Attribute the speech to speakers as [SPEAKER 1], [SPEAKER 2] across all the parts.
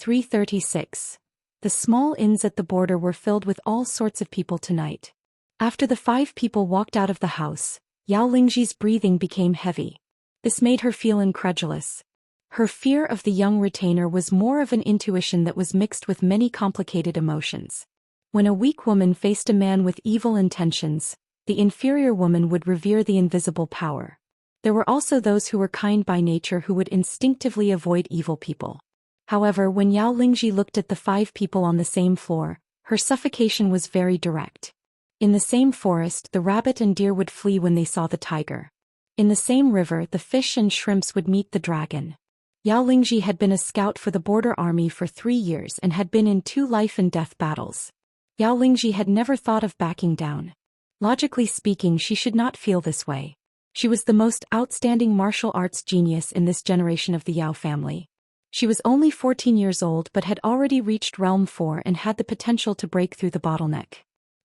[SPEAKER 1] 336. The small inns at the border were filled with all sorts of people tonight. After the 5 people walked out of the house, Yao Lingji's breathing became heavy. This made her feel incredulous. Her fear of the young retainer was more of an intuition that was mixed with many complicated emotions. When a weak woman faced a man with evil intentions, the inferior woman would revere the invisible power. There were also those who were kind by nature who would instinctively avoid evil people. However, when Yao Lingji looked at the 5 people on the same floor, her suffocation was very direct. In the same forest, the rabbit and deer would flee when they saw the tiger. In the same river, the fish and shrimps would meet the dragon. Yao Lingji had been a scout for the border army for 3 years and had been in 2 life-and-death battles. Yao Lingji had never thought of backing down. Logically speaking, she should not feel this way. She was the most outstanding martial arts genius in this generation of the Yao family. She was only 14 years old but had already reached Realm 4 and had the potential to break through the bottleneck.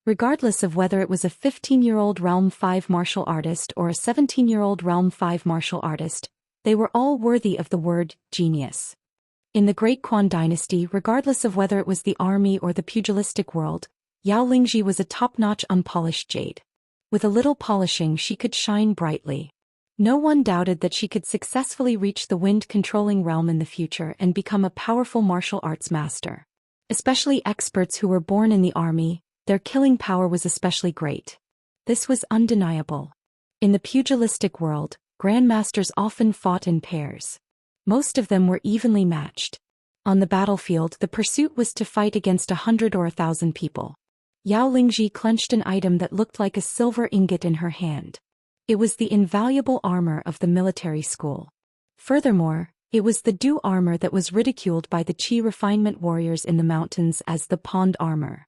[SPEAKER 1] Regardless of whether it was a 15-year-old Realm 5 martial artist or a 17-year-old Realm 5 martial artist, they were all worthy of the word genius. In the Great Quan dynasty, regardless of whether it was the army or the pugilistic world, Yao Lingji was a top-notch unpolished jade. With a little polishing she could shine brightly. No one doubted that she could successfully reach the wind-controlling realm in the future and become a powerful martial arts master. Especially experts who were born in the army, their killing power was especially great. This was undeniable. In the pugilistic world, grandmasters often fought in pairs. Most of them were evenly matched. On the battlefield, the pursuit was to fight against 100 or 1,000 people. Yao Lingji clenched an item that looked like a silver ingot in her hand. It was the invaluable armor of the military school. Furthermore, it was the dew armor that was ridiculed by the Qi refinement warriors in the mountains as the pond armor.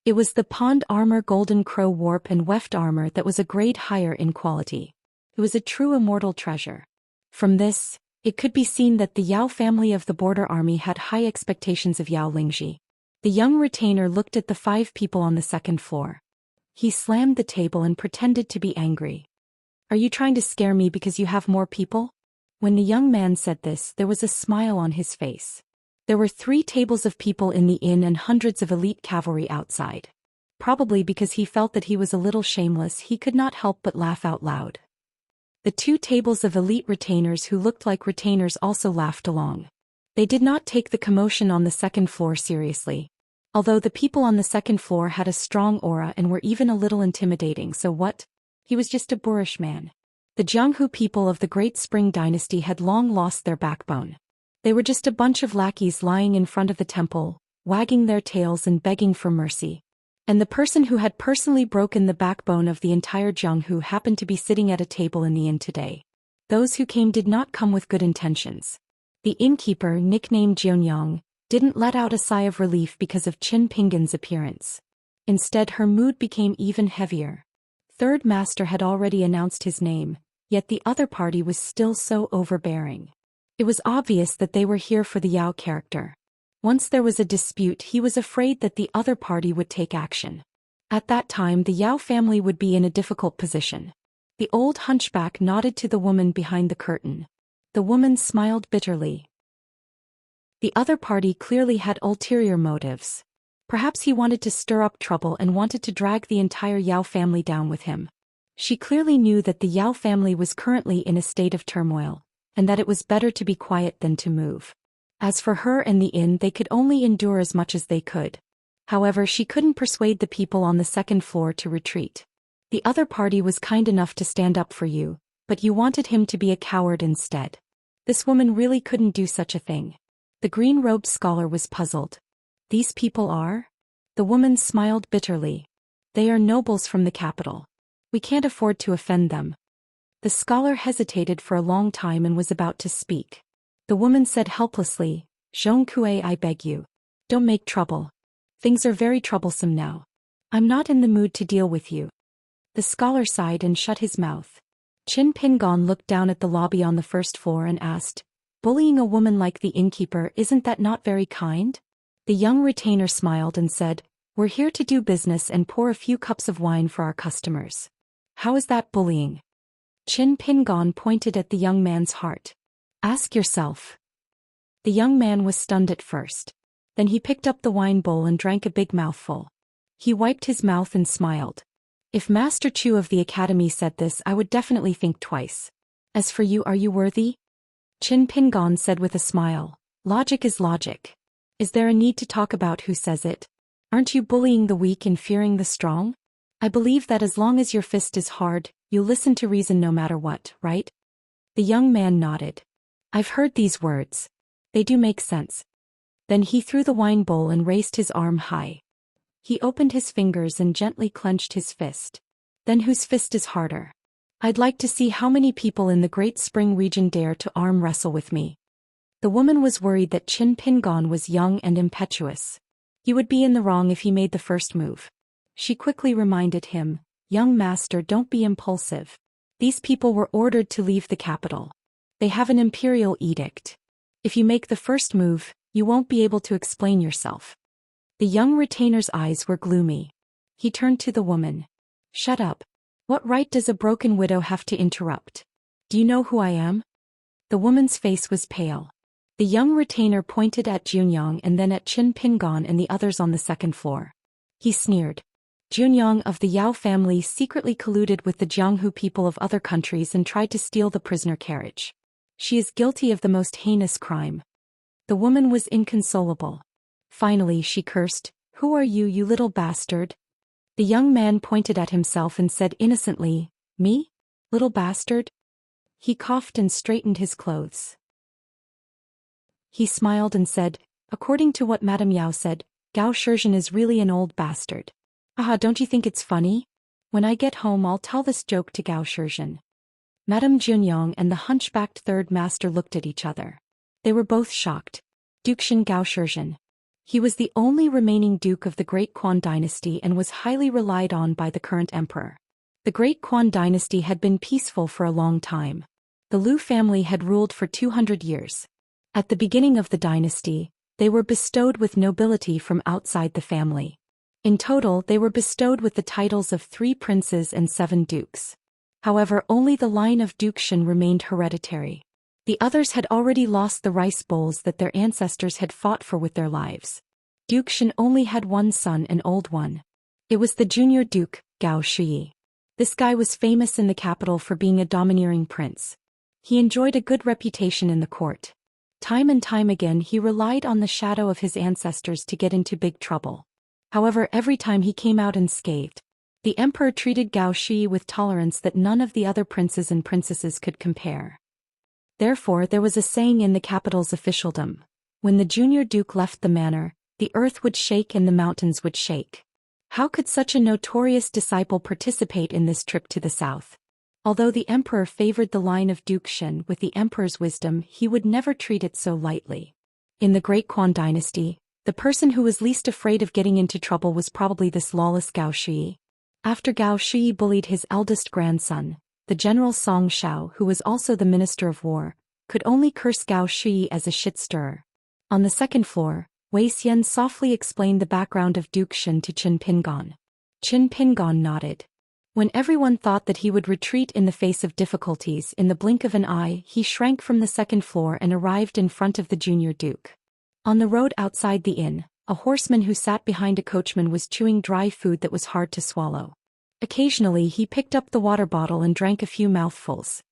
[SPEAKER 1] It was the pond armor golden crow warp and weft armor that was a grade higher in quality. It was a true immortal treasure. From this, it could be seen that the Yao family of the border army had high expectations of Yao Lingji. The young retainer looked at the 5 people on the second floor. He slammed the table and pretended to be angry. "Are you trying to scare me because you have more people?" When the young man said this, there was a smile on his face. There were 3 tables of people in the inn and hundreds of elite cavalry outside. Probably because he felt that he was a little shameless, he could not help but laugh out loud. The 2 tables of elite retainers who looked like retainers also laughed along. They did not take the commotion on the second floor seriously. Although the people on the second floor had a strong aura and were even a little intimidating, so what? He was just a boorish man. The Jianghu people of the Great Spring Dynasty had long lost their backbone. They were just a bunch of lackeys lying in front of the temple, wagging their tails and begging for mercy. And the person who had personally broken the backbone of the entire Jianghu happened to be sitting at a table in the inn today. Those who came did not come with good intentions. The innkeeper, nicknamed Jianyang, didn't let out a sigh of relief because of Qin Pingan's appearance. Instead, her mood became even heavier. Third Master had already announced his name, yet the other party was still so overbearing. It was obvious that they were here for the Yao character. Once there was a dispute, he was afraid that the other party would take action. At that time, the Yao family would be in a difficult position. The old hunchback nodded to the woman behind the curtain. The woman smiled bitterly. The other party clearly had ulterior motives. Perhaps he wanted to stir up trouble and wanted to drag the entire Yao family down with him. She clearly knew that the Yao family was currently in a state of turmoil, and that it was better to be quiet than to move. As for her and the inn, they could only endure as much as they could. However, she couldn't persuade the people on the second floor to retreat. The other party was kind enough to stand up for you, but you wanted him to be a coward instead. This woman really couldn't do such a thing. The green-robed scholar was puzzled. These people are? The woman smiled bitterly. They are nobles from the capital. We can't afford to offend them. The scholar hesitated for a long time and was about to speak. The woman said helplessly, "Zhong Kue, I beg you. Don't make trouble. Things are very troublesome now. I'm not in the mood to deal with you." The scholar sighed and shut his mouth. Qin Pingon looked down at the lobby on the first floor and asked, "Bullying a woman like the innkeeper, isn't that not very kind?" The young retainer smiled and said, "We're here to do business and pour a few cups of wine for our customers. How is that bullying?" Qin Pingon pointed at the young man's heart. "Ask yourself." The young man was stunned at first. Then he picked up the wine bowl and drank a big mouthful. He wiped his mouth and smiled. If Master Chu of the academy said this, I would definitely think twice. As for you, are you worthy? Qin Pingon said with a smile. Logic is logic. Is there a need to talk about who says it? Aren't you bullying the weak and fearing the strong? I believe that as long as your fist is hard, you listen to reason no matter what, right? The young man nodded. I've heard these words. They do make sense. Then he threw the wine bowl and raised his arm high. He opened his fingers and gently clenched his fist. Then whose fist is harder? I'd like to see how many people in the Great Spring region dare to arm wrestle with me. The woman was worried that Qin Pingon was young and impetuous. He would be in the wrong if he made the first move. She quickly reminded him, young master, don't be impulsive. These people were ordered to leave the capital. They have an imperial edict. If you make the first move, you won't be able to explain yourself. The young retainer's eyes were gloomy. He turned to the woman. Shut up. What right does a broken widow have to interrupt? Do you know who I am? The woman's face was pale. The young retainer pointed at Junyang and then at Qin Pingon and the others on the second floor. He sneered. Junyang of the Yao family secretly colluded with the Jianghu people of other countries and tried to steal the prisoner carriage. She is guilty of the most heinous crime. The woman was inconsolable. Finally she cursed, Who are you, you little bastard? The young man pointed at himself and said innocently, Me? Little bastard? He coughed and straightened his clothes. He smiled and said, According to what Madame Yao said, Gao Shizhen is really an old bastard. Aha, don't you think it's funny? When I get home I'll tell this joke to Gao Shizhen. Madame Junyang and the hunchbacked third master looked at each other. They were both shocked. Dukshin Gao Shizhen. He was the only remaining duke of the Great Quan dynasty and was highly relied on by the current emperor. The Great Quan dynasty had been peaceful for a long time. The Lu family had ruled for 200 years. At the beginning of the dynasty, they were bestowed with nobility from outside the family. In total, they were bestowed with the titles of 3 princes and 7 dukes. However, only the line of Dukshin remained hereditary. The others had already lost the rice bowls that their ancestors had fought for with their lives. Dukshin only had one son, an old one. It was the junior duke, Gao Shi. This guy was famous in the capital for being a domineering prince. He enjoyed a good reputation in the court. Time and time again he relied on the shadow of his ancestors to get into big trouble. However, every time he came out unscathed. The emperor treated Gao Shi with tolerance that none of the other princes and princesses could compare. Therefore there was a saying in the capital's officialdom, when the junior duke left the manor, the earth would shake and the mountains would shake. How could such a notorious disciple participate in this trip to the south? Although the emperor favored the line of Dukshin with the emperor's wisdom, he would never treat it so lightly. In the Great Quan dynasty, the person who was least afraid of getting into trouble was probably this lawless Gao Shi. After Gao Shi bullied his eldest grandson, the general Song Shao, who was also the minister of war, could only curse Gao Shi as a shit-stirrer. On the second floor, Wei Xian softly explained the background of Dukshin to Qin Pingon. Qin Pingon nodded. When everyone thought that he would retreat in the face of difficulties, in the blink of an eye he shrank from the second floor and arrived in front of the junior duke. On the road outside the inn, a horseman who sat behind a coachman was chewing dry food that was hard to swallow. Occasionally he picked up the water bottle and drank a few mouthfuls.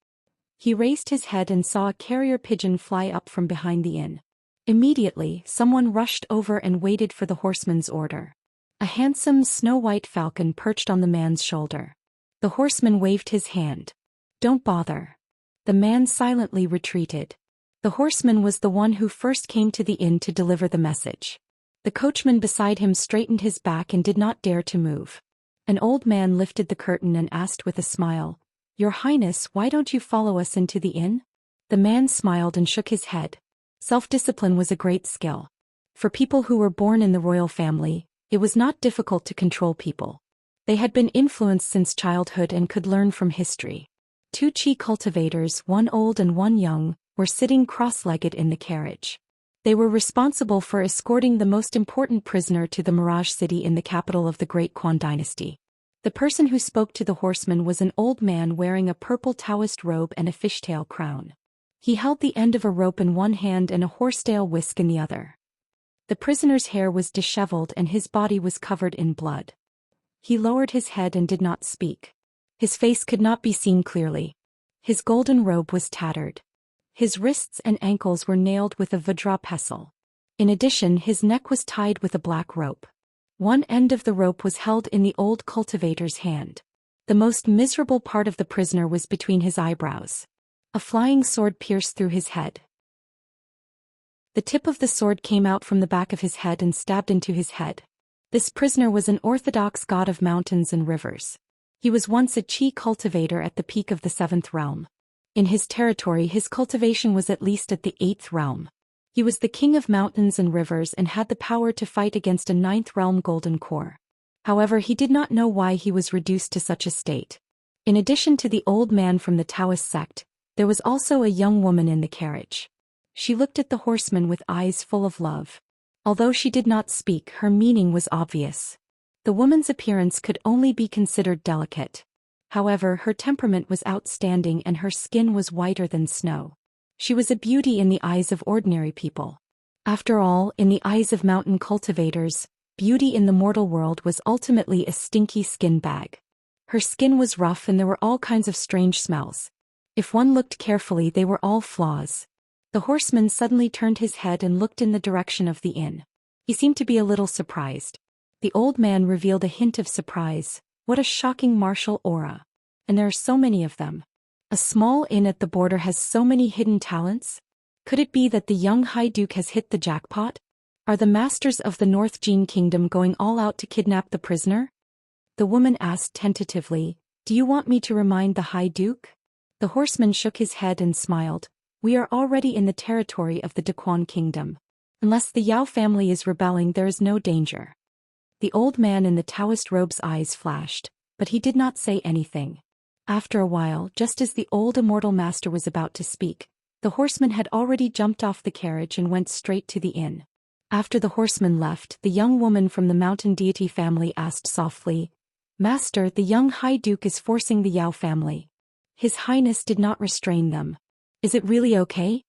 [SPEAKER 1] He raised his head and saw a carrier pigeon fly up from behind the inn. Immediately, someone rushed over and waited for the horseman's order. A handsome snow-white falcon perched on the man's shoulder. The horseman waved his hand. Don't bother. The man silently retreated. The horseman was the one who first came to the inn to deliver the message. The coachman beside him straightened his back and did not dare to move. An old man lifted the curtain and asked with a smile, Your Highness, why don't you follow us into the inn? The man smiled and shook his head. Self-discipline was a great skill. For people who were born in the royal family, it was not difficult to control people. They had been influenced since childhood and could learn from history. 2 Qi cultivators, one old and one young, were sitting cross-legged in the carriage. They were responsible for escorting the most important prisoner to the Mirage City in the capital of the Great Quan dynasty. The person who spoke to the horseman was an old man wearing a purple Taoist robe and a fishtail crown. He held the end of a rope in one hand and a horsetail whisk in the other. The prisoner's hair was disheveled and his body was covered in blood. He lowered his head and did not speak. His face could not be seen clearly. His golden robe was tattered. His wrists and ankles were nailed with a vajra pestle. In addition, his neck was tied with a black rope. One end of the rope was held in the old cultivator's hand. The most miserable part of the prisoner was between his eyebrows. A flying sword pierced through his head. The tip of the sword came out from the back of his head and stabbed into his head. This prisoner was an orthodox god of mountains and rivers. He was once a chi cultivator at the peak of the 7th realm. In his territory, his cultivation was at least at the 8th realm. He was the king of mountains and rivers and had the power to fight against a 9th realm golden core. However, he did not know why he was reduced to such a state. In addition to the old man from the Daoist sect, there was also a young woman in the carriage. She looked at the horseman with eyes full of love. Although she did not speak, her meaning was obvious. The woman's appearance could only be considered delicate. However, her temperament was outstanding and her skin was whiter than snow. She was a beauty in the eyes of ordinary people. After all, in the eyes of mountain cultivators, beauty in the mortal world was ultimately a stinky skin bag. Her skin was rough and there were all kinds of strange smells. If one looked carefully, they were all flaws. The horseman suddenly turned his head and looked in the direction of the inn. He seemed to be a little surprised. The old man revealed a hint of surprise. What a shocking martial aura. And there are so many of them. A small inn at the border has so many hidden talents? Could it be that the young High Duke has hit the jackpot? Are the masters of the North Jin Kingdom going all out to kidnap the prisoner? The woman asked tentatively, "Do you want me to remind the High Duke?" The horseman shook his head and smiled. "We are already in the territory of the Daquan Kingdom. Unless the Yao family is rebelling, there is no danger." The old man in the Taoist robe's eyes flashed, but he did not say anything. After a while, just as the old immortal master was about to speak, the horseman had already jumped off the carriage and went straight to the inn. After the horseman left, the young woman from the mountain deity family asked softly, "Master, the young High Duke is forcing the Yao family. His Highness did not restrain them. Is it really okay?"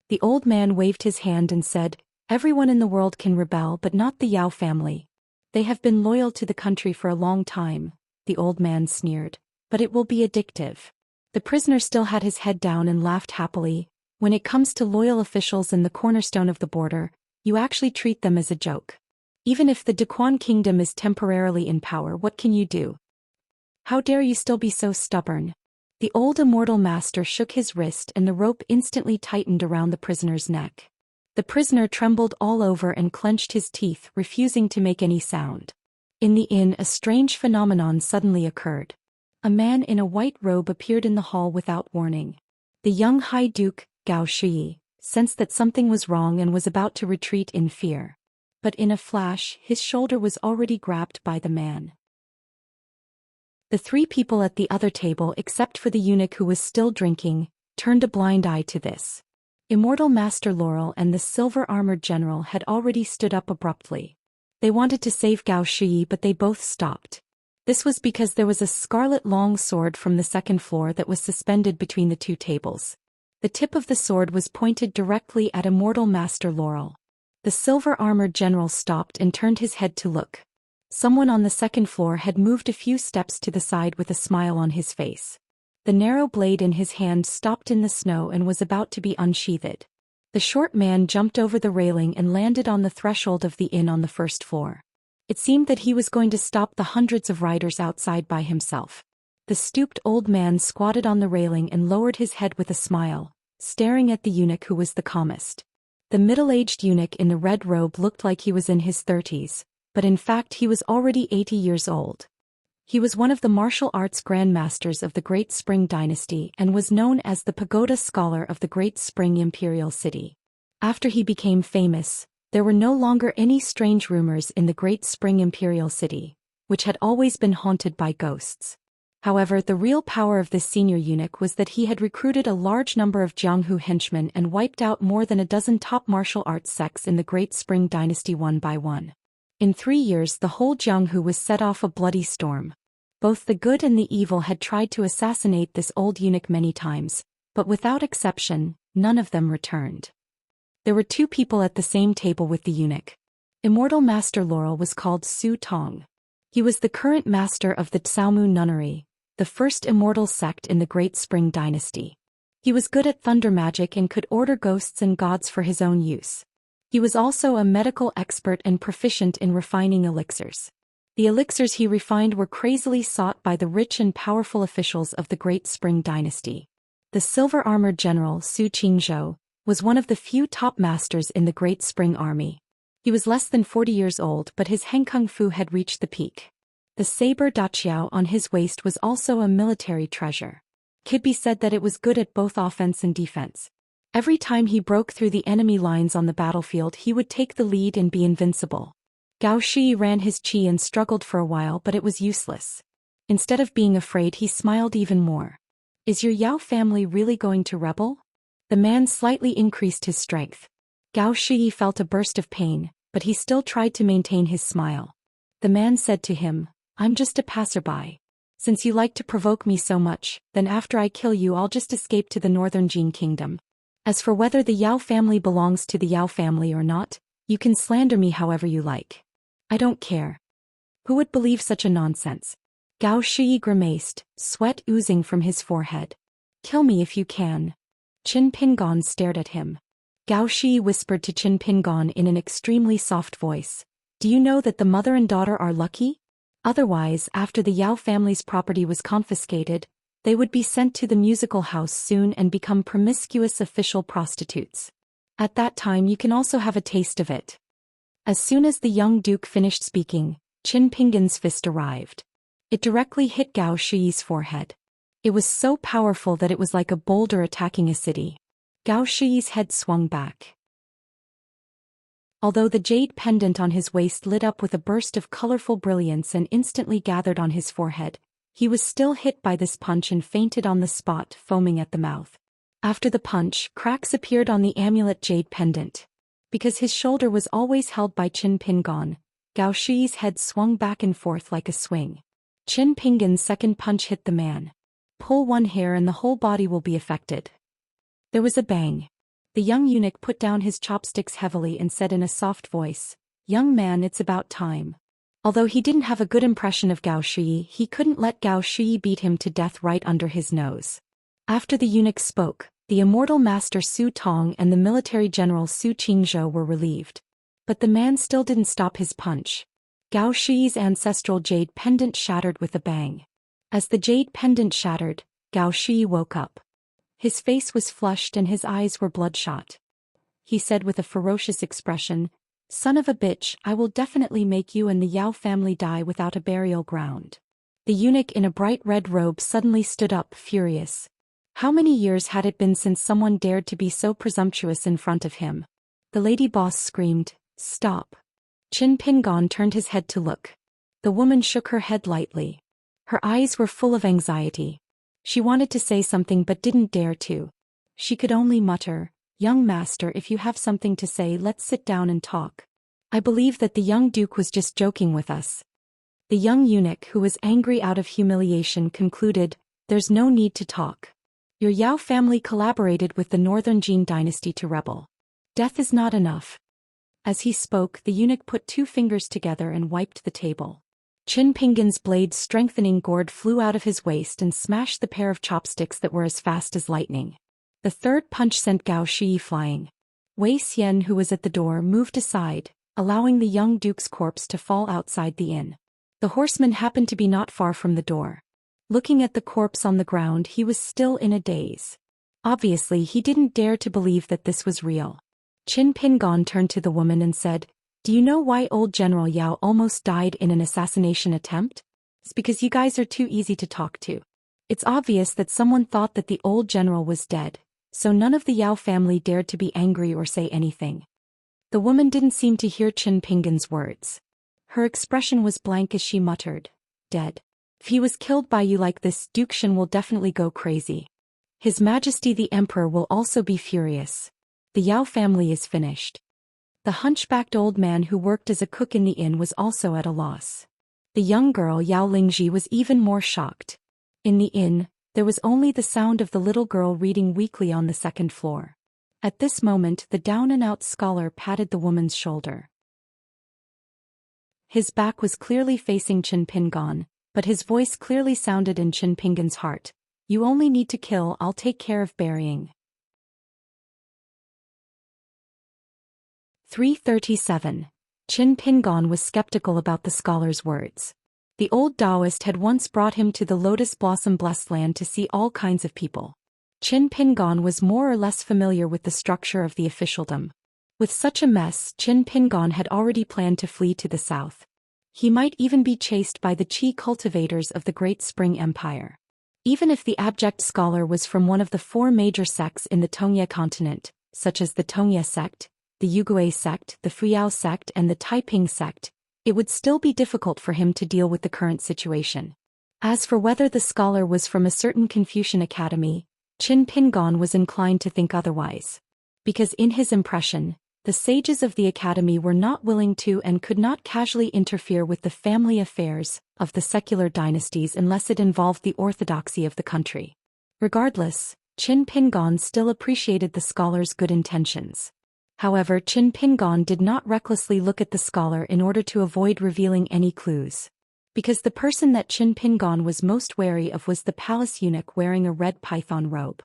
[SPEAKER 1] The old man waved his hand and said, "Everyone in the world can rebel, but not the Yao family. They have been loyal to the country for a long time," the old man sneered, "but it will be addictive." The prisoner still had his head down and laughed happily. "When it comes to loyal officials in the cornerstone of the border, you actually treat them as a joke. Even if the Daquan Kingdom is temporarily in power, what can you do? How dare you still be so stubborn?" The old immortal master shook his wrist and the rope instantly tightened around the prisoner's neck. The prisoner trembled all over and clenched his teeth, refusing to make any sound. In the inn, a strange phenomenon suddenly occurred. A man in a white robe appeared in the hall without warning. The young High Duke, Gao Shi, sensed that something was wrong and was about to retreat in fear. But in a flash, his shoulder was already grabbed by the man. The three people at the other table, except for the eunuch who was still drinking, turned a blind eye to this. Immortal Master Laurel and the silver-armored general had already stood up abruptly. They wanted to save Gao Shi, but they both stopped. This was because there was a scarlet long sword from the second floor that was suspended between the two tables. The tip of the sword was pointed directly at Immortal Master Laurel. The silver-armored general stopped and turned his head to look. Someone on the second floor had moved a few steps to the side with a smile on his face. The narrow blade in his hand stopped in the snow and was about to be unsheathed. The short man jumped over the railing and landed on the threshold of the inn on the first floor. It seemed that he was going to stop the hundreds of riders outside by himself. The stooped old man squatted on the railing and lowered his head with a smile, staring at the eunuch who was the calmest. The middle-aged eunuch in the red robe looked like he was in his 30s, but in fact he was already 80 years old. He was one of the martial arts grandmasters of the Great Spring Dynasty and was known as the Pagoda Scholar of the Great Spring Imperial City. After he became famous, there were no longer any strange rumors in the Great Spring Imperial City, which had always been haunted by ghosts. However, the real power of this senior eunuch was that he had recruited a large number of Jianghu henchmen and wiped out more than a dozen top martial arts sects in the Great Spring Dynasty one by one. In 3 years, the whole Jianghu was set off a bloody storm. Both the good and the evil had tried to assassinate this old eunuch many times, But without exception, none of them returned. There were 2 people at the same table with the eunuch. Immortal Master Laurel was called Su Tong. He was the current master of the Tsaomu Nunnery, the first immortal sect in the Great Spring Dynasty. He was good at thunder magic and could order ghosts and gods for his own use. He was also a medical expert and proficient in refining elixirs. The elixirs he refined were crazily sought by the rich and powerful officials of the Great Spring Dynasty. The silver-armored general Su Qingzhou was one of the few top masters in the Great Spring Army. He was less than 40 years old, but his Heng Kung Fu had reached the peak. The saber daqiao on his waist was also a military treasure. Could be said that it was good at both offense and defense. Every time he broke through the enemy lines on the battlefield, he would take the lead and be invincible. Gao Shi ran his qi and struggled for a while, but it was useless. Instead of being afraid, he smiled even more. Is your Yao family really going to rebel? The man slightly increased his strength. Gao Shi felt a burst of pain, but he still tried to maintain his smile. The man said to him, I'm just a passerby. Since you like to provoke me so much, then after I kill you I'll just escape to the northern Jin kingdom. As for whether the Yao family belongs to the Yao family or not, you can slander me however you like. I don't care. Who would believe such a nonsense? Gao Shi grimaced, sweat oozing from his forehead. Kill me if you can. Qin Pingon stared at him. Gao Shi whispered to Qin Pingon in an extremely soft voice. Do you know that the mother and daughter are lucky? Otherwise, after the Yao family's property was confiscated, they would be sent to the musical house soon and become promiscuous official prostitutes. At that time you can also have a taste of it. As soon as the young duke finished speaking, Qin Pingon's fist arrived. It directly hit Gao Shi's forehead. It was so powerful that it was like a boulder attacking a city. Gao Shi's head swung back. Although the jade pendant on his waist lit up with a burst of colorful brilliance and instantly gathered on his forehead, he was still hit by this punch and fainted on the spot, foaming at the mouth. After the punch, cracks appeared on the amulet jade pendant. Because his shoulder was always held by Qin Pingon, Gao Shi's head swung back and forth like a swing. Qin Pingon's second punch hit the man. Pull one hair and the whole body will be affected. There was a bang. The young eunuch put down his chopsticks heavily and said in a soft voice, Young man, it's about time. Although he didn't have a good impression of Gao Shi, he couldn't let Gao Shi beat him to death right under his nose. After the eunuch spoke, the immortal master Su Tong and the military general Su Qingzhou were relieved. But the man still didn't stop his punch. Gao Shi's ancestral jade pendant shattered with a bang. As the jade pendant shattered, Gao Shi woke up. His face was flushed and his eyes were bloodshot. He said with a ferocious expression, Son of a bitch, I will definitely make you and the Yao family die without a burial ground. The eunuch in a bright red robe suddenly stood up, furious. How many years had it been since someone dared to be so presumptuous in front of him? The lady boss screamed, Stop. Qin Pingon turned his head to look. The woman shook her head lightly. Her eyes were full of anxiety. She wanted to say something but didn't dare to. She could only mutter, Young master, if you have something to say, let's sit down and talk. I believe that the young duke was just joking with us. The young eunuch, who was angry out of humiliation, concluded, There's no need to talk. Your Yao family collaborated with the Northern Jin dynasty to rebel. Death is not enough. As he spoke, the eunuch put 2 fingers together and wiped the table. Qin Pingon's blade-strengthening gourd flew out of his waist and smashed the pair of chopsticks that were as fast as lightning. The third punch sent Gao Shi flying. Wei Xian, who was at the door, moved aside, allowing the young duke's corpse to fall outside the inn. The horseman happened to be not far from the door. Looking at the corpse on the ground, he was still in a daze. Obviously, he didn't dare to believe that this was real. Qin Pingon turned to the woman and said, Do you know why old General Yao almost died in an assassination attempt? It's because you guys are too easy to talk to. It's obvious that someone thought that the old general was dead, so none of the Yao family dared to be angry or say anything. The woman didn't seem to hear Qin Pingon's words. Her expression was blank as she muttered, Dead. If he was killed by you like this, Duke Xian will definitely go crazy. His Majesty the Emperor will also be furious. The Yao family is finished. The hunchbacked old man who worked as a cook in the inn was also at a loss. The young girl Yao Lingji was even more shocked. In the inn, There was only the sound of the little girl reading weakly on the second floor. At this moment the down-and-out scholar patted the woman's shoulder. His back was clearly facing Qin Pingan, but his voice clearly sounded in Qin Pingan's heart. You only need to kill, I'll take care of burying. 337. Qin Pingan was skeptical about the scholar's words. The old Daoist had once brought him to the Lotus Blossom Blessed Land to see all kinds of people. Qin Pingan was more or less familiar with the structure of the officialdom. With such a mess, Qin Pingan had already planned to flee to the south. He might even be chased by the Qi cultivators of the Great Spring Empire. Even if the abject scholar was from one of the 4 major sects in the Tongye continent, such as the Tongye sect, the Yugui sect, the Fuyao sect and the Taiping sect, it would still be difficult for him to deal with the current situation. As for whether the scholar was from a certain Confucian academy, Qin Pingan was inclined to think otherwise. Because in his impression, the sages of the academy were not willing to and could not casually interfere with the family affairs of the secular dynasties unless it involved the orthodoxy of the country. Regardless, Qin Pingan still appreciated the scholar's good intentions. However, Qin Pingan did not recklessly look at the scholar in order to avoid revealing any clues. Because the person that Qin Pingan was most wary of was the palace eunuch wearing a red python robe.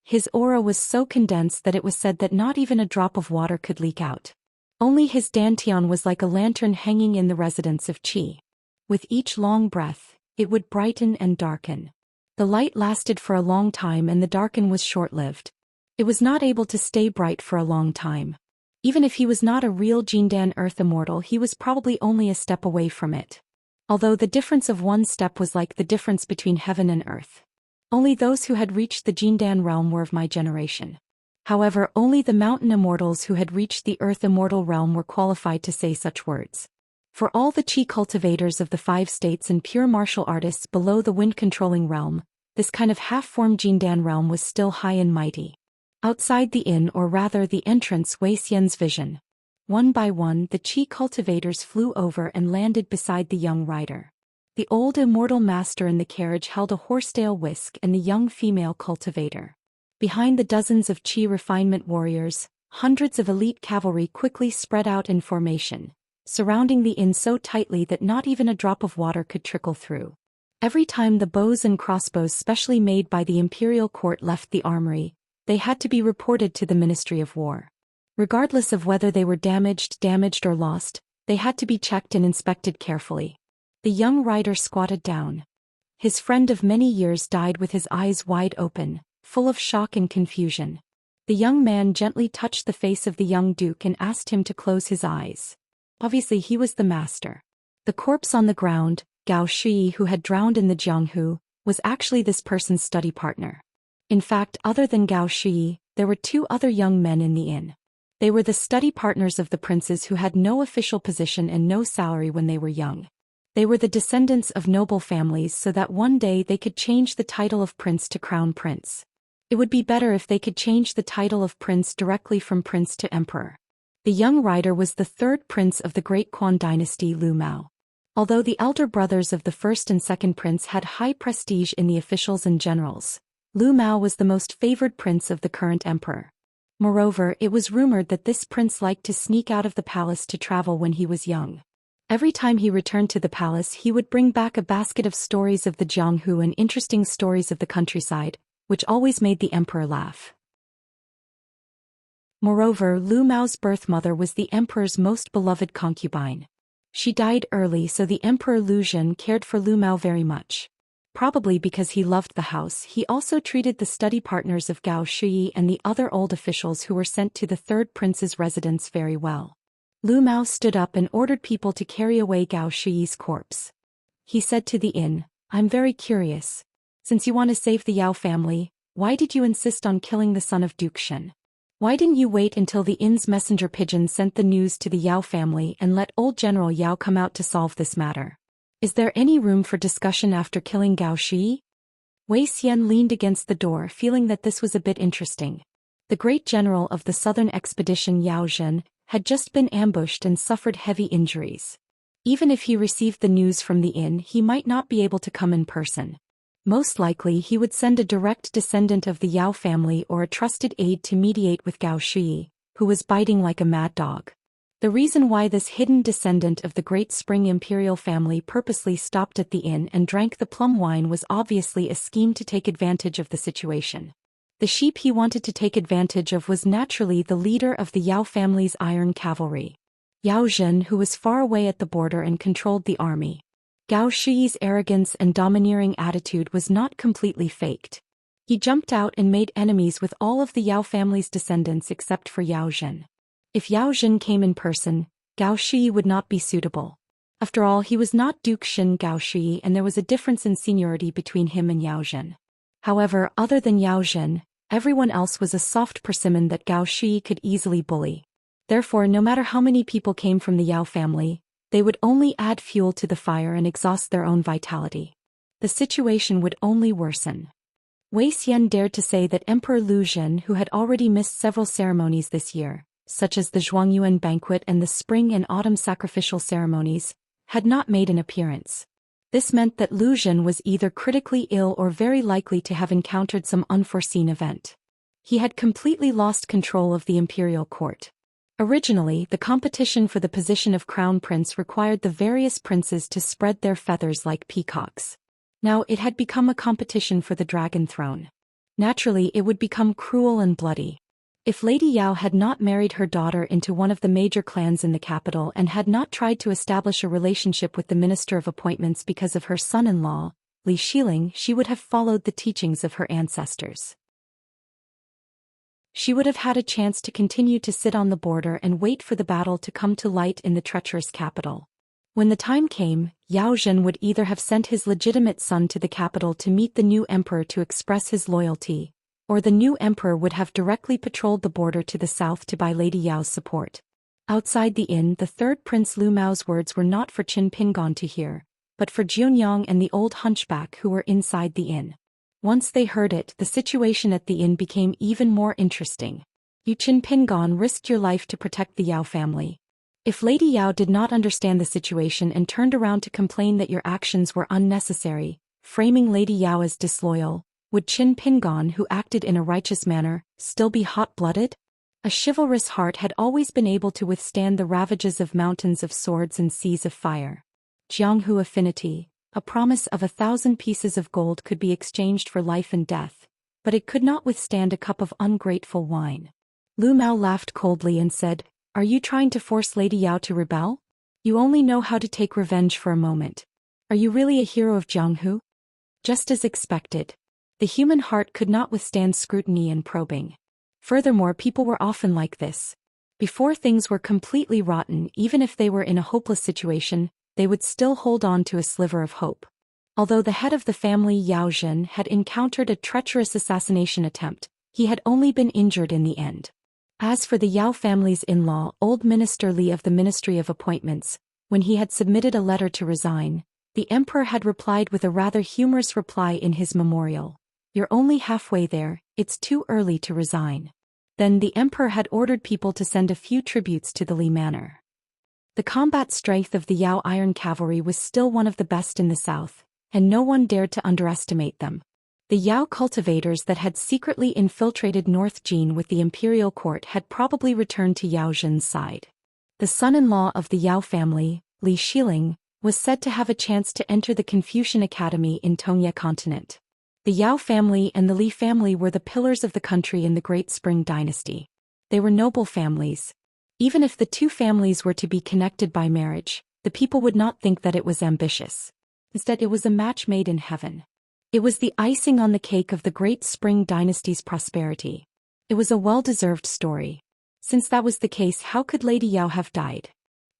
[SPEAKER 1] His aura was so condensed that it was said that not even a drop of water could leak out. Only his dantian was like a lantern hanging in the residence of Qi. With each long breath, it would brighten and darken. The light lasted for a long time and the darken was short-lived. It was not able to stay bright for a long time. Even if he was not a real Jindan Earth Immortal, he was probably only a step away from it. Although the difference of one step was like the difference between heaven and earth. Only those who had reached the Jindan realm were of my generation. However, only the mountain immortals who had reached the Earth Immortal realm were qualified to say such words. For all the Qi cultivators of the 5 states and pure martial artists below the wind-controlling realm, this kind of half-formed Jindan realm was still high and mighty. Outside the inn, or rather the entrance, Zhou Xian's vision. One by one the Qi cultivators flew over and landed beside the young rider. The old immortal master in the carriage held a horsetail whisk and the young female cultivator. Behind the dozens of Qi refinement warriors, hundreds of elite cavalry quickly spread out in formation, surrounding the inn so tightly that not even a drop of water could trickle through. Every time the bows and crossbows specially made by the imperial court left the armory, they had to be reported to the Ministry of War. Regardless of whether they were damaged or lost, they had to be checked and inspected carefully. The young rider squatted down. His friend of many years died with his eyes wide open, full of shock and confusion. The young man gently touched the face of the young duke and asked him to close his eyes. Obviously he was the master. The corpse on the ground, Gao Shi, who had drowned in the Jianghu, was actually this person's study partner. In fact, other than Gao Shi, there were 2 other young men in the inn. They were the study partners of the princes who had no official position and no salary when they were young. They were the descendants of noble families so that one day they could change the title of prince to crown prince. It would be better if they could change the title of prince directly from prince to emperor. The young rider was the 3rd prince of the Great Quan dynasty, Lu Mao. Although the elder brothers of the 1st and 2nd prince had high prestige in the officials and generals, Lu Mao was the most favored prince of the current emperor. Moreover, it was rumored that this prince liked to sneak out of the palace to travel when he was young. Every time he returned to the palace, he would bring back a basket of stories of the Jianghu and interesting stories of the countryside, which always made the emperor laugh. Moreover, Lu Mao's birth mother was the emperor's most beloved concubine. She died early, so the emperor Lu Zhen cared for Lu Mao very much. Probably because he loved the house, he also treated the study partners of Gao Shi and the other old officials who were sent to the 3rd prince's residence very well. Lu Mao stood up and ordered people to carry away Gao Shi's corpse. He said to the inn, "I'm very curious. Since you want to save the Yao family, why did you insist on killing the son of Duke Shen? Why didn't you wait until the inn's messenger pigeon sent the news to the Yao family and let old General Yao come out to solve this matter? Is there any room for discussion after killing Gao Shi?" Wei Xian leaned against the door, feeling that this was a bit interesting. The great general of the southern expedition, Yao Zhen, had just been ambushed and suffered heavy injuries. Even if he received the news from the inn, he might not be able to come in person. Most likely he would send a direct descendant of the Yao family or a trusted aide to mediate with Gao Shi, who was biting like a mad dog. The reason why this hidden descendant of the Great Spring imperial family purposely stopped at the inn and drank the plum wine was obviously a scheme to take advantage of the situation. The sheep he wanted to take advantage of was naturally the leader of the Yao family's iron cavalry, Yao Zhen, who was far away at the border and controlled the army. Gao Shi's arrogance and domineering attitude was not completely faked. He jumped out and made enemies with all of the Yao family's descendants except for Yao Zhen. If Yao Zhen came in person, Gao Shi would not be suitable. After all, he was not Duke Xin Gao Shi and there was a difference in seniority between him and Yao Zhen. However, other than Yao Zhen, everyone else was a soft persimmon that Gao Shi could easily bully. Therefore, no matter how many people came from the Yao family, they would only add fuel to the fire and exhaust their own vitality. The situation would only worsen. Wei Xian dared to say that Emperor Lu Zhen, who had already missed several ceremonies this year, such as the Zhuangyuan banquet and the spring and autumn sacrificial ceremonies, had not made an appearance. This meant that Lu Zhen was either critically ill or very likely to have encountered some unforeseen event. He had completely lost control of the imperial court. Originally, the competition for the position of crown prince required the various princes to spread their feathers like peacocks. Now it had become a competition for the dragon throne. Naturally, it would become cruel and bloody. If Lady Yao had not married her daughter into one of the major clans in the capital and had not tried to establish a relationship with the Minister of Appointments because of her son-in-law, Li Xiling, she would have followed the teachings of her ancestors. She would have had a chance to continue to sit on the border and wait for the battle to come to light in the treacherous capital. When the time came, Yao Zhen would either have sent his legitimate son to the capital to meet the new emperor to express his loyalty, or the new emperor would have directly patrolled the border to the south to buy Lady Yao's support. Outside the inn, the third Prince Lu Mao's words were not for Qin Pingon to hear, but for Jianyang and the old hunchback who were inside the inn. Once they heard it, the situation at the inn became even more interesting. You Qin Pingon risked your life to protect the Yao family. If Lady Yao did not understand the situation and turned around to complain that your actions were unnecessary, framing Lady Yao as disloyal, would Qin Pingon, who acted in a righteous manner, still be hot-blooded? A chivalrous heart had always been able to withstand the ravages of mountains of swords and seas of fire. Jianghu affinity, a promise of 1,000 pieces of gold could be exchanged for life and death, but it could not withstand a cup of ungrateful wine. Lu Mao laughed coldly and said, "Are you trying to force Lady Yao to rebel? You only know how to take revenge for a moment. Are you really a hero of Jianghu?" Just as expected. The human heart could not withstand scrutiny and probing. Furthermore, people were often like this. Before things were completely rotten, even if they were in a hopeless situation, they would still hold on to a sliver of hope. Although the head of the family Yao Zhen had encountered a treacherous assassination attempt, he had only been injured in the end. As for the Yao family's in-law, old Minister Li of the Ministry of Appointments, when he had submitted a letter to resign, the emperor had replied with a rather humorous reply in his memorial. "You're only halfway there, it's too early to resign." Then the emperor had ordered people to send a few tributes to the Li manor. The combat strength of the Yao Iron Cavalry was still one of the best in the south, and no one dared to underestimate them. The Yao cultivators that had secretly infiltrated North Jin with the imperial court had probably returned to Yao Zhen's side. The son-in-law of the Yao family, Li Xiling, was said to have a chance to enter the Confucian Academy in Tongye continent. The Yao family and the Li family were the pillars of the country in the Great Spring dynasty. They were noble families. Even if the two families were to be connected by marriage, the people would not think that it was ambitious. Instead, it was a match made in heaven. It was the icing on the cake of the Great Spring dynasty's prosperity. It was a well-deserved story. Since that was the case, how could Lady Yao have died?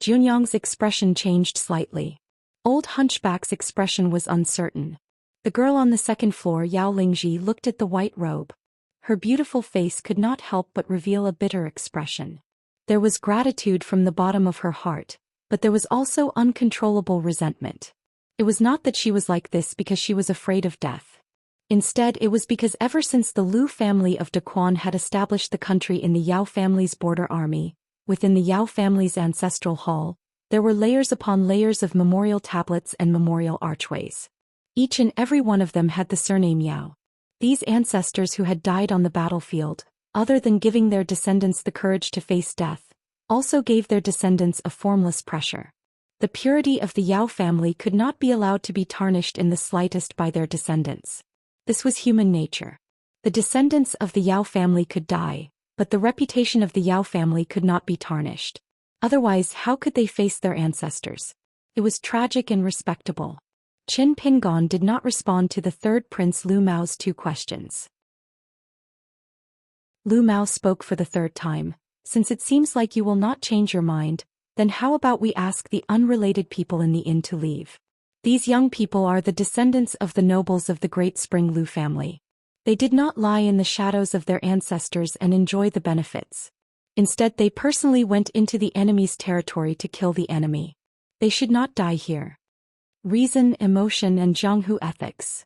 [SPEAKER 1] Junyang's expression changed slightly. Old Hunchback's expression was uncertain. The girl on the second floor, Yao Lingji, looked at the white robe. Her beautiful face could not help but reveal a bitter expression. There was gratitude from the bottom of her heart, but there was also uncontrollable resentment. It was not that she was like this because she was afraid of death. Instead, it was because ever since the Lu family of Daquan had established the country in the Yao family's border army, within the Yao family's ancestral hall, there were layers upon layers of memorial tablets and memorial archways. Each and every one of them had the surname Yao. These ancestors who had died on the battlefield, other than giving their descendants the courage to face death, also gave their descendants a formless pressure. The purity of the Yao family could not be allowed to be tarnished in the slightest by their descendants. This was human nature. The descendants of the Yao family could die, but the reputation of the Yao family could not be tarnished. Otherwise, how could they face their ancestors? It was tragic and respectable. Qin Pingon did not respond to the third prince Lu Mao's 2 questions. Lu Mao spoke for the 3rd time. Since it seems like you will not change your mind, then how about we ask the unrelated people in the inn to leave? These young people are the descendants of the nobles of the Great Spring Lu family. They did not lie in the shadows of their ancestors and enjoy the benefits. Instead, they personally went into the enemy's territory to kill the enemy. They should not die here. Reason, emotion, and Zhanghu ethics.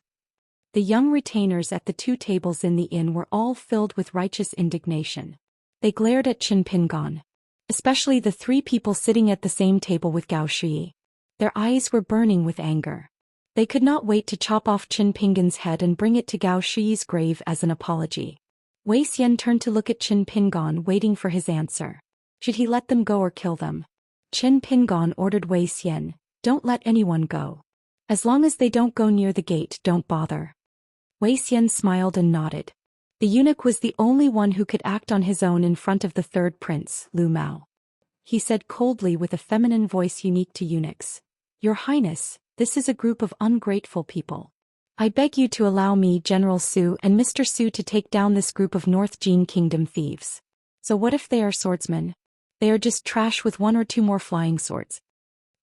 [SPEAKER 1] The young retainers at the 2 tables in the inn were all filled with righteous indignation. They glared at Qin Pingon. Especially the 3 people sitting at the same table with Gao Shi. Their eyes were burning with anger. They could not wait to chop off Qin Pingon's head and bring it to Gao Shi's grave as an apology. Wei Xian turned to look at Qin Pingon, waiting for his answer. Should he let them go or kill them? Qin Pingon ordered Wei Xian, "Don't let anyone go. As long as they don't go near the gate, don't bother." Wei Xian smiled and nodded. The eunuch was the only one who could act on his own in front of the 3rd prince, Lu Mao. He said coldly with a feminine voice unique to eunuchs, "Your Highness, this is a group of ungrateful people. I beg you to allow me, General Su and Mr. Su, to take down this group of North Jin Kingdom thieves. So what if they are swordsmen? They are just trash with 1 or 2 more flying swords."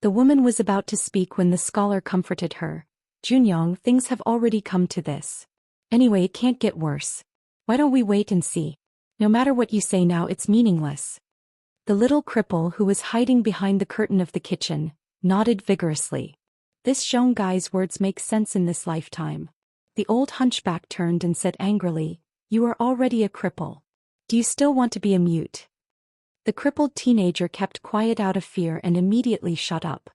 [SPEAKER 1] The woman was about to speak when the scholar comforted her. "Junyang, things have already come to this. Anyway, it can't get worse. Why don't we wait and see? No matter what you say now, it's meaningless." The little cripple who was hiding behind the curtain of the kitchen nodded vigorously. This Zhong guy's words make sense in this lifetime. The old hunchback turned and said angrily, "You are already a cripple. Do you still want to be a mute?" The crippled teenager kept quiet out of fear and immediately shut up.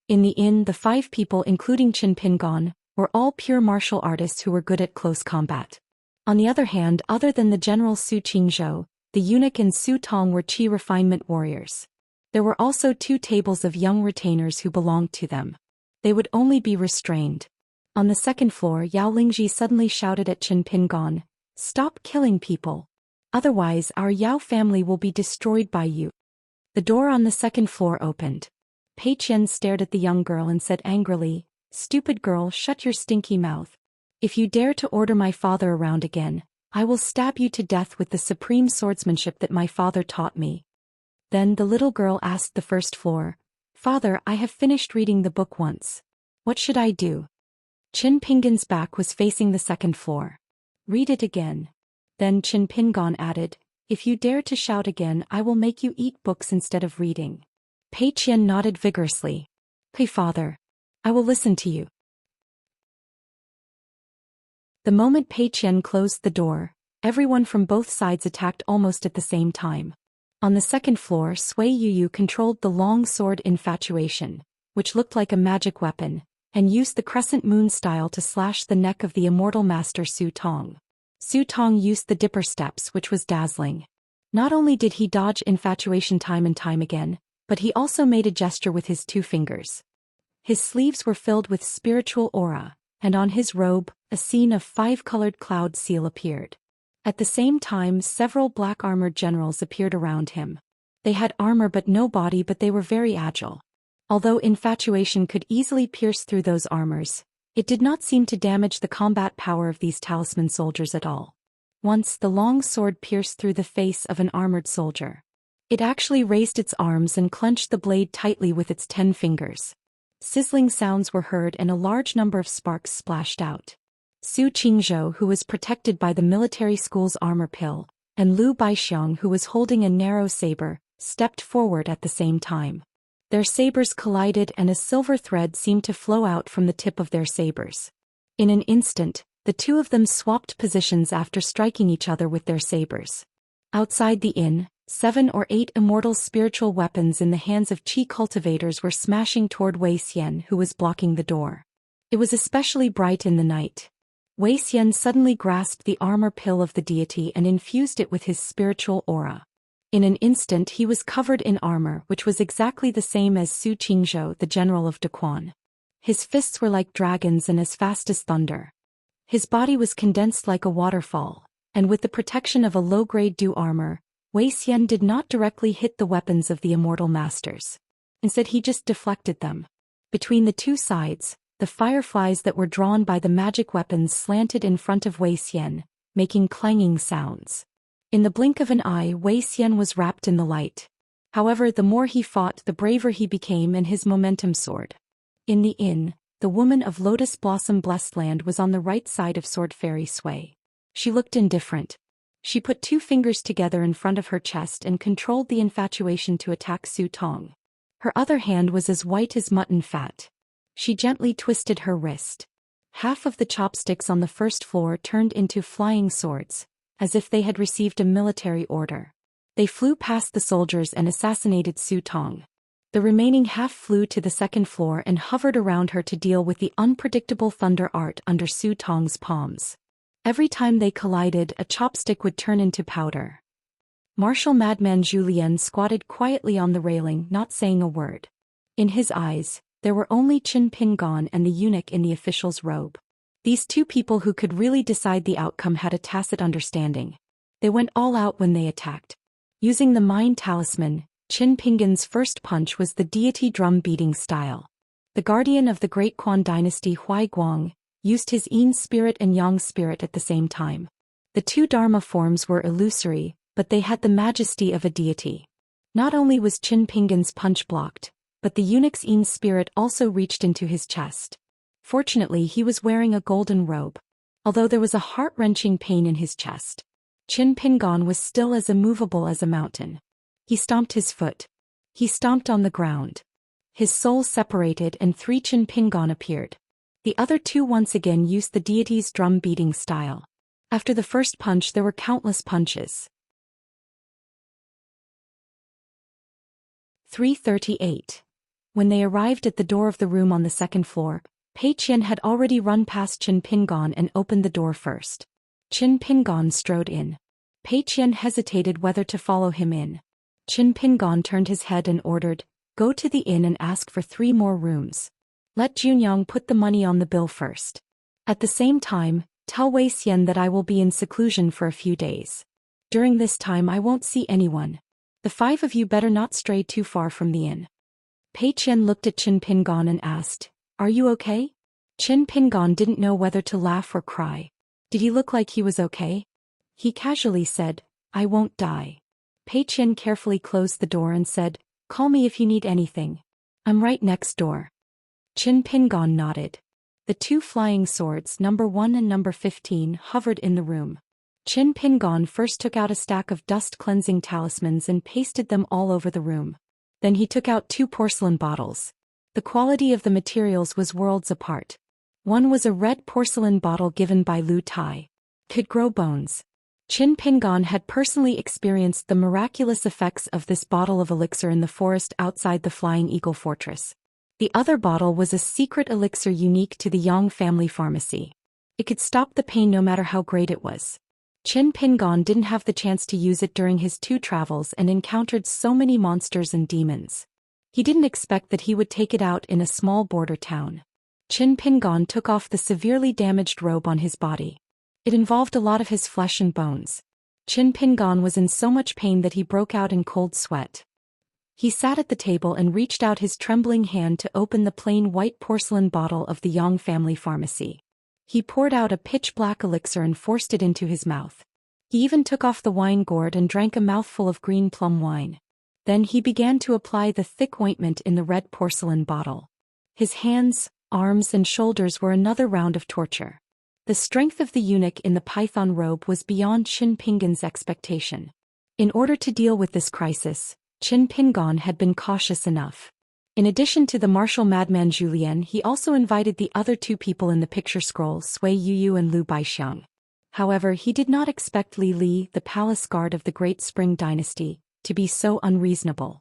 [SPEAKER 1] In the inn, the 5 people, including Qin Pingon, were all pure martial artists who were good at close combat. On the other hand, other than the General Su Qingzhou, the eunuch and Su Tong were qi refinement warriors. There were also 2 tables of young retainers who belonged to them. They would only be restrained. On the 2nd floor, Yao Lingji suddenly shouted at Qin Pingon, "Stop killing people. Otherwise our Yao family will be destroyed by you." The door on the 2nd floor opened. Pei Qian stared at the young girl and said angrily, "Stupid girl, shut your stinky mouth. If you dare to order my father around again, I will stab you to death with the supreme swordsmanship that my father taught me." Then the little girl asked the 1st floor, "Father, I have finished reading the book once. What should I do?" Qin Pingon's back was facing the 2nd floor. "Read it again." Then Qin Pingon added, "If you dare to shout again, I will make you eat books instead of reading." Pei Qian nodded vigorously. "Hey father. I will listen to you." The moment Pei Qian closed the door, everyone from both sides attacked almost at the same time. On the 2nd floor, Sui Yuyu controlled the long sword Infatuation, which looked like a magic weapon, and used the crescent moon style to slash the neck of the immortal master Su Tong. Su Tong used the dipper steps, which was dazzling. Not only did he dodge Infatuation time and time again, but he also made a gesture with his 2 fingers. His sleeves were filled with spiritual aura, and on his robe, a scene of 5-colored cloud seal appeared. At the same time, several black-armored generals appeared around him. They had armor but no body, but they were very agile. Although Infatuation could easily pierce through those armors, it did not seem to damage the combat power of these talisman soldiers at all. Once the long sword pierced through the face of an armored soldier. It actually raised its arms and clenched the blade tightly with its 10 fingers. Sizzling sounds were heard and a large number of sparks splashed out. Su Qingzhou, who was protected by the military school's armor pill, and Lu Baixiang, who was holding a narrow saber, stepped forward at the same time. Their sabers collided and a silver thread seemed to flow out from the tip of their sabers. In an instant, the 2 of them swapped positions after striking each other with their sabers. Outside the inn, 7 or 8 immortal spiritual weapons in the hands of qi cultivators were smashing toward Wei Xian, who was blocking the door. It was especially bright in the night. Wei Xian suddenly grasped the armor pill of the deity and infused it with his spiritual aura. In an instant he was covered in armor which was exactly the same as Su Qingzhou, the general of Daquan. His fists were like dragons and as fast as thunder. His body was condensed like a waterfall, and with the protection of a low-grade dew armor, Wei Xian did not directly hit the weapons of the immortal masters. Instead he just deflected them. Between the two sides, the fireflies that were drawn by the magic weapons slanted in front of Wei Xian, making clanging sounds. In the blink of an eye Wei Xian was wrapped in the light. However, the more he fought the braver he became and his momentum soared. In the inn, the woman of Lotus Blossom Blessed Land was on the right side of Sword Fairy Sui. She looked indifferent. She put 2 fingers together in front of her chest and controlled the infatuation to attack Su Tong. Her other hand was as white as mutton fat. She gently twisted her wrist. Half of the chopsticks on the first floor turned into flying swords, as if they had received a military order. They flew past the soldiers and assassinated Su Tong. The remaining half flew to the second floor and hovered around her to deal with the unpredictable thunder art under Su Tong's palms. Every time they collided, a chopstick would turn into powder. Martial madman Zhou Xian squatted quietly on the railing, not saying a word. In his eyes, there were only Qin Pingon and the eunuch in the official's robe. These 2 people who could really decide the outcome had a tacit understanding. They went all out when they attacked. Using the mind talisman, Qin Pingon's first punch was the deity drum-beating style. The guardian of the Great Quan dynasty Huai Guang used his Yin spirit and Yang spirit at the same time. The 2 Dharma forms were illusory, but they had the majesty of a deity. Not only was Qin Pingon's punch blocked, but the eunuch's Yin spirit also reached into his chest. Fortunately he was wearing a golden robe. Although there was a heart-wrenching pain in his chest, Qin Pingon was still as immovable as a mountain. He stomped his foot. He stomped on the ground. His soul separated and 3 Qin Pingon appeared. The other 2 once again used the deity's drum-beating style. After the first punch there were countless punches. 338. When they arrived at the door of the room on the second floor, Pei Qian had already run past Qin Pingon and opened the door first. Qin Pingon strode in. Pei Qian hesitated whether to follow him in. Qin Pingon turned his head and ordered, "Go to the inn and ask for 3 more rooms. Let Junyang put the money on the bill first. At the same time, tell Wei Xian that I will be in seclusion for a few days. During this time I won't see anyone. The 5 of you better not stray too far from the inn." Pei Qian looked at Qin Pingon and asked, "Are you okay?" Qin Pingon didn't know whether to laugh or cry. Did he look like he was okay? He casually said, "I won't die." Pei Qian carefully closed the door and said, "Call me if you need anything. I'm right next door." Qin Pingon nodded. The 2 flying swords, number 1 and number 15, hovered in the room. Qin Pingon first took out a stack of dust-cleansing talismans and pasted them all over the room. Then he took out 2 porcelain bottles. The quality of the materials was worlds apart. One was a red porcelain bottle given by Lu Tai. Could grow bones. Qin Pingon had personally experienced the miraculous effects of this bottle of elixir in the forest outside the Flying Eagle Fortress. The other bottle was a secret elixir unique to the Yang family pharmacy. It could stop the pain no matter how great it was. Qin Pingon didn't have the chance to use it during his 2 travels and encountered so many monsters and demons. He didn't expect that he would take it out in a small border town. Qin Pingon took off the severely damaged robe on his body. It involved a lot of his flesh and bones. Qin Pingon was in so much pain that he broke out in cold sweat. He sat at the table and reached out his trembling hand to open the plain white porcelain bottle of the Yang family pharmacy. He poured out a pitch-black elixir and forced it into his mouth. He even took off the wine gourd and drank a mouthful of green plum wine. Then he began to apply the thick ointment in the red porcelain bottle. His hands, arms and shoulders were another round of torture. The strength of the eunuch in the python robe was beyond Qin Pingon's expectation. In order to deal with this crisis, Qin Pingon had been cautious enough. In addition to the martial madman Zhou Xian, he also invited the other 2 people in the picture scroll, Sui Yuyu and Lu Baixiang. However, he did not expect Li Li, the palace guard of the Great Spring Dynasty, to be so unreasonable.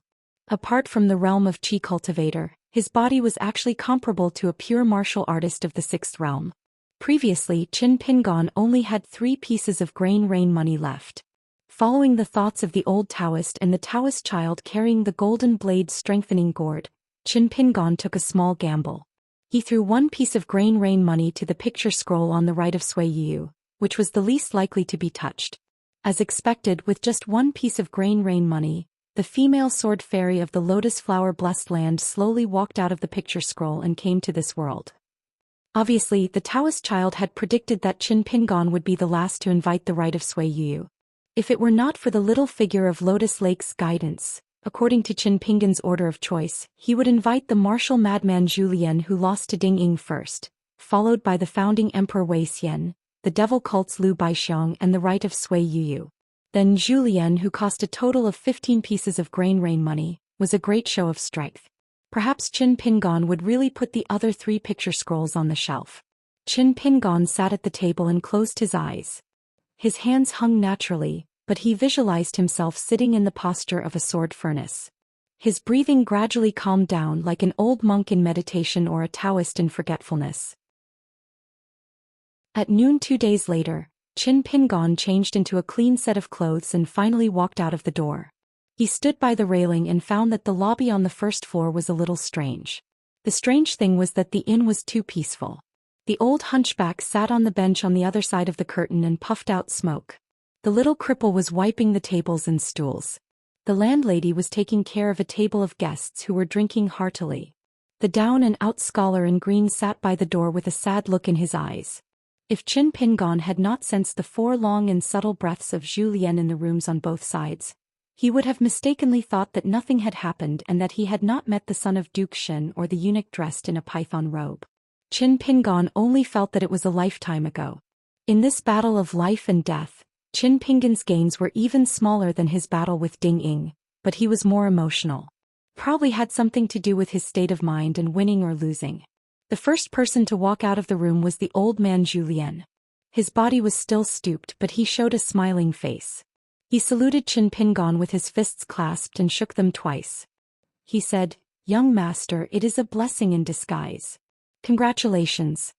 [SPEAKER 1] Apart from the realm of Qi Cultivator, His body was actually comparable to a pure martial artist of the sixth realm. Previously, Qin Pingon only had 3 pieces of grain rain money left. Following the thoughts of the old Taoist and the Taoist child carrying the golden blade strengthening gourd, Qin Pingon took a small gamble. He threw 1 piece of grain rain money to the picture scroll on the right of Sui Yu, which was the least likely to be touched. As expected, with just 1 piece of grain rain money, the female sword fairy of the lotus flower blessed land slowly walked out of the picture scroll and came to this world. Obviously, the Taoist child had predicted that Qin Pingon would be the last to invite the right of Sui Yu. If it were not for the little figure of Lotus Lake's guidance, according to Qin Pingon's order of choice, he would invite the martial madman Zhou Xian who lost to Ding Ying first, followed by the founding emperor Wei Xian, the devil cult's Liu Baixiang and the right of Sui Yu. Then Zhou Xian, who cost a total of 15 pieces of grain rain money, was a great show of strength. Perhaps Qin Pingon would really put the other 3 picture scrolls on the shelf. Qin Pingon sat at the table and closed his eyes. His hands hung naturally, but he visualized himself sitting in the posture of a sword furnace. His breathing gradually calmed down like an old monk in meditation or a Taoist in forgetfulness. At noon 2 days later, Qin Pingon changed into a clean set of clothes and finally walked out of the door. He stood by the railing and found that the lobby on the first floor was a little strange. The strange thing was that the inn was too peaceful. The old hunchback sat on the bench on the other side of the curtain and puffed out smoke. The little cripple was wiping the tables and stools. The landlady was taking care of a table of guests who were drinking heartily. The down-and-out scholar in green sat by the door with a sad look in his eyes. If Qin Pingon had not sensed the 4 long and subtle breaths of Zhou Xian in the rooms on both sides, he would have mistakenly thought that nothing had happened and that he had not met the son of Duke Shen or the eunuch dressed in a python robe. Qin Pingon only felt that it was a lifetime ago. In this battle of life and death, Qin Pingon's gains were even smaller than his battle with Ding Ying, but he was more emotional. Probably had something to do with his state of mind and winning or losing. The first person to walk out of the room was the old man Zhou Xian. His body was still stooped, but he showed a smiling face. He saluted Qin Pingon with his fists clasped and shook them twice. He said, "Young master, it is a blessing in disguise. Congratulations."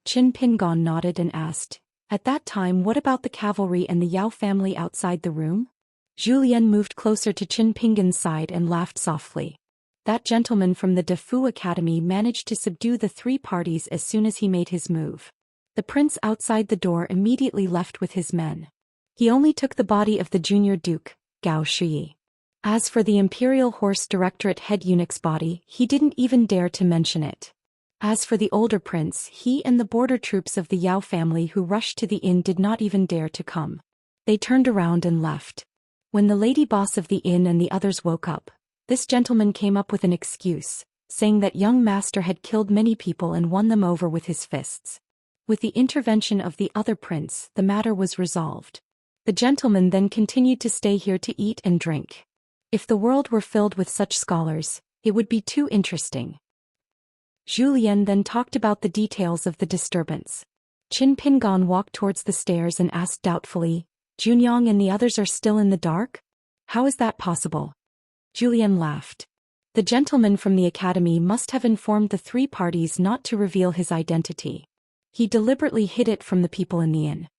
[SPEAKER 1] Qin Pingon nodded and asked, "At that time, what about the cavalry and the Yao family outside the room?" Zhou Xian moved closer to Qin Pingon's side and laughed softly. That gentleman from the Defu Academy managed to subdue the 3 parties as soon as he made his move. The prince outside the door immediately left with his men. He only took the body of the junior duke, Gao Shui. As for the Imperial Horse Directorate head eunuch's body, he didn't even dare to mention it. As for the older prince, he and the border troops of the Yao family who rushed to the inn did not even dare to come. They turned around and left. When the lady boss of the inn and the others woke up, this gentleman came up with an excuse, saying that young master had killed many people and won them over with his fists. With the intervention of the other prince, the matter was resolved. The gentleman then continued to stay here to eat and drink. If the world were filled with such scholars, it would be too interesting. Zhou Xian then talked about the details of the disturbance. Qin Pingon walked towards the stairs and asked doubtfully, "Junyang and the others are still in the dark? How is that possible?" Zhou Xian laughed. The gentleman from the academy must have informed the 3 parties not to reveal his identity. He deliberately hid it from the people in the inn.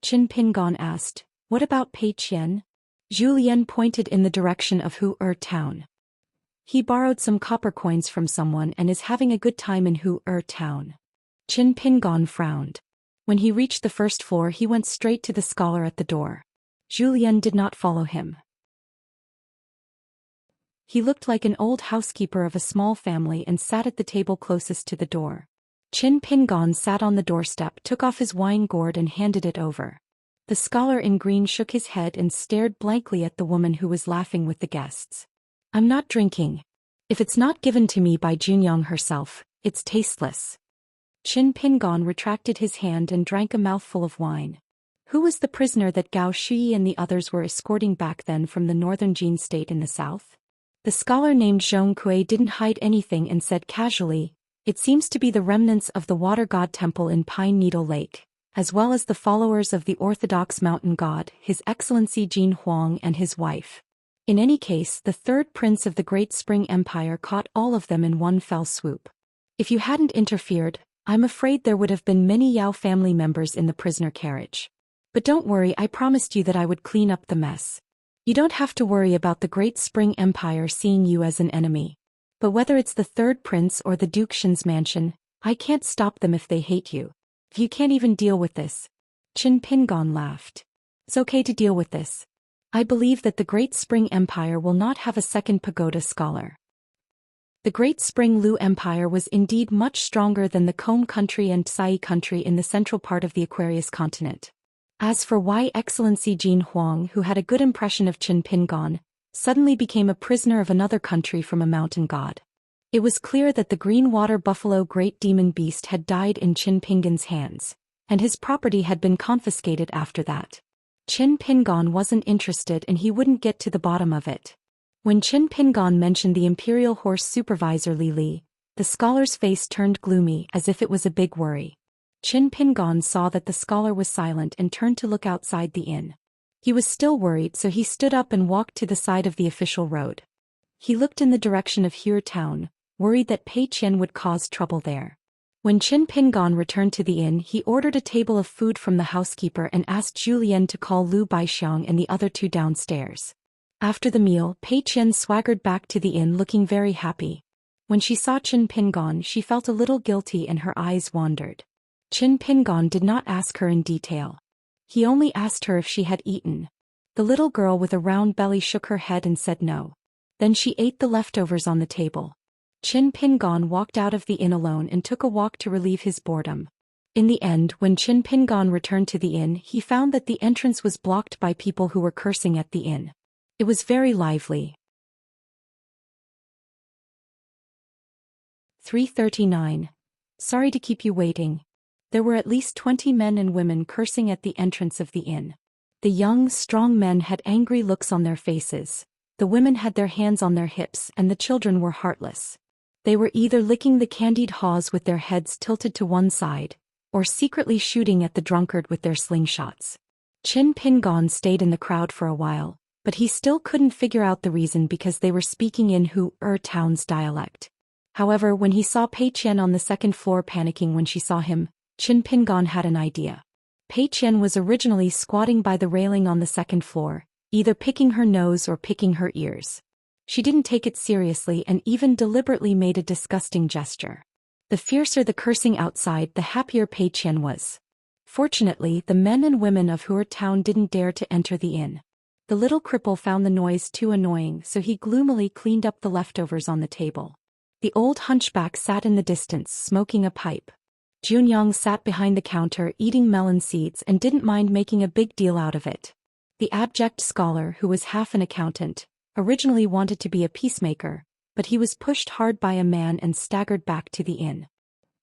[SPEAKER 1] Qin Pingon asked, "What about Pei Qian?" Zhou Xian pointed in the direction of Hu-Er town. "He borrowed some copper coins from someone and is having a good time in Hu-Er town." Qin Pingon frowned. When he reached the first floor, he went straight to the scholar at the door. Zhou Xian did not follow him. He looked like an old housekeeper of a small family and sat at the table closest to the door. Qin Pingon sat on the doorstep, took off his wine gourd and handed it over. The scholar in green shook his head and stared blankly at the woman who was laughing with the guests. "I'm not drinking. If it's not given to me by Junyang herself, it's tasteless." Qin Pingon retracted his hand and drank a mouthful of wine. Who was the prisoner that Gao Shui and the others were escorting back then from the northern Jin state in the south? The scholar named Zhong Kui didn't hide anything and said casually, "It seems to be the remnants of the water god temple in Pine Needle Lake, as well as the followers of the orthodox mountain god, His Excellency Jin Huang and his wife." In any case, the third prince of the Great Spring Empire caught all of them in one fell swoop. If you hadn't interfered, I'm afraid there would have been many Yao family members in the prisoner carriage. But don't worry, I promised you that I would clean up the mess. You don't have to worry about the Great Spring Empire seeing you as an enemy. But whether it's the third prince or the Duke Xian's mansion, I can't stop them if they hate you. If you can't even deal with this. Qin Pingon laughed. It's okay to deal with this. I believe that the Great Spring Empire will not have a second pagoda scholar. The Great Spring Lu Empire was indeed much stronger than the Combe country and Tsai country in the central part of the Aquarius continent. As for why Excellency Jin Huang, who had a good impression of Qin Pingon, suddenly became a prisoner of another country from a mountain god. It was clear that the green water buffalo great demon beast had died in Qin Pingon's hands, and his property had been confiscated after that. Qin Pingon wasn't interested and he wouldn't get to the bottom of it. When Qin Pingon mentioned the Imperial Horse Supervisor Li Li, the scholar's face turned gloomy as if it was a big worry. Qin Pingon saw that the scholar was silent and turned to look outside the inn. He was still worried, so he stood up and walked to the side of the official road. He looked in the direction of Hue Town, worried that Pei Qian would cause trouble there. When Qin Pingon returned to the inn, he ordered a table of food from the housekeeper and asked Zhou Xian to call Lu Baixiang and the other two downstairs. After the meal, Pei Qian swaggered back to the inn looking very happy. When she saw Qin Pingon, she felt a little guilty and her eyes wandered. Qin Pingon did not ask her in detail. He only asked her if she had eaten. The little girl with a round belly shook her head and said no. Then she ate the leftovers on the table. Qin Pingon walked out of the inn alone and took a walk to relieve his boredom. In the end, when Qin Pingon returned to the inn, he found that the entrance was blocked by people who were cursing at the inn. It was very lively. 339. Sorry to keep you waiting. There were at least 20 men and women cursing at the entrance of the inn. The young, strong men had angry looks on their faces, the women had their hands on their hips, and the children were heartless. They were either licking the candied haws with their heads tilted to one side, or secretly shooting at the drunkard with their slingshots. Qin Pingon stayed in the crowd for a while, but he still couldn't figure out the reason because they were speaking in Town's dialect. However, when he saw Pei Qian on the second floor panicking when she saw him, Qin Pingon had an idea. Pei Qian was originally squatting by the railing on the second floor, either picking her nose or picking her ears. She didn't take it seriously and even deliberately made a disgusting gesture. The fiercer the cursing outside, the happier Pei Qian was. Fortunately, the men and women of Town didn't dare to enter the inn. The little cripple found the noise too annoying, so he gloomily cleaned up the leftovers on the table. The old hunchback sat in the distance, smoking a pipe. Junyang sat behind the counter eating melon seeds and didn't mind making a big deal out of it. The abject scholar, who was half an accountant, originally wanted to be a peacemaker, but he was pushed hard by a man and staggered back to the inn.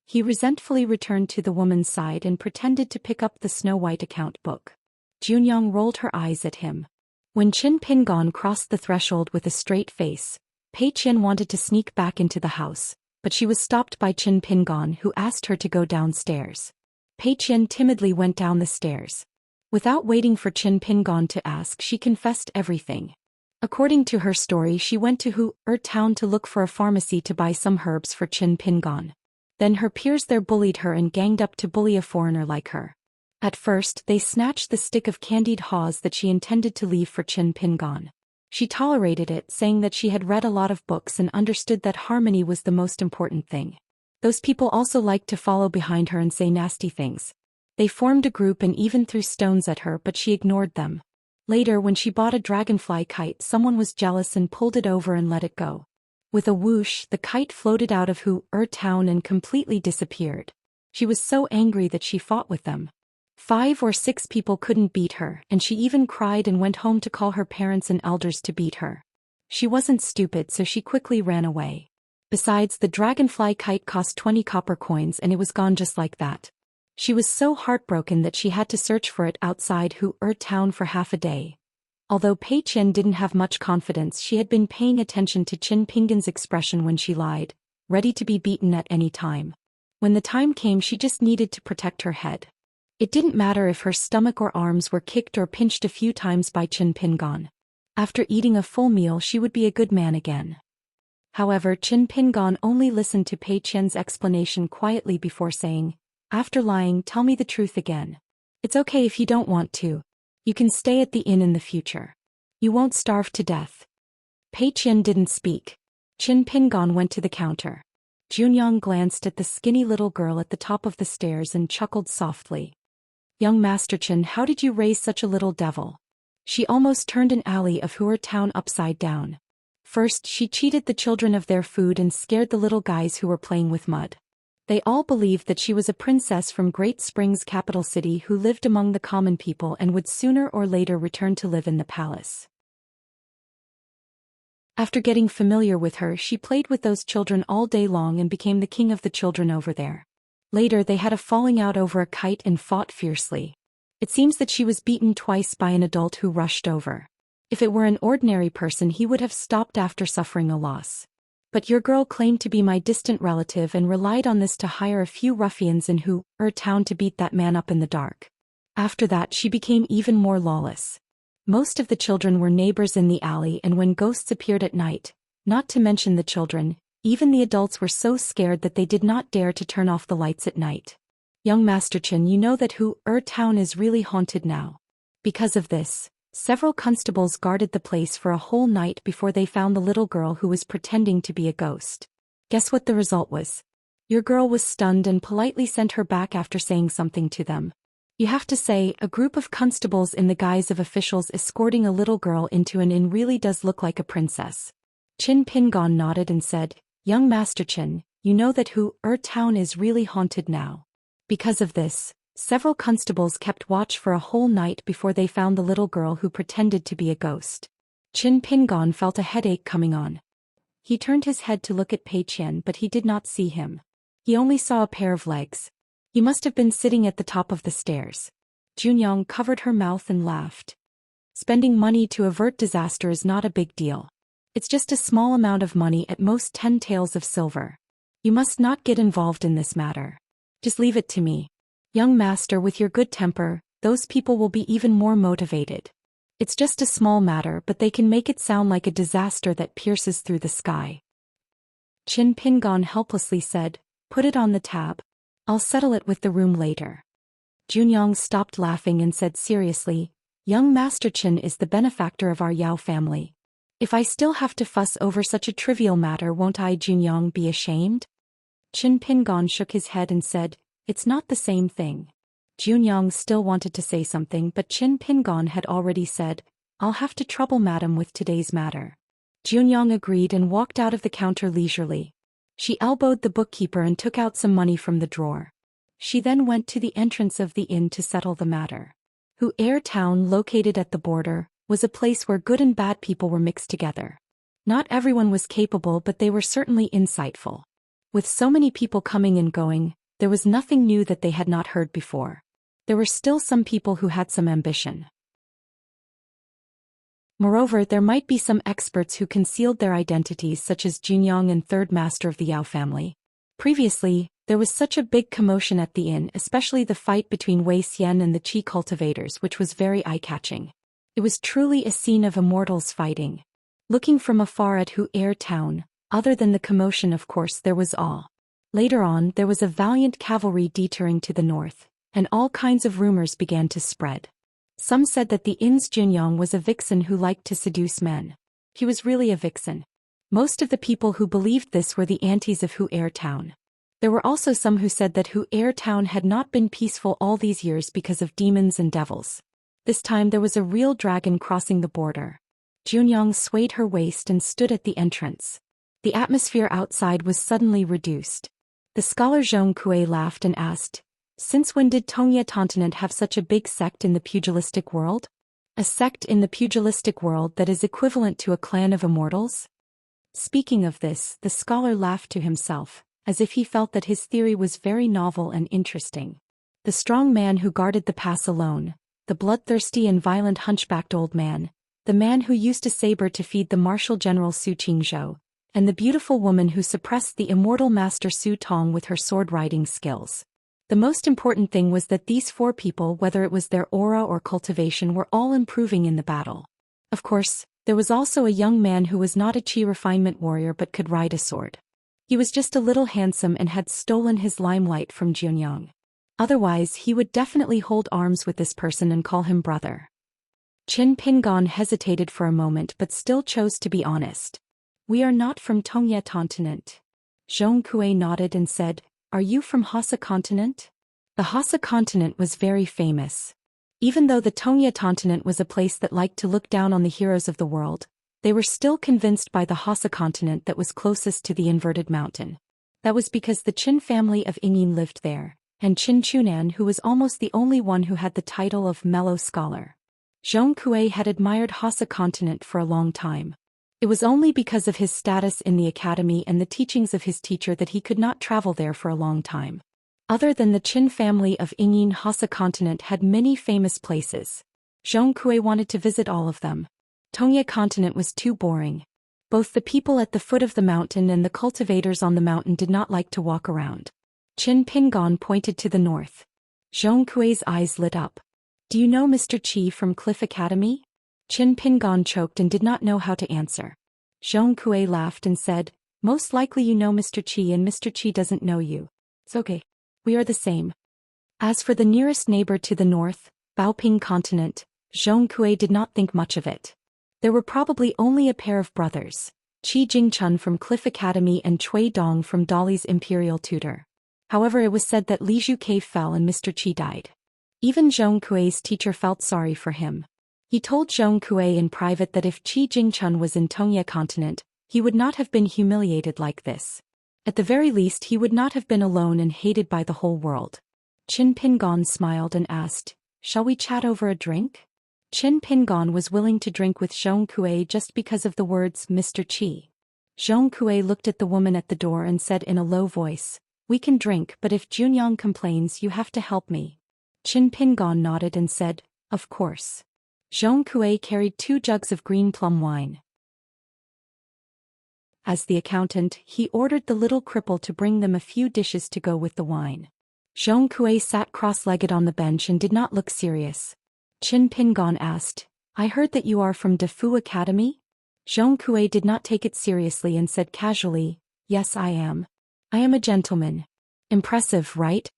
[SPEAKER 1] He resentfully returned to the woman's side and pretended to pick up the snow-white account book. Junyang rolled her eyes at him. When Qin Pingon crossed the threshold with a straight face, Pei Qian wanted to sneak back into the house, but she was stopped by Qin Pingon, who asked her to go downstairs. Pei Qian timidly went down the stairs. Without waiting for Qin Pingon to ask, she confessed everything. According to her story, she went to Town to look for a pharmacy to buy some herbs for Qin Pingon. Then her peers there bullied her and ganged up to bully a foreigner like her. At first, they snatched the stick of candied haws that she intended to leave for Qin Pingon. She tolerated it, saying that she had read a lot of books and understood that harmony was the most important thing. Those people also liked to follow behind her and say nasty things. They formed a group and even threw stones at her, but she ignored them. Later, when she bought a dragonfly kite, someone was jealous and pulled it over and let it go. With a whoosh, the kite floated out of Town and completely disappeared. She was so angry that she fought with them. 5 or 6 people couldn't beat her, and she even cried and went home to call her parents and elders to beat her. She wasn't stupid, so she quickly ran away. Besides, the dragonfly kite cost 20 copper coins and it was gone just like that. She was so heartbroken that she had to search for it outside Town for half a day. Although Pei Qian didn't have much confidence, she had been paying attention to Qin Pingon's expression when she lied, ready to be beaten at any time. When the time came, she just needed to protect her head. It didn't matter if her stomach or arms were kicked or pinched a few times by Qin Pingon. After eating a full meal she would be a good man again. However, Qin Pingon only listened to Pei Qian's explanation quietly before saying, "After lying, tell me the truth again. It's okay if you don't want to. You can stay at the inn in the future. You won't starve to death." Pei Qian didn't speak. Qin Pingon went to the counter. Junyang glanced at the skinny little girl at the top of the stairs and chuckled softly. "Young Master Qin, how did you raise such a little devil?" She almost turned an alley of Huer town upside down. First, she cheated the children of their food and scared the little guys who were playing with mud. They all believed that she was a princess from Great Springs' capital city who lived among the common people and would sooner or later return to live in the palace. After getting familiar with her, she played with those children all day long and became the king of the children over there. Later they had a falling out over a kite and fought fiercely. It seems that she was beaten twice by an adult who rushed over. If it were an ordinary person he would have stopped after suffering a loss. But your girl claimed to be my distant relative and relied on this to hire a few ruffians in Huer town to beat that man up in the dark. After that she became even more lawless. Most of the children were neighbors in the alley, and when ghosts appeared at night, not to mention the children, even the adults were so scared that they did not dare to turn off the lights at night. Young Master Qin, you know that Huer town is really haunted now. Because of this, several constables guarded the place for a whole night before they found the little girl who was pretending to be a ghost. Guess what the result was? Your girl was stunned and politely sent her back after saying something to them. You have to say, a group of constables in the guise of officials escorting a little girl into an inn really does look like a princess. Qin Pingon nodded and said, "Young Master Qin, you know that Huer town is really haunted now." Because of this, several constables kept watch for a whole night before they found the little girl who pretended to be a ghost. Qin Pingon felt a headache coming on. He turned his head to look at Pei Qian, but he did not see him. He only saw a pair of legs. He must have been sitting at the top of the stairs. Junyang covered her mouth and laughed. Spending money to avert disaster is not a big deal. It's just a small amount of money, at most 10 taels of silver. You must not get involved in this matter. Just leave it to me. Young master, with your good temper, those people will be even more motivated. It's just a small matter, but they can make it sound like a disaster that pierces through the sky. Qin Pingon helplessly said, "Put it on the tab. I'll settle it with the room later." Junyang stopped laughing and said seriously, "Young Master Qin is the benefactor of our Yao family. If I still have to fuss over such a trivial matter, won't I, Junyang, be ashamed?" Qin Pingon shook his head and said, "It's not the same thing." Junyang still wanted to say something, but Qin Pingon had already said, "I'll have to trouble madam with today's matter." Junyang agreed and walked out of the counter leisurely. She elbowed the bookkeeper and took out some money from the drawer. She then went to the entrance of the inn to settle the matter. Huer town, located at the border, was a place where good and bad people were mixed together. Not everyone was capable, but they were certainly insightful. With so many people coming and going, there was nothing new that they had not heard before. There were still some people who had some ambition. Moreover, there might be some experts who concealed their identities, such as Junyang and third master of the Yao family. Previously, there was such a big commotion at the inn, especially the fight between Zhou Xian and the Qi cultivators, which was very eye-catching. It was truly a scene of immortals fighting. Looking from afar at Huer town, other than the commotion, of course, there was awe. Later on, there was a valiant cavalry detouring to the north, and all kinds of rumors began to spread. Some said that the inn's Junyang was a vixen who liked to seduce men. He was really a vixen. Most of the people who believed this were the aunties of Huer town. There were also some who said that Huer town had not been peaceful all these years because of demons and devils. This time there was a real dragon crossing the border. Junyang swayed her waist and stood at the entrance. The atmosphere outside was suddenly reduced. The scholar Zhong Kue laughed and asked, "Since when did Tongye continent have such a big sect in the pugilistic world? A sect in the pugilistic world that is equivalent to a clan of immortals?" Speaking of this, the scholar laughed to himself, as if he felt that his theory was very novel and interesting. The strong man who guarded the pass alone, the bloodthirsty and violent hunchbacked old man, the man who used a saber to feed the martial general Su Qingzhou, and the beautiful woman who suppressed the immortal master Su Tong with her sword-riding skills. The most important thing was that these four people, whether it was their aura or cultivation, were all improving in the battle. Of course, There was also a young man who was not a chi refinement warrior but could ride a sword. He was just a little handsome and had stolen his limelight from Junyang. Otherwise he would definitely hold arms with this person and call him brother. Qin Pingon hesitated for a moment but still chose to be honest. We are not from Tongye continent. Zhong Kui nodded and said, Are you from Hassa continent? The Hassa continent was very famous. Even though the Tongye continent was a place that liked to look down on the heroes of the world, they were still convinced by the Hassa continent that was closest to the inverted mountain. That was because the Qin family of Yingyin lived there, and Qin Chunan who was almost the only one who had the title of mellow scholar. Zhong Kui had admired Hassa continent for a long time. It was only because of his status in the academy and the teachings of his teacher that he could not travel there for a long time. Other than the Qin family of Yingyin, Hassa continent had many famous places. Zhong Kui wanted to visit all of them. Tongye continent was too boring. Both the people at the foot of the mountain and the cultivators on the mountain did not like to walk around. Qin Pingon pointed to the north. Zhong Kui's eyes lit up. Do you know Mr. Qi from Cliff Academy? Qin Pingon choked and did not know how to answer. Zhong Kui laughed and said, Most likely you know Mr. Qi and Mr. Qi doesn't know you. It's okay. We are the same. As for the nearest neighbor to the north, Baoping continent, Zhong Kui did not think much of it. There were probably only a pair of brothers, Qi Jingchun from Cliff Academy and Cui Dong from Dolly's imperial tutor. However, it was said that Li Zhu Cave fell and Mr. Qi died. Even Zhong Kui's teacher felt sorry for him. He told Zhong Kui in private that if Qi Jingchun was in Tongye continent, he would not have been humiliated like this. At the very least he would not have been alone and hated by the whole world. Qin Pingon smiled and asked, Shall we chat over a drink? Qin Pingon was willing to drink with Zhong Kui just because of the words Mr. Qi. Zhong Kui looked at the woman at the door and said in a low voice, We can drink, but if Junyang complains you have to help me. Qin Pingon nodded and said, Of course. Zhong Kui carried 2 jugs of green plum wine. As the accountant, he ordered the little cripple to bring them a few dishes to go with the wine. Zhong Kui sat cross-legged on the bench and did not look serious. Qin Pingon asked, I heard that you are from Defu Academy? Zhong Kui did not take it seriously and said casually, Yes, I am. I am a gentleman. Impressive, right?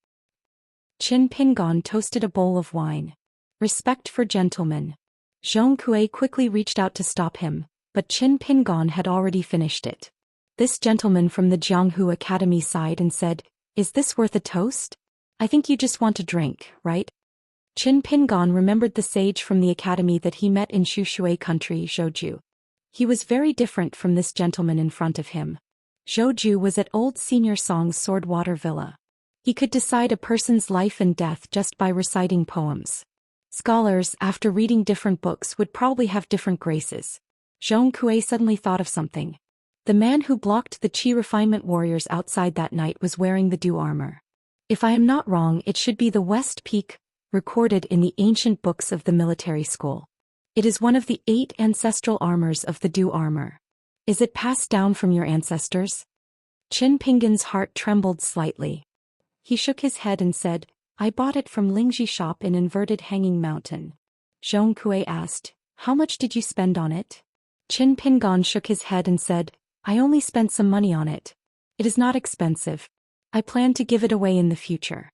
[SPEAKER 1] Qin Pingon toasted a bowl of wine. Respect for gentlemen. Zhong Kui quickly reached out to stop him, but Qin Pingon had already finished it. This gentleman from the Jianghu Academy sighed and said, Is this worth a toast? I think you just want a drink, right? Qin Pingon remembered the sage from the academy that he met in Shushui country, Zhouju. He was very different from this gentleman in front of him. Zhouju was at old Senior Song's Swordwater Villa. He could decide a person's life and death just by reciting poems. Scholars, after reading different books, would probably have different graces. Zhong Kui suddenly thought of something. The man who blocked the Qi refinement warriors outside that night was wearing the dew armor. If I am not wrong, it should be the West Peak, recorded in the ancient books of the military school. It is one of the 8 ancestral armors of the dew armor. Is it passed down from your ancestors? Qin Pingon's heart trembled slightly. He shook his head and said, I bought it from Lingji shop in Inverted Hanging Mountain. Zhong Kui asked, How much did you spend on it? Qin Pingon shook his head and said, I only spent some money on it. It is not expensive. I plan to give it away in the future.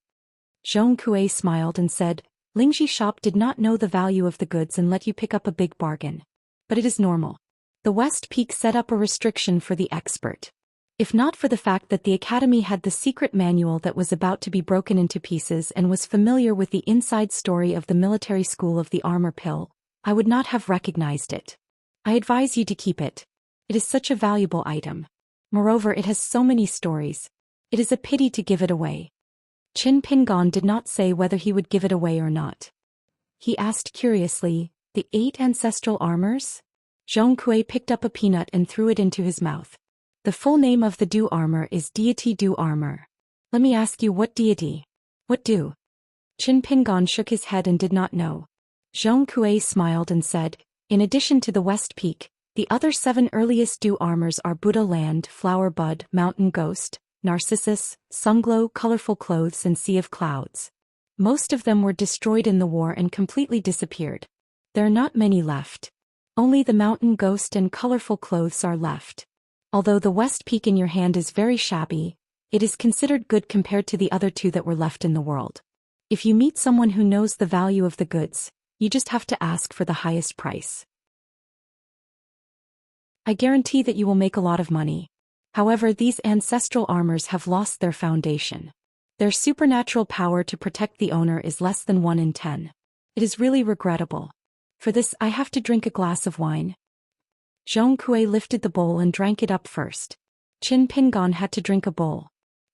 [SPEAKER 1] Zhong Kui smiled and said, Lingji shop did not know the value of the goods and let you pick up a big bargain. But it is normal. The West Peak set up a restriction for the expert. If not for the fact that the academy had the secret manual that was about to be broken into pieces and was familiar with the inside story of the military school of the armor pill, I would not have recognized it. I advise you to keep it. It is such a valuable item. Moreover, it has so many stories. It is a pity to give it away. Qin Pingon did not say whether he would give it away or not. He asked curiously, The 8 ancestral armors? Zhong Kui picked up a peanut and threw it into his mouth. The full name of the dew armor is Deity Dew Armor. Let me ask you, what deity? What dew? Qin Pingon shook his head and did not know. Zhong Kui smiled and said, In addition to the West Peak, the other 7 earliest dew armors are Buddha Land, Flower Bud, Mountain Ghost, Narcissus, Sunglow, Colorful Clothes and Sea of Clouds. Most of them were destroyed in the war and completely disappeared. There are not many left. Only the mountain ghost and colorful clothes are left. Although the west peak in your hand is very shabby, it is considered good compared to the other two that were left in the world. If you meet someone who knows the value of the goods, you just have to ask for the highest price. I guarantee that you will make a lot of money. However, these ancestral armors have lost their foundation. Their supernatural power to protect the owner is less than 1 in 10. It is really regrettable. For this, I have to drink a glass of wine. Zhong Kui lifted the bowl and drank it up first. Qin Pingon had to drink a bowl.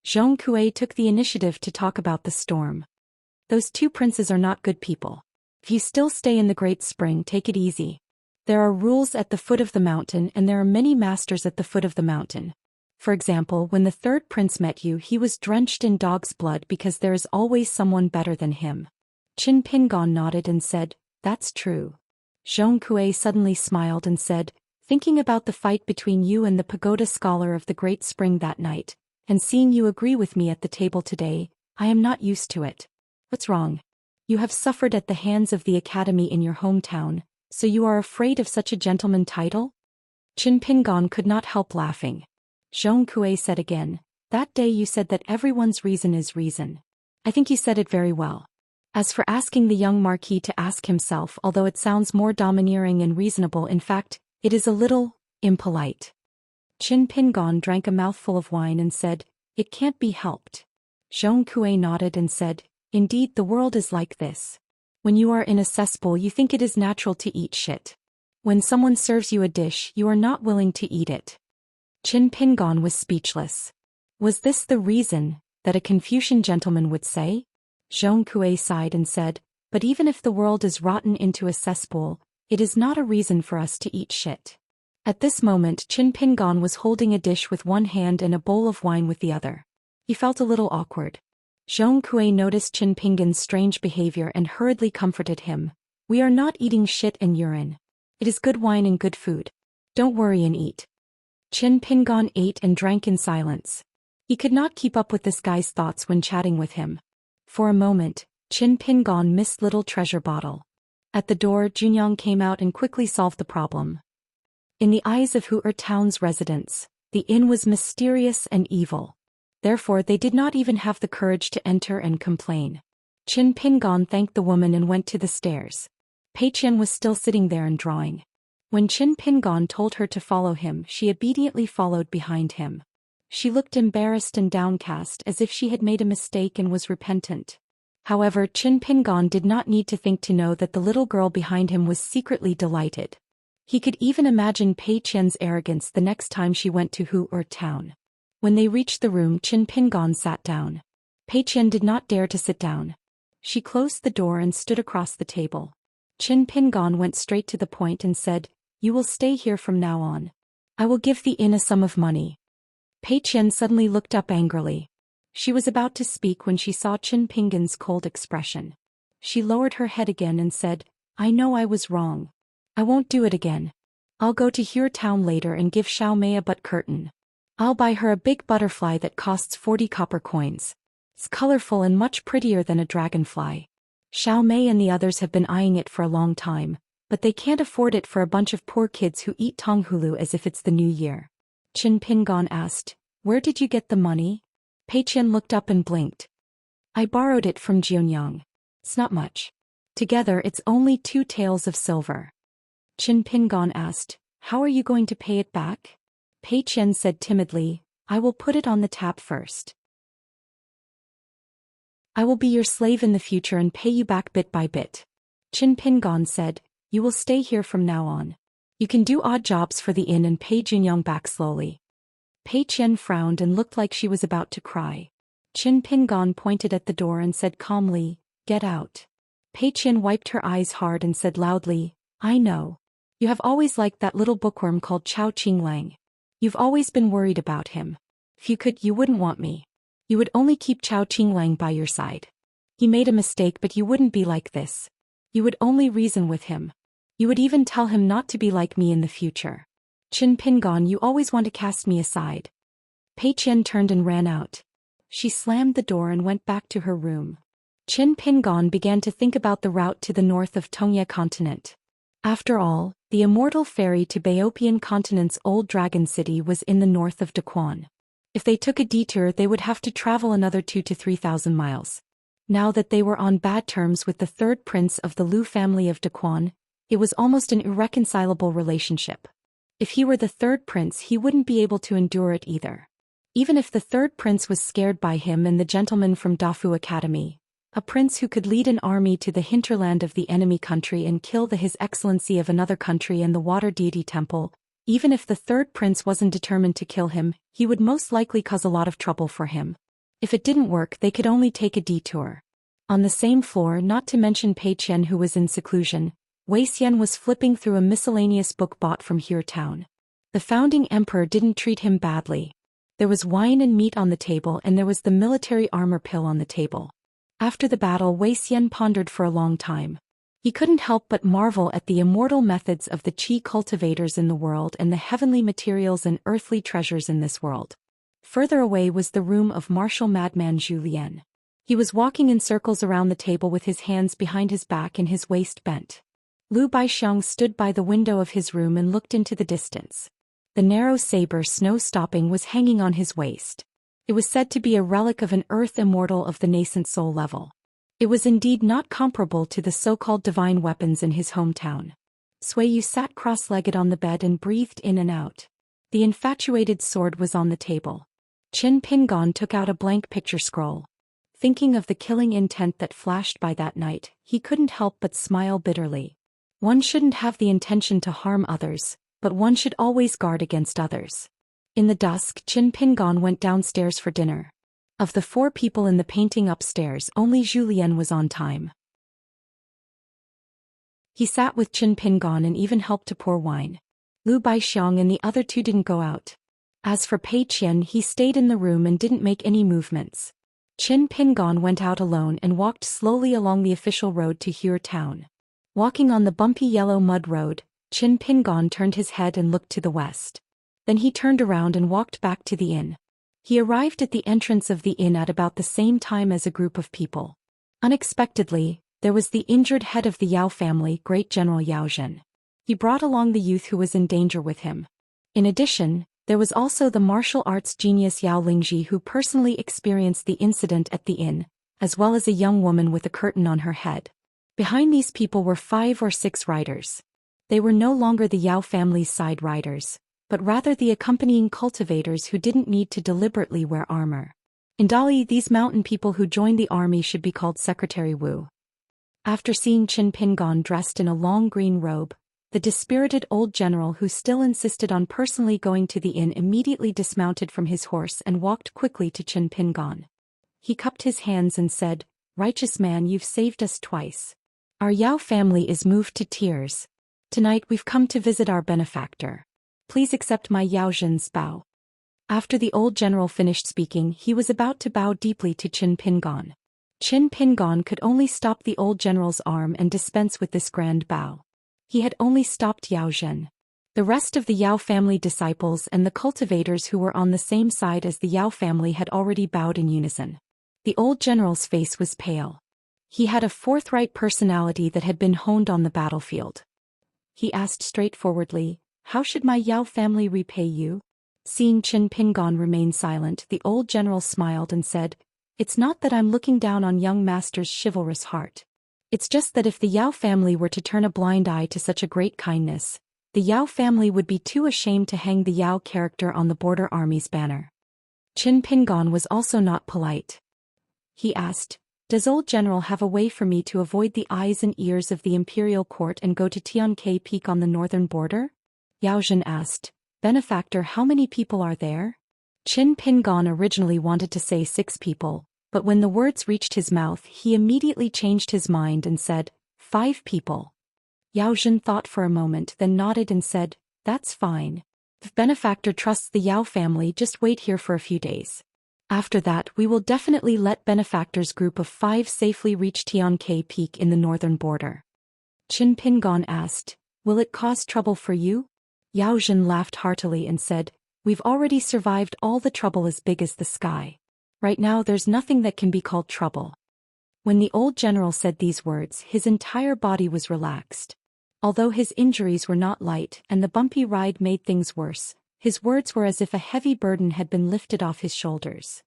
[SPEAKER 1] Zhong Kui took the initiative to talk about the storm. Those two princes are not good people. If you still stay in the Great Spring, take it easy. There are rules at the foot of the mountain and there are many masters at the foot of the mountain. For example, when the third prince met you, he was drenched in dog's blood because there is always someone better than him. Qin Pingon nodded and said, "That's true." Zhong Kui suddenly smiled and said, "Thinking about the fight between you and the pagoda scholar of the Great Spring that night, and seeing you agree with me at the table today, I am not used to it. What's wrong? You have suffered at the hands of the academy in your hometown, so you are afraid of such a gentleman title?" Qin Pingon could not help laughing. Zhong Kui said again, "That day you said that everyone's reason is reason. I think you said it very well. As for asking the young marquis to ask himself, although it sounds more domineering and reasonable, in fact, it is a little impolite." Qin Pingon drank a mouthful of wine and said, "It can't be helped." Zhong Kui nodded and said, "Indeed, the world is like this. When you are in a cesspool, you think it is natural to eat shit. When someone serves you a dish, you are not willing to eat it." Qin Pingon was speechless. Was this the reason that a Confucian gentleman would say? Zhong Kui sighed and said, "But even if the world is rotten into a cesspool, it is not a reason for us to eat shit." At this moment, Qin Pingon was holding a dish with one hand and a bowl of wine with the other. He felt a little awkward. Zhong Kui noticed Qin Pingon's strange behavior and hurriedly comforted him. "We are not eating shit and urine. It is good wine and good food. Don't worry and eat." Qin Pingon ate and drank in silence. He could not keep up with this guy's thoughts when chatting with him. For a moment, Qin Pingon missed little treasure bottle. At the door, Junyang came out and quickly solved the problem. In the eyes of Hu Town's residents, the inn was mysterious and evil. Therefore, they did not even have the courage to enter and complain. Qin Pingon thanked the woman and went to the stairs. Pei Qian was still sitting there and drawing. When Qin Pingon told her to follow him, she obediently followed behind him. She looked embarrassed and downcast as if she had made a mistake and was repentant. However, Qin Pingon did not need to think to know that the little girl behind him was secretly delighted. He could even imagine Pei Qian's arrogance the next time she went to Hu Town. When they reached the room, Qin Pingon sat down. Pei Qian did not dare to sit down. She closed the door and stood across the table. Qin Pingon went straight to the point and said, "You will stay here from now on. I will give the inn a sum of money." Pei Qian suddenly looked up angrily. She was about to speak when she saw Qin Pingon's cold expression. She lowered her head again and said, "I know I was wrong. I won't do it again. I'll go to Hu Town later and give Xiao Mei a butt curtain. I'll buy her a big butterfly that costs 40 copper coins. It's colorful and much prettier than a dragonfly. Xiao Mei and the others have been eyeing it for a long time, but they can't afford it for a bunch of poor kids who eat tonghulu as if it's the new year." Qin Pingon asked, "Where did you get the money?" Pei Qian looked up and blinked. "I borrowed it from Jianyang. It's not much. Together it's only 2 taels of silver." Qin Pingon asked, "How are you going to pay it back?" Pei Qian said timidly, "I will put it on the tap first. I will be your slave in the future and pay you back bit by bit." Qin Pingon said, "You will stay here from now on. You can do odd jobs for the inn and pay Junyang back slowly." Pei Qian frowned and looked like she was about to cry. Qin Pingon pointed at the door and said calmly, "Get out." Pei Qian wiped her eyes hard and said loudly, "I know. You have always liked that little bookworm called Chao Qinglang. You've always been worried about him. If you could, you wouldn't want me. You would only keep Chao Qinglang by your side. He made a mistake, but you wouldn't be like this. You would only reason with him. You would even tell him not to be like me in the future. Qin Pingon, you always want to cast me aside." Pei Qian turned and ran out. She slammed the door and went back to her room. Qin Pingon began to think about the route to the north of Tongye continent. After all, The immortal ferry to Baopian continent's old dragon city was in the north of Daquan. If they took a detour, they would have to travel another 2,000 to 3,000 miles. Now that they were on bad terms with the third prince of the Lu family of Daquan, it was almost an irreconcilable relationship. If he were the third prince, he wouldn't be able to endure it either. Even if the third prince was scared by him and the gentleman from Dafu Academy, a prince who could lead an army to the hinterland of the enemy country and kill the His Excellency of another country and the water deity temple, even if the third prince wasn't determined to kill him, he would most likely cause a lot of trouble for him. If it didn't work, they could only take a detour. On the same floor, not to mention Pei Qian, who was in seclusion, Wei Xian was flipping through a miscellaneous book bought from He Town. The founding emperor didn't treat him badly. There was wine and meat on the table, and there was the military armor pill on the table. After the battle, Wei Xian pondered for a long time. He couldn't help but marvel at the immortal methods of the qi cultivators in the world and the heavenly materials and earthly treasures in this world. Further away was the room of martial madman Zhou Xian. He was walking in circles around the table with his hands behind his back and his waist bent. Lu Baixiang stood by the window of his room and looked into the distance. The narrow saber snow stopping was hanging on his waist. It was said to be a relic of an earth immortal of the nascent soul level. It was indeed not comparable to the so-called divine weapons in his hometown. Sui Yu sat cross-legged on the bed and breathed in and out. The infatuated sword was on the table. Qin Pingon took out a blank picture scroll. Thinking of the killing intent that flashed by that night, he couldn't help but smile bitterly. One shouldn't have the intention to harm others, but one should always guard against others. In the dusk, Qin Pingon went downstairs for dinner. Of the 4 people in the painting upstairs, only Zhou Lian was on time. He sat with Qin Pingon and even helped to pour wine. Lu Baixiang and the other 2 didn't go out. As for Pei Qian, he stayed in the room and didn't make any movements. Qin Pingon went out alone and walked slowly along the official road to He Town. Walking on the bumpy yellow mud road, Qin Pingon turned his head and looked to the west. Then he turned around and walked back to the inn. He arrived at the entrance of the inn at about the same time as a group of people. Unexpectedly, there was the injured head of the Yao family, Great General Yao Zhen. He brought along the youth who was in danger with him. In addition, there was also the martial arts genius Yao Lingji, who personally experienced the incident at the inn, as well as a young woman with a curtain on her head. Behind these people were 5 or 6 riders. They were no longer the Yao family's side riders, but rather the accompanying cultivators who didn't need to deliberately wear armor. In Dali, these mountain people who joined the army should be called Secretary Wu. After seeing Qin Pingon dressed in a long green robe, the dispirited old general who still insisted on personally going to the inn immediately dismounted from his horse and walked quickly to Qin Pingon. He cupped his hands and said, "Righteous man, you've saved us twice. Our Yao family is moved to tears. Tonight we've come to visit our benefactor. Please accept my Yao Zhen's bow." After the old general finished speaking, he was about to bow deeply to Qin Pingon. Qin Pingon could only stop the old general's arm and dispense with this grand bow. He had only stopped Yao Zhen. The rest of the Yao family disciples and the cultivators who were on the same side as the Yao family had already bowed in unison. The old general's face was pale. He had a forthright personality that had been honed on the battlefield. He asked straightforwardly, "How should my Yao family repay you?" Seeing Qin Pingon remain silent, the old general smiled and said, "It's not that I'm looking down on young master's chivalrous heart. It's just that if the Yao family were to turn a blind eye to such a great kindness, the Yao family would be too ashamed to hang the Yao character on the border army's banner." Qin Pingon was also not polite. He asked, "Does old general have a way for me to avoid the eyes and ears of the imperial court and go to Tiankai Peak on the northern border?" Yao Zhen asked, "Benefactor, how many people are there?" Qin Pingon originally wanted to say 6 people, but when the words reached his mouth, he immediately changed his mind and said, 5 people. Yao Zhen thought for a moment, then nodded and said, "That's fine. If Benefactor trusts the Yao family, just wait here for a few days. After that, we will definitely let Benefactor's group of 5 safely reach Tiankai Peak in the northern border." Qin Pingon asked, "Will it cause trouble for you?" Yao Zhen laughed heartily and said, "We've already survived all the trouble as big as the sky. Right now there's nothing that can be called trouble." When the old general said these words, his entire body was relaxed. Although his injuries were not light and the bumpy ride made things worse, his words were as if a heavy burden had been lifted off his shoulders.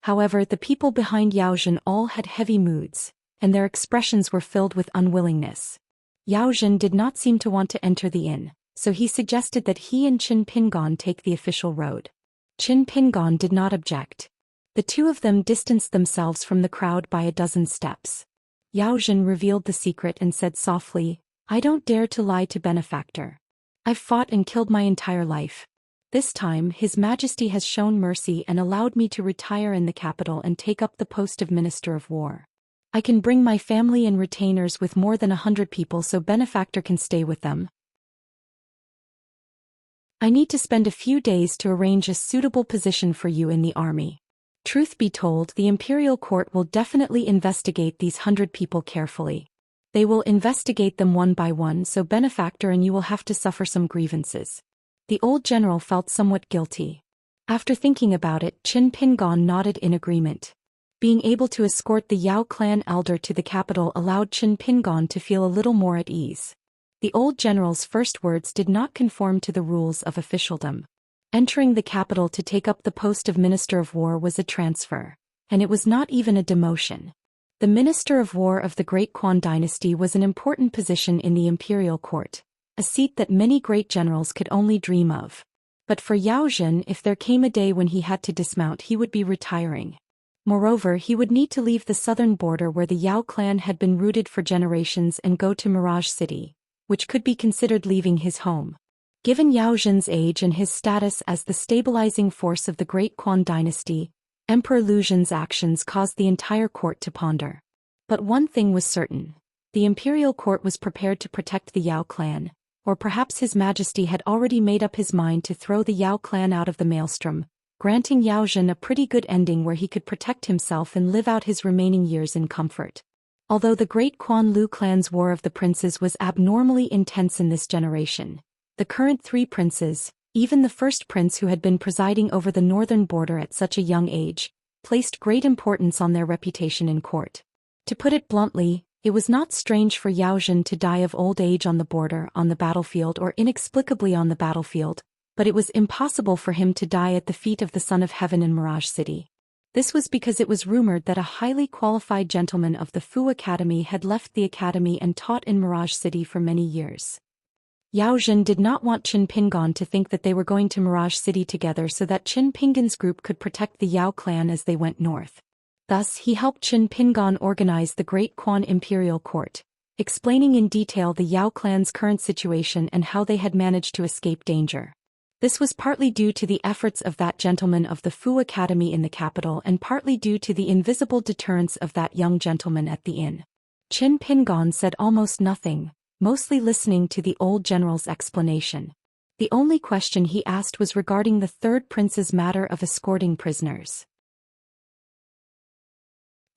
[SPEAKER 1] However, the people behind Yao Zhen all had heavy moods, and their expressions were filled with unwillingness. Yao Zhen did not seem to want to enter the inn, so he suggested that he and Qin Pingon take the official road. Qin Pingon did not object. The two of them distanced themselves from the crowd by a dozen steps. Yao Zhen revealed the secret and said softly, "I don't dare to lie to benefactor. I've fought and killed my entire life. This time, His Majesty has shown mercy and allowed me to retire in the capital and take up the post of Minister of War. I can bring my family and retainers with more than 100 people so benefactor can stay with them. I need to spend a few days to arrange a suitable position for you in the army. Truth be told, the imperial court will definitely investigate these 100 people carefully. They will investigate them one by one, so benefactor and you will have to suffer some grievances." The old general felt somewhat guilty. After thinking about it, Qin Pingon nodded in agreement. Being able to escort the Yao clan elder to the capital allowed Qin Pingon to feel a little more at ease. The old general's first words did not conform to the rules of officialdom. Entering the capital to take up the post of Minister of War was a transfer, and it was not even a demotion. The Minister of War of the Great Quan dynasty was an important position in the imperial court, a seat that many great generals could only dream of. But for Yao Zhen, if there came a day when he had to dismount, he would be retiring. Moreover, he would need to leave the southern border where the Yao clan had been rooted for generations and go to Mirage City, which could be considered leaving his home. Given Yao Zhen's age and his status as the stabilizing force of the Great Quan dynasty, Emperor Lu Zhen's actions caused the entire court to ponder. But one thing was certain: the imperial court was prepared to protect the Yao clan, or perhaps His Majesty had already made up his mind to throw the Yao clan out of the maelstrom, granting Yao Zhen a pretty good ending where he could protect himself and live out his remaining years in comfort. Although the Great Quan Lu clan's War of the Princes was abnormally intense in this generation, the current 3 princes, even the first prince who had been presiding over the northern border at such a young age, placed great importance on their reputation in court. To put it bluntly, it was not strange for Yao Zhen to die of old age on the border, on the battlefield, or inexplicably on the battlefield, but it was impossible for him to die at the feet of the Son of Heaven in Mirage City. This was because it was rumored that a highly qualified gentleman of the Fu Academy had left the academy and taught in Mirage City for many years. Yao Zhen did not want Qin Pingon to think that they were going to Mirage City together so that Qin Pingon's group could protect the Yao clan as they went north. Thus, he helped Qin Pingon organize the Great Quan Imperial Court, explaining in detail the Yao clan's current situation and how they had managed to escape danger. This was partly due to the efforts of that gentleman of the Fu Academy in the capital and partly due to the invisible deterrence of that young gentleman at the inn. Qin Pingon said almost nothing, mostly listening to the old general's explanation. The only question he asked was regarding the third prince's matter of escorting prisoners.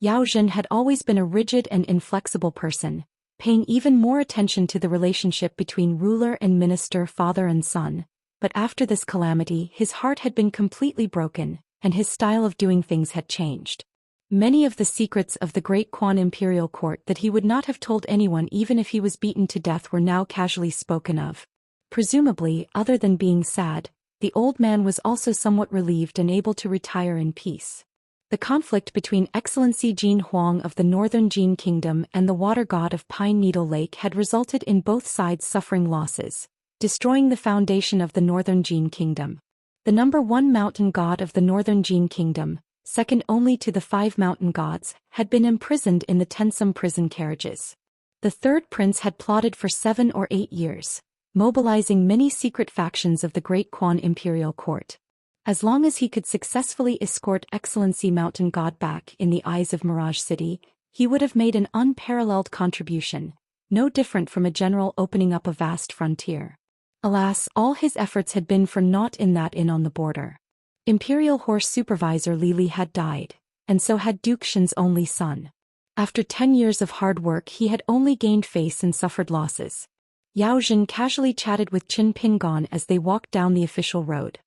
[SPEAKER 1] Yao Zhen had always been a rigid and inflexible person, paying even more attention to the relationship between ruler and minister, father and son. But after this calamity, his heart had been completely broken, and his style of doing things had changed. Many of the secrets of the Great Quan Imperial Court that he would not have told anyone even if he was beaten to death were now casually spoken of. Presumably, other than being sad, the old man was also somewhat relieved and able to retire in peace. The conflict between Excellency Jin Huang of the Northern Jin Kingdom and the water god of Pine Needle Lake had resulted in both sides suffering losses, destroying the foundation of the Northern Jin Kingdom. The number 1 mountain god of the Northern Jin Kingdom, second only to the 5 mountain gods, had been imprisoned in the Tensum prison carriages. The third prince had plotted for 7 or 8 years, mobilizing many secret factions of the Great Quan Imperial Court. As long as he could successfully escort Excellency Mountain God back in the eyes of Mirage City, he would have made an unparalleled contribution, no different from a general opening up a vast frontier. Alas, all his efforts had been for naught in that inn on the border. Imperial Horse Supervisor Li Li had died, and so had Duke Shen's only son. After 10 years of hard work, he had only gained face and suffered losses. Yao Zhen casually chatted with Qin Pingon as they walked down the official road.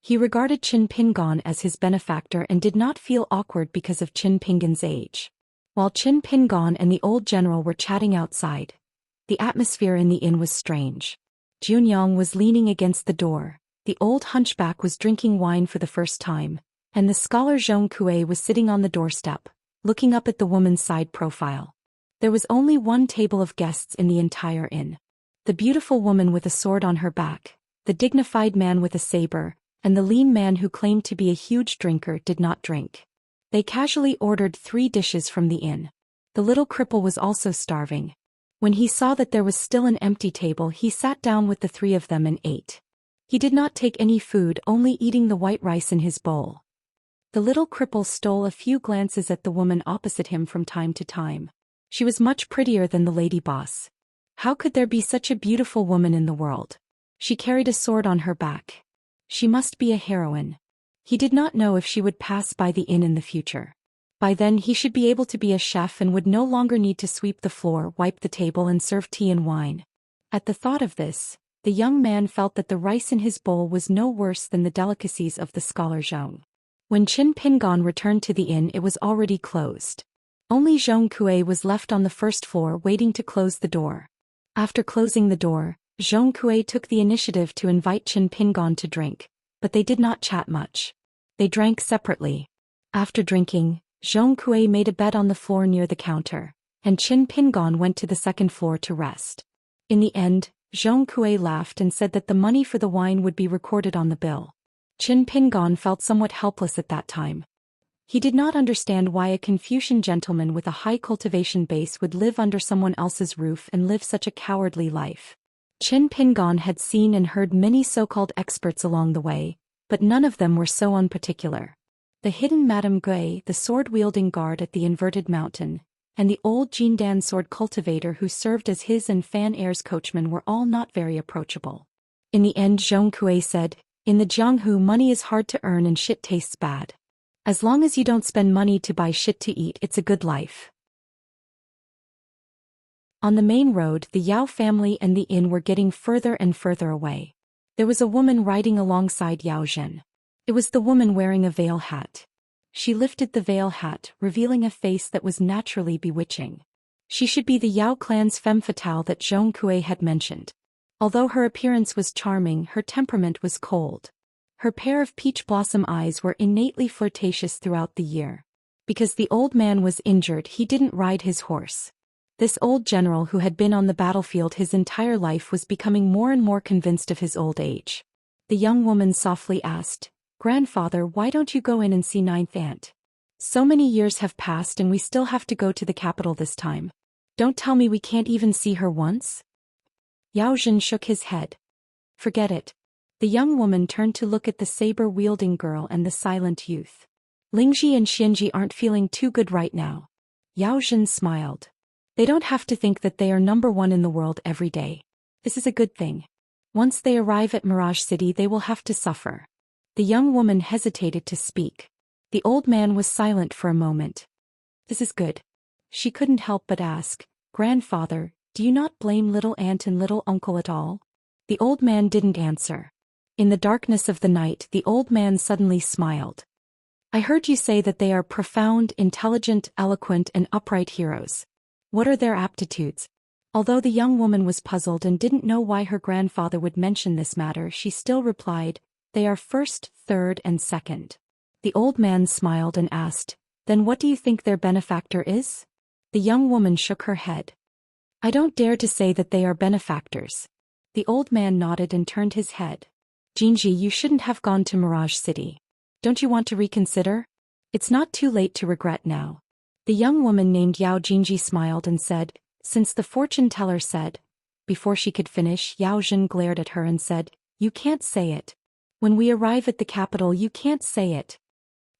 [SPEAKER 1] He regarded Qin Pingon as his benefactor and did not feel awkward because of Qin Pingon's age. While Qin Pingon and the old general were chatting outside, The atmosphere in the inn was strange. Junyang was leaning against the door, the old hunchback was drinking wine for the first time, and the scholar Zhong Kue was sitting on the doorstep, looking up at the woman's side profile. There was only one table of guests in the entire inn. The beautiful woman with a sword on her back, the dignified man with a saber, and the lean man who claimed to be a huge drinker did not drink. They casually ordered 3 dishes from the inn. The little cripple was also starving. When he saw that there was still an empty table, he sat down with the 3 of them and ate. He did not take any food, only eating the white rice in his bowl. The little cripple stole a few glances at the woman opposite him from time to time. She was much prettier than the lady boss. How could there be such a beautiful woman in the world? She carried a sword on her back. She must be a heroine. He did not know if she would pass by the inn in the future. By then he should be able to be a chef and would no longer need to sweep the floor, wipe the table and serve tea and wine. At the thought of this, the young man felt that the rice in his bowl was no worse than the delicacies of the scholar Zhong. When Qin Pingon returned to the inn, it was already closed. Only Zhong Kue was left on the first floor waiting to close the door. After closing the door, Zhong Kue took the initiative to invite Qin Pingon to drink, but they did not chat much. They drank separately. After drinking, Zhong Kue made a bed on the floor near the counter, and Qin Pingon went to the second floor to rest. In the end, Zhong Kue laughed and said that the money for the wine would be recorded on the bill. Qin Pingon felt somewhat helpless at that time. He did not understand why a Confucian gentleman with a high cultivation base would live under someone else's roof and live such a cowardly life. Qin Pingon had seen and heard many so-called experts along the way, but none of them were so unparticular. The hidden Madame Gui, the sword-wielding guard at the inverted mountain, and the old Jindan sword cultivator who served as his and Fan Air's coachman were all not very approachable. In the end, Zhong Kue said, "In the Jianghu, money is hard to earn and shit tastes bad. As long as you don't spend money to buy shit to eat, it's a good life." On the main road, the Yao family and the inn were getting further and further away. There was a woman riding alongside Yao Zhen. It was the woman wearing a veil hat. She lifted the veil hat, revealing a face that was naturally bewitching. She should be the Yao clan's femme fatale that Zhong Kue had mentioned. Although her appearance was charming, her temperament was cold. Her pair of peach blossom eyes were innately flirtatious throughout the year. Because the old man was injured, he didn't ride his horse. This old general who had been on the battlefield his entire life was becoming more and more convinced of his old age. The young woman softly asked, "Grandfather, why don't you go in and see Ninth Aunt? So many years have passed and we still have to go to the capital this time. Don't tell me we can't even see her once?" Yao Zhen shook his head. "Forget it." The young woman turned to look at the saber-wielding girl and the silent youth. "Lingji and Xianxia aren't feeling too good right now." Yao Zhen smiled. "They don't have to think that they are number 1 in the world every day. This is a good thing. Once they arrive at Mirage City, they will have to suffer." The young woman hesitated to speak. The old man was silent for a moment. "This is good." She couldn't help but ask, "Grandfather, do you not blame little aunt and little uncle at all?" The old man didn't answer. In the darkness of the night, the old man suddenly smiled. "I heard you say that they are profound, intelligent, eloquent, and upright heroes. What are their aptitudes?" Although the young woman was puzzled and didn't know why her grandfather would mention this matter, she still replied, "They are first, third, and second." The old man smiled and asked, "Then what do you think their benefactor is?" The young woman shook her head. "I don't dare to say that they are benefactors." The old man nodded and turned his head. "Jinji, you shouldn't have gone to Mirage City. Don't you want to reconsider? It's not too late to regret now." The young woman named Yao Jinji smiled and said, "Since the fortune teller said..." Before she could finish, Yao Zhen glared at her and said, "You can't say it. When we arrive at the capital, you can't say it."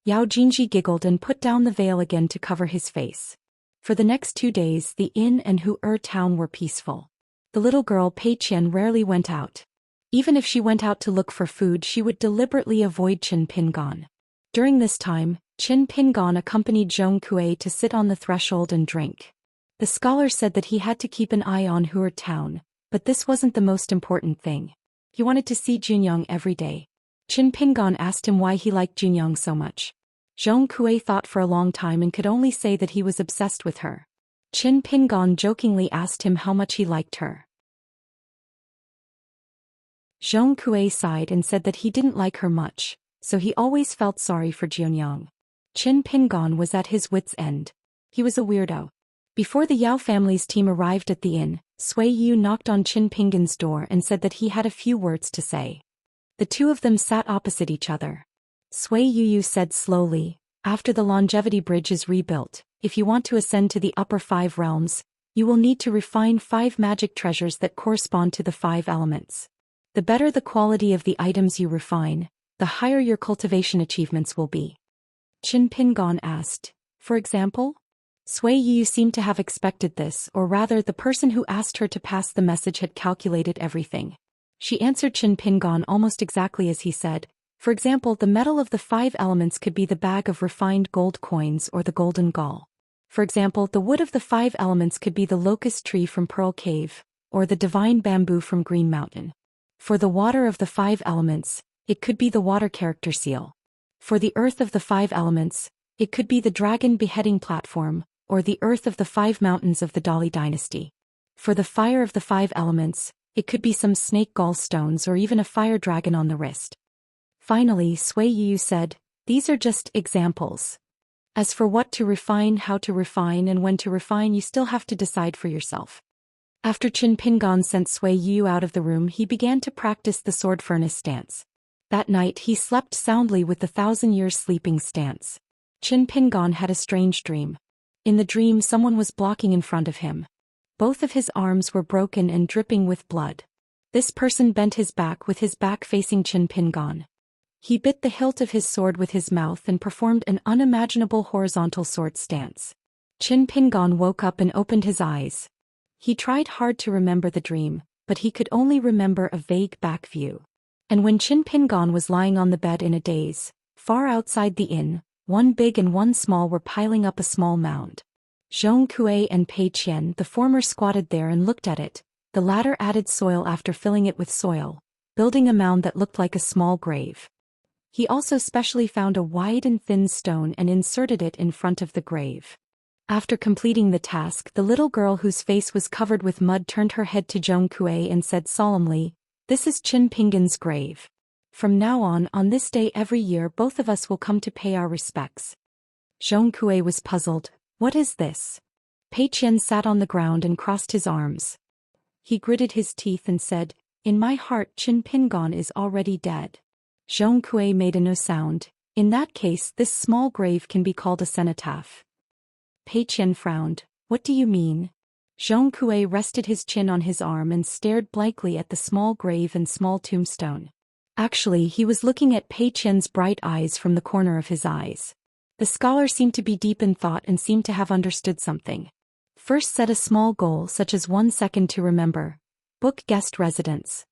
[SPEAKER 1] Yao Jinji giggled and put down the veil again to cover his face. For the next 2 days, the inn and Hu-Er town were peaceful. The little girl Pei Qian rarely went out. Even if she went out to look for food, she would deliberately avoid Qin Pingon. During this time, Qin Pingon accompanied Zhong Kue to sit on the threshold and drink. The scholar said that he had to keep an eye on Hu-Er town, but this wasn't the most important thing. He wanted to see Junyang every day. Qin Pingon asked him why he liked Junyang so much. Zhong Kue thought for a long time and could only say that he was obsessed with her. Qin Pingon jokingly asked him how much he liked her. Zhong Kuei sighed and said that he didn't like her much, so he always felt sorry for Jianyang. Qin Pingon was at his wits' end. He was a weirdo. Before the Yao family's team arrived at the inn, Sui Yu knocked on Qin Pingon's door and said that he had a few words to say. The two of them sat opposite each other. Sui Yu said slowly, "After the longevity bridge is rebuilt, if you want to ascend to the upper 5 realms, you will need to refine 5 magic treasures that correspond to the 5 elements. The better the quality of the items you refine, the higher your cultivation achievements will be." Qin Pingon asked, "For example?" Sui Yu seemed to have expected this, or rather the person who asked her to pass the message had calculated everything. She answered Qin Pingon almost exactly as he said. For example, the metal of the 5 elements could be the bag of refined gold coins or the golden gall. For example, the wood of the 5 elements could be the locust tree from Pearl Cave, or the divine bamboo from Green Mountain. For the water of the 5 elements, it could be the water character seal. For the earth of the 5 elements, it could be the dragon beheading platform, or the earth of the 5 mountains of the Dali dynasty. For the fire of the 5 elements, it could be some snake gallstones or even a fire dragon on the wrist. Finally, Sui Yu said, "These are just examples. As for what to refine, how to refine, and when to refine, you still have to decide for yourself." After Qin Pingon sent Sui Yu out of the room, he began to practice the sword furnace stance. That night he slept soundly with the 1,000 years sleeping stance. Qin Pingon had a strange dream. In the dream, someone was blocking in front of him. Both of his arms were broken and dripping with blood. This person bent his back with his back facing Qin Pingon. He bit the hilt of his sword with his mouth and performed an unimaginable horizontal sword stance. Qin Pingon woke up and opened his eyes. He tried hard to remember the dream, but he could only remember a vague back view. And when Qin Pingon was lying on the bed in a daze, far outside the inn, one big and one small were piling up a small mound. Zhong Kuei and Pei Qian, the former, squatted there and looked at it. The latter added soil after filling it with soil, building a mound that looked like a small grave. He also specially found a wide and thin stone and inserted it in front of the grave. After completing the task, the little girl whose face was covered with mud turned her head to Zhong Kuei and said solemnly, "This is Qin Pingon's grave. From now on this day every year both of us will come to pay our respects." Zhong Kuei was puzzled. "What is this?" Pei Qian sat on the ground and crossed his arms. He gritted his teeth and said, "In my heart Qin Pingon is already dead." Zhong Kuei made a no sound. "In that case this small grave can be called a cenotaph." Pei Qian frowned. "What do you mean?" Zhong Kuei rested his chin on his arm and stared blankly at the small grave and small tombstone. Actually, he was looking at Pei Qian's bright eyes from the corner of his eyes. The scholar seemed to be deep in thought and seemed to have understood something. First, set a small goal such as 1 second to remember. Book guest residence.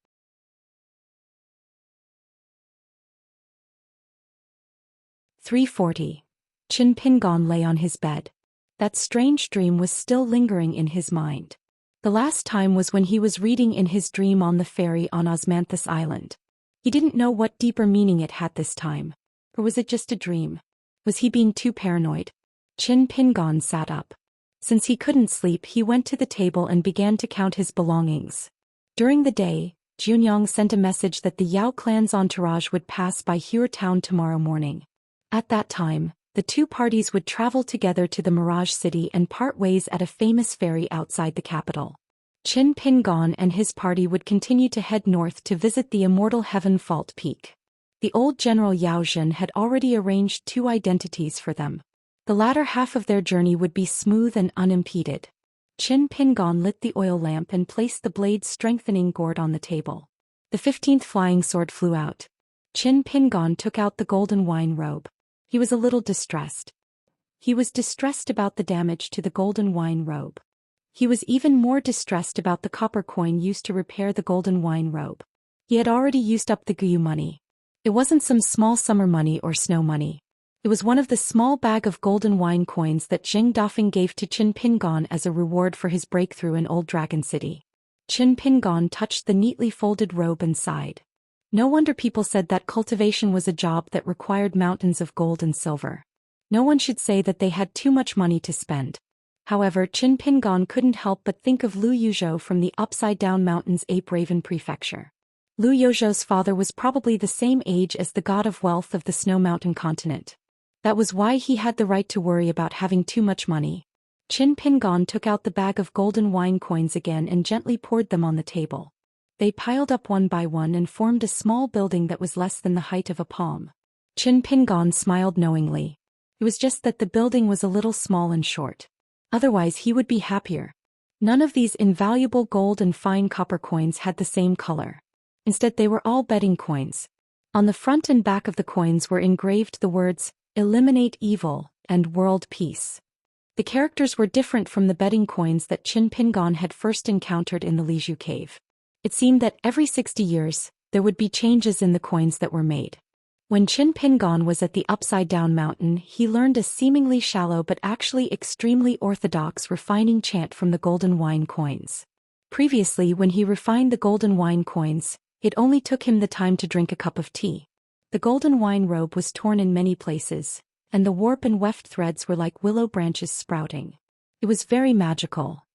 [SPEAKER 1] "3:40. Qin Pingon lay on his bed. That strange dream was still lingering in his mind. The last time was when he was reading in his dream on the ferry on Osmanthus Island. He didn't know what deeper meaning it had this time. Or was it just a dream? Was he being too paranoid? Qin Pingon sat up. Since he couldn't sleep, he went to the table and began to count his belongings. During the day, Jianyang sent a message that the Yao clan's entourage would pass by Hue town tomorrow morning. At that time, the two parties would travel together to the Mirage City and part ways at a famous ferry outside the capital. Qin Pingon and his party would continue to head north to visit the Immortal Heaven Fault Peak. The old General Yao Zhen had already arranged 2 identities for them. The latter half of their journey would be smooth and unimpeded. Qin Pingon lit the oil lamp and placed the blade-strengthening gourd on the table. The 15th flying sword flew out. Qin Pingon took out the golden wine robe. He was a little distressed. He was distressed about the damage to the golden wine robe. He was even more distressed about the copper coin used to repair the golden wine robe. He had already used up the Guyu money. It wasn't some small summer money or snow money. It was one of the small bag of golden wine coins that Zheng Dafeng gave to Qin Pingon as a reward for his breakthrough in Old Dragon City. Qin Pingon touched the neatly folded robe and sighed. No wonder people said that cultivation was a job that required mountains of gold and silver. No one should say that they had too much money to spend. However, Qin Pingon couldn't help but think of Lu Yuzhou from the Upside-Down Mountains Ape Raven Prefecture. Lu Yuzhou's father was probably the same age as the god of wealth of the Snow Mountain continent. That was why he had the right to worry about having too much money. Qin Pingon took out the bag of golden wine coins again and gently poured them on the table. They piled up one by one and formed a small building that was less than the height of a palm. Qin Pingon smiled knowingly. It was just that the building was a little small and short. Otherwise he would be happier. None of these invaluable gold and fine copper coins had the same color. Instead they were all betting coins. On the front and back of the coins were engraved the words, "Eliminate Evil" and "World Peace." The characters were different from the betting coins that Qin Pingon had first encountered in the Liju cave. It seemed that every 60 years, there would be changes in the coins that were made. When Qin Pingon was at the Upside-Down Mountain, he learned a seemingly shallow but actually extremely orthodox refining chant from the golden wine coins. Previously, when he refined the golden wine coins, it only took him the time to drink a cup of tea. The golden wine robe was torn in many places, and the warp and weft threads were like willow branches sprouting. It was very magical.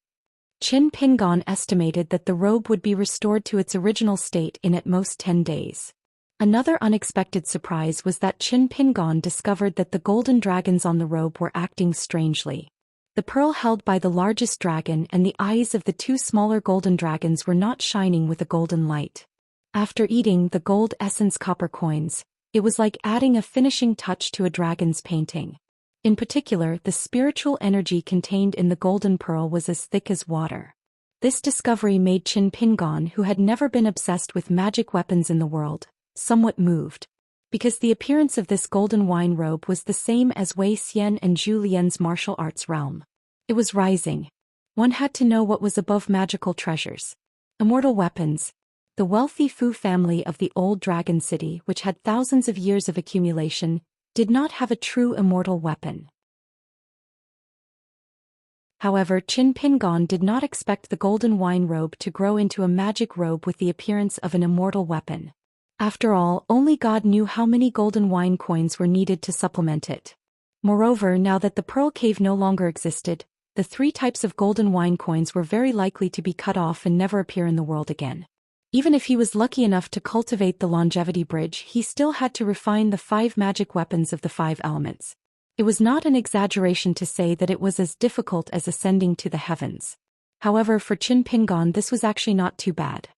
[SPEAKER 1] Qin Pingon estimated that the robe would be restored to its original state in at most 10 days. Another unexpected surprise was that Qin Pingon discovered that the golden dragons on the robe were acting strangely. The pearl held by the largest dragon and the eyes of the two smaller golden dragons were not shining with a golden light. After eating the gold essence copper coins, it was like adding a finishing touch to a dragon's painting. In particular, the spiritual energy contained in the golden pearl was as thick as water. This discovery made Qin Pingon, who had never been obsessed with magic weapons in the world, somewhat moved. Because the appearance of this golden wine robe was the same as Wei Xian and Zhou Lian's martial arts realm. It was rising. One had to know what was above magical treasures. Immortal weapons. The wealthy Fu family of the old dragon city, which had thousands of years of accumulation, did not have a true immortal weapon. However, Qin Pingon did not expect the golden wine robe to grow into a magic robe with the appearance of an immortal weapon. After all, only God knew how many golden wine coins were needed to supplement it. Moreover, now that the Pearl Cave no longer existed, the 3 types of golden wine coins were very likely to be cut off and never appear in the world again. Even if he was lucky enough to cultivate the longevity bridge, he still had to refine the 5 magic weapons of the 5 elements. It was not an exaggeration to say that it was as difficult as ascending to the heavens. However, for Qin Pingon this was actually not too bad.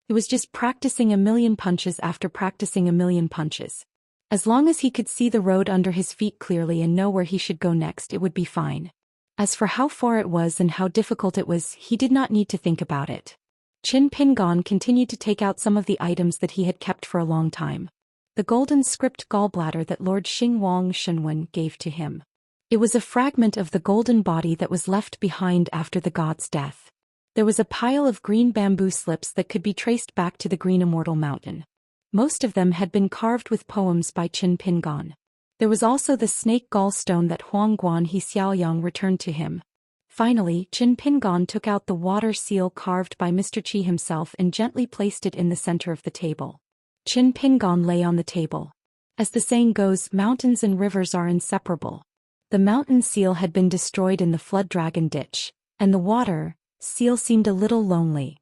[SPEAKER 1] It was just practicing a million punches after practicing a million punches. As long as he could see the road under his feet clearly and know where he should go next, it would be fine. As for how far it was and how difficult it was, he did not need to think about it. Qin Pingon continued to take out some of the items that he had kept for a long time. The golden script gallbladder that Lord Xingwang Shenwen gave to him. It was a fragment of the golden body that was left behind after the god's death. There was a pile of green bamboo slips that could be traced back to the Green Immortal Mountain. Most of them had been carved with poems by Qin Pingon. There was also the snake gallstone that Huangguan He Xiaoyang returned to him. Finally, Qin Pingon took out the water seal carved by Mr. Qi himself and gently placed it in the center of the table. Qin Pingon lay on the table. As the saying goes, mountains and rivers are inseparable. The mountain seal had been destroyed in the flood dragon ditch, and the water seal seemed a little lonely.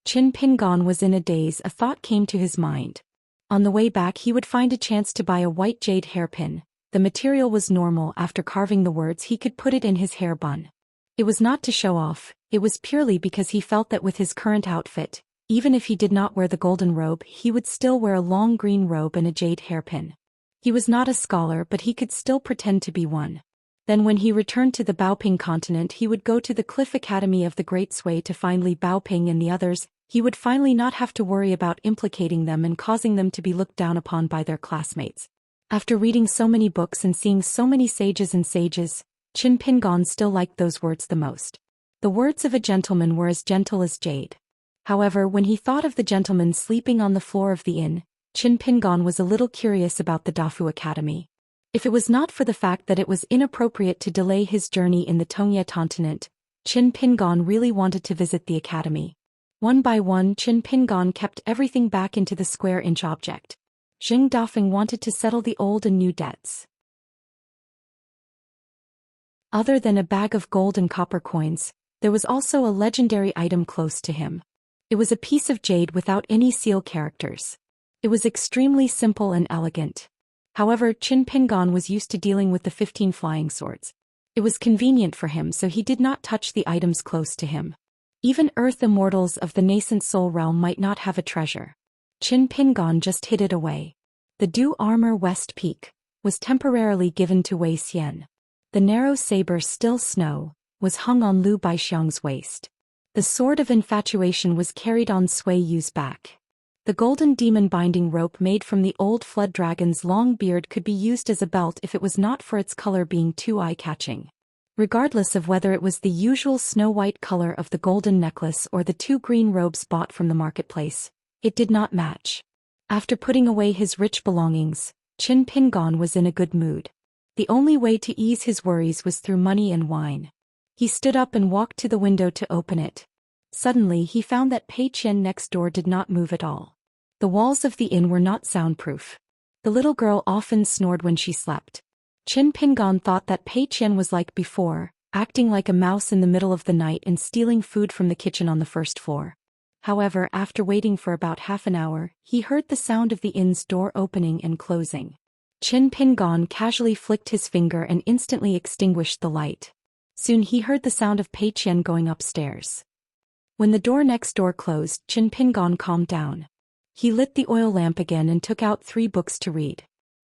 [SPEAKER 1] Qin Pingon was in a daze. A thought came to his mind. On the way back he would find a chance to buy a white jade hairpin. The material was normal. After carving the words he could put it in his hair bun. It was not to show off, it was purely because he felt that with his current outfit, even if he did not wear the golden robe, he would still wear a long green robe and a jade hairpin. He was not a scholar, but he could still pretend to be one. Then when he returned to the Baoping continent he would go to the Cliff Academy of the Great Sui to find Li Baoping and the others. He would finally not have to worry about implicating them and causing them to be looked down upon by their classmates. After reading so many books and seeing so many sages, Qin Pingon still liked those words the most. The words of a gentleman were as gentle as jade. However, when he thought of the gentleman sleeping on the floor of the inn, Qin Pingon was a little curious about the Dafu Academy. If it was not for the fact that it was inappropriate to delay his journey in the Tongye continent, Qin Pingon really wanted to visit the academy. One by one, Qin Pingon kept everything back into the square-inch object. Xing Dafeng wanted to settle the old and new debts. Other than a bag of gold and copper coins, there was also a legendary item close to him. It was a piece of jade without any seal characters. It was extremely simple and elegant. However, Qin Pingon was used to dealing with the 15 flying swords. It was convenient for him, so he did not touch the items close to him. Even Earth Immortals of the nascent soul realm might not have a treasure. Qin Pingon just hid it away. The Dew Armor West Peak was temporarily given to Wei Xian. The narrow saber Still Snow was hung on Lu Baixiang's waist. The Sword of Infatuation was carried on Sui Yu's back. The golden demon binding rope made from the old flood dragon's long beard could be used as a belt if it was not for its color being too eye-catching. Regardless of whether it was the usual snow-white color of the golden necklace or the 2 green robes bought from the marketplace, it did not match. After putting away his rich belongings, Qin Pingon was in a good mood. The only way to ease his worries was through money and wine. He stood up and walked to the window to open it. Suddenly he found that Pei Qian next door did not move at all. The walls of the inn were not soundproof. The little girl often snored when she slept. Qin Pingon thought that Pei Qian was like before, acting like a mouse in the middle of the night and stealing food from the kitchen on the first floor. However, after waiting for about half an hour, he heard the sound of the inn's door opening and closing. Qin Pingon casually flicked his finger and instantly extinguished the light. Soon he heard the sound of Pei Qian going upstairs. When the door next door closed, Qin Pingon calmed down. He lit the oil lamp again and took out 3 books to read.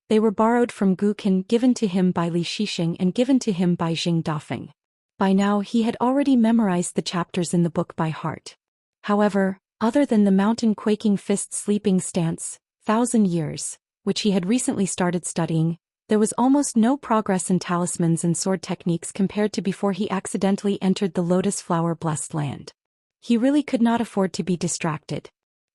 [SPEAKER 1] They were borrowed from Guqin, given to him by Li Shixing and given to him by Jing Dafeng. By now he had already memorized the chapters in the book by heart. However, other than the mountain quaking fist sleeping stance, 1,000 years, which he had recently started studying, there was almost no progress in talismans and sword techniques compared to before he accidentally entered the lotus flower blessed land. He really could not afford to be distracted.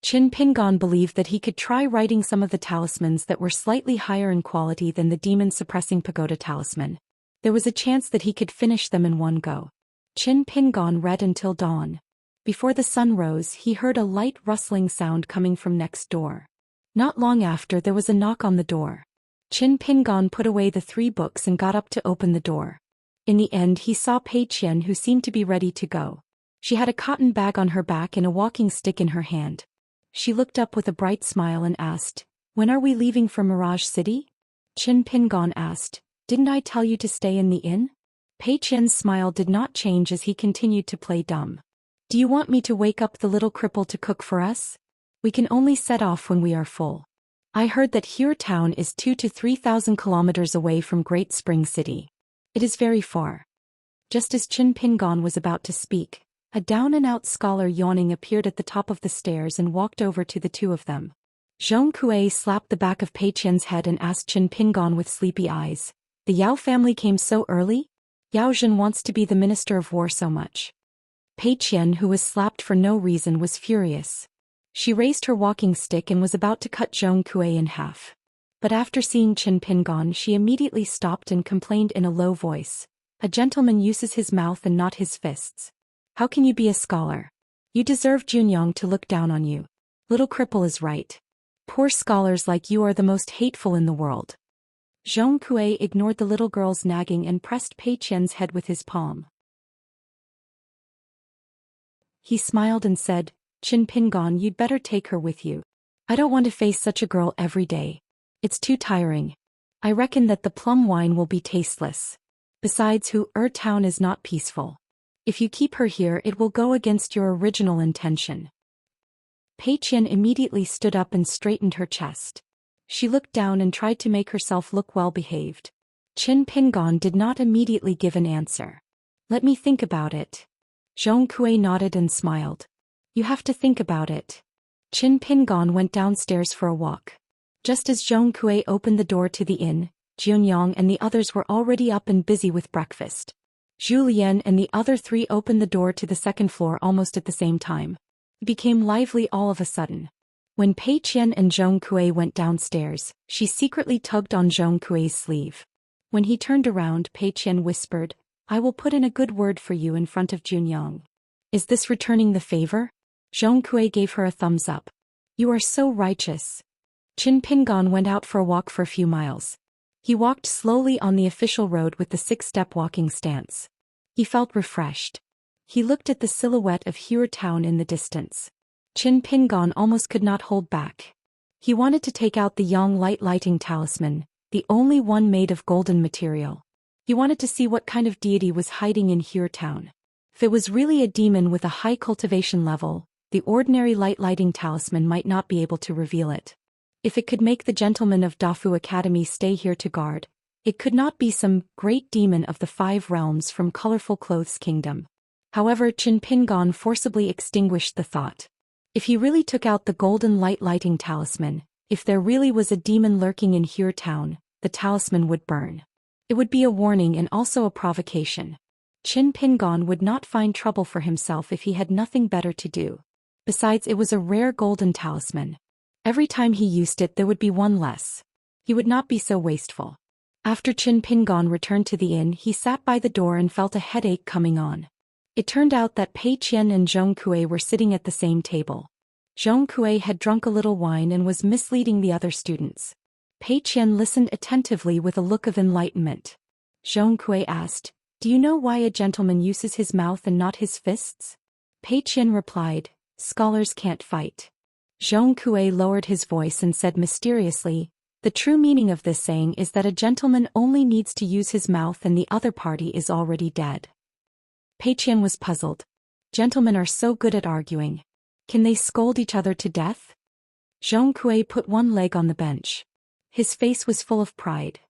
[SPEAKER 1] Qin Pingon believed that he could try writing some of the talismans that were slightly higher in quality than the demon-suppressing pagoda talisman. There was a chance that he could finish them in one go. Qin Pingon read until dawn. Before the sun rose, he heard a light rustling sound coming from next door. Not long after, there was a knock on the door. Qin Pingon put away the 3 books and got up to open the door. In the end, he saw Pei Qian, who seemed to be ready to go. She had a cotton bag on her back and a walking stick in her hand. She looked up with a bright smile and asked, "When are we leaving for Mirage City?" Qin Pingon asked, "Didn't I tell you to stay in the inn?" Pei Qian's smile did not change as he continued to play dumb. "Do you want me to wake up the little cripple to cook for us? We can only set off when we are full. I heard that Hue town is 2,000 to 3,000 kilometers away from Great Spring City. It is very far." Just as Qin Pingon was about to speak, a down-and-out scholar yawning appeared at the top of the stairs and walked over to the 2 of them. Zhong Kuei slapped the back of Pei Qian's head and asked Qin Pingon with sleepy eyes, "The Yao family came so early? Yao Zhen wants to be the Minister of War so much." Pei Qian, who was slapped for no reason, was furious. She raised her walking stick and was about to cut Zhong Kuei in half. But after seeing Qin Pingon, she immediately stopped and complained in a low voice, "A gentleman uses his mouth and not his fists. How can you be a scholar? You deserve Junyang to look down on you. Little cripple is right. Poor scholars like you are the most hateful in the world." Zhong Kuei ignored the little girl's nagging and pressed Pei Qian's head with his palm. He smiled and said, "Qin Pingon, you'd better take her with you. I don't want to face such a girl every day. It's too tiring. I reckon that the plum wine will be tasteless. Besides, town is not peaceful. If you keep her here, it will go against your original intention." Pei Qian immediately stood up and straightened her chest. She looked down and tried to make herself look well-behaved. Qin Pingon did not immediately give an answer. "Let me think about it." Zhong Kuei nodded and smiled. "You have to think about it." Qin Pingon went downstairs for a walk. Just as Zhong Kuei opened the door to the inn, Junyang and the others were already up and busy with breakfast. Zhu Lian and the other 3 opened the door to the second floor almost at the same time. It became lively all of a sudden. When Pei Qian and Zhong Kuei went downstairs, she secretly tugged on Zhong Kuei's sleeve. When he turned around, Pei Qian whispered, "I will put in a good word for you in front of Junyang. Is this returning the favor?" Zhong Kuei gave her a thumbs up. "You are so righteous." Qin Pingon went out for a walk for a few miles. He walked slowly on the official road with the 6-step walking stance. He felt refreshed. He looked at the silhouette of Hue Town in the distance. Qin Pingon almost could not hold back. He wanted to take out the Yang lighting talisman, the only one made of golden material. He wanted to see what kind of deity was hiding in Hue Town. If it was really a demon with a high cultivation level, the ordinary lighting talisman might not be able to reveal it. If it could make the gentlemen of Dafu Academy stay here to guard, it could not be some great demon of the 5 realms from Colorful Clothes Kingdom. However, Qin Pingon forcibly extinguished the thought. If he really took out the golden lighting talisman, if there really was a demon lurking in Hue Town, the talisman would burn. It would be a warning and also a provocation. Qin Pingon would not find trouble for himself if he had nothing better to do. Besides, it was a rare golden talisman. Every time he used it there would be one less. He would not be so wasteful. After Qin Pingon returned to the inn, he sat by the door and felt a headache coming on. It turned out that Pei Qian and Zhong Kui were sitting at the same table. Zhong Kui had drunk a little wine and was misleading the other students. Pei Qian listened attentively with a look of enlightenment. Zhong Kui asked, "Do you know why a gentleman uses his mouth and not his fists?" Pei Qian replied, "Scholars can't fight." Zhong Kui lowered his voice and said mysteriously, "The true meaning of this saying is that a gentleman only needs to use his mouth and the other party is already dead." Pei Qian was puzzled. Gentlemen are so good at arguing. Can they scold each other to death? Zhong Kui put one leg on the bench. His face was full of pride.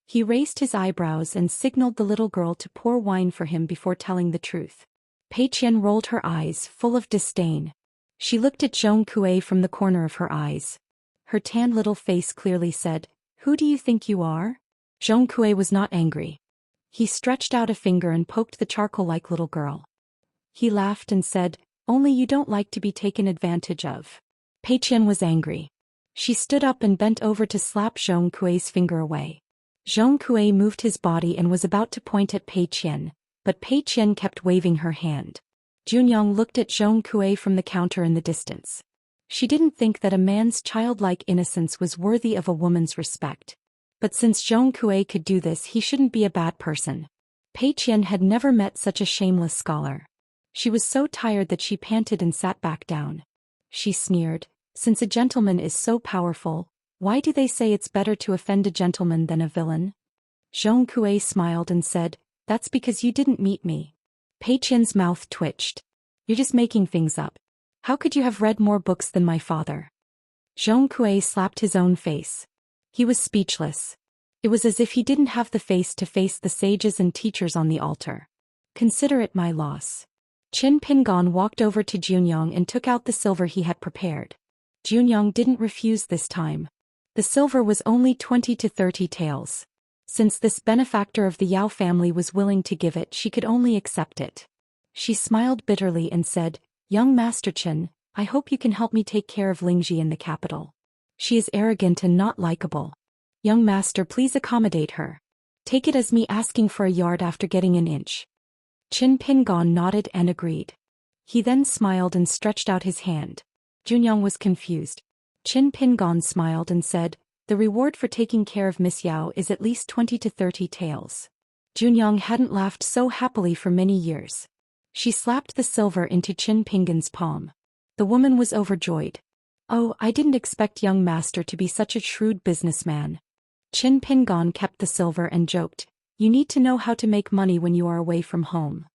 [SPEAKER 1] He raised his eyebrows and signaled the little girl to pour wine for him before telling the truth. Pei Qian rolled her eyes, full of disdain. She looked at Zhong Kui from the corner of her eyes. Her tanned little face clearly said, "Who do you think you are?" Zhong Kui was not angry. He stretched out a finger and poked the charcoal-like little girl. He laughed and said, "Only you don't like to be taken advantage of." Pei Qian was angry. She stood up and bent over to slap Zhong Kui's finger away. Zhong Kui moved his body and was about to point at Pei Qian, but Pei Qian kept waving her hand. Junyang looked at Zhong Kui from the counter in the distance. She didn't think that a man's childlike innocence was worthy of a woman's respect. But since Zhong Kui could do this, he shouldn't be a bad person. Pei Qian had never met such a shameless scholar. She was so tired that she panted and sat back down. She sneered, "Since a gentleman is so powerful, why do they say it's better to offend a gentleman than a villain?" Zhong Kui smiled and said, "That's because you didn't meet me." Pei Qian's mouth twitched. "You're just making things up. How could you have read more books than my father?" Zhong Kui slapped his own face. He was speechless. It was as if he didn't have the face to face the sages and teachers on the altar. "Consider it my loss." Qin Pingon walked over to Junyang and took out the silver he had prepared. Junyang didn't refuse this time. The silver was only 20 to 30 taels. Since this benefactor of the Yao family was willing to give it, she could only accept it. She smiled bitterly and said, "Young Master Qin, I hope you can help me take care of Lingji in the capital. She is arrogant and not likable. Young Master, please accommodate her. Take it as me asking for a yard after getting an inch." Qin Pingon nodded and agreed. He then smiled and stretched out his hand. Junyang was confused. Qin Pingon smiled and said, "The reward for taking care of Miss Yao is at least 20 to 30 taels." Junyang hadn't laughed so happily for many years. She slapped the silver into Qin Pingon's palm. The woman was overjoyed. "Oh, I didn't expect young master to be such a shrewd businessman." Qin Pingon kept the silver and joked, "You need to know how to make money when you are away from home."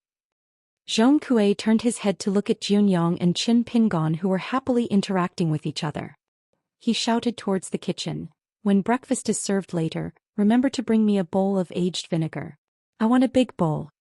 [SPEAKER 1] Zhong Kui turned his head to look at Junyang and Qin Pingon, who were happily interacting with each other. He shouted towards the kitchen, "When breakfast is served later, remember to bring me a bowl of aged vinegar. I want a big bowl."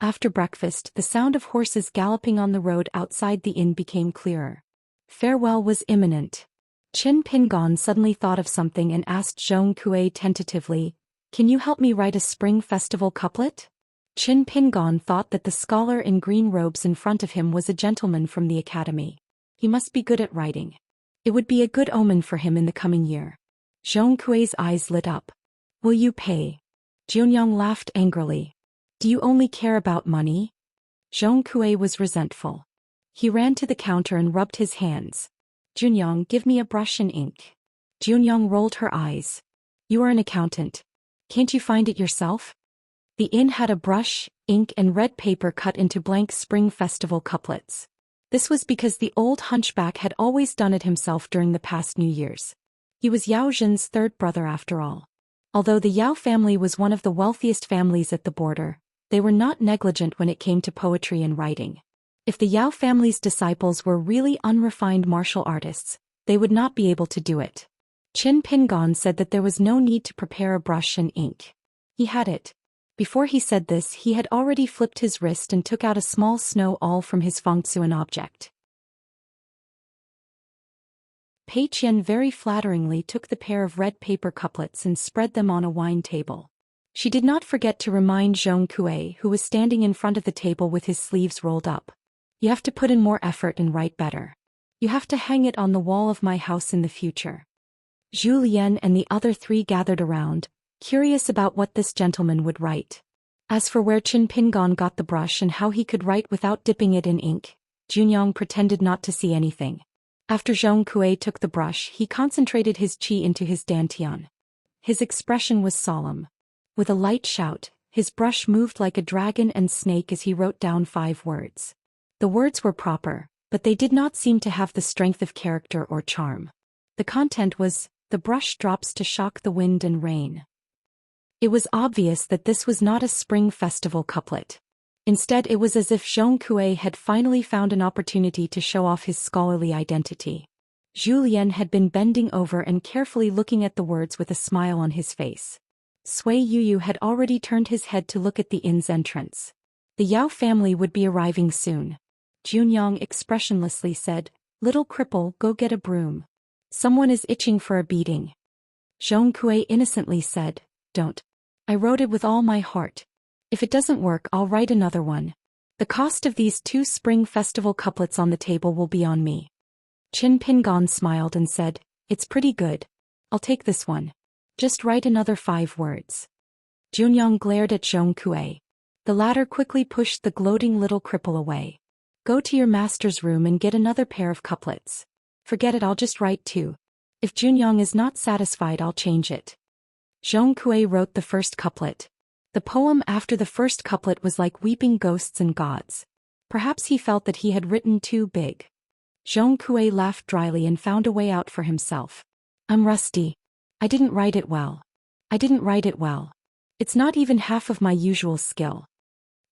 [SPEAKER 1] After breakfast, the sound of horses galloping on the road outside the inn became clearer. Farewell was imminent. Qin Pingon suddenly thought of something and asked Zhong Kui tentatively, "Can you help me write a spring festival couplet?" Qin Pingon thought that the scholar in green robes in front of him was a gentleman from the academy. He must be good at writing. It would be a good omen for him in the coming year. Zhong Kui's eyes lit up. "Will you pay?" Junyang laughed angrily. "Do you only care about money?" Zhong Kui was resentful. He ran to the counter and rubbed his hands. "Junyang, give me a brush and ink." Junyang rolled her eyes. You are an accountant. Can't you find it yourself? The inn had a brush, ink and red paper cut into blank Spring Festival couplets. This was because the old hunchback had always done it himself during the past New Year's. He was Yao Zhen's third brother after all. Although the Yao family was one of the wealthiest families at the border, they were not negligent when it came to poetry and writing. If the Yao family's disciples were really unrefined martial artists, they would not be able to do it. Qin Pingon said that there was no need to prepare a brush and ink. He had it. Before he said this, he had already flipped his wrist and took out a small snow awl from his fengsuan object. Pei Qian very flatteringly took the pair of red paper couplets and spread them on a wine table. She did not forget to remind Zhong Kui, who was standing in front of the table with his sleeves rolled up. You have to put in more effort and write better. You have to hang it on the wall of my house in the future. Zhou Xian and the other three gathered around, curious about what this gentleman would write. As for where Qin Pingon got the brush and how he could write without dipping it in ink, Junyang pretended not to see anything. After Zhong Kui took the brush, he concentrated his qi into his dantian. His expression was solemn. With a light shout, his brush moved like a dragon and snake as he wrote down 5 words. The words were proper, but they did not seem to have the strength of character or charm. The content was, "The brush drops to shock the wind and rain." It was obvious that this was not a Spring Festival couplet. Instead, it was as if Zhong Kui had finally found an opportunity to show off his scholarly identity. Zhou Xian had been bending over and carefully looking at the words with a smile on his face. Sui Yuyu had already turned his head to look at the inn's entrance. The Yao family would be arriving soon. Junyang expressionlessly said, "Little cripple, go get a broom. Someone is itching for a beating." Zhong Kui innocently said, "Don't. I wrote it with all my heart. If it doesn't work, I'll write another one. The cost of these 2 Spring Festival couplets on the table will be on me." Qin Pingon smiled and said, "It's pretty good. I'll take this one. Just write another 5 words." Junyang glared at Zhong Kui. The latter quickly pushed the gloating little cripple away. "Go to your master's room and get another pair of couplets. Forget it, I'll just write 2. If Junyang is not satisfied, I'll change it." Zhong Kui wrote the first couplet. The poem after the first couplet was like weeping ghosts and gods. Perhaps he felt that he had written too big. Zhong Kui laughed dryly and found a way out for himself. "I'm rusty. I didn't write it well. I didn't write it well. It's not even half of my usual skill."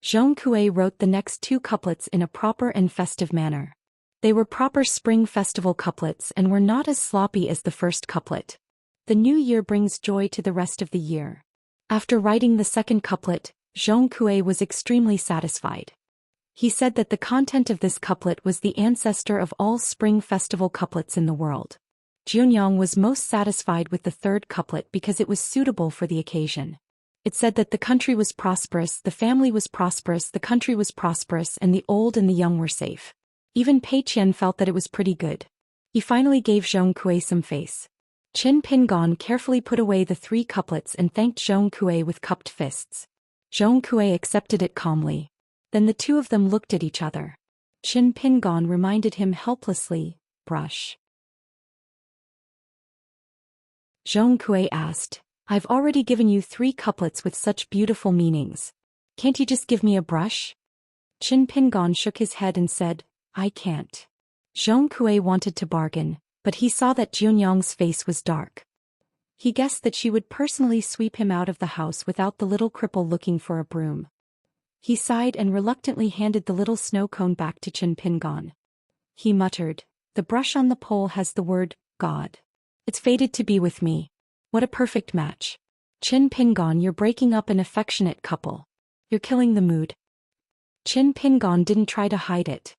[SPEAKER 1] Zhong Kui wrote the next 2 couplets in a proper and festive manner. They were proper Spring Festival couplets and were not as sloppy as the first couplet. The new year brings joy to the rest of the year. After writing the second couplet, Zhong Kui was extremely satisfied. He said that the content of this couplet was the ancestor of all Spring Festival couplets in the world. Junyang was most satisfied with the third couplet because it was suitable for the occasion. It said that the country was prosperous, the family was prosperous, the country was prosperous, and the old and the young were safe. Even Pei Qian felt that it was pretty good. He finally gave Zhong Kui some face. Qin Pingon carefully put away the 3 couplets and thanked Zhong Kui with cupped fists. Zhong Kui accepted it calmly. Then the 2 of them looked at each other. Qin Pingon reminded him helplessly, "Brush." Zhong Kui asked, "I've already given you 3 couplets with such beautiful meanings. Can't you just give me a brush?" Qin Pingon shook his head and said, "I can't." Zhong Kui wanted to bargain, but he saw that Junyang's face was dark. He guessed that she would personally sweep him out of the house without the little cripple looking for a broom. He sighed and reluctantly handed the little snow cone back to Qin Pingon. He muttered, "The brush on the pole has the word, God. It's fated to be with me. What a perfect match. Qin Pingon, you're breaking up an affectionate couple. You're killing the mood." Qin Pingon didn't try to hide it.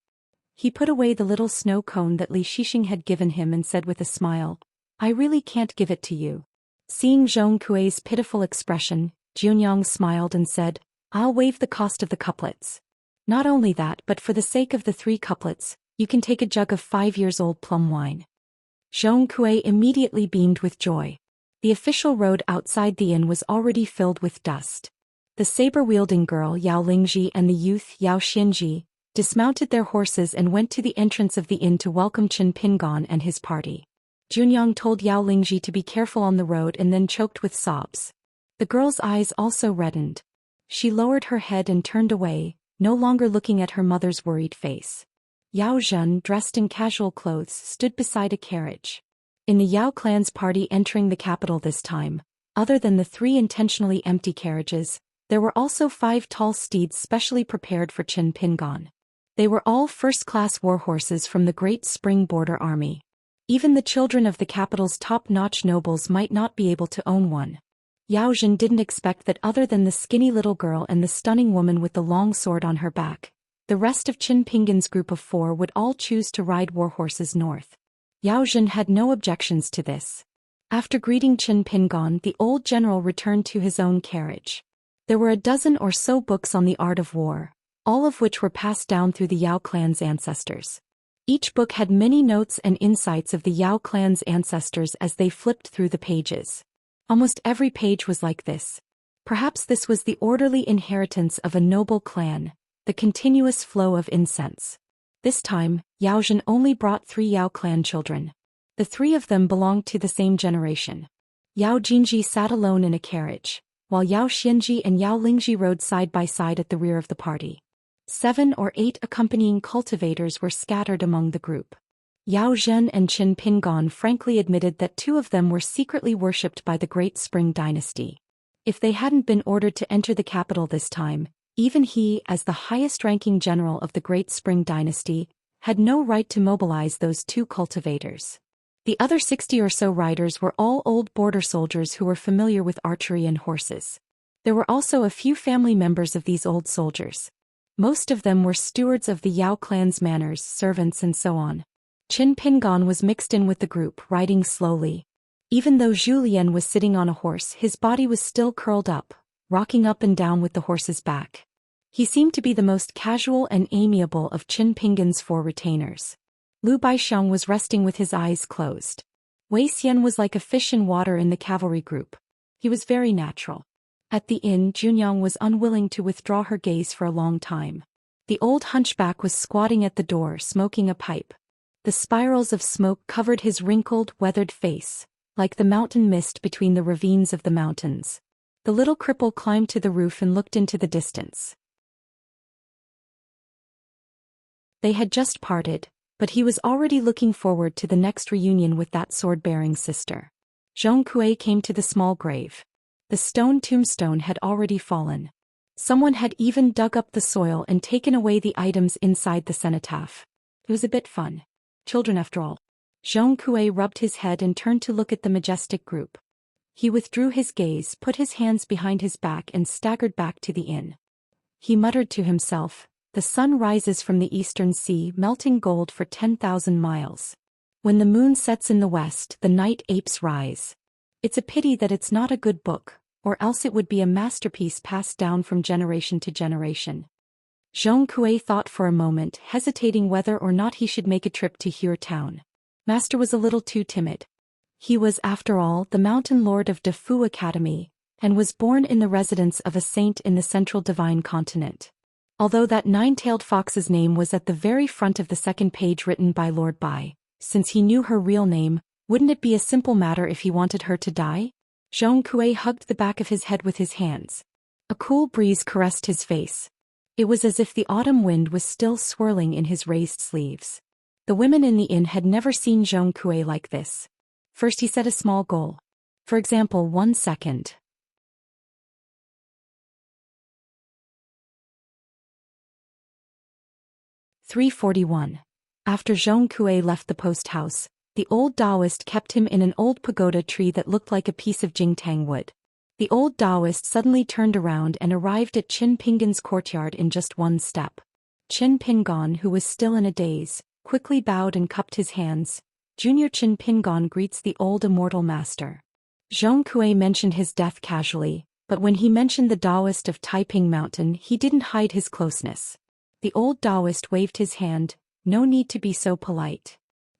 [SPEAKER 1] He put away the little snow cone that Li Shixing had given him and said with a smile, "I really can't give it to you." Seeing Zhong Kui's pitiful expression, Junyang smiled and said, "I'll waive the cost of the couplets. Not only that, but for the sake of the 3 couplets, you can take a jug of 5-year-old plum wine." Zhong Kui immediately beamed with joy. The official road outside the inn was already filled with dust. The saber-wielding girl Yao Lingji and the youth Yao Xianji dismounted their horses and went to the entrance of the inn to welcome Qin Pingon and his party. Junyang told Yao Lingji to be careful on the road and then choked with sobs. The girl's eyes also reddened. She lowered her head and turned away, no longer looking at her mother's worried face. Yao Zhen, dressed in casual clothes, stood beside a carriage. In the Yao clan's party entering the capital this time, other than the 3 intentionally empty carriages, there were also 5 tall steeds specially prepared for Qin Pingon. They were all first-class warhorses from the Great Spring Border Army. Even the children of the capital's top-notch nobles might not be able to own one. Yao Zhen didn't expect that other than the skinny little girl and the stunning woman with the long sword on her back, the rest of Qin Pingon's group of 4 would all choose to ride warhorses north. Yao Zhen had no objections to this. After greeting Qin Pingon, the old general returned to his own carriage. There were a dozen or so books on the art of war, all of which were passed down through the Yao clan's ancestors. Each book had many notes and insights of the Yao clan's ancestors as they flipped through the pages. Almost every page was like this. Perhaps this was the orderly inheritance of a noble clan, the continuous flow of incense. This time, Yao Zhen only brought 3 Yao clan children. The 3 of them belonged to the same generation. Yao Jinji sat alone in a carriage, while Yao Xianji and Yao Lingji rode side by side at the rear of the party. 7 or 8 accompanying cultivators were scattered among the group. Yao Zhen and Qin Pingon frankly admitted that 2 of them were secretly worshipped by the Great Spring Dynasty. If they hadn't been ordered to enter the capital this time, even he, as the highest-ranking general of the Great Spring Dynasty, had no right to mobilize those 2 cultivators. The other 60 or so riders were all old border soldiers who were familiar with archery and horses. There were also a few family members of these old soldiers. Most of them were stewards of the Yao clan's manors, servants and so on. Qin Pingon was mixed in with the group, riding slowly. Even though Zhou Xian was sitting on a horse, his body was still curled up, rocking up and down with the horse's back. He seemed to be the most casual and amiable of Qin Pingon's 4 retainers. Lu Baixiang was resting with his eyes closed. Wei Xian was like a fish in water in the cavalry group. He was very natural. At the inn, Junyang was unwilling to withdraw her gaze for a long time. The old hunchback was squatting at the door, smoking a pipe. The spirals of smoke covered his wrinkled, weathered face, like the mountain mist between the ravines of the mountains. The little cripple climbed to the roof and looked into the distance. They had just parted, but he was already looking forward to the next reunion with that sword-bearing sister. Zhong Kui came to the small grave. The stone tombstone had already fallen. Someone had even dug up the soil and taken away the items inside the cenotaph. It was a bit fun. Children after all. Zhong Kui rubbed his head and turned to look at the majestic group. He withdrew his gaze, put his hands behind his back and staggered back to the inn. He muttered to himself, "The sun rises from the eastern sea, melting gold for 10,000 miles. When the moon sets in the west, the night apes rise. It's a pity that it's not a good book, or else it would be a masterpiece passed down from generation to generation." Zhong Kui thought for a moment, hesitating whether or not he should make a trip to Hue town. Master was a little too timid. He was, after all, the mountain lord of Defu Academy, and was born in the residence of a saint in the central divine continent. Although that 9-tailed fox's name was at the very front of the second page written by Lord Bai, since he knew her real name, wouldn't it be a simple matter if he wanted her to die? Zhong Kui hugged the back of his head with his hands. A cool breeze caressed his face. It was as if the autumn wind was still swirling in his raised sleeves. The women in the inn had never seen Zhong Kui like this. First he set a small goal. For example, 1 second. (341). After Zhong Kui left the post house, the old Daoist kept him in an old pagoda tree that looked like a piece of jingtang wood. The old Daoist suddenly turned around and arrived at Qin Pingon's courtyard in just 1 step. Qin Pingon, who was still in a daze, quickly bowed and cupped his hands. Junior Qin Pingon greets the old immortal master. Zhong Kui mentioned his death casually, but when he mentioned the Daoist of Taiping Mountain, he didn't hide his closeness. The old Daoist waved his hand. "No need to be so polite."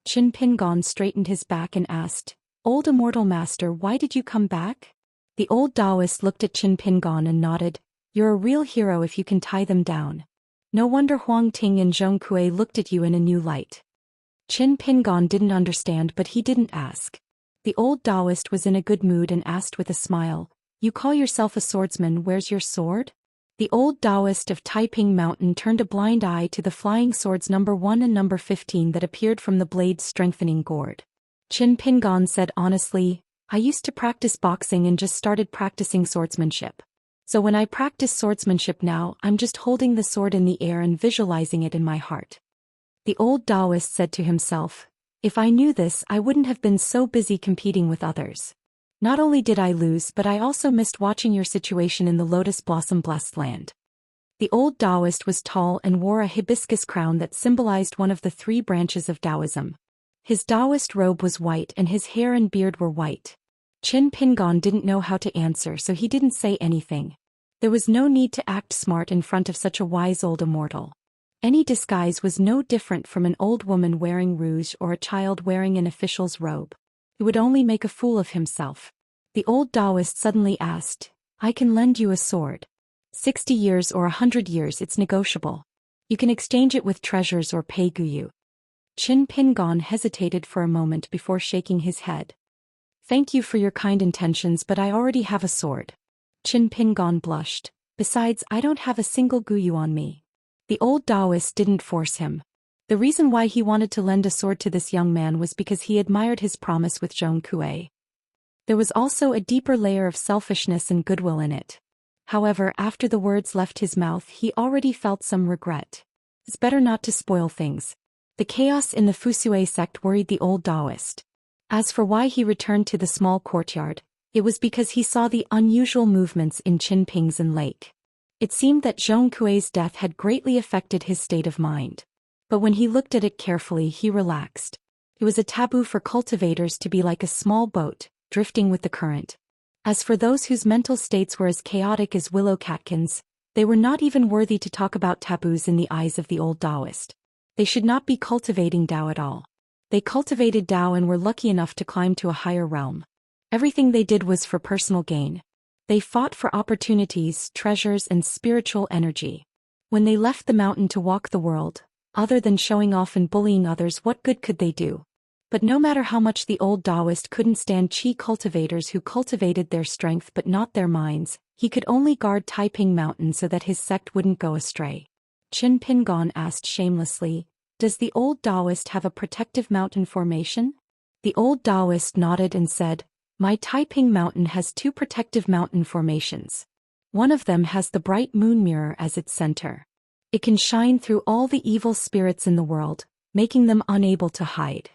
[SPEAKER 1] Qin Pingon straightened his back and asked, "Old immortal master, why did you come back?" The old Daoist looked at Qin Pingon and nodded. "You're a real hero if you can tie them down. No wonder Huang Ting and Zhong Kui looked at you in a new light." Qin Pingon didn't understand, but he didn't ask. The old Daoist was in a good mood and asked with a smile, "You call yourself a swordsman, where's your sword?" The old Daoist of Taiping Mountain turned a blind eye to the flying swords number 1 and number 15 that appeared from the blade's strengthening gourd. Qin Pingon said honestly, "I used to practice boxing and just started practicing swordsmanship. So when I practice swordsmanship now, I'm just holding the sword in the air and visualizing it in my heart." The old Daoist said to himself, "If I knew this, I wouldn't have been so busy competing with others. Not only did I lose, but I also missed watching your situation in the Lotus Blossom Blessed Land." The old Daoist was tall and wore a hibiscus crown that symbolized one of the 3 branches of Taoism. His Daoist robe was white and his hair and beard were white. Qin Pingon didn't know how to answer, so he didn't say anything. There was no need to act smart in front of such a wise old immortal. Any disguise was no different from an old woman wearing rouge or a child wearing an official's robe. It would only make a fool of himself. The old Daoist suddenly asked, "I can lend you a sword. 60 years or 100 years, it's negotiable. You can exchange it with treasures or pay guyu." Qin Pingon hesitated for a moment before shaking his head. "Thank you for your kind intentions, but I already have a sword." Qin Pingon blushed. "Besides, I don't have a single guyu on me." The old Daoist didn't force him. The reason why he wanted to lend a sword to this young man was because he admired his promise with Zhong Kuei. There was also a deeper layer of selfishness and goodwill in it. However, after the words left his mouth, he already felt some regret. It's better not to spoil things. The chaos in the Fusue sect worried the old Daoist. As for why he returned to the small courtyard, it was because he saw the unusual movements in Qinpingzhen Lake. It seemed that Zhong Kuei's death had greatly affected his state of mind. But when he looked at it carefully, he relaxed. It was a taboo for cultivators to be like a small boat, drifting with the current. As for those whose mental states were as chaotic as willow catkins, they were not even worthy to talk about taboos in the eyes of the old Daoist. They should not be cultivating Dao at all. They cultivated Dao and were lucky enough to climb to a higher realm. Everything they did was for personal gain. They fought for opportunities, treasures, and spiritual energy. When they left the mountain to walk the world, other than showing off and bullying others, what good could they do? But no matter how much the old Daoist couldn't stand Qi cultivators who cultivated their strength but not their minds, he could only guard Taiping Mountain so that his sect wouldn't go astray. Qin Pingon asked shamelessly, "Does the old Daoist have a protective mountain formation?" The old Daoist nodded and said, "My Taiping Mountain has 2 protective mountain formations. One of them has the bright moon mirror as its center. It can shine through all the evil spirits in the world, making them unable to hide.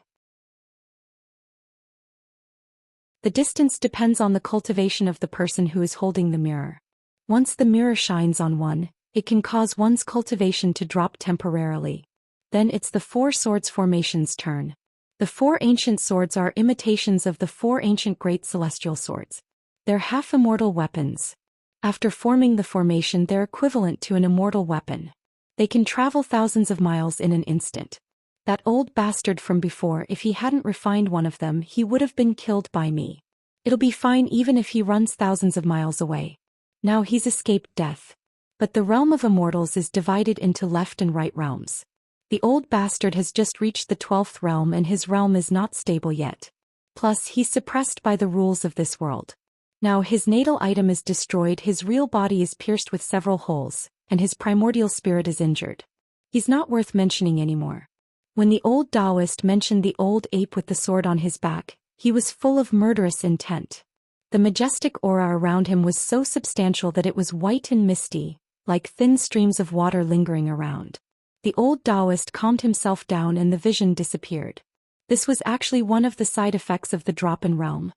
[SPEAKER 1] The distance depends on the cultivation of the person who is holding the mirror. Once the mirror shines on one, it can cause one's cultivation to drop temporarily. Then it's the 4 swords formation's turn. The 4 ancient swords are imitations of the 4 ancient great celestial swords. They're half-immortal weapons. After forming the formation, they're equivalent to an immortal weapon. They can travel thousands of miles in an instant. That old bastard from before, if he hadn't refined one of them, he would have been killed by me. It'll be fine even if he runs thousands of miles away. Now he's escaped death. But the realm of immortals is divided into left and right realms. The old bastard has just reached the 12th realm and his realm is not stable yet. Plus, he's suppressed by the rules of this world. Now his natal item is destroyed, his real body is pierced with several holes, and his primordial spirit is injured. He's not worth mentioning anymore. When the old Daoist mentioned the old ape with the sword on his back, he was full of murderous intent. The majestic aura around him was so substantial that it was white and misty, like thin streams of water lingering around. The old Daoist calmed himself down and the vision disappeared. This was actually one of the side effects of the drop in realm.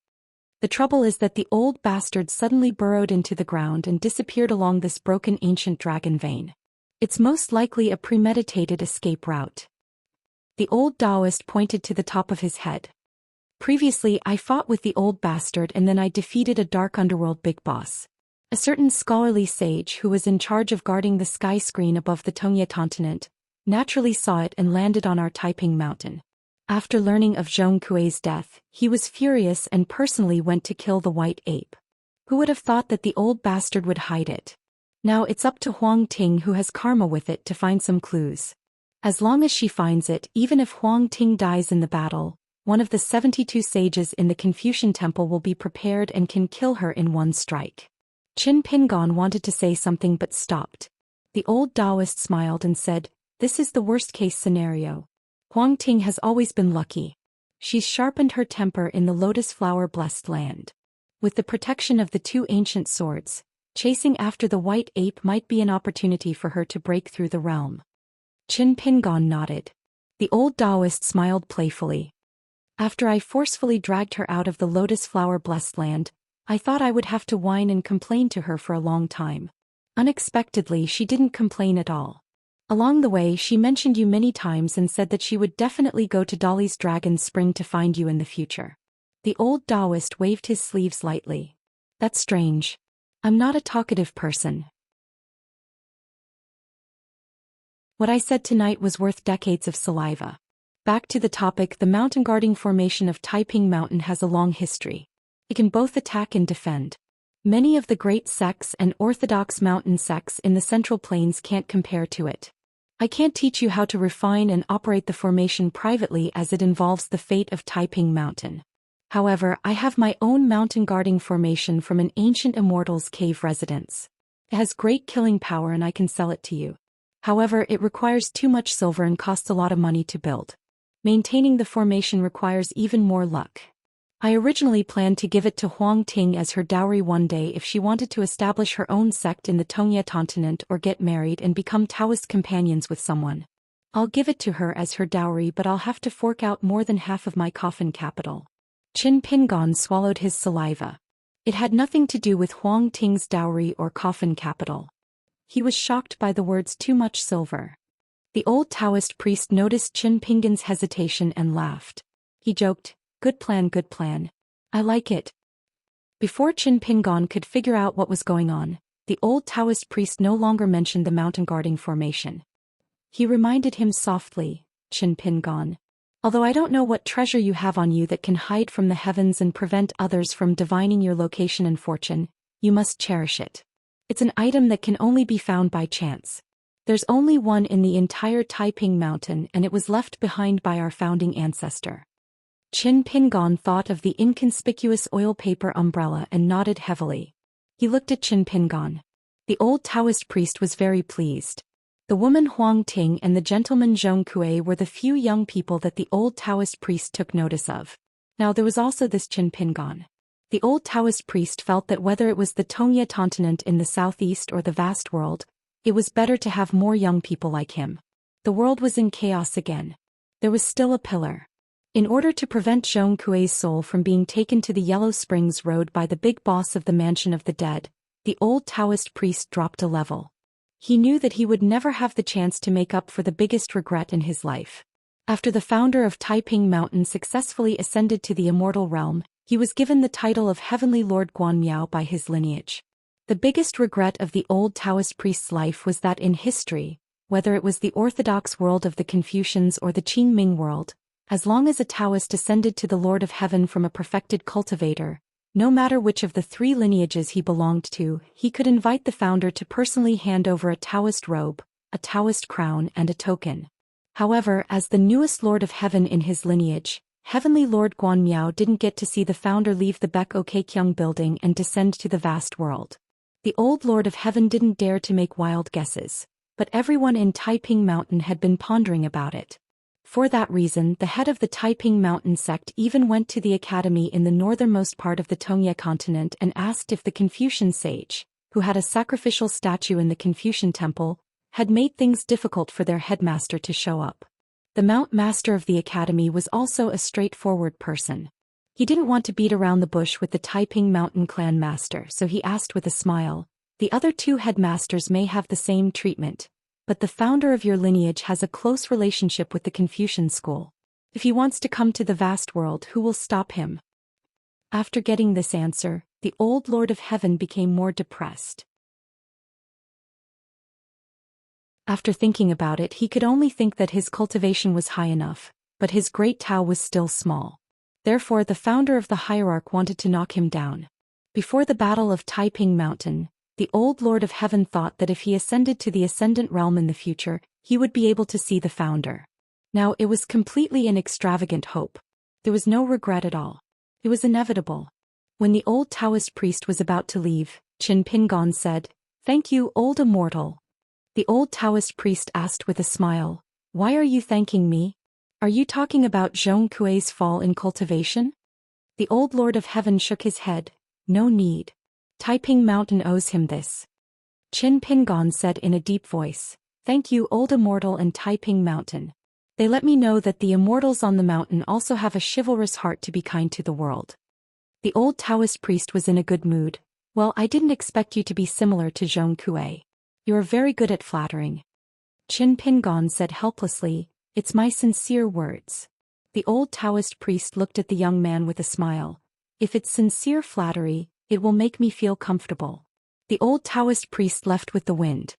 [SPEAKER 1] The trouble is that the old bastard suddenly burrowed into the ground and disappeared along this broken ancient dragon vein. It's most likely a premeditated escape route. The old Daoist pointed to the top of his head. Previously, I fought with the old bastard and then I defeated a dark underworld big boss. A certain scholarly sage who was in charge of guarding the sky screen above the Tongye continent, naturally saw it and landed on our Taiping Mountain. After learning of Zhong Kuei's death, he was furious and personally went to kill the white ape. Who would have thought that the old bastard would hide it? Now it's up to Huang Ting, who has karma with it, to find some clues. As long as she finds it, even if Huang Ting dies in the battle, one of the 72 sages in the Confucian temple will be prepared and can kill her in one strike. Qin Pingon wanted to say something but stopped. The old Daoist smiled and said, "This is the worst-case scenario. Huang Ting has always been lucky. She's sharpened her temper in the lotus flower-blessed land. With the protection of the two ancient swords, chasing after the white ape might be an opportunity for her to break through the realm." Qin Pingon nodded. The old Daoist smiled playfully. "After I forcefully dragged her out of the lotus flower-blessed land, I thought I would have to whine and complain to her for a long time. Unexpectedly, she didn't complain at all. Along the way, she mentioned you many times and said that she would definitely go to Dolly's Dragon Spring to find you in the future." The old Daoist waved his sleeves lightly. "That's strange. I'm not a talkative person. What I said tonight was worth decades of saliva." Back to the topic, the mountain guarding formation of Taiping Mountain has a long history. It can both attack and defend. Many of the great sects and orthodox mountain sects in the Central Plains can't compare to it. I can't teach you how to refine and operate the formation privately as it involves the fate of Taiping Mountain. However, I have my own mountain guarding formation from an ancient Immortal's cave residence. It has great killing power and I can sell it to you. However, it requires too much silver and costs a lot of money to build. Maintaining the formation requires even more luck. I originally planned to give it to Huang Ting as her dowry one day if she wanted to establish her own sect in the Tongya continent or get married and become Taoist companions with someone. I'll give it to her as her dowry, but I'll have to fork out more than half of my coffin capital. Qin Pingon swallowed his saliva. It had nothing to do with Huang Ting's dowry or coffin capital. He was shocked by the words "too much silver." The old Taoist priest noticed Qin Pingon's hesitation and laughed. He joked, good plan. I like it." Before Qin Pingon could figure out what was going on, the old Taoist priest no longer mentioned the mountain guarding formation. He reminded him softly, "Qin Pingon, although I don't know what treasure you have on you that can hide from the heavens and prevent others from divining your location and fortune, you must cherish it. It's an item that can only be found by chance. There's only one in the entire Taiping Mountain and it was left behind by our founding ancestor." Qin Pingon thought of the inconspicuous oil paper umbrella and nodded heavily. He looked at Qin Pingon. The old Taoist priest was very pleased. The woman Huang Ting and the gentleman Zhong Kue were the few young people that the old Taoist priest took notice of. Now there was also this Qin Pingon. The old Taoist priest felt that whether it was the Tongya continent in the southeast or the vast world, it was better to have more young people like him. The world was in chaos again. There was still a pillar. In order to prevent Zhong Kue's soul from being taken to the Yellow Springs Road by the big boss of the Mansion of the Dead, the old Taoist priest dropped a level. He knew that he would never have the chance to make up for the biggest regret in his life. After the founder of Taiping Mountain successfully ascended to the immortal realm, he was given the title of Heavenly Lord Guanmiao by his lineage. The biggest regret of the old Taoist priest's life was that in history, whether it was the orthodox world of the Confucians or the Qingming world, as long as a Taoist ascended to the Lord of Heaven from a perfected cultivator, no matter which of the three lineages he belonged to, he could invite the founder to personally hand over a Taoist robe, a Taoist crown and a token. However, as the newest Lord of Heaven in his lineage, Heavenly Lord Guanmiao didn't get to see the founder leave the Baek Kekyung building and descend to the vast world. The old Lord of Heaven didn't dare to make wild guesses, but everyone in Taiping Mountain had been pondering about it. For that reason, the head of the Taiping Mountain sect even went to the academy in the northernmost part of the Tongya continent and asked if the Confucian sage, who had a sacrificial statue in the Confucian temple, had made things difficult for their headmaster to show up. The Mount Master of the academy was also a straightforward person. He didn't want to beat around the bush with the Taiping Mountain clan master, so he asked with a smile, "The other two headmasters may have the same treatment, but the founder of your lineage has a close relationship with the Confucian school. If he wants to come to the vast world, who will stop him?" After getting this answer, the old Lord of Heaven became more depressed. After thinking about it, he could only think that his cultivation was high enough, but his great Tao was still small. Therefore the founder of the hierarch wanted to knock him down. Before the Battle of Taiping Mountain, The old Lord of Heaven thought that if he ascended to the Ascendant Realm in the future, he would be able to see the founder. Now it was completely an extravagant hope. There was no regret at all. It was inevitable. When the old Taoist priest was about to leave, Qin Pingon said, "Thank you, old Immortal." The old Taoist priest asked with a smile, "Why are you thanking me? Are you talking about Zhong Kuei's fall in cultivation?" The old Lord of Heaven shook his head. "No need. Taiping Mountain owes him this." Qin Pingon said in a deep voice, "Thank you, old Immortal and Taiping Mountain. They let me know that the immortals on the mountain also have a chivalrous heart to be kind to the world." The old Taoist priest was in a good mood. "Well, I didn't expect you to be similar to Zhong Kuei. You're very good at flattering." Qin Pingon said helplessly, "It's my sincere words." The old Taoist priest looked at the young man with a smile. "If it's sincere flattery, it will make me feel comfortable." The old Taoist priest left with the wind.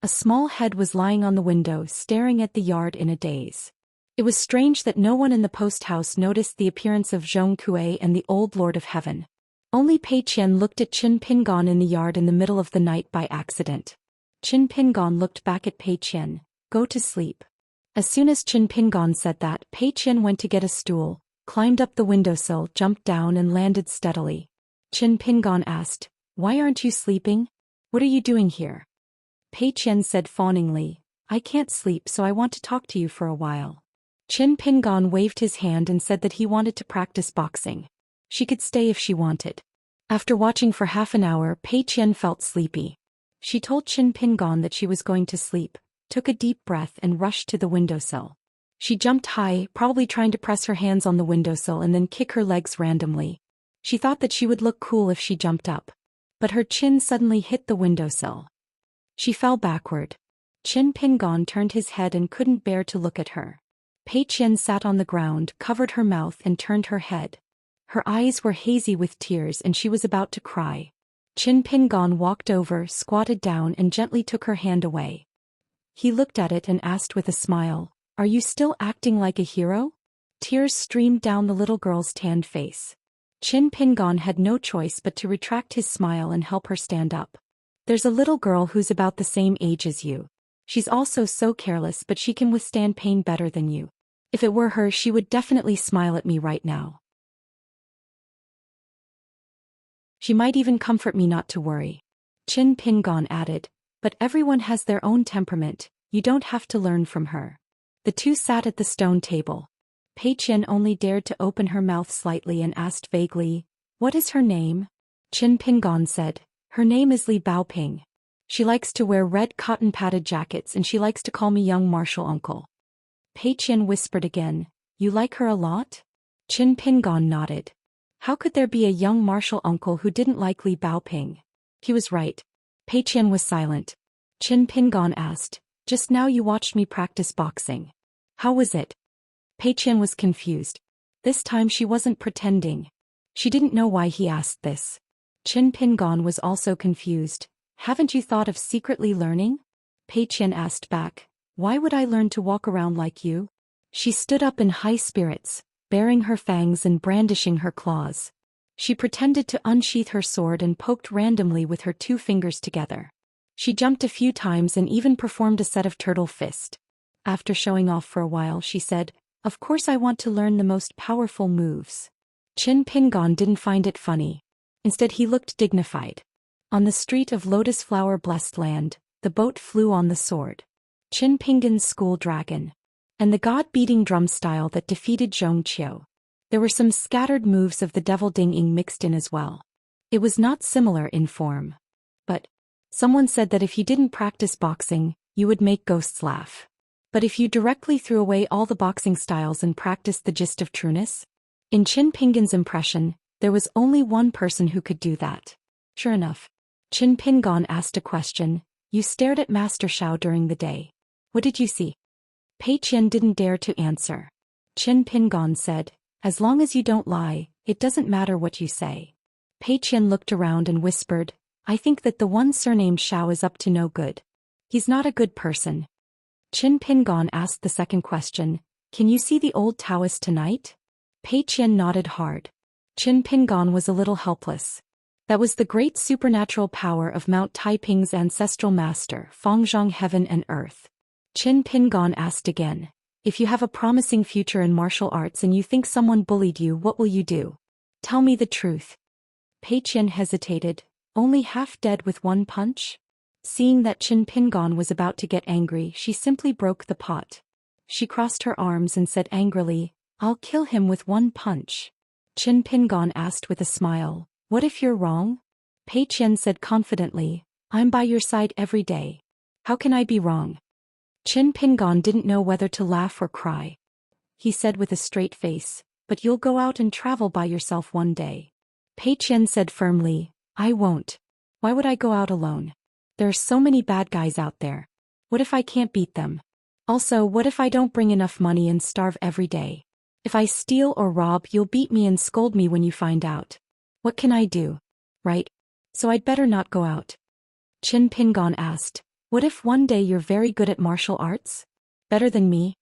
[SPEAKER 1] A small head was lying on the window staring at the yard in a daze. It was strange that no one in the post house noticed the appearance of Zhong Kuei and the old Lord of Heaven. Only Pei Qian looked at Qin Pingon in the yard in the middle of the night by accident. Qin Pingon looked back at Pei Qian. "Go to sleep." As soon as Qin Pingon said that, Pei Qian went to get a stool, climbed up the windowsill, jumped down and landed steadily. Qin Pingon asked, "Why aren't you sleeping? What are you doing here?" Pei Qian said fawningly, "I can't sleep, so I want to talk to you for a while." Qin Pingon waved his hand and said that he wanted to practice boxing. She could stay if she wanted. After watching for half an hour, Pei Qian felt sleepy. She told Qin Pingon that she was going to sleep, took a deep breath and rushed to the windowsill. She jumped high, probably trying to press her hands on the windowsill and then kick her legs randomly. She thought that she would look cool if she jumped up. But her chin suddenly hit the windowsill. She fell backward. Qin Pingon turned his head and couldn't bear to look at her. Pei Qian sat on the ground, covered her mouth and turned her head. Her eyes were hazy with tears and she was about to cry. Qin Pingon walked over, squatted down and gently took her hand away. He looked at it and asked with a smile, "Are you still acting like a hero?" Tears streamed down the little girl's tanned face. Qin Pingon had no choice but to retract his smile and help her stand up. "There's a little girl who's about the same age as you. She's also so careless, but she can withstand pain better than you. If it were her, she would definitely smile at me right now. She might even comfort me not to worry." Qin Pingon added, "But everyone has their own temperament, you don't have to learn from her." The two sat at the stone table. Pei Qian only dared to open her mouth slightly and asked vaguely, "What is her name?" Qin Pingon said, "Her name is Li Baoping. She likes to wear red cotton-padded jackets and she likes to call me young martial uncle." Pei Qian whispered again, "You like her a lot?" Qin Pingon nodded. How could there be a young martial uncle who didn't like Li Baoping? He was right. Pei Qian was silent. Qin Pingon asked, "Just now you watched me practice boxing. How was it?" Pei Qian was confused. This time she wasn't pretending. She didn't know why he asked this. Qin Pingon was also confused. "Haven't you thought of secretly learning?" Pei Qian asked back, "Why would I learn to walk around like you?" She stood up in high spirits, baring her fangs and brandishing her claws. She pretended to unsheath her sword and poked randomly with her two fingers together. She jumped a few times and even performed a set of turtle fist. After showing off for a while, she said, "Of course I want to learn the most powerful moves." Qin Pingon didn't find it funny. Instead he looked dignified. On the street of Lotus Flower Blessed Land, the boat flew on the sword. Qin Pingon's school dragon. And the god-beating drum style that defeated Zhong Xian. There were some scattered moves of the devil ding-ing mixed in as well. It was not similar in form. But someone said that if you didn't practice boxing, you would make ghosts laugh. But if you directly threw away all the boxing styles and practiced the gist of trueness? In Qin Pingon's impression, there was only one person who could do that. Sure enough. Qin Pingon asked a question. "You stared at Master Xiao during the day. What did you see?" Pei Qian didn't dare to answer. Qin Pingon said, "As long as you don't lie, it doesn't matter what you say." Pei Qian looked around and whispered, "I think that the one surnamed Xiao is up to no good. He's not a good person." Qin Pingon asked the second question, "Can you see the old Taoist tonight?" Pei Qian nodded hard. Qin Pingon was a little helpless. That was the great supernatural power of Mount Taiping's ancestral master, Fangzhong Heaven and Earth. Qin Pingon asked again. If you have a promising future in martial arts and you think someone bullied you, what will you do? Tell me the truth. Pei Qian hesitated. Only half dead with one punch? Seeing that Qin Pingon was about to get angry, she simply broke the pot. She crossed her arms and said angrily, I'll kill him with one punch. Qin Pingon asked with a smile, what if you're wrong? Pei Qian said confidently, I'm by your side every day. How can I be wrong? Qin Pingon didn't know whether to laugh or cry. He said with a straight face, but you'll go out and travel by yourself one day. Pei Qian said firmly, I won't. Why would I go out alone? There are so many bad guys out there. What if I can't beat them? Also, what if I don't bring enough money and starve every day? If I steal or rob, you'll beat me and scold me when you find out. What can I do? Right? So I'd better not go out. Qin Pingon asked, what if one day you're very good at martial arts? Better than me?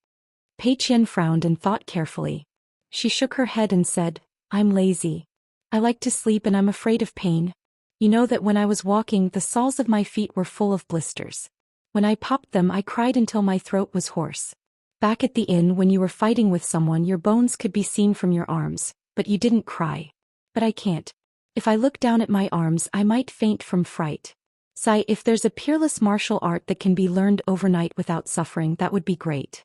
[SPEAKER 1] Pei Qian frowned and thought carefully. She shook her head and said, I'm lazy. I like to sleep and I'm afraid of pain. You know that when I was walking, the soles of my feet were full of blisters. When I popped them, I cried until my throat was hoarse. Back at the inn, when you were fighting with someone, your bones could be seen from your arms, but you didn't cry. But I can't. If I look down at my arms, I might faint from fright. Sai, if there's a peerless martial art that can be learned overnight without suffering, that would be great.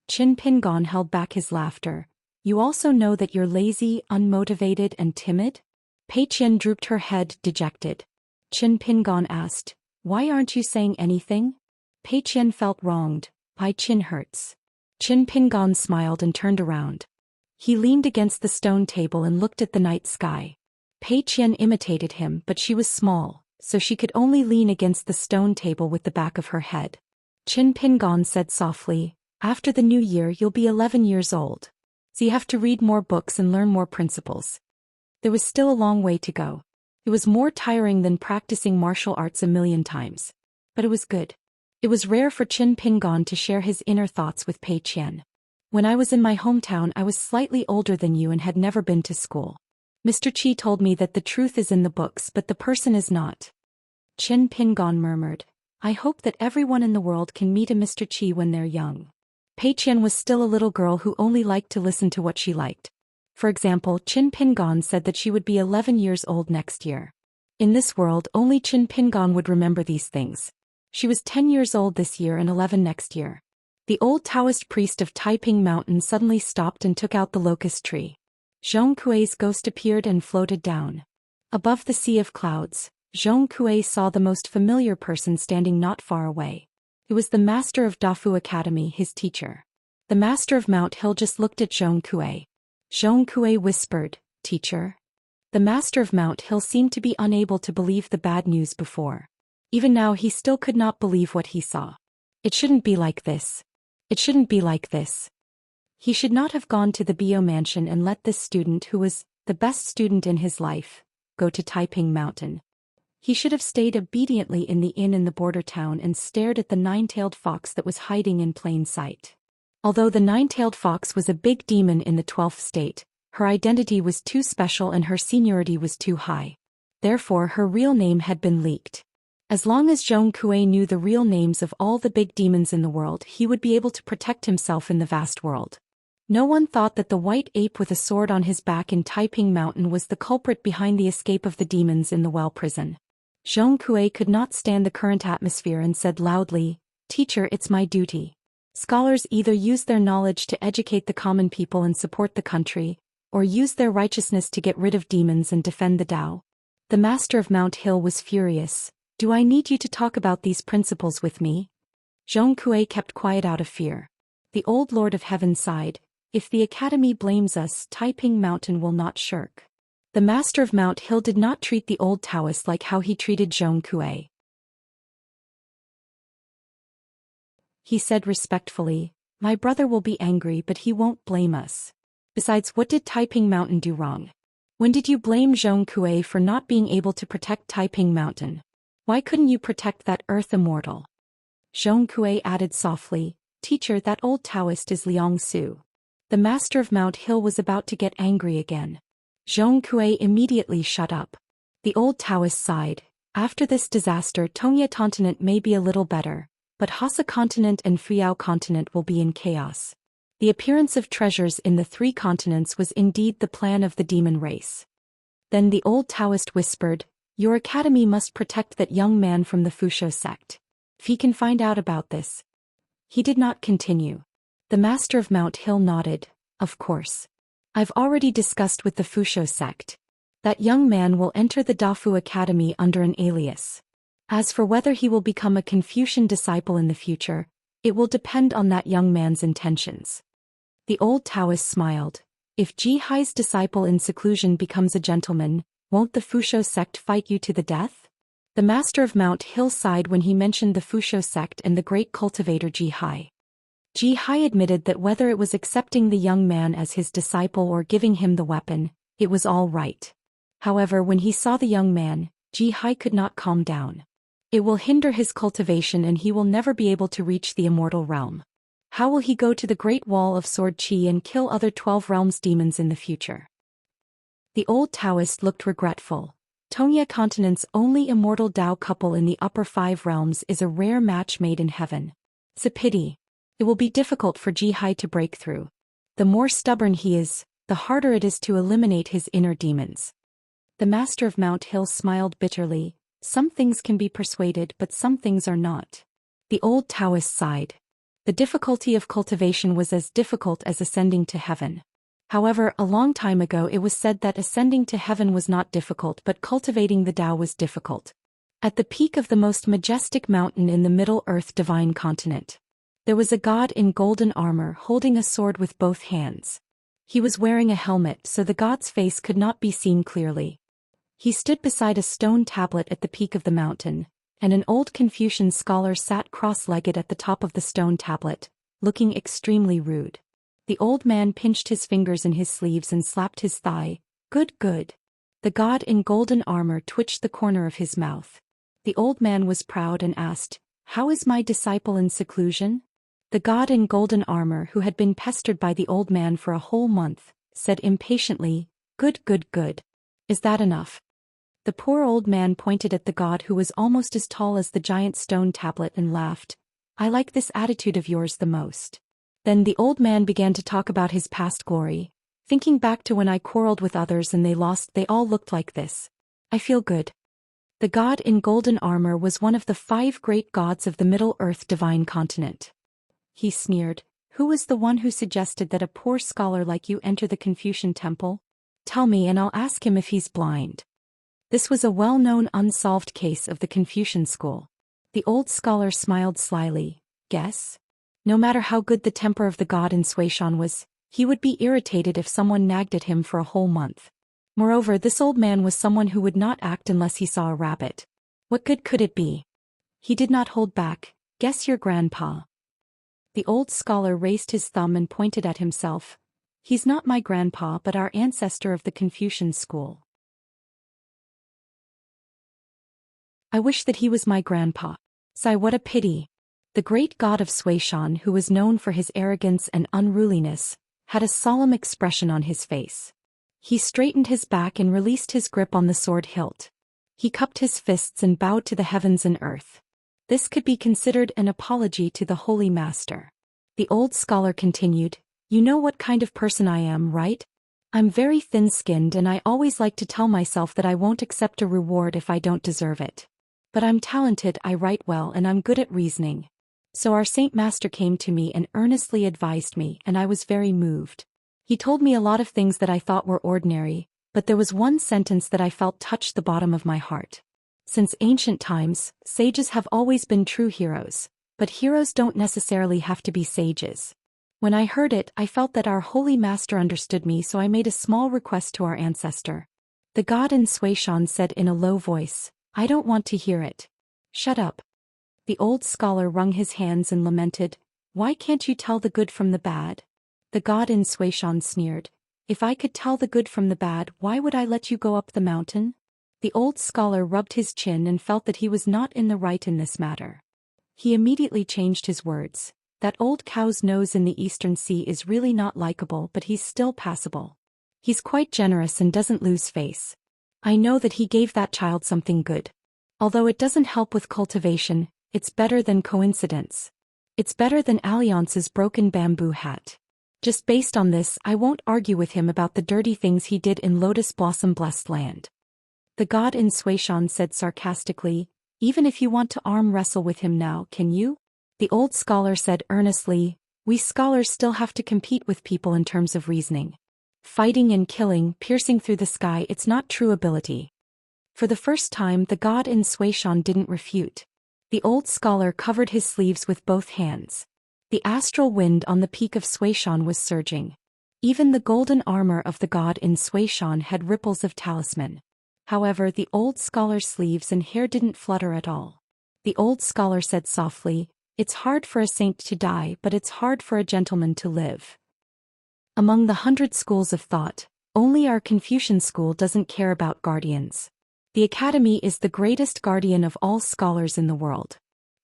[SPEAKER 1] Qin Pingon held back his laughter. You also know that you're lazy, unmotivated, and timid? Pei Qian drooped her head, dejected. Qin Pingon asked, why aren't you saying anything? Pei Qian felt wronged. My chin hurts. Qin Pingon smiled and turned around. He leaned against the stone table and looked at the night sky. Pei Qian imitated him, but she was small, so she could only lean against the stone table with the back of her head. Qin Pingon said softly, after the new year you'll be 11 years old. So you have to read more books and learn more principles. There was still a long way to go. It was more tiring than practicing martial arts a million times. But it was good. It was rare for Qin Pingon to share his inner thoughts with Pei Qian. When I was in my hometown, I was slightly older than you and had never been to school. Mr. Qi told me that the truth is in the books but the person is not. Qin Pingon murmured, I hope that everyone in the world can meet a Mr. Qi when they're young. Pei Qian was still a little girl who only liked to listen to what she liked. For example, Qin Pingon said that she would be 11 years old next year. In this world, only Qin Pingon would remember these things. She was 10 years old this year and 11 next year. The old Taoist priest of Taiping Mountain suddenly stopped and took out the locust tree. Zhong Kuei's ghost appeared and floated down. Above the sea of clouds, Zhong Kuei saw the most familiar person standing not far away. It was the master of Dafu Academy, his teacher. The master of Mount Hill just looked at Zhong Kuei. Zhong Kuei whispered, Teacher? The master of Mount Hill seemed to be unable to believe the bad news before. Even now he still could not believe what he saw. It shouldn't be like this. It shouldn't be like this. He should not have gone to the Bio mansion and let this student, who was the best student in his life, go to Taiping Mountain. He should have stayed obediently in the inn in the border town and stared at the nine-tailed fox that was hiding in plain sight. Although the nine-tailed fox was a big demon in the 12th state, her identity was too special and her seniority was too high. Therefore her real name had been leaked. As long as Zhong Kuei knew the real names of all the big demons in the world, he would be able to protect himself in the vast world. No one thought that the white ape with a sword on his back in Taiping Mountain was the culprit behind the escape of the demons in the well prison. Zhong Kuei could not stand the current atmosphere and said loudly, Teacher, it's my duty. Scholars either use their knowledge to educate the common people and support the country, or use their righteousness to get rid of demons and defend the Tao. The master of Mount Hill was furious. Do I need you to talk about these principles with me? Zhong Kuei kept quiet out of fear. The old Lord of Heaven sighed. If the Academy blames us, Taiping Mountain will not shirk. The master of Mount Hill did not treat the old Taoist like how he treated Zhong Kuei. He said respectfully, My brother will be angry but he won't blame us. Besides, what did Taiping Mountain do wrong? When did you blame Zhong Kuei for not being able to protect Taiping Mountain? Why couldn't you protect that earth immortal? Zhong Kuei added softly, Teacher, that old Taoist is Liang Su. The master of Mount Hill was about to get angry again. Zhong Kuei immediately shut up. The old Taoist sighed. After this disaster, Tongye continent may be a little better, but Hassa continent and Fuyao continent will be in chaos. The appearance of treasures in the 3 continents was indeed the plan of the demon race. Then the old Taoist whispered, "Your academy must protect that young man from the Fusho sect. If he can find out about this." He did not continue. The master of Mount Hill nodded. "Of course. I've already discussed with the Fusho sect. That young man will enter the Dafu Academy under an alias. As for whether he will become a Confucian disciple in the future, it will depend on that young man's intentions." The old Taoist smiled. "If Ji Hai's disciple in seclusion becomes a gentleman, won't the Fusho sect fight you to the death?" The master of Mount Hill sighed when he mentioned the Fusho sect and the great cultivator Ji Hai. Ji Hai admitted that whether it was accepting the young man as his disciple or giving him the weapon, it was all right. However, when he saw the young man, Ji Hai could not calm down. It will hinder his cultivation and he will never be able to reach the immortal realm. How will he go to the Great Wall of Sword Qi and kill other 12 realms demons in the future? The old Taoist looked regretful. Tongye continent's only immortal Dao couple in the upper 5 realms is a rare match made in heaven. It's a pity. It will be difficult for Ji Hai to break through. The more stubborn he is, the harder it is to eliminate his inner demons. The master of Mount Hill smiled bitterly. Some things can be persuaded, but some things are not. The old Taoist sighed. The difficulty of cultivation was as difficult as ascending to heaven. However, a long time ago it was said that ascending to heaven was not difficult but cultivating the Tao was difficult. At the peak of the most majestic mountain in the Middle Earth divine continent, there was a god in golden armor holding a sword with both hands. He was wearing a helmet so the god's face could not be seen clearly. He stood beside a stone tablet at the peak of the mountain, and an old Confucian scholar sat cross-legged at the top of the stone tablet, looking extremely rude. The old man pinched his fingers in his sleeves and slapped his thigh. "Good, good." The god in golden armor twitched the corner of his mouth. The old man was proud and asked, "How is my disciple in seclusion?" The god in golden armor, who had been pestered by the old man for a whole month, said impatiently, "Good, good, good. Is that enough?" The poor old man pointed at the god who was almost as tall as the giant stone tablet and laughed. "I like this attitude of yours the most." Then the old man began to talk about his past glory. "Thinking back to when I quarreled with others and they lost, they all looked like this. I feel good." The god in golden armor was one of the 5 great gods of the Middle Earth divine continent. He sneered, "Who was the one who suggested that a poor scholar like you enter the Confucian temple? Tell me and I'll ask him if he's blind." This was a well-known unsolved case of the Confucian school. The old scholar smiled slyly. "Guess?" No matter how good the temper of the god in Zhou Xian was, he would be irritated if someone nagged at him for a whole month. Moreover, this old man was someone who would not act unless he saw a rabbit. What good could it be? He did not hold back. "Guess your grandpa." The old scholar raised his thumb and pointed at himself. "He's not my grandpa but our ancestor of the Confucian school." "I wish that he was my grandpa. Sigh, what a pity." The great god of Zhou Xian, who was known for his arrogance and unruliness, had a solemn expression on his face. He straightened his back and released his grip on the sword hilt. He cupped his fists and bowed to the heavens and earth. This could be considered an apology to the Holy Master. The old scholar continued, "You know what kind of person I am, right? I'm very thin-skinned and I always like to tell myself that I won't accept a reward if I don't deserve it. But I'm talented, I write well and I'm good at reasoning. So our Saint Master came to me and earnestly advised me and I was very moved. He told me a lot of things that I thought were ordinary, but there was one sentence that I felt touched the bottom of my heart. Since ancient times, sages have always been true heroes, but heroes don't necessarily have to be sages. When I heard it, I felt that our Holy Master understood me, so I made a small request to our ancestor." The god in Zhou Xian said in a low voice, "I don't want to hear it. Shut up." The old scholar wrung his hands and lamented, "Why can't you tell the good from the bad?" The god in Zhou Xian sneered, "If I could tell the good from the bad, why would I let you go up the mountain?" The old scholar rubbed his chin and felt that he was not in the right in this matter. He immediately changed his words. That old cow's nose in the Eastern Sea is really not likable, but he's still passable. He's quite generous and doesn't lose face. I know that he gave that child something good. Although it doesn't help with cultivation, it's better than coincidence. It's better than Alliance's broken bamboo hat. Just based on this, I won't argue with him about the dirty things he did in Lotus Blossom Blessed Land. The god in Zhou Xian said sarcastically, even if you want to arm wrestle with him now, can you? The old scholar said earnestly, we scholars still have to compete with people in terms of reasoning. Fighting and killing, piercing through the sky, it's not true ability. For the first time, the god in Zhou Xian didn't refute. The old scholar covered his sleeves with both hands. The astral wind on the peak of Zhou Xian was surging. Even the golden armor of the god in Zhou Xian had ripples of talisman. However, the old scholar's sleeves and hair didn't flutter at all. The old scholar said softly, it's hard for a saint to die, but it's hard for a gentleman to live. Among the 100 schools of thought, only our Confucian school doesn't care about guardians. The academy is the greatest guardian of all scholars in the world.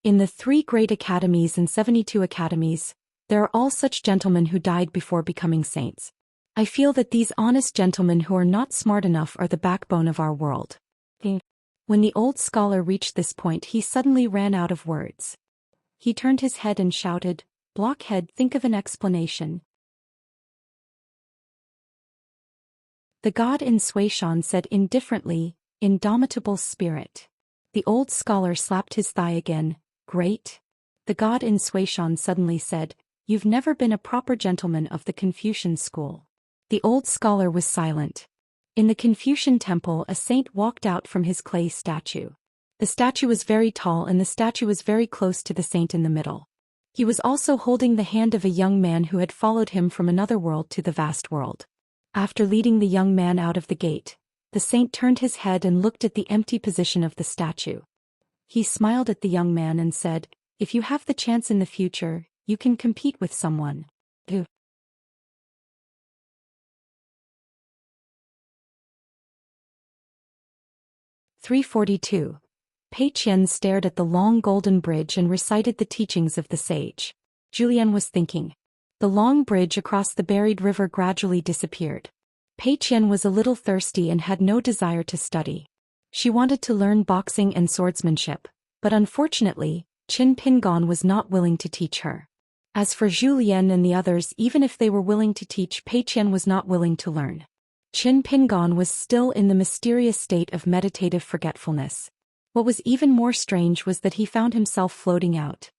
[SPEAKER 1] In the 3 great academies and 72 academies, there are all such gentlemen who died before becoming saints. I feel that these honest gentlemen who are not smart enough are the backbone of our world. When the old scholar reached this point, he suddenly ran out of words. He turned his head and shouted, Blockhead, think of an explanation. The god in Zhou Xian said indifferently, indomitable spirit. The old scholar slapped his thigh again, great. The god in Zhou Xian suddenly said, you've never been a proper gentleman of the Confucian school. The old scholar was silent. In the Confucian temple, a saint walked out from his clay statue. The statue was very tall and the statue was very close to the saint in the middle. He was also holding the hand of a young man who had followed him from another world to the vast world. After leading the young man out of the gate, the saint turned his head and looked at the empty position of the statue. He smiled at the young man and said, if you have the chance in the future, you can compete with someone. 342. Pei Qian stared at the long golden bridge and recited the teachings of the sage. Julian was thinking. The long bridge across the buried river gradually disappeared. Pei Qian was a little thirsty and had no desire to study. She wanted to learn boxing and swordsmanship, but unfortunately, Qin Pingon was not willing to teach her. As for Julian and the others, even if they were willing to teach, Pei Qian was not willing to learn. Qin Pingon was still in the mysterious state of meditative forgetfulness. What was even more strange was that he found himself floating out.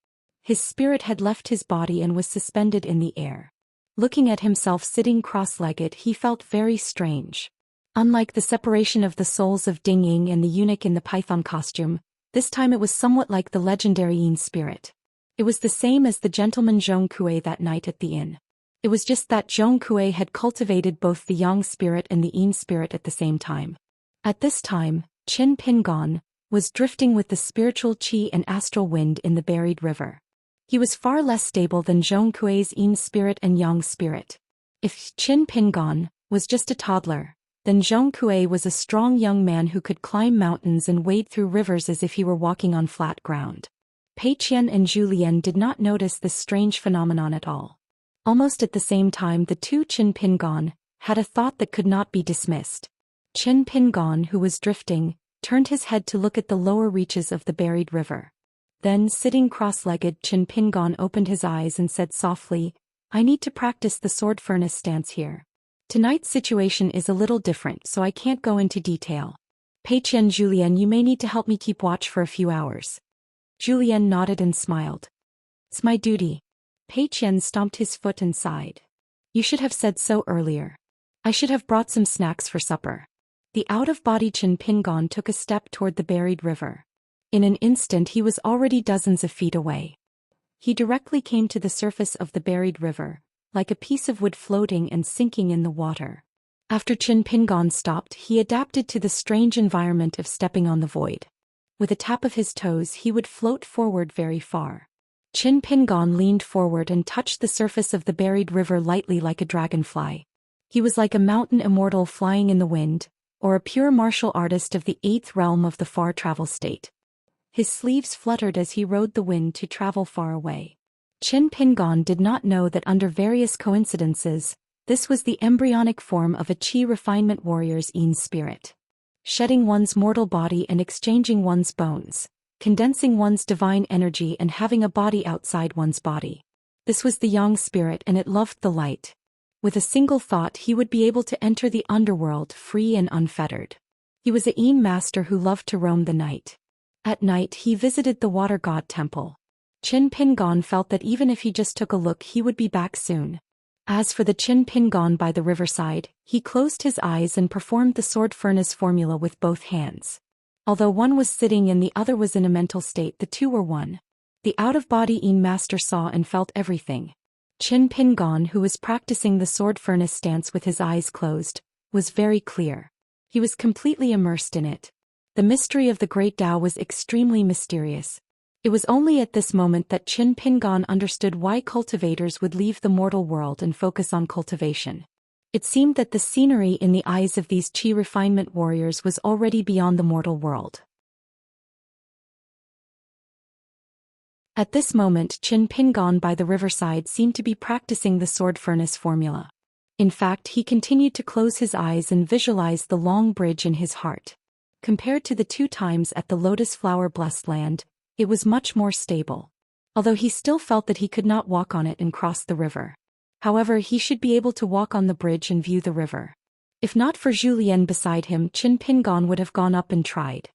[SPEAKER 1] His spirit had left his body and was suspended in the air. Looking at himself sitting cross-legged, he felt very strange. Unlike the separation of the souls of Ding Ying and the eunuch in the python costume, this time it was somewhat like the legendary Yin spirit. It was the same as the gentleman Zhong Kue that night at the inn. It was just that Zhong Kue had cultivated both the Yang spirit and the Yin spirit at the same time. At this time, Qin Pingon was drifting with the spiritual qi and astral wind in the buried river. He was far less stable than Zhong Kue's Yin spirit and Yang spirit. If Qin Pingon was just a toddler, then Zhong Kue was a strong young man who could climb mountains and wade through rivers as if he were walking on flat ground. Pei Qian and Julian did not notice this strange phenomenon at all. Almost at the same time, the two Qin Pingon had a thought that could not be dismissed. Qin Pingon, who was drifting, turned his head to look at the lower reaches of the buried river. Then, sitting cross-legged, Qin Pingon opened his eyes and said softly, I need to practice the sword furnace stance here. Tonight's situation is a little different, so I can't go into detail. Pei Qian, Julian, you may need to help me keep watch for a few hours. Julian nodded and smiled. It's my duty. Pei Qian stomped his foot and sighed. You should have said so earlier. I should have brought some snacks for supper. The out-of-body Qin Pingon took a step toward the buried river. In an instant he was already dozens of feet away. He directly came to the surface of the buried river, like a piece of wood floating and sinking in the water. After Qin Pingon stopped, he adapted to the strange environment of stepping on the void. With a tap of his toes he would float forward very far. Qin Pingon leaned forward and touched the surface of the buried river lightly like a dragonfly. He was like a mountain immortal flying in the wind, or a pure martial artist of the 8th realm of the far travel state. His sleeves fluttered as he rode the wind to travel far away. Qin Pingon did not know that under various coincidences, this was the embryonic form of a Qi refinement warrior's Yin spirit. Shedding one's mortal body and exchanging one's bones, condensing one's divine energy and having a body outside one's body. This was the Yang spirit and it loved the light. With a single thought he would be able to enter the underworld free and unfettered. He was a Yin master who loved to roam the night. At night he visited the water god temple. Qin Pingon felt that even if he just took a look he would be back soon. As for the Qin Pingon by the riverside, he closed his eyes and performed the sword furnace formula with both hands. Although one was sitting and the other was in a mental state, the two were one. The out-of-body Yin master saw and felt everything. Qin Pingon, who was practicing the sword furnace stance with his eyes closed, was very clear. He was completely immersed in it. The mystery of the great Tao was extremely mysterious. It was only at this moment that Qin Pingon understood why cultivators would leave the mortal world and focus on cultivation. It seemed that the scenery in the eyes of these Qi refinement warriors was already beyond the mortal world. At this moment Qin Pingon by the riverside seemed to be practicing the sword furnace formula. In fact, he continued to close his eyes and visualize the long bridge in his heart. Compared to the 2 times at the lotus flower blessed land, it was much more stable. Although he still felt that he could not walk on it and cross the river. However, he should be able to walk on the bridge and view the river. If not for Zhou Xian beside him, Qin Pingon would have gone up and tried.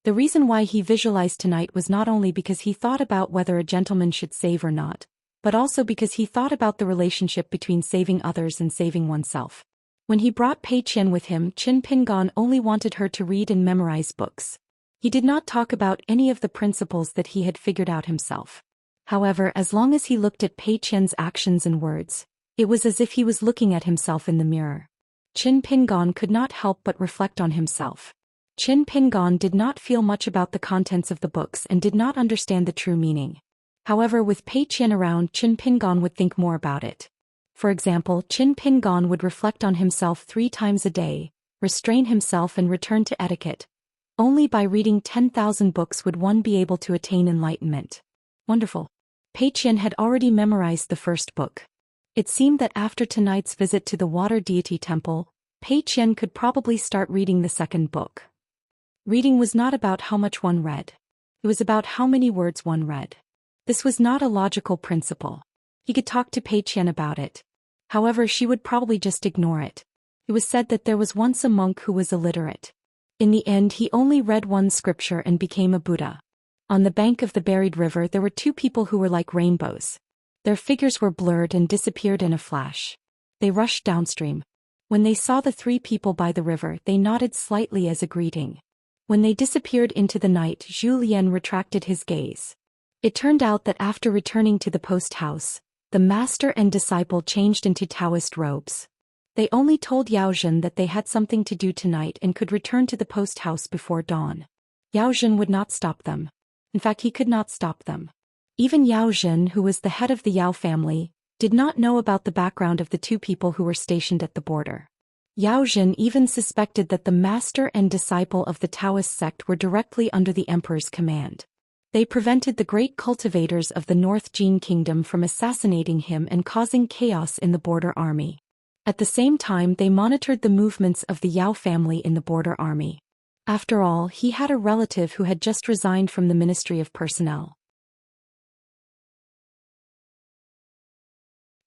[SPEAKER 1] The reason why he visualized tonight was not only because he thought about whether a gentleman should save or not, but also because he thought about the relationship between saving others and saving oneself. When he brought Pei Qian with him, Qin Pingon only wanted her to read and memorize books. He did not talk about any of the principles that he had figured out himself. However, as long as he looked at Pei Qian's actions and words, it was as if he was looking at himself in the mirror. Qin Pingon could not help but reflect on himself. Qin Pingon did not feel much about the contents of the books and did not understand the true meaning. However, with Pei Qian around, Qin Pingon would think more about it. For example, Qin Pingon would reflect on himself 3 times a day, restrain himself and return to etiquette. Only by reading 10,000 books would one be able to attain enlightenment. Wonderful. Pei Qian had already memorized the first book. It seemed that after tonight's visit to the water deity temple, Pei Qian could probably start reading the second book. Reading was not about how much one read. It was about how many words one read. This was not a logical principle. He could talk to Pei Qian about it. However, she would probably just ignore it. It was said that there was once a monk who was illiterate. In the end, he only read one scripture and became a Buddha. On the bank of the buried river there were 2 people who were like rainbows. Their figures were blurred and disappeared in a flash. They rushed downstream. When they saw the 3 people by the river, they nodded slightly as a greeting. When they disappeared into the night, Zhou Xian retracted his gaze. It turned out that after returning to the post house, the master and disciple changed into Daoist robes. They only told Yao Zhen that they had something to do tonight and could return to the post house before dawn. Yao Zhen would not stop them. In fact, he could not stop them. Even Yao Zhen, who was the head of the Yao family, did not know about the background of the 2 people who were stationed at the border. Yao Zhen even suspected that the master and disciple of the Taoist sect were directly under the emperor's command. They prevented the great cultivators of the North Jin kingdom from assassinating him and causing chaos in the border army. At the same time, they monitored the movements of the Yao family in the border army. After all, he had a relative who had just resigned from the Ministry of Personnel.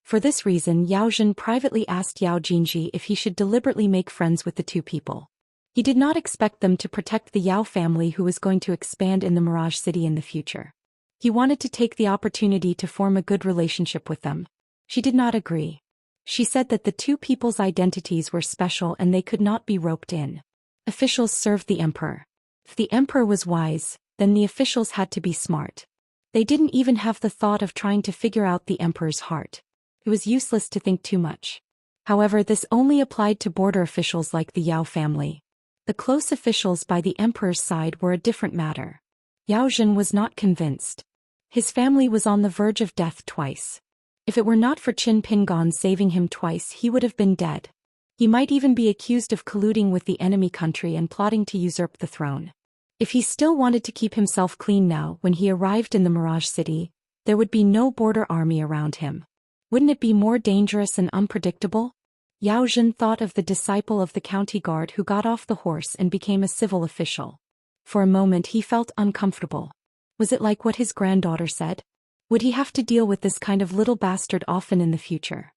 [SPEAKER 1] For this reason, Yao Zhen privately asked Yao Jinji if he should deliberately make friends with the 2 people. He did not expect them to protect the Yao family who was going to expand in the Mirage City in the future. He wanted to take the opportunity to form a good relationship with them. She did not agree. She said that the 2 people's identities were special and they could not be roped in. Officials served the emperor. If the emperor was wise, then the officials had to be smart. They didn't even have the thought of trying to figure out the emperor's heart. It was useless to think too much. However, this only applied to border officials like the Yao family. The close officials by the emperor's side were a different matter. Yao Zhen was not convinced. His family was on the verge of death twice. If it were not for Qin Pingon saving him twice, he would have been dead. He might even be accused of colluding with the enemy country and plotting to usurp the throne. If he still wanted to keep himself clean now, when he arrived in the Mirage City, There would be no border army around him. Wouldn't it be more dangerous and unpredictable? Yao Zhen thought of the disciple of the county guard who got off the horse and became a civil official. For a moment he felt uncomfortable. Was it like what his granddaughter said? Would he have to deal with this kind of little bastard often in the future?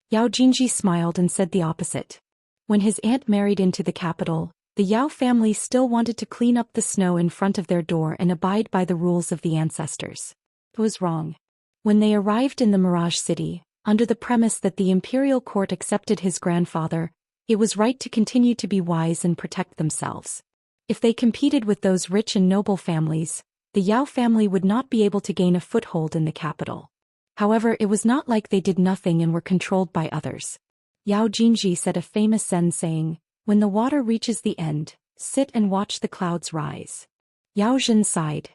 [SPEAKER 1] Yao Jinji smiled and said the opposite. When his aunt married into the capital, the Yao family still wanted to clean up the snow in front of their door and abide by the rules of the ancestors. It was wrong. When they arrived in the Mirage City, under the premise that the imperial court accepted his grandfather, it was right to continue to be wise and protect themselves. If they competed with those rich and noble families, the Yao family would not be able to gain a foothold in the capital. However, it was not like they did nothing and were controlled by others. Yao Jinji said a famous Zen saying, "When the water reaches the end, sit and watch the clouds rise." Yao Zhen sighed.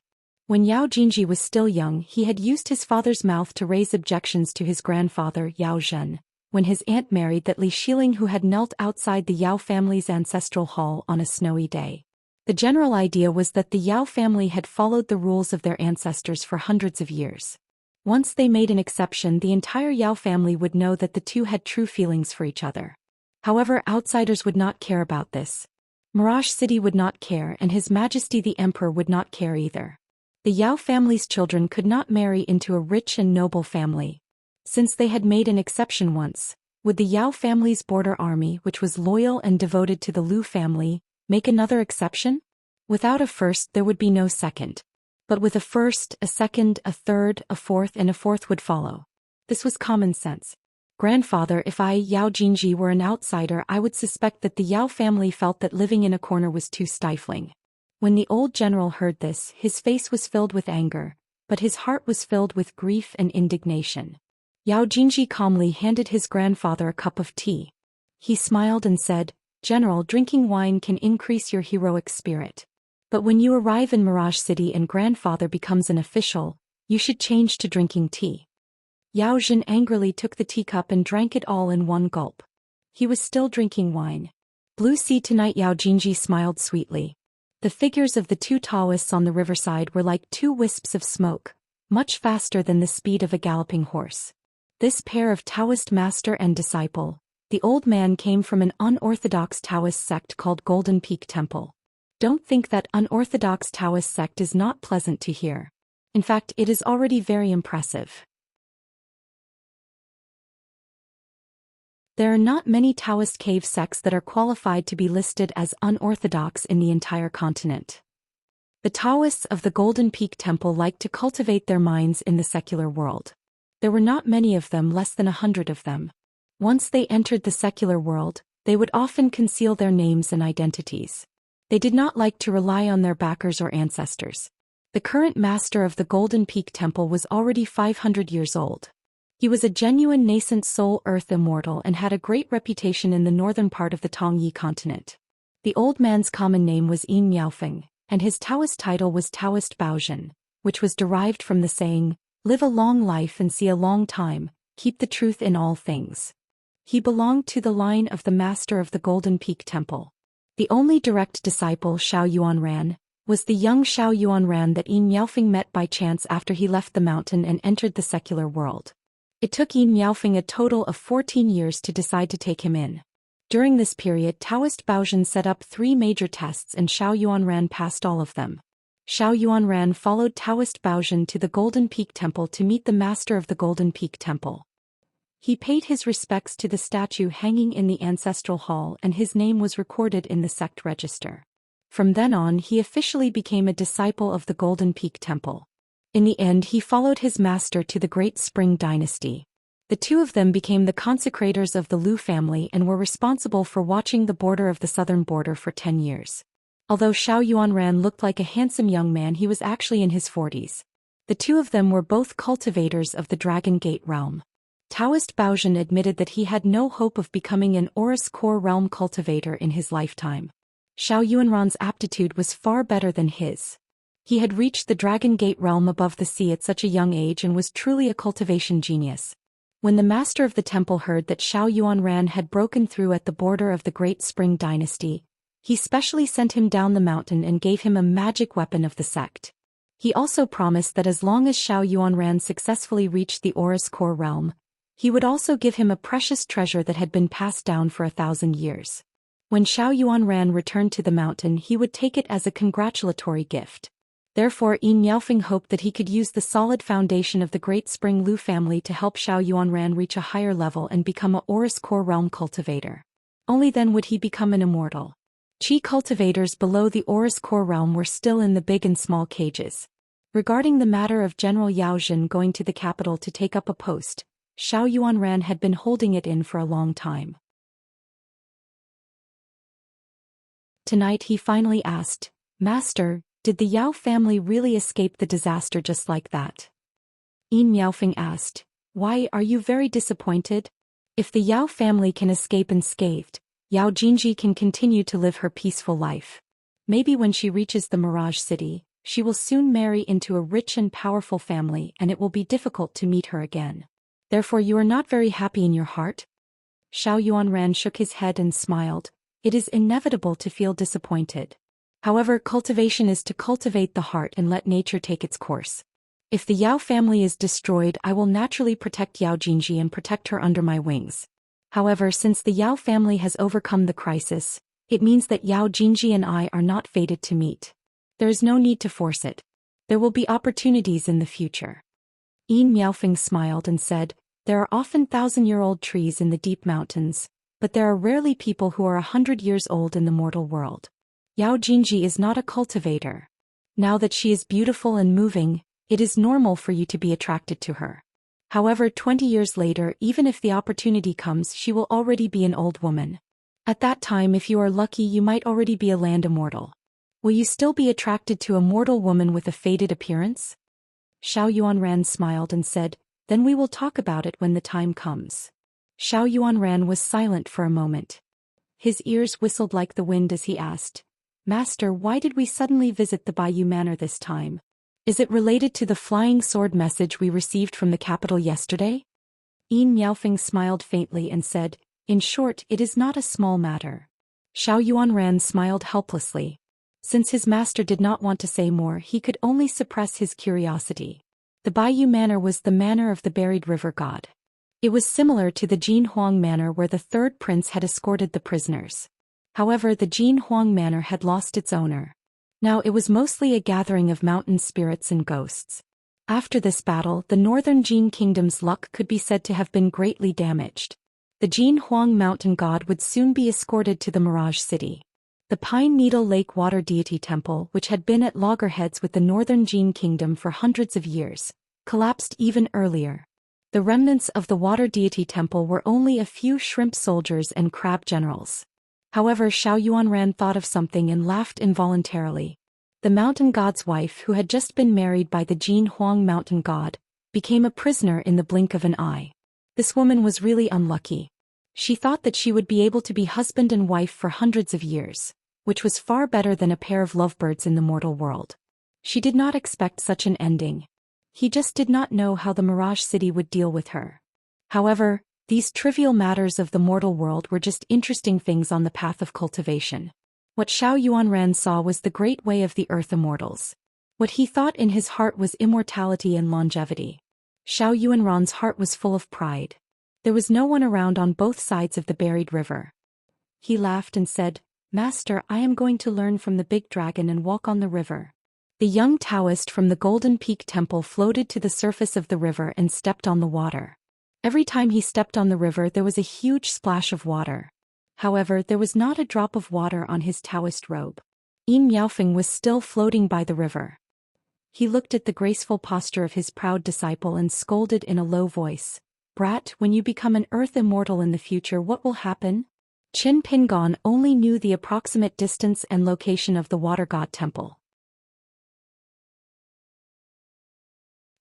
[SPEAKER 1] When Yao Jinji was still young, he had used his father's mouth to raise objections to his grandfather, Yao Zhen, when his aunt married that Li Xiling who had knelt outside the Yao family's ancestral hall on a snowy day. The general idea was that the Yao family had followed the rules of their ancestors for hundreds of years. Once they made an exception, the entire Yao family would know that the two had true feelings for each other. However, outsiders would not care about this. Mirage City would not care, and His Majesty the Emperor would not care either. The Yao family's children could not marry into a rich and noble family. Since they had made an exception once, would the Yao family's border army, which was loyal and devoted to the Lu family, make another exception? Without a first there would be no second. But with a first, a second, a third, a fourth and a fourth would follow. This was common sense. Grandfather, if I, Yao Jinji, were an outsider, I would suspect that the Yao family felt that living in a corner was too stifling. When the old general heard this, his face was filled with anger, but his heart was filled with grief and indignation. Yao Jinji calmly handed his grandfather a cup of tea. He smiled and said, "General, drinking wine can increase your heroic spirit. But when you arrive in Mirage City and grandfather becomes an official, you should change to drinking tea." Yao Zhen angrily took the teacup and drank it all in one gulp. He was still drinking wine. "Blue sea tonight," Yao Jinji smiled sweetly. The figures of the two Daoists on the riverside were like two wisps of smoke, much faster than the speed of a galloping horse. This pair of Taoist master and disciple, the old man came from an unorthodox Taoist sect called Golden Peak Temple. Don't think that unorthodox Taoist sect is not pleasant to hear. In fact, it is already very impressive. There are not many Taoist cave sects that are qualified to be listed as unorthodox in the entire continent. The Taoists of the Golden Peak Temple like to cultivate their minds in the secular world. There were not many of them, less than 100 of them. Once they entered the secular world, they would often conceal their names and identities. They did not like to rely on their backers or ancestors. The current master of the Golden Peak Temple was already 500 years old. He was a genuine nascent soul earth immortal and had a great reputation in the northern part of the Tongyi continent. The old man's common name was Yin Miaofeng, and his Taoist title was Taoist Baozhen, which was derived from the saying, "Live a long life and see a long time, keep the truth in all things." He belonged to the line of the master of the Golden Peak Temple. The only direct disciple, Xiao Yuanran, was the young Xiao Yuanran that Yin Miaofeng met by chance after he left the mountain and entered the secular world. It took Yin Miaofeng a total of 14 years to decide to take him in. During this period, Taoist Baozhen set up 3 major tests and Xiao Yuanran passed all of them. Xiao Yuanran followed Taoist Baozhen to the Golden Peak Temple to meet the master of the Golden Peak Temple. He paid his respects to the statue hanging in the ancestral hall and his name was recorded in the sect register. From then on he officially became a disciple of the Golden Peak Temple. In the end he followed his master to the Great Spring Dynasty. The two of them became the consecrators of the Lu family and were responsible for watching the border of the southern border for 10 years. Although Xiao Yuanran looked like a handsome young man, he was actually in his 40s. The two of them were both cultivators of the Dragon Gate realm. Taoist Baozhen admitted that he had no hope of becoming an Aurus Core realm cultivator in his lifetime. Xiao Yuanran's aptitude was far better than his. He had reached the Dragon Gate realm above the sea at such a young age and was truly a cultivation genius. When the master of the temple heard that Xiao Yuanran had broken through at the border of the Great Spring Dynasty, he specially sent him down the mountain and gave him a magic weapon of the sect. He also promised that as long as Xiao Yuanran successfully reached the Aurous Core realm, he would also give him a precious treasure that had been passed down for 1,000 years. When Xiao Yuanran returned to the mountain, he would take it as a congratulatory gift. Therefore, Yin Miaofeng hoped that he could use the solid foundation of the Great Spring Lu family to help Xiao Yuanran reach a higher level and become a Aurous Core realm cultivator. Only then would he become an immortal. Qi cultivators below the Aurous Core realm were still in the big and small cages. Regarding the matter of General Yao Zhen going to the capital to take up a post, Xiao Yuanran had been holding it in for a long time. Tonight he finally asked, "Master, did the Yao family really escape the disaster just like that?" Yin Miaofeng asked, "Why are you very disappointed? If the Yao family can escape unscathed, Yao Jinji can continue to live her peaceful life. Maybe when she reaches the Mirage City, she will soon marry into a rich and powerful family and it will be difficult to meet her again. Therefore you are not very happy in your heart?" Xiao Yuanran shook his head and smiled. "It is inevitable to feel disappointed. However, cultivation is to cultivate the heart and let nature take its course. If the Yao family is destroyed, I will naturally protect Yao Jinji and protect her under my wings. However, since the Yao family has overcome the crisis, it means that Yao Jinji and I are not fated to meet. There is no need to force it. There will be opportunities in the future." Yin Miaofeng smiled and said, "There are often 1,000-year-old trees in the deep mountains, but there are rarely people who are 100 years old in the mortal world. Yao Jinji is not a cultivator. Now that she is beautiful and moving, it is normal for you to be attracted to her. However, 20 years later, even if the opportunity comes, she will already be an old woman. At that time, if you are lucky, you might already be a land immortal. Will you still be attracted to a mortal woman with a faded appearance?" Xiao Yuanran smiled and said, "Then we will talk about it when the time comes." Xiao Yuanran was silent for a moment. His ears whistled like the wind as he asked, "Master, why did we suddenly visit the Bayou Manor this time? Is it related to the flying sword message we received from the capital yesterday?" Yin Miaofeng smiled faintly and said, "In short, it is not a small matter." Xiao Yuanran smiled helplessly. Since his master did not want to say more, he could only suppress his curiosity. The Bayou Manor was the manor of the buried river god. It was similar to the Jin Huang Manor where the third prince had escorted the prisoners. However, the Jin Huang Manor had lost its owner. Now it was mostly a gathering of mountain spirits and ghosts. After this battle, the northern Jin kingdom's luck could be said to have been greatly damaged. The Jin Huang mountain god would soon be escorted to the Mirage City. The Pine Needle Lake Water Deity Temple, which had been at loggerheads with the northern Jin kingdom for hundreds of years, collapsed even earlier. The remnants of the Water Deity Temple were only a few shrimp soldiers and crab generals. However, Xiao Yuanran thought of something and laughed involuntarily. The mountain god's wife, who had just been married by the Jin Huang mountain god, became a prisoner in the blink of an eye. This woman was really unlucky. She thought that she would be able to be husband and wife for hundreds of years, which was far better than a pair of lovebirds in the mortal world. She did not expect such an ending. He just did not know how the Mirage City would deal with her. However, these trivial matters of the mortal world were just interesting things on the path of cultivation. What Xiao Yuanran saw was the great way of the earth immortals. What he thought in his heart was immortality and longevity. Xiao Yuanran's heart was full of pride. There was no one around on both sides of the buried river. He laughed and said, "Master, I am going to learn from the big dragon and walk on the river." The young Daoist from the Golden Peak Temple floated to the surface of the river and stepped on the water. Every time he stepped on the river, there was a huge splash of water. However, there was not a drop of water on his Daoist robe. Yin Miaofeng was still floating by the river. He looked at the graceful posture of his proud disciple and scolded in a low voice, "Brat, when you become an earth immortal in the future, what will happen?" Qin Pingon only knew the approximate distance and location of the water god temple.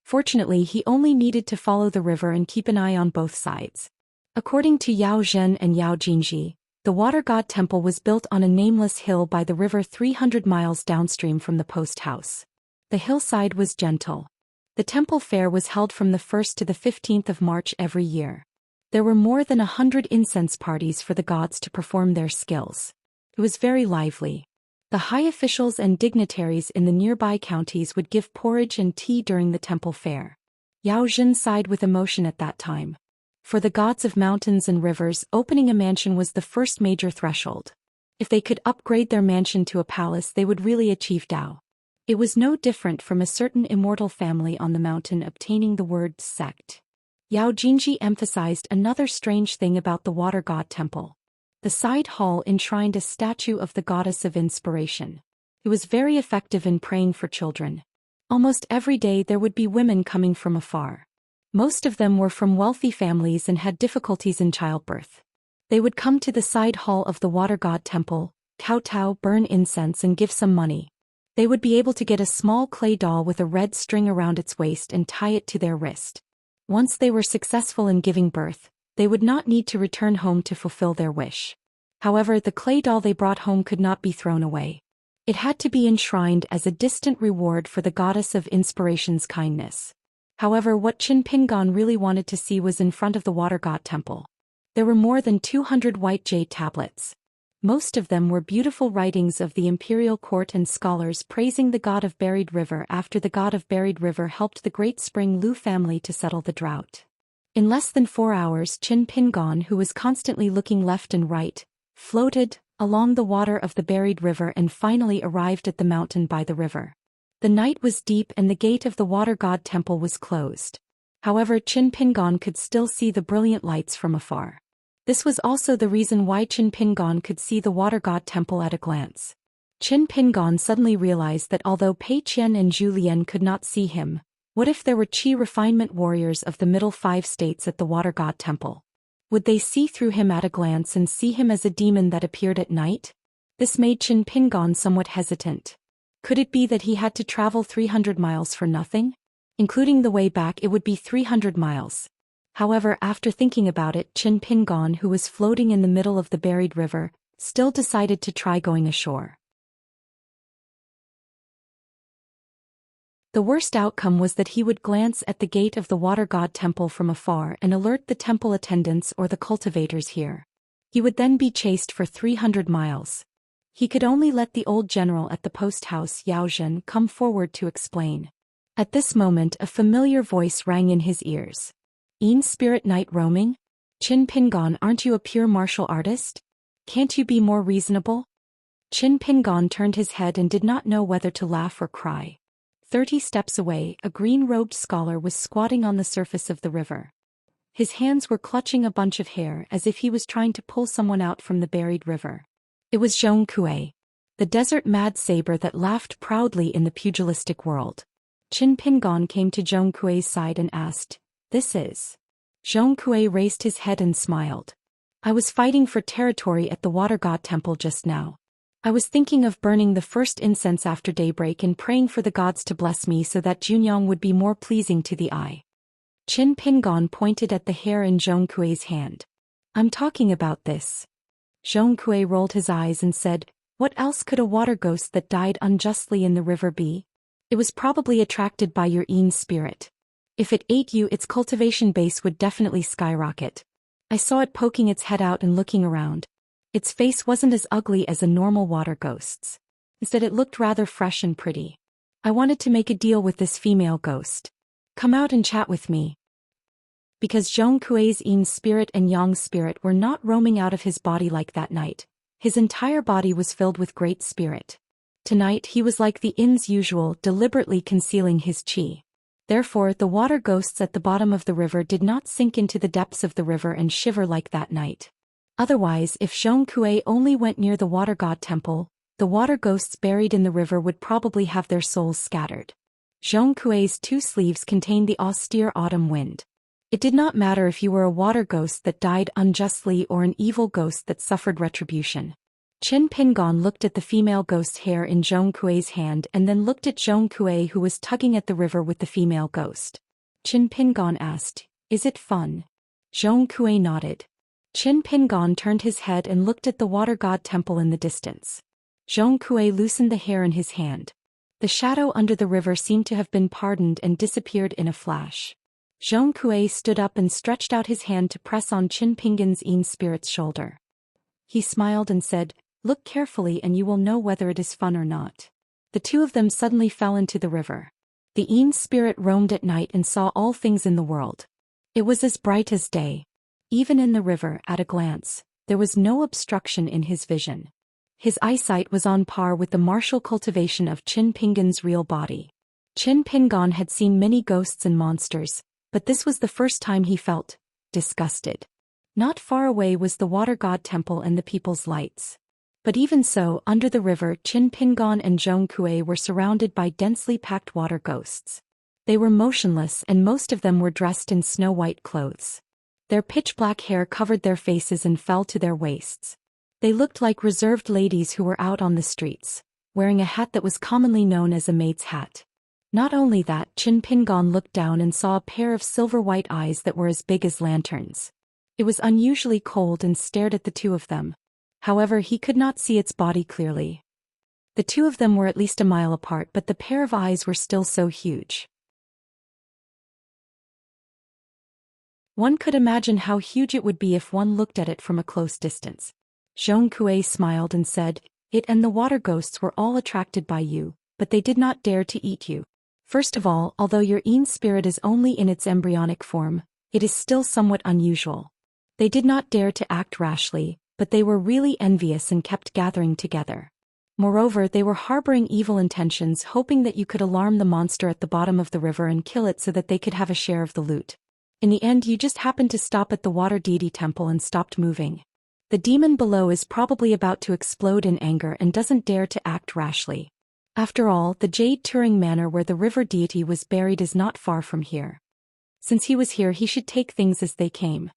[SPEAKER 1] Fortunately, he only needed to follow the river and keep an eye on both sides. According to Yao Zhen and Yao Jinji, the water god temple was built on a nameless hill by the river 300 miles downstream from the post house. The hillside was gentle. The temple fair was held from the 1st to the 15th of March every year. There were more than 100 incense parties for the gods to perform their skills. It was very lively. The high officials and dignitaries in the nearby counties would give porridge and tea during the temple fair. Yao Jin sighed with emotion at that time. For the gods of mountains and rivers, opening a mansion was the first major threshold. If they could upgrade their mansion to a palace, they would really achieve Dao. It was no different from a certain immortal family on the mountain obtaining the word sect. Yao Jinji emphasized another strange thing about the water god temple. The side hall enshrined a statue of the goddess of inspiration. It was very effective in praying for children. Almost every day there would be women coming from afar. Most of them were from wealthy families and had difficulties in childbirth. They would come to the side hall of the water god temple, kowtow, burn incense and give some money. They would be able to get a small clay doll with a red string around its waist and tie it to their wrist. Once they were successful in giving birth, they would not need to return home to fulfill their wish. However, the clay doll they brought home could not be thrown away. It had to be enshrined as a distant reward for the goddess of inspiration's kindness. However, what Qin Pingan really wanted to see was in front of the water god temple. There were more than 200 white jade tablets. Most of them were beautiful writings of the imperial court and scholars praising the god of buried river after the god of buried river helped the great spring Lu family to settle the drought. In less than 4 hours, Qin Pingan, who was constantly looking left and right, floated along the water of the buried river and finally arrived at the mountain by the river. The night was deep and the gate of the water god temple was closed. However, Qin Pingan could still see the brilliant lights from afar. This was also the reason why Qin Pingan could see the water god temple at a glance. Qin Pingan suddenly realized that although Pei Qian and Zhu Lian could not see him, what if there were qi refinement warriors of the middle 5 states at the water god temple? Would they see through him at a glance and see him as a demon that appeared at night? This made Qin Pingan somewhat hesitant. Could it be that he had to travel 300 miles for nothing? Including the way back, it would be 300 miles. However, after thinking about it, Qin Pingan, who was floating in the middle of the buried river, still decided to try going ashore. The worst outcome was that he would glance at the gate of the water god temple from afar and alert the temple attendants or the cultivators here. He would then be chased for 300 miles. He could only let the old general at the post house Yao Zhen come forward to explain. At this moment a familiar voice rang in his ears. "Een spirit night roaming? Qin Pingan, aren't you a pure martial artist? Can't you be more reasonable?" Qin Pingan turned his head and did not know whether to laugh or cry. 30 steps away, a green-robed scholar was squatting on the surface of the river. His hands were clutching a bunch of hair as if he was trying to pull someone out from the buried river. It was Zhong Kui, the desert mad saber that laughed proudly in the pugilistic world. Qin Pingan came to Zhong Kui's side and asked, "This is?" Zhong Kui raised his head and smiled. "I was fighting for territory at the water god temple just now. I was thinking of burning the first incense after daybreak and praying for the gods to bless me so that Junyang would be more pleasing to the eye." Qin Pingan pointed at the hair in Zhong Kui's hand. "I'm talking about this." Zhong Kui rolled his eyes and said, "What else could a water ghost that died unjustly in the river be? It was probably attracted by your Een spirit. If it ate you, its cultivation base would definitely skyrocket. I saw it poking its head out and looking around. Its face wasn't as ugly as a normal water ghost's. Instead, it looked rather fresh and pretty. I wanted to make a deal with this female ghost. Come out and chat with me." Because Zhong Kui's Een spirit and Yang spirit were not roaming out of his body like that night, his entire body was filled with great spirit. Tonight he was like the In's usual, deliberately concealing his qi. Therefore, the water ghosts at the bottom of the river did not sink into the depths of the river and shiver like that night. Otherwise, if Zhong Kui only went near the water god temple, the water ghosts buried in the river would probably have their souls scattered. Zhong Kui's 2 sleeves contained the austere autumn wind. It did not matter if you were a water ghost that died unjustly or an evil ghost that suffered retribution. Qin Pingan looked at the female ghost's hair in Zhong Kui's hand and then looked at Zhong Kui, who was tugging at the river with the female ghost. Qin Pingan asked, "Is it fun?" Zhong Kui nodded. Qin Pingan turned his head and looked at the water god temple in the distance. Zhong Kui loosened the hair in his hand. The shadow under the river seemed to have been pardoned and disappeared in a flash. Zhong Kui stood up and stretched out his hand to press on Qin Pingan's Een spirit's shoulder. He smiled and said, Look carefully and you will know whether it is fun or not. The two of them suddenly fell into the river. The Yin spirit roamed at night and saw all things in the world. It was as bright as day. Even in the river, at a glance, there was no obstruction in his vision. His eyesight was on par with the martial cultivation of Qin Pingan's real body. Qin Pingan had seen many ghosts and monsters, but this was the first time he felt disgusted. Not far away was the water god temple and the people's lights. But even so, under the river, Qin Pingan and Zhong Kue were surrounded by densely packed water ghosts. They were motionless and most of them were dressed in snow-white clothes. Their pitch-black hair covered their faces and fell to their waists. They looked like reserved ladies who were out on the streets, wearing a hat that was commonly known as a maid's hat. Not only that, Qin Pingan looked down and saw a pair of silver-white eyes that were as big as lanterns. It was unusually cold and stared at the two of them. However, he could not see its body clearly. The two of them were at least a mile apart, but the pair of eyes were still so huge. One could imagine how huge it would be if one looked at it from a close distance. Zhong Kue smiled and said, "It and the water ghosts were all attracted by you, but they did not dare to eat you. First of all, although your Yin spirit is only in its embryonic form, it is still somewhat unusual. They did not dare to act rashly, but they were really envious and kept gathering together. Moreover, they were harboring evil intentions, hoping that you could alarm the monster at the bottom of the river and kill it so that they could have a share of the loot. In the end, you just happened to stop at the water deity temple and stopped moving. The demon below is probably about to explode in anger and doesn't dare to act rashly. After all, the Jade Turing Manor where the river deity was buried is not far from here. Since he was here, he should take things as they came."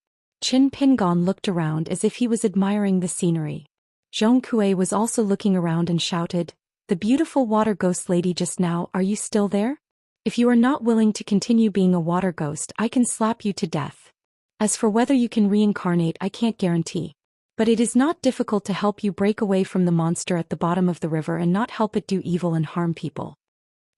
[SPEAKER 1] Qin Pingan looked around as if he was admiring the scenery. Zhong Kue was also looking around and shouted, "The beautiful water ghost lady just now, are you still there? If you are not willing to continue being a water ghost, I can slap you to death. As for whether you can reincarnate, I can't guarantee. But it is not difficult to help you break away from the monster at the bottom of the river and not help it do evil and harm people."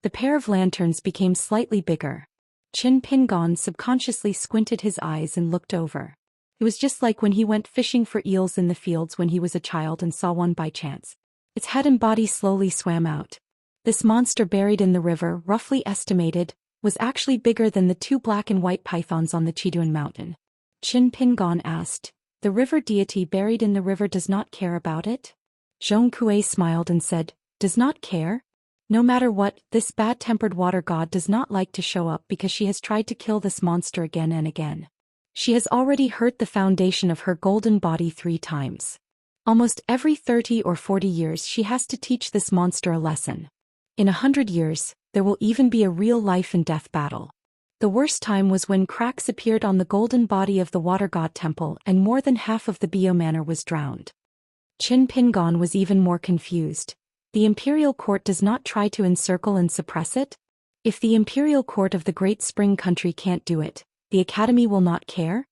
[SPEAKER 1] The pair of lanterns became slightly bigger. Qin Pingan subconsciously squinted his eyes and looked over. It was just like when he went fishing for eels in the fields when he was a child and saw one by chance. Its head and body slowly swam out. This monster buried in the river, roughly estimated, was actually bigger than the two black and white pythons on the Chiduan mountain. Qin Pingan asked, "The river deity buried in the river does not care about it?" Zhong Kue smiled and said, "Does not care? No matter what, this bad-tempered water god does not like to show up because she has tried to kill this monster again and again. She has already hurt the foundation of her golden body 3 times. Almost every 30 or 40 years she has to teach this monster a lesson. In 100 years, there will even be a real life and death battle. The worst time was when cracks appeared on the golden body of the water god temple and more than half of the Bio Manor was drowned." Qin Pingan was even more confused. The imperial court does not try to encircle and suppress it? If the imperial court of the Great Spring country can't do it, the academy will not care?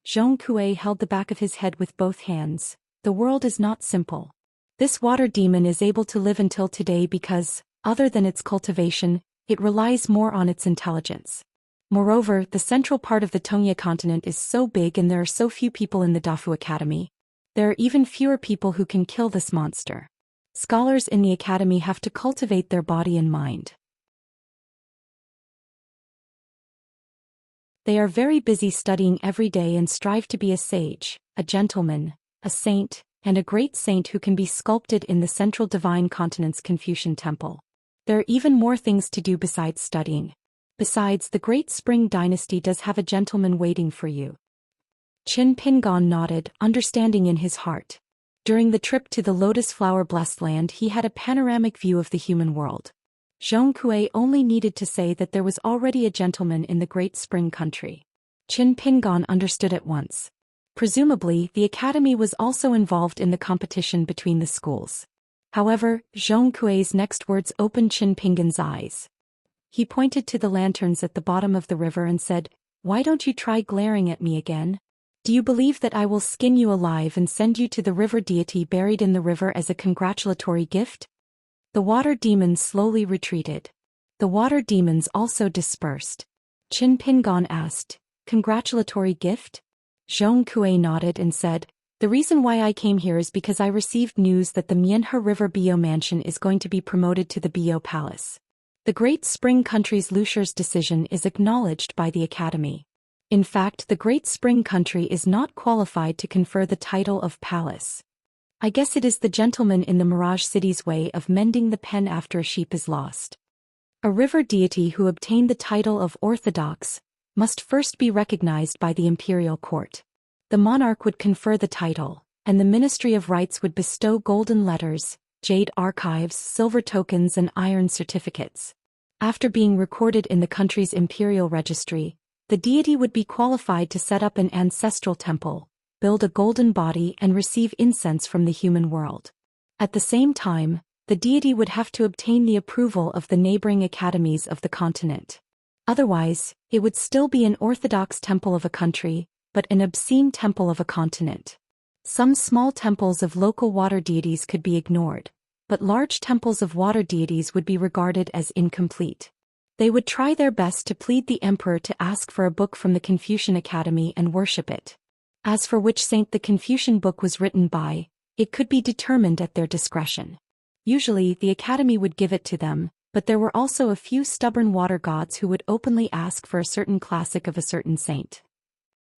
[SPEAKER 1] Zhong Kue held the back of his head with both hands. The world is not simple. This water demon is able to live until today because, other than its cultivation, it relies more on its intelligence. Moreover, the central part of the Tongya continent is so big and there are so few people in the Dafu Academy. There are even fewer people who can kill this monster. Scholars in the academy have to cultivate their body and mind. They are very busy studying every day and strive to be a sage, a gentleman, a saint, and a great saint who can be sculpted in the central divine continent's Confucian temple. There are even more things to do besides studying. Besides, the Great Spring Dynasty does have a gentleman waiting for you. Qin Pingan nodded, understanding in his heart. During the trip to the Lotus Flower Blessed Land, he had a panoramic view of the human world. Zhong Kue only needed to say that there was already a gentleman in the Great Spring country. Qin Pingan understood at once. Presumably, the academy was also involved in the competition between the schools. However, Zhong Kue's next words opened Qin Pingan's eyes. He pointed to the lanterns at the bottom of the river and said, "Why don't you try glaring at me again? Do you believe that I will skin you alive and send you to the river deity buried in the river as a congratulatory gift?" The water demons slowly retreated. The water demons also dispersed. Qin Pingan asked, "Congratulatory gift?" Zhong Kue nodded and said, The reason why I came here is because I received news that the Mianhe River Bio Mansion is going to be promoted to the Bio Palace. The Great Spring Country's Lucia's decision is acknowledged by the Academy. In fact, the Great Spring Country is not qualified to confer the title of Palace. I guess it is the gentleman in the Mirage City's way of mending the pen after a sheep is lost. A river deity who obtained the title of Orthodox must first be recognized by the imperial court. The monarch would confer the title, and the Ministry of Rights would bestow golden letters, jade archives, silver tokens and iron certificates. After being recorded in the country's imperial registry, the deity would be qualified to set up an ancestral temple, build a golden body and receive incense from the human world. At the same time, the deity would have to obtain the approval of the neighboring academies of the continent. Otherwise, it would still be an orthodox temple of a country, but an obscene temple of a continent. Some small temples of local water deities could be ignored, but large temples of water deities would be regarded as incomplete. They would try their best to plead the emperor to ask for a book from the Confucian Academy and worship it. As for which saint the Confucian book was written by, it could be determined at their discretion. Usually, the Academy would give it to them, but there were also a few stubborn water gods who would openly ask for a certain classic of a certain saint.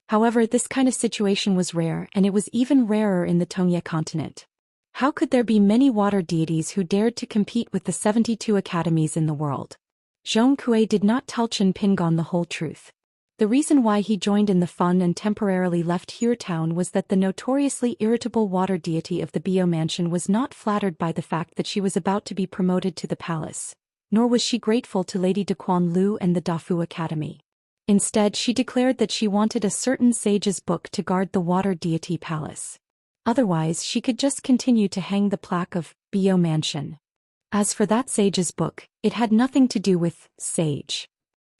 [SPEAKER 1] However, this kind of situation was rare, and it was even rarer in the Tongye continent. How could there be many water deities who dared to compete with the 72 academies in the world? Zhong Kui did not tell Chen Pingon the whole truth. The reason why he joined in the fun and temporarily left Hue Town was that the notoriously irritable water deity of the Bio Mansion was not flattered by the fact that she was about to be promoted to the palace, nor was she grateful to Lady de Quan Lu and the Dafu Academy. Instead, she declared that she wanted a certain sage's book to guard the water deity palace. Otherwise, she could just continue to hang the plaque of Bio Mansion. As for that sage's book, it had nothing to do with sage.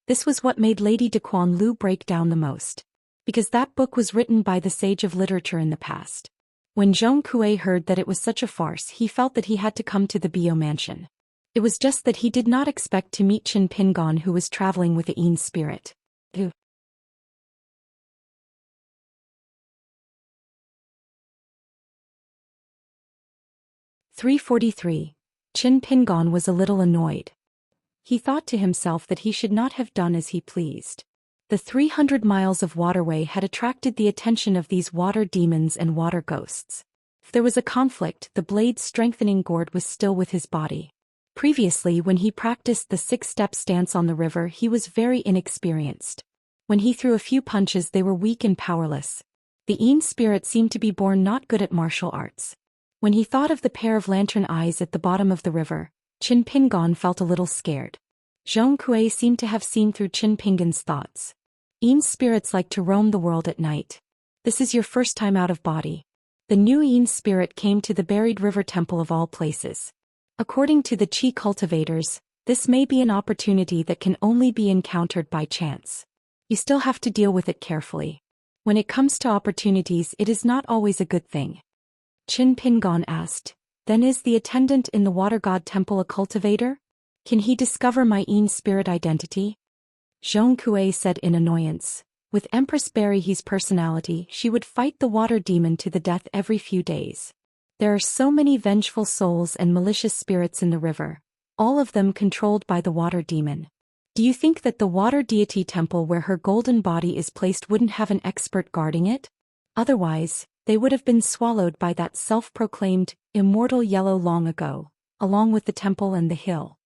[SPEAKER 1] This was what made Lady de Quan Lu break down the most. Because that book was written by the sage of literature in the past. When Zhong Kui heard that it was such a farce, he felt that he had to come to the Bio Mansion. It was just that he did not expect to meet Chen Pingon, who was traveling with the Yin spirit. 343. Chen Pingon was a little annoyed. He thought to himself that he should not have done as he pleased. The 300 miles of waterway had attracted the attention of these water demons and water ghosts. If there was a conflict, the blade's strengthening gourd was still with his body. Previously, when he practiced the 6-step stance on the river, he was very inexperienced. When he threw a few punches, they were weak and powerless. The Yin spirit seemed to be born not good at martial arts. When he thought of the pair of lantern eyes at the bottom of the river, Chen Pingon felt a little scared. Zhong Kui seemed to have seen through Chen Pingon's thoughts. Yin spirits like to roam the world at night. This is your first time out of body. The new Yin spirit came to the buried river temple of all places. According to the Qi cultivators, this may be an opportunity that can only be encountered by chance. You still have to deal with it carefully. When it comes to opportunities, it is not always a good thing. Chen Pingon asked, "Then is the attendant in the water god temple a cultivator? Can he discover my Yin spirit identity?" Zhong Kui said in annoyance. With Empress Berryhe's personality, she would fight the water demon to the death every few days. There are so many vengeful souls and malicious spirits in the river, all of them controlled by the water demon. Do you think that the water deity temple where her golden body is placed wouldn't have an expert guarding it? Otherwise, they would have been swallowed by that self-proclaimed immortal yellow long ago, along with the temple and the hill.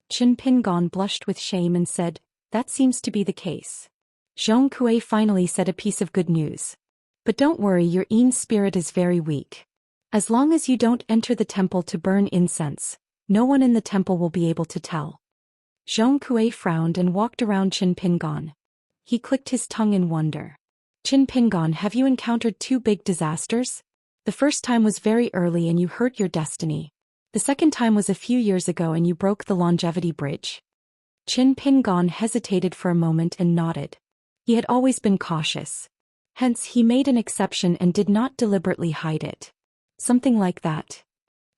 [SPEAKER 1] Chen Pingon blushed with shame and said, "That seems to be the case." Zhong Kui finally said a piece of good news. "But don't worry, your Yin spirit is very weak. As long as you don't enter the temple to burn incense, no one in the temple will be able to tell." Zhong Kui frowned and walked around Chen Pingon. He clicked his tongue in wonder. "Chen Pingon, have you encountered 2 big disasters? The first time was very early and you hurt your destiny. The second time was a few years ago and you broke the longevity bridge." Chen Pingon hesitated for a moment and nodded. He had always been cautious. Hence, he made an exception and did not deliberately hide it. Something like that.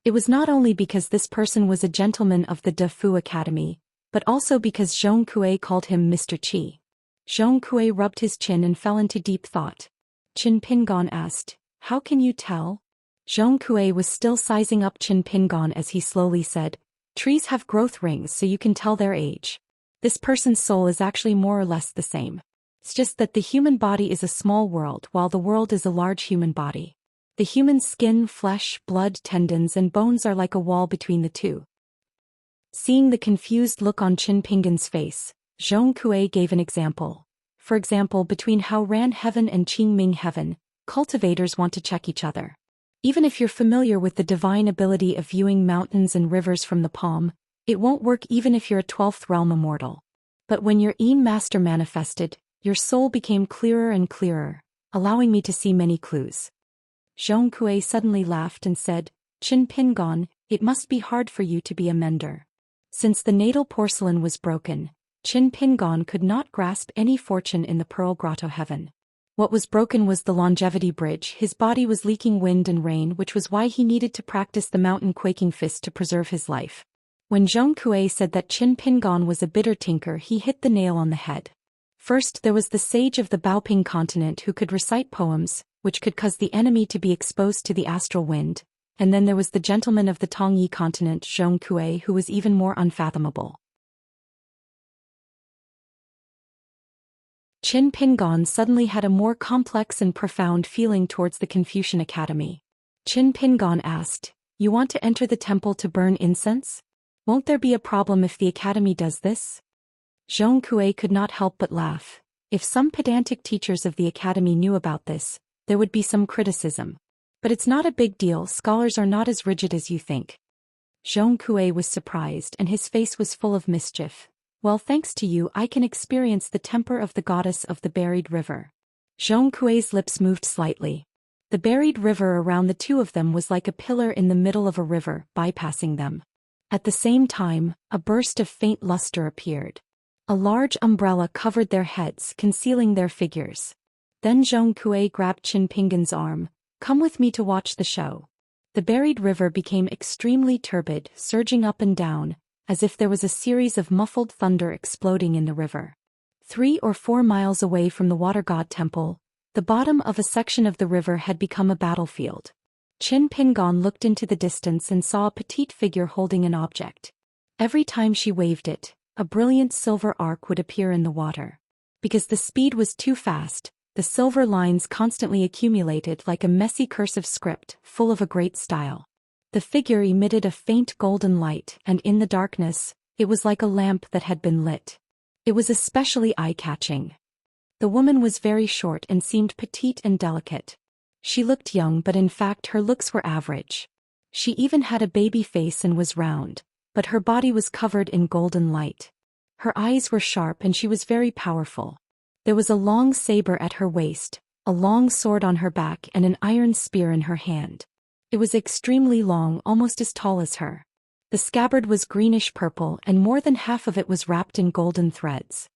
[SPEAKER 1] It was not only because this person was a gentleman of the Dafu Academy, but also because Zhong Kui called him Mr. Qi. Zhong Kui rubbed his chin and fell into deep thought. Chen Pingon asked, How can you tell? Zhong Kui was still sizing up Qin Pingon as he slowly said, trees have growth rings so you can tell their age. This person's soul is actually more or less the same. It's just that the human body is a small world while the world is a large human body. The human skin, flesh, blood, tendons and bones are like a wall between the two. Seeing the confused look on Qin Pingon's face, Zhong Kui gave an example. For example, between Hao Ran Heaven and Qingming Heaven, cultivators want to check each other. Even if you're familiar with the divine ability of viewing mountains and rivers from the palm, it won't work even if you're a 12th realm immortal. But when your Yin Master manifested, your soul became clearer and clearer, allowing me to see many clues. Zhong Kui suddenly laughed and said, Qin Pingon, it must be hard for you to be a mender. Since the natal porcelain was broken, Qin Pingon could not grasp any fortune in the Pearl Grotto heaven. What was broken was the longevity bridge. His body was leaking wind and rain, which was why he needed to practice the mountain quaking fist to preserve his life. When Zhong Kui said that Qin Pingon was a bitter tinker, he hit the nail on the head. First there was the sage of the Baoping continent who could recite poems, which could cause the enemy to be exposed to the astral wind, and then there was the gentleman of the Tongyi continent, Zhong Kui, who was even more unfathomable. Qin Pingon suddenly had a more complex and profound feeling towards the Confucian Academy. Qin Pingon asked, you want to enter the temple to burn incense? Won't there be a problem if the academy does this? Zhong Kui could not help but laugh. If some pedantic teachers of the academy knew about this, there would be some criticism. But it's not a big deal, scholars are not as rigid as you think. Zhong Kui was surprised and his face was full of mischief. Well, thanks to you I can experience the temper of the goddess of the buried river. Zhong Kui's lips moved slightly. The buried river around the two of them was like a pillar in the middle of a river, bypassing them. At the same time, a burst of faint luster appeared. A large umbrella covered their heads, concealing their figures. Then Zhong Kui grabbed Qin Pingon's arm. Come with me to watch the show. The buried river became extremely turbid, surging up and down, as if there was a series of muffled thunder exploding in the river. 3 or 4 miles away from the water god temple, the bottom of a section of the river had become a battlefield. Qin Pingon looked into the distance and saw a petite figure holding an object. Every time she waved it, a brilliant silver arc would appear in the water. Because the speed was too fast, the silver lines constantly accumulated like a messy cursive script, full of a great style. The figure emitted a faint golden light, and in the darkness, it was like a lamp that had been lit. It was especially eye-catching. The woman was very short and seemed petite and delicate. She looked young, but in fact her looks were average. She even had a baby face and was round, but her body was covered in golden light. Her eyes were sharp and she was very powerful. There was a long saber at her waist, a long sword on her back and an iron spear in her hand. It was extremely long, almost as tall as her. The scabbard was greenish-purple and more than half of it was wrapped in golden threads.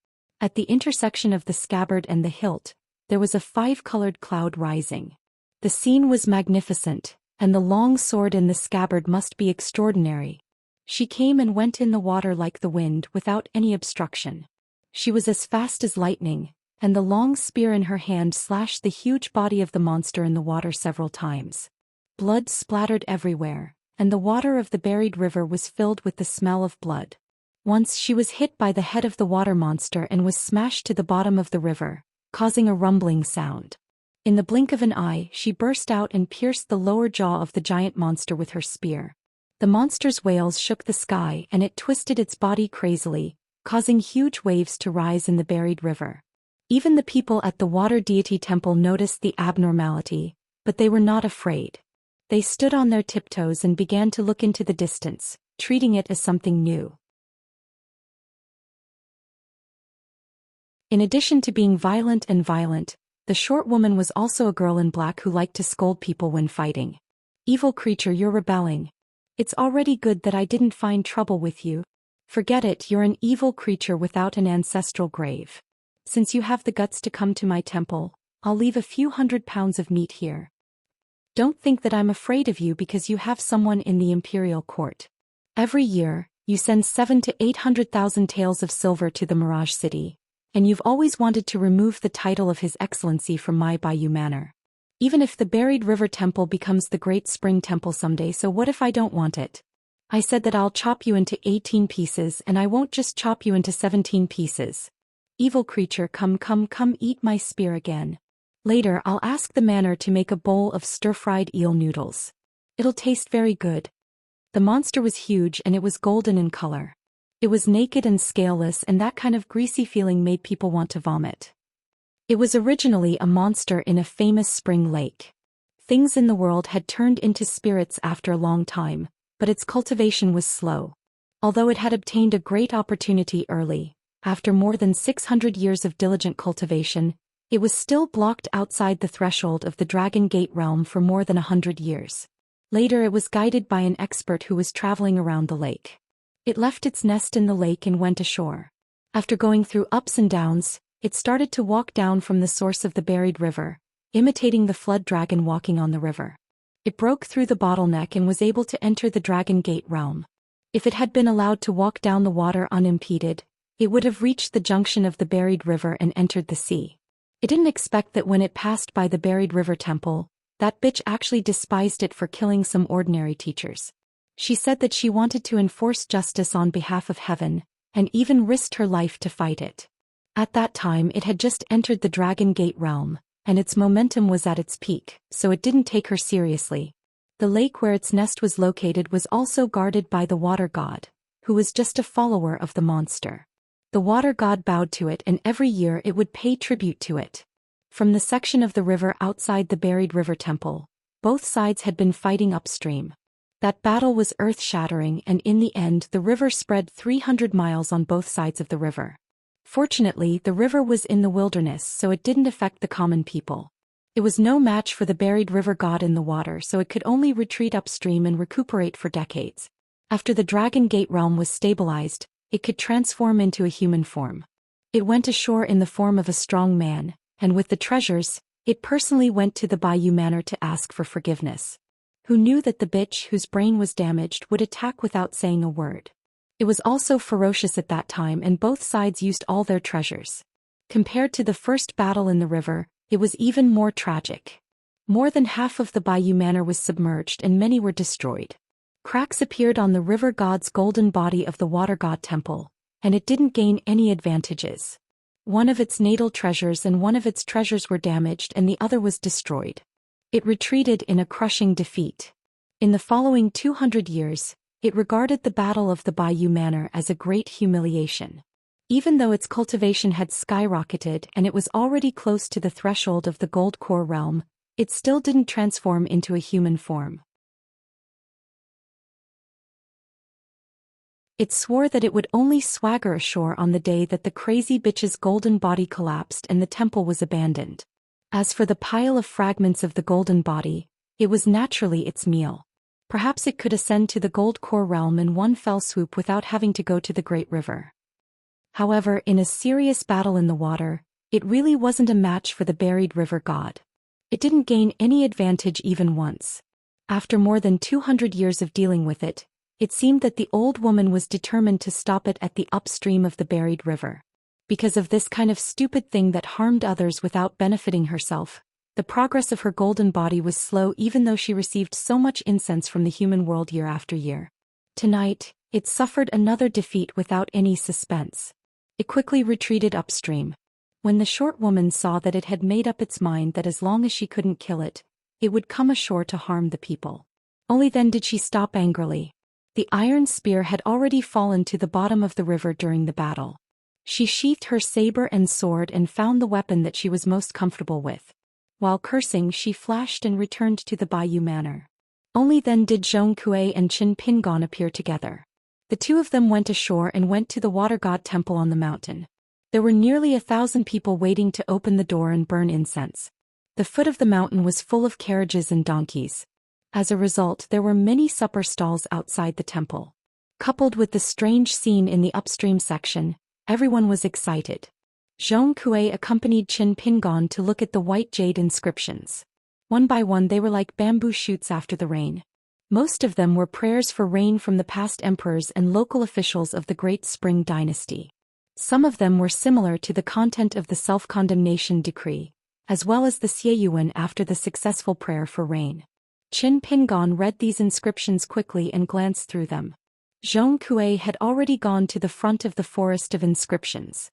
[SPEAKER 1] At the intersection of the scabbard and the hilt, there was a 5-colored cloud rising. The scene was magnificent, and the long sword in the scabbard must be extraordinary. She came and went in the water like the wind without any obstruction. She was as fast as lightning, and the long spear in her hand slashed the huge body of the monster in the water several times. Blood splattered everywhere, and the water of the buried river was filled with the smell of blood. Once she was hit by the head of the water monster and was smashed to the bottom of the river, causing a rumbling sound. In the blink of an eye, she burst out and pierced the lower jaw of the giant monster with her spear. The monster's wails shook the sky and it twisted its body crazily, causing huge waves to rise in the buried river. Even the people at the water deity temple noticed the abnormality, but they were not afraid. They stood on their tiptoes and began to look into the distance, treating it as something new. In addition to being violent, the short woman was also a girl in black who liked to scold people when fighting. Evil creature, you're rebelling. It's already good that I didn't find trouble with you. Forget it, you're an evil creature without an ancestral grave. Since you have the guts to come to my temple, I'll leave a few 100 pounds of meat here. Don't think that I'm afraid of you because you have someone in the imperial court. Every year, you send 700,000 to 800,000 taels of silver to the Mirage City, and you've always wanted to remove the title of His Excellency from my Bayou Manor. Even if the buried river temple becomes the great spring temple someday, so what if I don't want it? I said that I'll chop you into 18 pieces, and I won't just chop you into 17 pieces. Evil creature, come eat my spear again. Later I'll ask the manor to make a bowl of stir-fried eel noodles. It'll taste very good. The monster was huge and it was golden in color. It was naked and scaleless, and that kind of greasy feeling made people want to vomit. It was originally a monster in a famous spring lake. Things in the world had turned into spirits after a long time, but its cultivation was slow. Although it had obtained a great opportunity early, after more than 600 years of diligent cultivation, it was still blocked outside the threshold of the Dragon Gate realm for more than 100 years. Later it was guided by an expert who was traveling around the lake. It left its nest in the lake and went ashore. After going through ups and downs, it started to walk down from the source of the buried river, imitating the flood dragon walking on the river. It broke through the bottleneck and was able to enter the Dragon Gate realm. If it had been allowed to walk down the water unimpeded, it would have reached the junction of the buried river and entered the sea. It didn't expect that when it passed by the buried river temple, that bitch actually despised it for killing some ordinary teachers. She said that she wanted to enforce justice on behalf of heaven, and even risked her life to fight it. At that time it had just entered the Dragon Gate realm, and its momentum was at its peak, so it didn't take her seriously. The lake where its nest was located was also guarded by the water god, who was just a follower of the monster. The water god bowed to it, and every year it would pay tribute to it. From the section of the river outside the buried river temple, both sides had been fighting upstream. That battle was earth-shattering, and in the end the river spread 300 miles on both sides of the river. Fortunately, the river was in the wilderness, so it didn't affect the common people. It was no match for the buried river god in the water, so it could only retreat upstream and recuperate for decades. After the Dragon Gate realm was stabilized, it could transform into a human form. It went ashore in the form of a strong man, and with the treasures, it personally went to the Bayou Manor to ask for forgiveness. Who knew that the bitch whose brain was damaged would attack without saying a word? It was also ferocious at that time, and both sides used all their treasures. Compared to the first battle in the river, it was even more tragic. More than half of the Bayou Manor was submerged and many were destroyed. Cracks appeared on the river god's golden body of the water god temple, and it didn't gain any advantages. One of its natal treasures and one of its treasures were damaged and the other was destroyed. It retreated in a crushing defeat. In the following 200 years, it regarded the Battle of the Bayou Manor as a great humiliation. Even though its cultivation had skyrocketed and it was already close to the threshold of the Gold Core realm, it still didn't transform into a human form. It swore that it would only swagger ashore on the day that the crazy bitch's golden body collapsed and the temple was abandoned. As for the pile of fragments of the golden body, it was naturally its meal. Perhaps it could ascend to the Gold Core realm in one fell swoop without having to go to the Great River. However, in a serious battle in the water, it really wasn't a match for the buried river god. It didn't gain any advantage even once. After more than 200 years of dealing with it, it seemed that the old woman was determined to stop it at the upstream of the buried river. Because of this kind of stupid thing that harmed others without benefiting herself, the progress of her golden body was slow even though she received so much incense from the human world year after year. Tonight, it suffered another defeat without any suspense. It quickly retreated upstream. When the short woman saw that it had made up its mind that as long as she couldn't kill it, it would come ashore to harm the people. Only then did she stop angrily. The iron spear had already fallen to the bottom of the river during the battle. She sheathed her saber and sword and found the weapon that she was most comfortable with. While cursing, she flashed and returned to the Bayou Manor. Only then did Zhong Kuei and Qin Pingon appear together. The two of them went ashore and went to the water god temple on the mountain. There were nearly 1,000 people waiting to open the door and burn incense. The foot of the mountain was full of carriages and donkeys. As a result, there were many supper stalls outside the temple. Coupled with the strange scene in the upstream section, everyone was excited. Zhong Kuei accompanied Qin Pingon to look at the white jade inscriptions. One by one they were like bamboo shoots after the rain. Most of them were prayers for rain from the past emperors and local officials of the Great Spring Dynasty. Some of them were similar to the content of the self-condemnation decree, as well as the Xieyuan after the successful prayer for rain. Qin Pingon read these inscriptions quickly and glanced through them. Zhong Kuei had already gone to the front of the forest of inscriptions.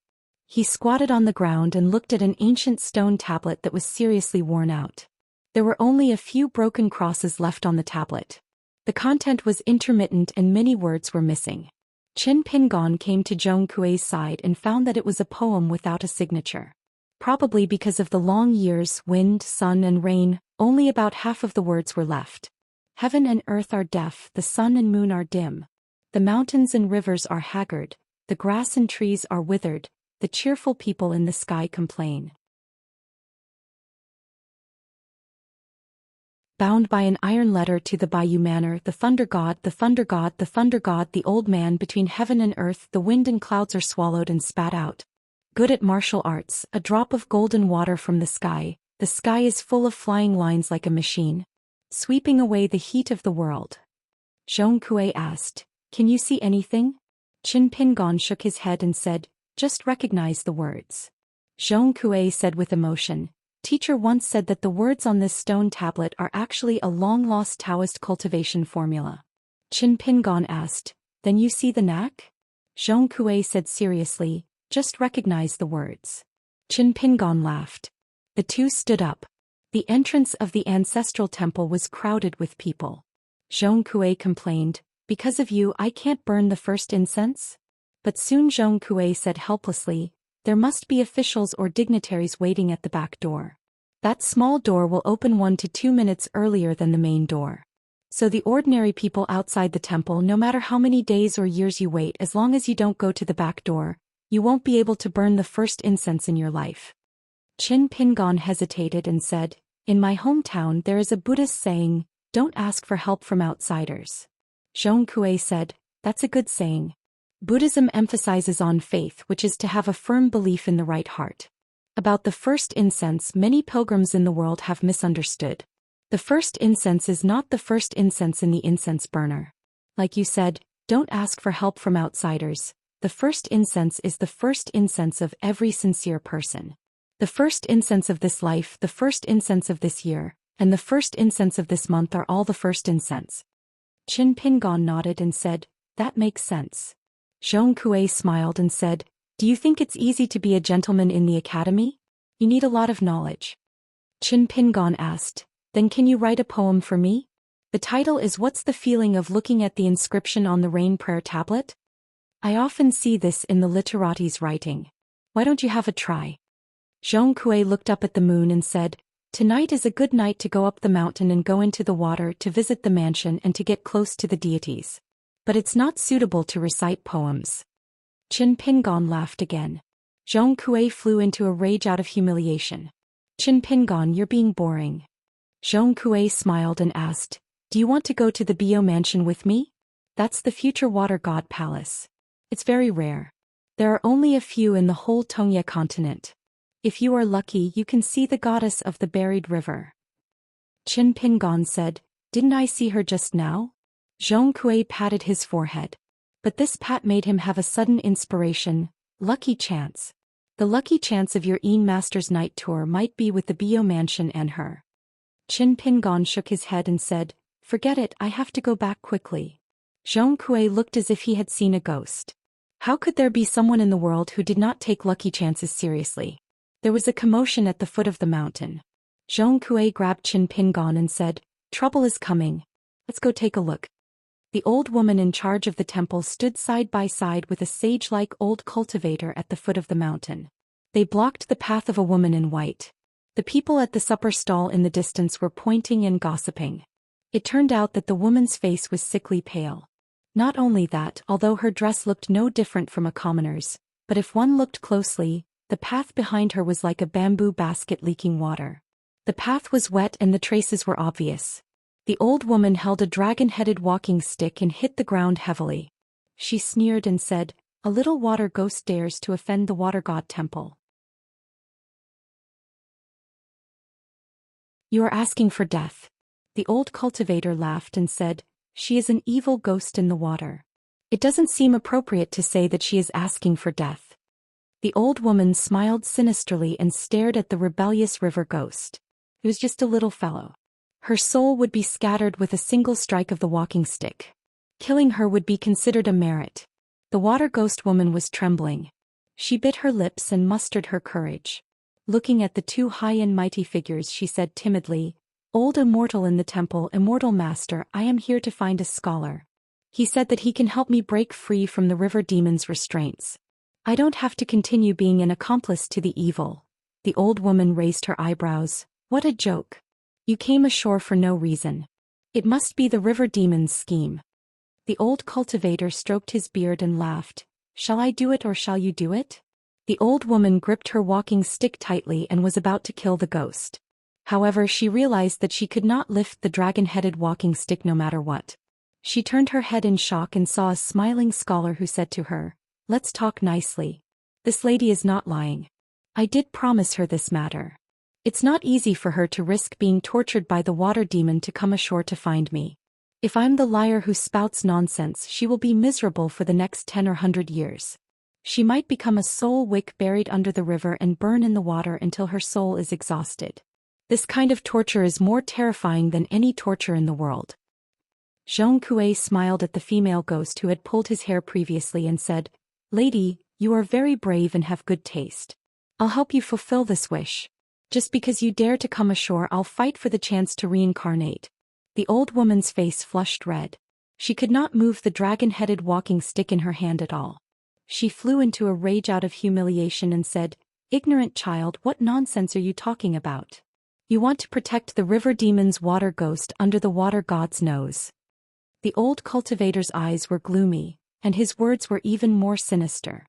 [SPEAKER 1] He squatted on the ground and looked at an ancient stone tablet that was seriously worn out. There were only a few broken crosses left on the tablet. The content was intermittent and many words were missing. Qin Pingon came to Zhong Kuei's side and found that it was a poem without a signature. Probably because of the long years, wind, sun and rain, only about half of the words were left. Heaven and earth are deaf, the sun and moon are dim. The mountains and rivers are haggard, the grass and trees are withered, the cheerful people in the sky complain. Bound by an iron letter to the Bayou Manor, the thunder god, the thunder god, the thunder god, the old man between heaven and earth, the wind and clouds are swallowed and spat out. Good at martial arts, a drop of golden water from the sky is full of flying lines like a machine, sweeping away the heat of the world. Zhong Kuei asked, "Can you see anything?" Qin Pingon shook his head and said, "Just recognize the words." Zhong Kuei said with emotion, "Teacher once said that the words on this stone tablet are actually a long-lost Taoist cultivation formula." Qin Pingon asked, "Then you see the knack?" Zhong Kuei said seriously, "Just recognize the words." Qin Pingon laughed. The two stood up. The entrance of the ancestral temple was crowded with people. Zhong Kuei complained, "Because of you I can't burn the first incense?" But soon Zhong Kuei said helplessly, "There must be officials or dignitaries waiting at the back door. That small door will open 1 to 2 minutes earlier than the main door. So the ordinary people outside the temple, no matter how many days or years you wait, as long as you don't go to the back door, you won't be able to burn the first incense in your life." Qin Pingon hesitated and said, "In my hometown there is a Buddhist saying, 'Don't ask for help from outsiders.'" Zhong Kuei said, "That's a good saying. Buddhism emphasizes on faith, which is to have a firm belief in the right heart. About the first incense, many pilgrims in the world have misunderstood. The first incense is not the first incense in the incense burner. Like you said, don't ask for help from outsiders. The first incense is the first incense of every sincere person. The first incense of this life, the first incense of this year, and the first incense of this month are all the first incense." Qin Pingon nodded and said, "That makes sense." Zhong Kuei smiled and said, "Do you think it's easy to be a gentleman in the academy? You need a lot of knowledge." Qin Pingon asked, "Then can you write a poem for me? The title is 'What's the Feeling of Looking at the Inscription on the Rain Prayer Tablet?' I often see this in the literates' writing. Why don't you have a try?" Zhong Kuei looked up at the moon and said, "Tonight is a good night to go up the mountain and go into the water to visit the mansion and to get close to the deities. But it's not suitable to recite poems." Qin Pingon laughed again. Zhong Kuei flew into a rage out of humiliation. "Qin Pingon, you're being boring." Zhong Kuei smiled and asked, "Do you want to go to the Bio mansion with me? That's the future water god palace. It's very rare. There are only a few in the whole Tongye continent. If you are lucky, you can see the goddess of the buried river." Qin Pingon said, "Didn't I see her just now?" Zhong Kuei patted his forehead. But this pat made him have a sudden inspiration. "Lucky chance. The lucky chance of your Master's night tour might be with the Bio mansion and her." Qin Pingon shook his head and said, "Forget it, I have to go back quickly." Zhong Kuei looked as if he had seen a ghost. How could there be someone in the world who did not take lucky chances seriously? There was a commotion at the foot of the mountain. Zhong Kuei grabbed Qin Pingon and said, "Trouble is coming. Let's go take a look." The old woman in charge of the temple stood side by side with a sage-like old cultivator at the foot of the mountain. They blocked the path of a woman in white. The people at the supper stall in the distance were pointing and gossiping. It turned out that the woman's face was sickly pale. Not only that, although her dress looked no different from a commoner's, but if one looked closely, the path behind her was like a bamboo basket leaking water. The path was wet and the traces were obvious. The old woman held a dragon-headed walking stick and hit the ground heavily. She sneered and said, "A little water ghost dares to offend the water god temple. You are asking for death." The old cultivator laughed and said, "She is an evil ghost in the water. It doesn't seem appropriate to say that she is asking for death." The old woman smiled sinisterly and stared at the rebellious river ghost. It was just a little fellow. Her soul would be scattered with a single strike of the walking stick. Killing her would be considered a merit. The water ghost woman was trembling. She bit her lips and mustered her courage. Looking at the two high and mighty figures, she said timidly, "Old Immortal in the temple, Immortal Master, I am here to find a scholar. He said that he can help me break free from the river demon's restraints. I don't have to continue being an accomplice to the evil." The old woman raised her eyebrows. "What a joke. You came ashore for no reason. It must be the river demon's scheme." The old cultivator stroked his beard and laughed. "Shall I do it or shall you do it?" The old woman gripped her walking stick tightly and was about to kill the ghost. However, she realized that she could not lift the dragon-headed walking stick no matter what. She turned her head in shock and saw a smiling scholar who said to her, "Let's talk nicely. This lady is not lying. I did promise her this matter. It's not easy for her to risk being tortured by the water demon to come ashore to find me. If I'm the liar who spouts nonsense, she will be miserable for the next 10 or 100 years. She might become a soul wick buried under the river and burn in the water until her soul is exhausted. This kind of torture is more terrifying than any torture in the world." Xianxia smiled at the female ghost who had pulled his hair previously and said, "Lady, you are very brave and have good taste. I'll help you fulfill this wish. Just because you dare to come ashore, I'll fight for the chance to reincarnate." The old woman's face flushed red. She could not move the dragon-headed walking stick in her hand at all. She flew into a rage out of humiliation and said, "Ignorant child, what nonsense are you talking about? You want to protect the river demon's water ghost under the water god's nose." The old cultivator's eyes were gloomy, and his words were even more sinister.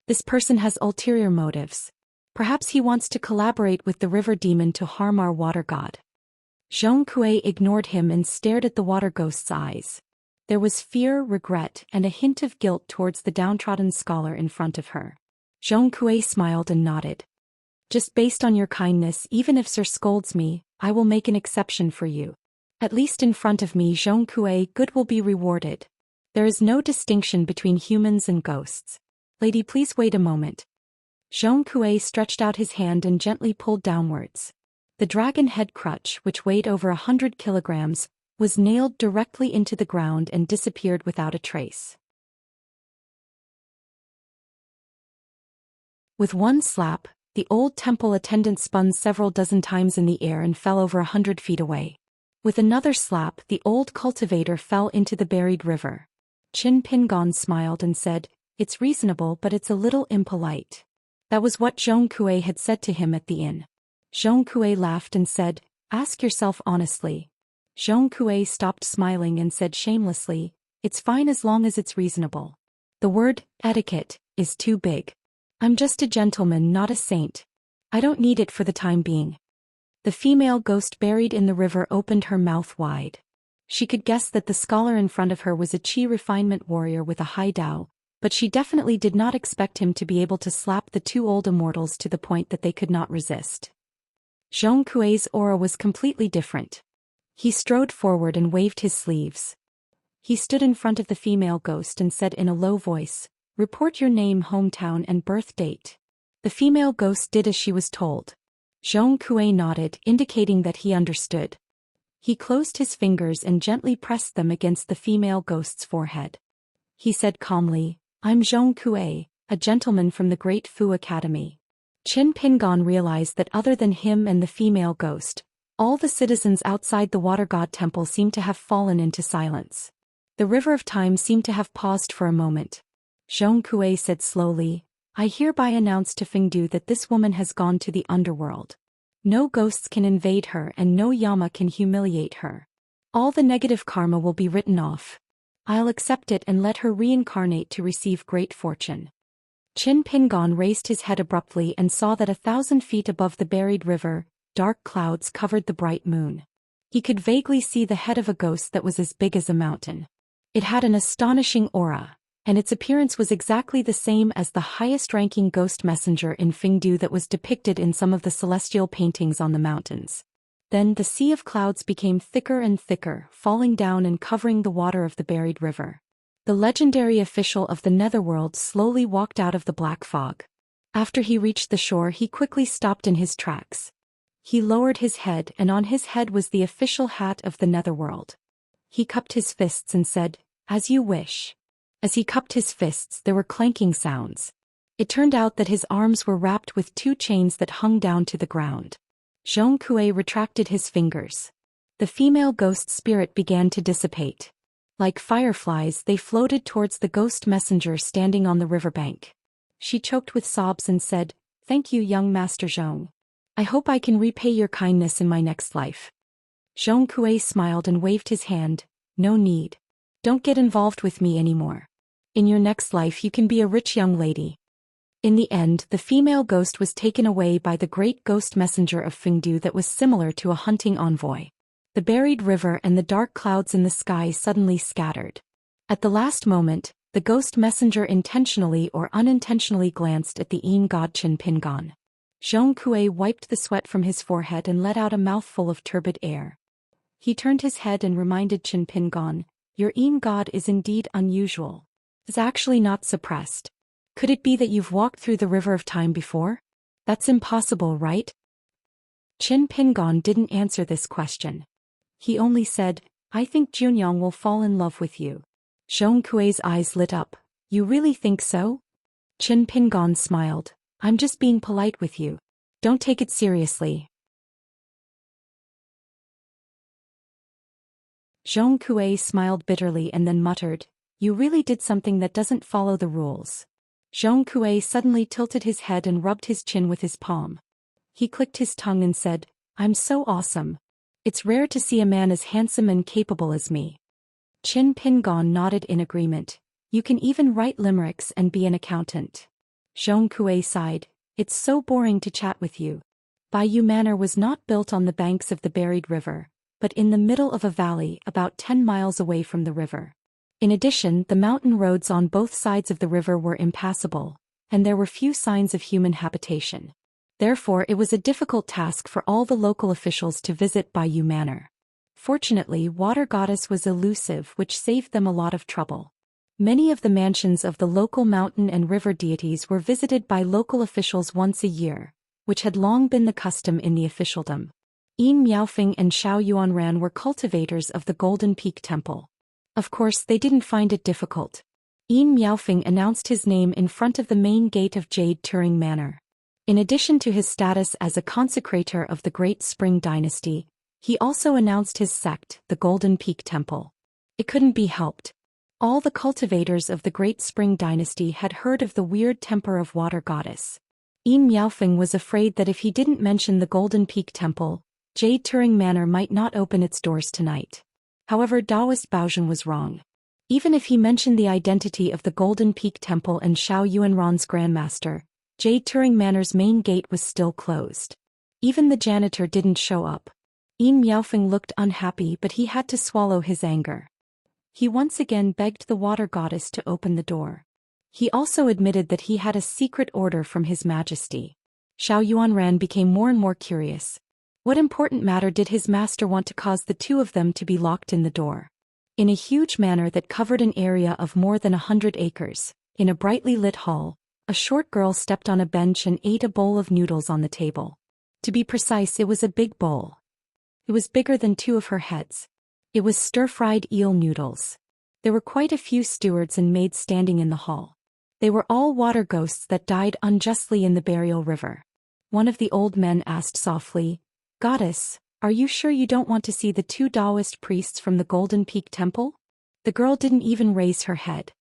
[SPEAKER 1] "This person has ulterior motives. Perhaps he wants to collaborate with the river demon to harm our water god." Xianxia ignored him and stared at the water ghost's eyes. There was fear, regret, and a hint of guilt towards the downtrodden scholar in front of her. Xianxia smiled and nodded. "Just based on your kindness, even if Sir scolds me, I will make an exception for you. At least in front of me, Xianxia, good will be rewarded. There is no distinction between humans and ghosts. Lady, please wait a moment." Xianxia stretched out his hand and gently pulled downwards. The dragon head crutch, which weighed over 100 kilograms, was nailed directly into the ground and disappeared without a trace. With one slap, the old temple attendant spun several dozen times in the air and fell over 100 feet away. With another slap, the old cultivator fell into the buried river. Qin Pingon smiled and said, "It's reasonable, but it's a little impolite." That was what Xianxia had said to him at the inn. Xianxia laughed and said, "Ask yourself honestly." Xianxia stopped smiling and said shamelessly, "It's fine as long as it's reasonable. The word, etiquette, is too big. I'm just a gentleman, not a saint. I don't need it for the time being." The female ghost buried in the river opened her mouth wide. She could guess that the scholar in front of her was a chi refinement warrior with a high Dao, but she definitely did not expect him to be able to slap the two old immortals to the point that they could not resist. Xianxia's aura was completely different. He strode forward and waved his sleeves. He stood in front of the female ghost and said in a low voice, "Report your name, hometown, and birth date." The female ghost did as she was told. Xianxia nodded, indicating that he understood. He closed his fingers and gently pressed them against the female ghost's forehead. He said calmly, "I'm Xianxia, a gentleman from the Great Fu Academy." Qin Pingon realized that other than him and the female ghost, all the citizens outside the water god temple seemed to have fallen into silence. The river of time seemed to have paused for a moment. Xianxia said slowly, "I hereby announce to Fengdu that this woman has gone to the underworld. No ghosts can invade her and no Yama can humiliate her. All the negative karma will be written off. I'll accept it and let her reincarnate to receive great fortune." Qin Pingon raised his head abruptly and saw that 1,000 feet above the buried river, dark clouds covered the bright moon. He could vaguely see the head of a ghost that was as big as a mountain. It had an astonishing aura, and its appearance was exactly the same as the highest-ranking ghost messenger in Fengdu that was depicted in some of the celestial paintings on the mountains. Then the sea of clouds became thicker and thicker, falling down and covering the water of the buried river. The legendary official of the netherworld slowly walked out of the black fog. After he reached the shore, he quickly stopped in his tracks. He lowered his head, and on his head was the official hat of the netherworld. He cupped his fists and said, "As you wish." As he cupped his fists, there were clanking sounds. It turned out that his arms were wrapped with 2 chains that hung down to the ground. Zhong Kui retracted his fingers. The female ghost spirit began to dissipate. Like fireflies, they floated towards the ghost messenger standing on the riverbank. She choked with sobs and said, "Thank you, young Master Zhong. I hope I can repay your kindness in my next life." Zhong Kui smiled and waved his hand. "No need. Don't get involved with me anymore. In your next life you can be a rich young lady." In the end, the female ghost was taken away by the great ghost messenger of Fengdu that was similar to a hunting envoy. The buried river and the dark clouds in the sky suddenly scattered. At the last moment, the ghost messenger intentionally or unintentionally glanced at the Yin god Qin Pingon. Zhong Kui wiped the sweat from his forehead and let out a mouthful of turbid air. He turned his head and reminded Qin Pingon, "Your Yin god is indeed unusual. It's actually not suppressed. Could it be that you've walked through the river of time before? That's impossible, right?" Qin Pingon didn't answer this question. He only said, "I think Junyang will fall in love with you." Zhong Kui's eyes lit up. "You really think so?" Qin Pingon smiled. "I'm just being polite with you. Don't take it seriously." Zhong Kui smiled bitterly and then muttered, "You really did something that doesn't follow the rules." Zhong Kui suddenly tilted his head and rubbed his chin with his palm. He clicked his tongue and said, "I'm so awesome. It's rare to see a man as handsome and capable as me." Qin Pingon nodded in agreement. "You can even write limericks and be an accountant." Zhong Kui sighed. "It's so boring to chat with you." Bayou Manor was not built on the banks of the buried river, but in the middle of a valley about 10 miles away from the river. In addition, the mountain roads on both sides of the river were impassable, and there were few signs of human habitation. Therefore, it was a difficult task for all the local officials to visit Bayou Manor. Fortunately, Water Goddess was elusive, which saved them a lot of trouble. Many of the mansions of the local mountain and river deities were visited by local officials once a year, which had long been the custom in the officialdom. Yin Miaofeng and Xiao Yuanran were cultivators of the Golden Peak Temple. Of course, they didn't find it difficult. Yin Miaofeng announced his name in front of the main gate of Jade Turing Manor. In addition to his status as a consecrator of the Great Spring Dynasty, he also announced his sect, the Golden Peak Temple. It couldn't be helped. All the cultivators of the Great Spring Dynasty had heard of the weird temper of Water Goddess. Yin Miaofeng was afraid that if he didn't mention the Golden Peak Temple, Jade Turing Manor might not open its doors tonight. However, Daoist Baozhen was wrong. Even if he mentioned the identity of the Golden Peak Temple and Xiao Yuanran's Grandmaster, Jade Turing Manor's main gate was still closed. Even the janitor didn't show up. Yin Miaofeng looked unhappy, but he had to swallow his anger. He once again begged the Water Goddess to open the door. He also admitted that he had a secret order from His Majesty. Xiao Yuanran became more and more curious. What important matter did his master want to cause the two of them to be locked in the door? In a huge manor that covered an area of more than 100 acres, in a brightly lit hall, a short girl stepped on a bench and ate a bowl of noodles on the table. To be precise, it was a big bowl. It was bigger than 2 of her heads. It was stir-fried eel noodles. There were quite a few stewards and maids standing in the hall. They were all water ghosts that died unjustly in the burial river. One of the old men asked softly, "Goddess, are you sure you don't want to see the 2 Daoist priests from the Golden Peak Temple?" The girl didn't even raise her head.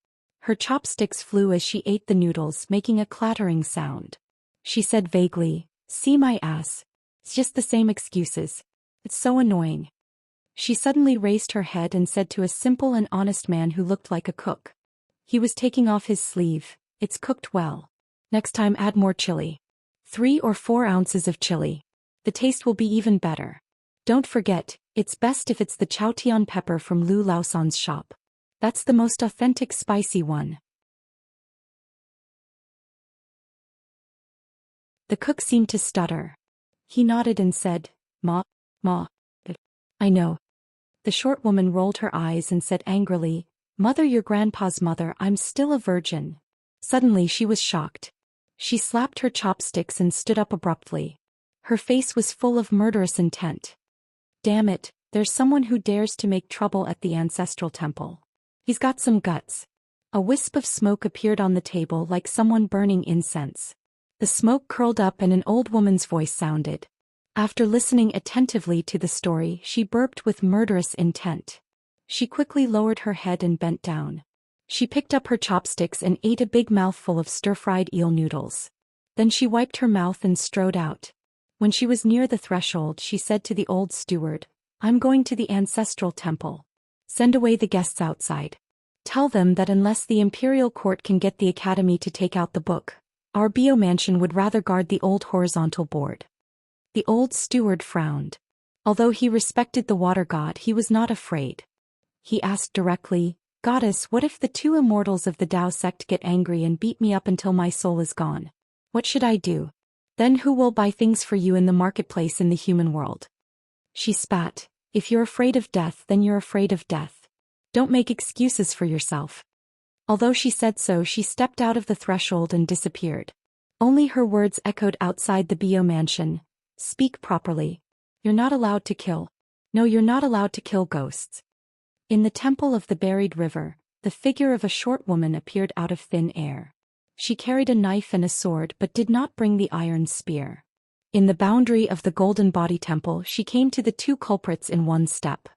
[SPEAKER 1] Her chopsticks flew as she ate the noodles, making a clattering sound. She said vaguely, "See my ass. It's just the same excuses. It's so annoying." She suddenly raised her head and said to a simple and honest man who looked like a cook. He was taking off his sleeve, "It's cooked well. Next time add more chili. 3 or 4 ounces of chili. The taste will be even better. Don't forget, it's best if it's the Chaotian pepper from Lu Laosan's shop. That's the most authentic spicy one." The cook seemed to stutter. He nodded and said, Ma. "I know." The short woman rolled her eyes and said angrily, "Mother, your grandpa's mother, I'm still a virgin." Suddenly she was shocked. She slapped her chopsticks and stood up abruptly. Her face was full of murderous intent. Damn it, there's someone who dares to make trouble at the ancestral temple. He's got some guts. A wisp of smoke appeared on the table like someone burning incense. The smoke curled up and an old woman's voice sounded. After listening attentively to the story, she burped with murderous intent. She quickly lowered her head and bent down. She picked up her chopsticks and ate a big mouthful of stir-fried eel noodles. Then she wiped her mouth and strode out. When she was near the threshold, she said to the old steward, "I'm going to the ancestral temple. Send away the guests outside. Tell them that unless the imperial court can get the academy to take out the book, our Bio mansion would rather guard the old horizontal board." The old steward frowned. Although he respected the water god, he was not afraid. He asked directly, "Goddess, what if the two immortals of the Dao sect get angry and beat me up until my soul is gone? What should I do? Then who will buy things for you in the marketplace in the human world?" She spat. "If you're afraid of death, then you're afraid of death. Don't make excuses for yourself." Although she said so, she stepped out of the threshold and disappeared. Only her words echoed outside the Bio mansion. "Speak properly. You're not allowed to kill. No, you're not allowed to kill ghosts." In the temple of the buried river, the figure of a short woman appeared out of thin air. She carried a knife and a sword but did not bring the iron spear. In the boundary of the golden body temple, she came to the two culprits in one step.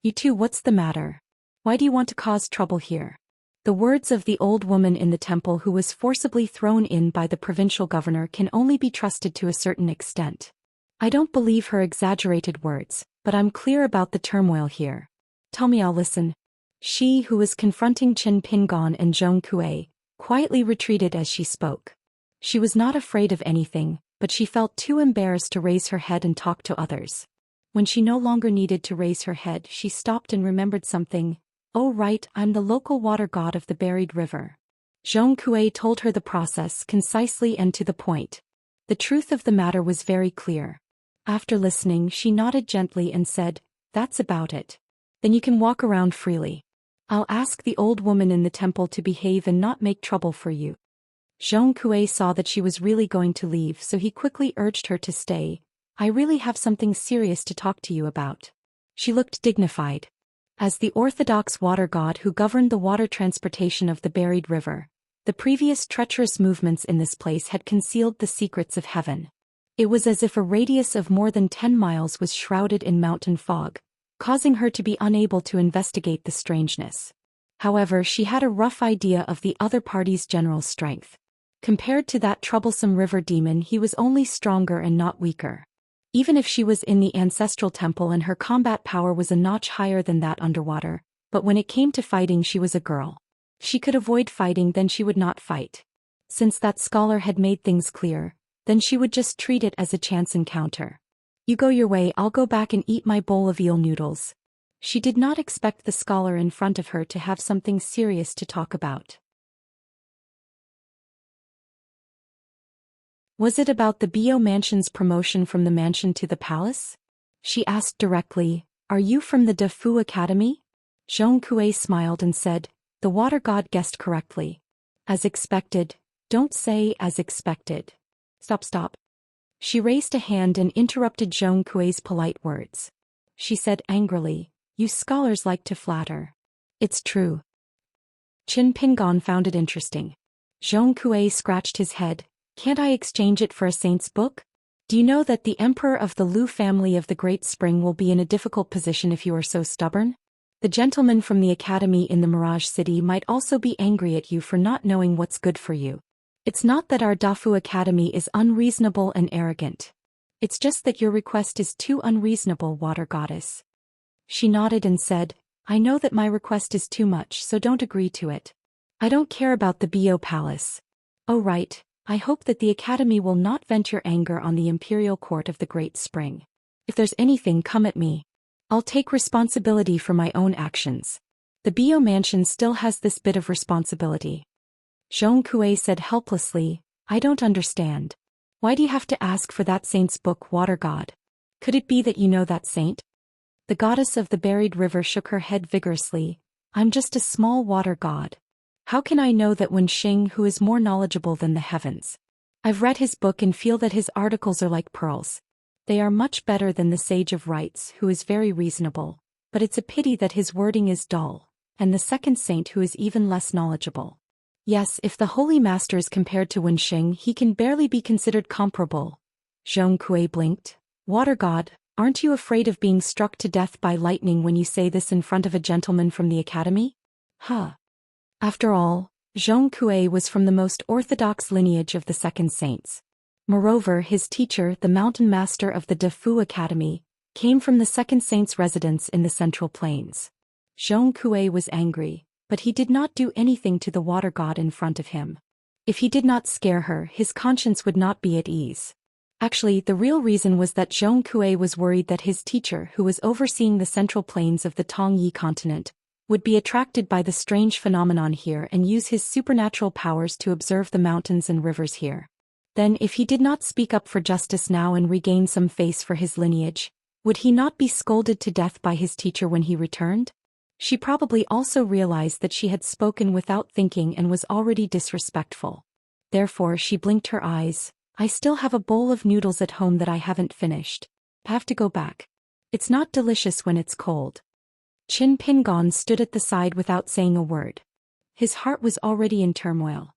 [SPEAKER 1] "You two, what's the matter? Why do you want to cause trouble here?" The words of the old woman in the temple who was forcibly thrown in by the provincial governor can only be trusted to a certain extent. I don't believe her exaggerated words, but I'm clear about the turmoil here. Tell me, I'll listen. She, who was confronting Qin Pingon and Zhong Kuei, quietly retreated as she spoke. She was not afraid of anything, but she felt too embarrassed to raise her head and talk to others. When she no longer needed to raise her head, she stopped and remembered something. "Oh right, I'm the local water god of the buried river." Zhong Kuei told her the process concisely and to the point. The truth of the matter was very clear. After listening, she nodded gently and said, "That's about it. Then you can walk around freely. I'll ask the old woman in the temple to behave and not make trouble for you." Zhong Kuei saw that she was really going to leave, so he quickly urged her to stay. "I really have something serious to talk to you about." She looked dignified. As the orthodox water god who governed the water transportation of the buried river, the previous treacherous movements in this place had concealed the secrets of heaven. It was as if a radius of more than 10 miles was shrouded in mountain fog, causing her to be unable to investigate the strangeness. However, she had a rough idea of the other party's general strength. Compared to that troublesome river demon, he was only stronger and not weaker. Even if she was in the ancestral temple and her combat power was a notch higher than that underwater, but when it came to fighting, she was a girl. She could avoid fighting, then she would not fight. Since that scholar had made things clear, then she would just treat it as a chance encounter. "You go your way, I'll go back and eat my bowl of eel noodles." She did not expect the scholar in front of her to have something serious to talk about. Was it about the Bio mansion's promotion from the mansion to the palace? She asked directly, "Are you from the Da Fu Academy?" Zhong Kuei smiled and said, "The water god guessed correctly." "As expected." "Don't say as expected. Stop. She raised a hand and interrupted Zhong Kuei's polite words. She said angrily, "You scholars like to flatter." "It's true." Qin Pingon found it interesting. Zhong Kuei scratched his head. "Can't I exchange it for a saint's book? Do you know that the emperor of the Lu family of the Great Spring will be in a difficult position if you are so stubborn? The gentleman from the academy in the Mirage City might also be angry at you for not knowing what's good for you. It's not that our Dafu Academy is unreasonable and arrogant. It's just that your request is too unreasonable, water goddess." She nodded and said, "I know that my request is too much, so don't agree to it. I don't care about the Bio Palace. Oh right. I hope that the Academy will not vent your anger on the Imperial Court of the Great Spring. If there's anything, come at me. I'll take responsibility for my own actions. The Bio Mansion still has this bit of responsibility." Zhong Kuei said helplessly, "I don't understand. Why do you have to ask for that saint's book, water god? Could it be that you know that saint?" The goddess of the buried river shook her head vigorously. "I'm just a small water god. How can I know that Wen Xing, who is more knowledgeable than the heavens, I've read his book and feel that his articles are like pearls. They are much better than the Sage of Rites, who is very reasonable, but it's a pity that his wording is dull, and the second saint who is even less knowledgeable. Yes, if the Holy Master is compared to Wenxing, he can barely be considered comparable. Zhong Kui blinked. Water God, aren't you afraid of being struck to death by lightning when you say this in front of a gentleman from the academy? Huh. After all, Zhong Kui was from the most orthodox lineage of the second saints. Moreover, his teacher, the mountain master of the De Fu Academy, came from the second saint's residence in the Central Plains. Zhong Kui was angry, but he did not do anything to the water god in front of him. If he did not scare her, his conscience would not be at ease. Actually, the real reason was that Zhong Kui was worried that his teacher, who was overseeing the Central Plains of the Tongyi continent, would be attracted by the strange phenomenon here and use his supernatural powers to observe the mountains and rivers here. Then, if he did not speak up for justice now and regain some face for his lineage, would he not be scolded to death by his teacher when he returned? She probably also realized that she had spoken without thinking and was already disrespectful. Therefore, she blinked her eyes. I still have a bowl of noodles at home that I haven't finished. I have to go back. It's not delicious when it's cold. Qin Pingon stood at the side without saying a word. His heart was already in turmoil.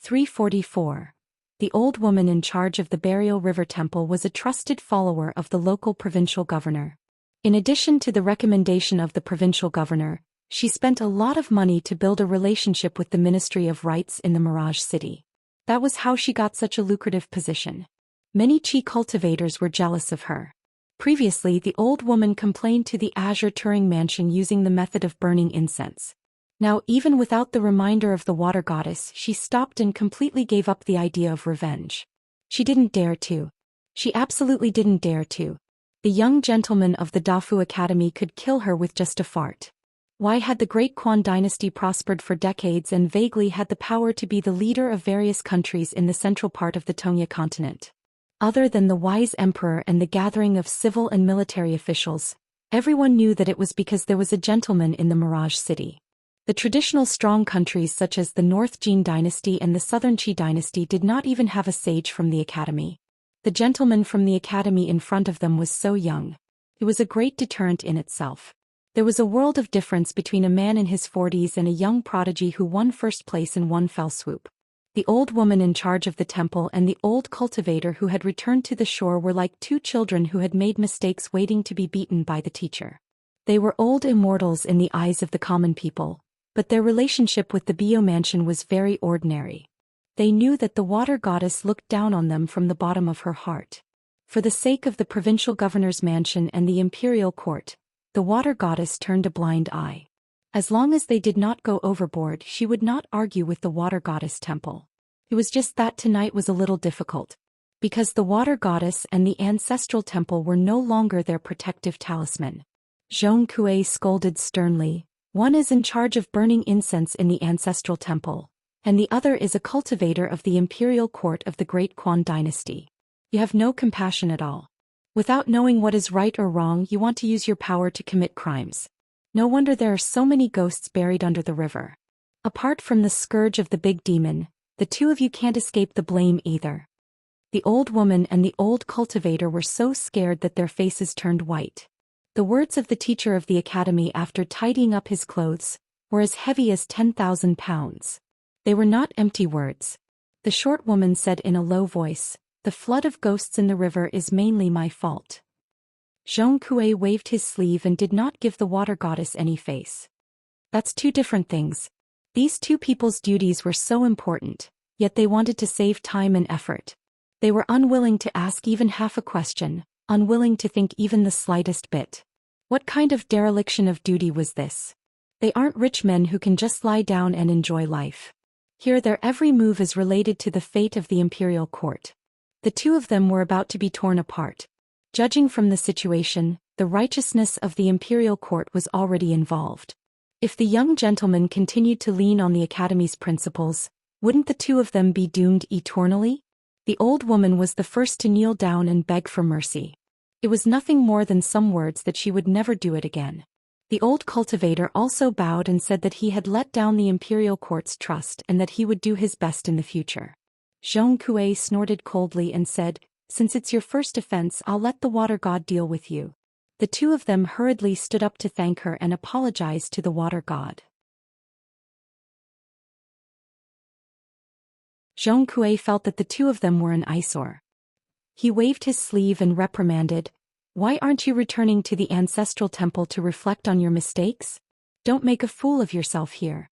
[SPEAKER 1] "344. The old woman in charge of the Burial River Temple was a trusted follower of the local provincial governor. In addition to the recommendation of the provincial governor, she spent a lot of money to build a relationship with the Ministry of Rites in the Mirage City. That was how she got such a lucrative position. Many Qi cultivators were jealous of her. Previously, the old woman complained to the Azure Turing Mansion using the method of burning incense. Now, even without the reminder of the water goddess, she stopped and completely gave up the idea of revenge. She didn't dare to. She absolutely didn't dare to. The young gentleman of the Dafu Academy could kill her with just a fart. Why had the Great Quan dynasty prospered for decades and vaguely had the power to be the leader of various countries in the central part of the Tongya continent? Other than the wise emperor and the gathering of civil and military officials, everyone knew that it was because there was a gentleman in the Mirage City. The traditional strong countries such as the North Jin dynasty and the Southern Qi dynasty did not even have a sage from the academy. The gentleman from the academy in front of them was so young. It was a great deterrent in itself. There was a world of difference between a man in his 40s and a young prodigy who won first place in one fell swoop. The old woman in charge of the temple and the old cultivator who had returned to the shore were like two children who had made mistakes waiting to be beaten by the teacher. They were old immortals in the eyes of the common people, but their relationship with the Bio mansion was very ordinary. They knew that the water goddess looked down on them from the bottom of her heart. For the sake of the provincial governor's mansion and the imperial court, the water goddess turned a blind eye. As long as they did not go overboard, she would not argue with the water goddess temple. It was just that tonight was a little difficult. Because the water goddess and the ancestral temple were no longer their protective talisman. Zhong Kui scolded sternly. One is in charge of burning incense in the ancestral temple, and the other is a cultivator of the imperial court of the Great Quan dynasty. You have no compassion at all. Without knowing what is right or wrong, you want to use your power to commit crimes. No wonder there are so many ghosts buried under the river. Apart from the scourge of the big demon, the two of you can't escape the blame either. The old woman and the old cultivator were so scared that their faces turned white. The words of the teacher of the academy after tidying up his clothes were as heavy as 10,000 pounds. They were not empty words. The short woman said in a low voice, "The flood of ghosts in the river is mainly my fault." Zhong Kui waved his sleeve and did not give the water goddess any face. That's two different things. These two people's duties were so important, yet they wanted to save time and effort. They were unwilling to ask even half a question, unwilling to think even the slightest bit. What kind of dereliction of duty was this? They aren't rich men who can just lie down and enjoy life. Here their every move is related to the fate of the imperial court. The two of them were about to be torn apart. Judging from the situation, the righteousness of the imperial court was already involved. If the young gentleman continued to lean on the academy's principles, wouldn't the two of them be doomed eternally? The old woman was the first to kneel down and beg for mercy. It was nothing more than some words that she would never do it again. The old cultivator also bowed and said that he had let down the imperial court's trust and that he would do his best in the future. Zhong Kuei snorted coldly and said, "Since it's your first offense, I'll let the water god deal with you." The two of them hurriedly stood up to thank her and apologize to the water god. Zhong Kuei felt that the two of them were an eyesore. He waved his sleeve and reprimanded, "Why aren't you returning to the ancestral temple to reflect on your mistakes? Don't make a fool of yourself here."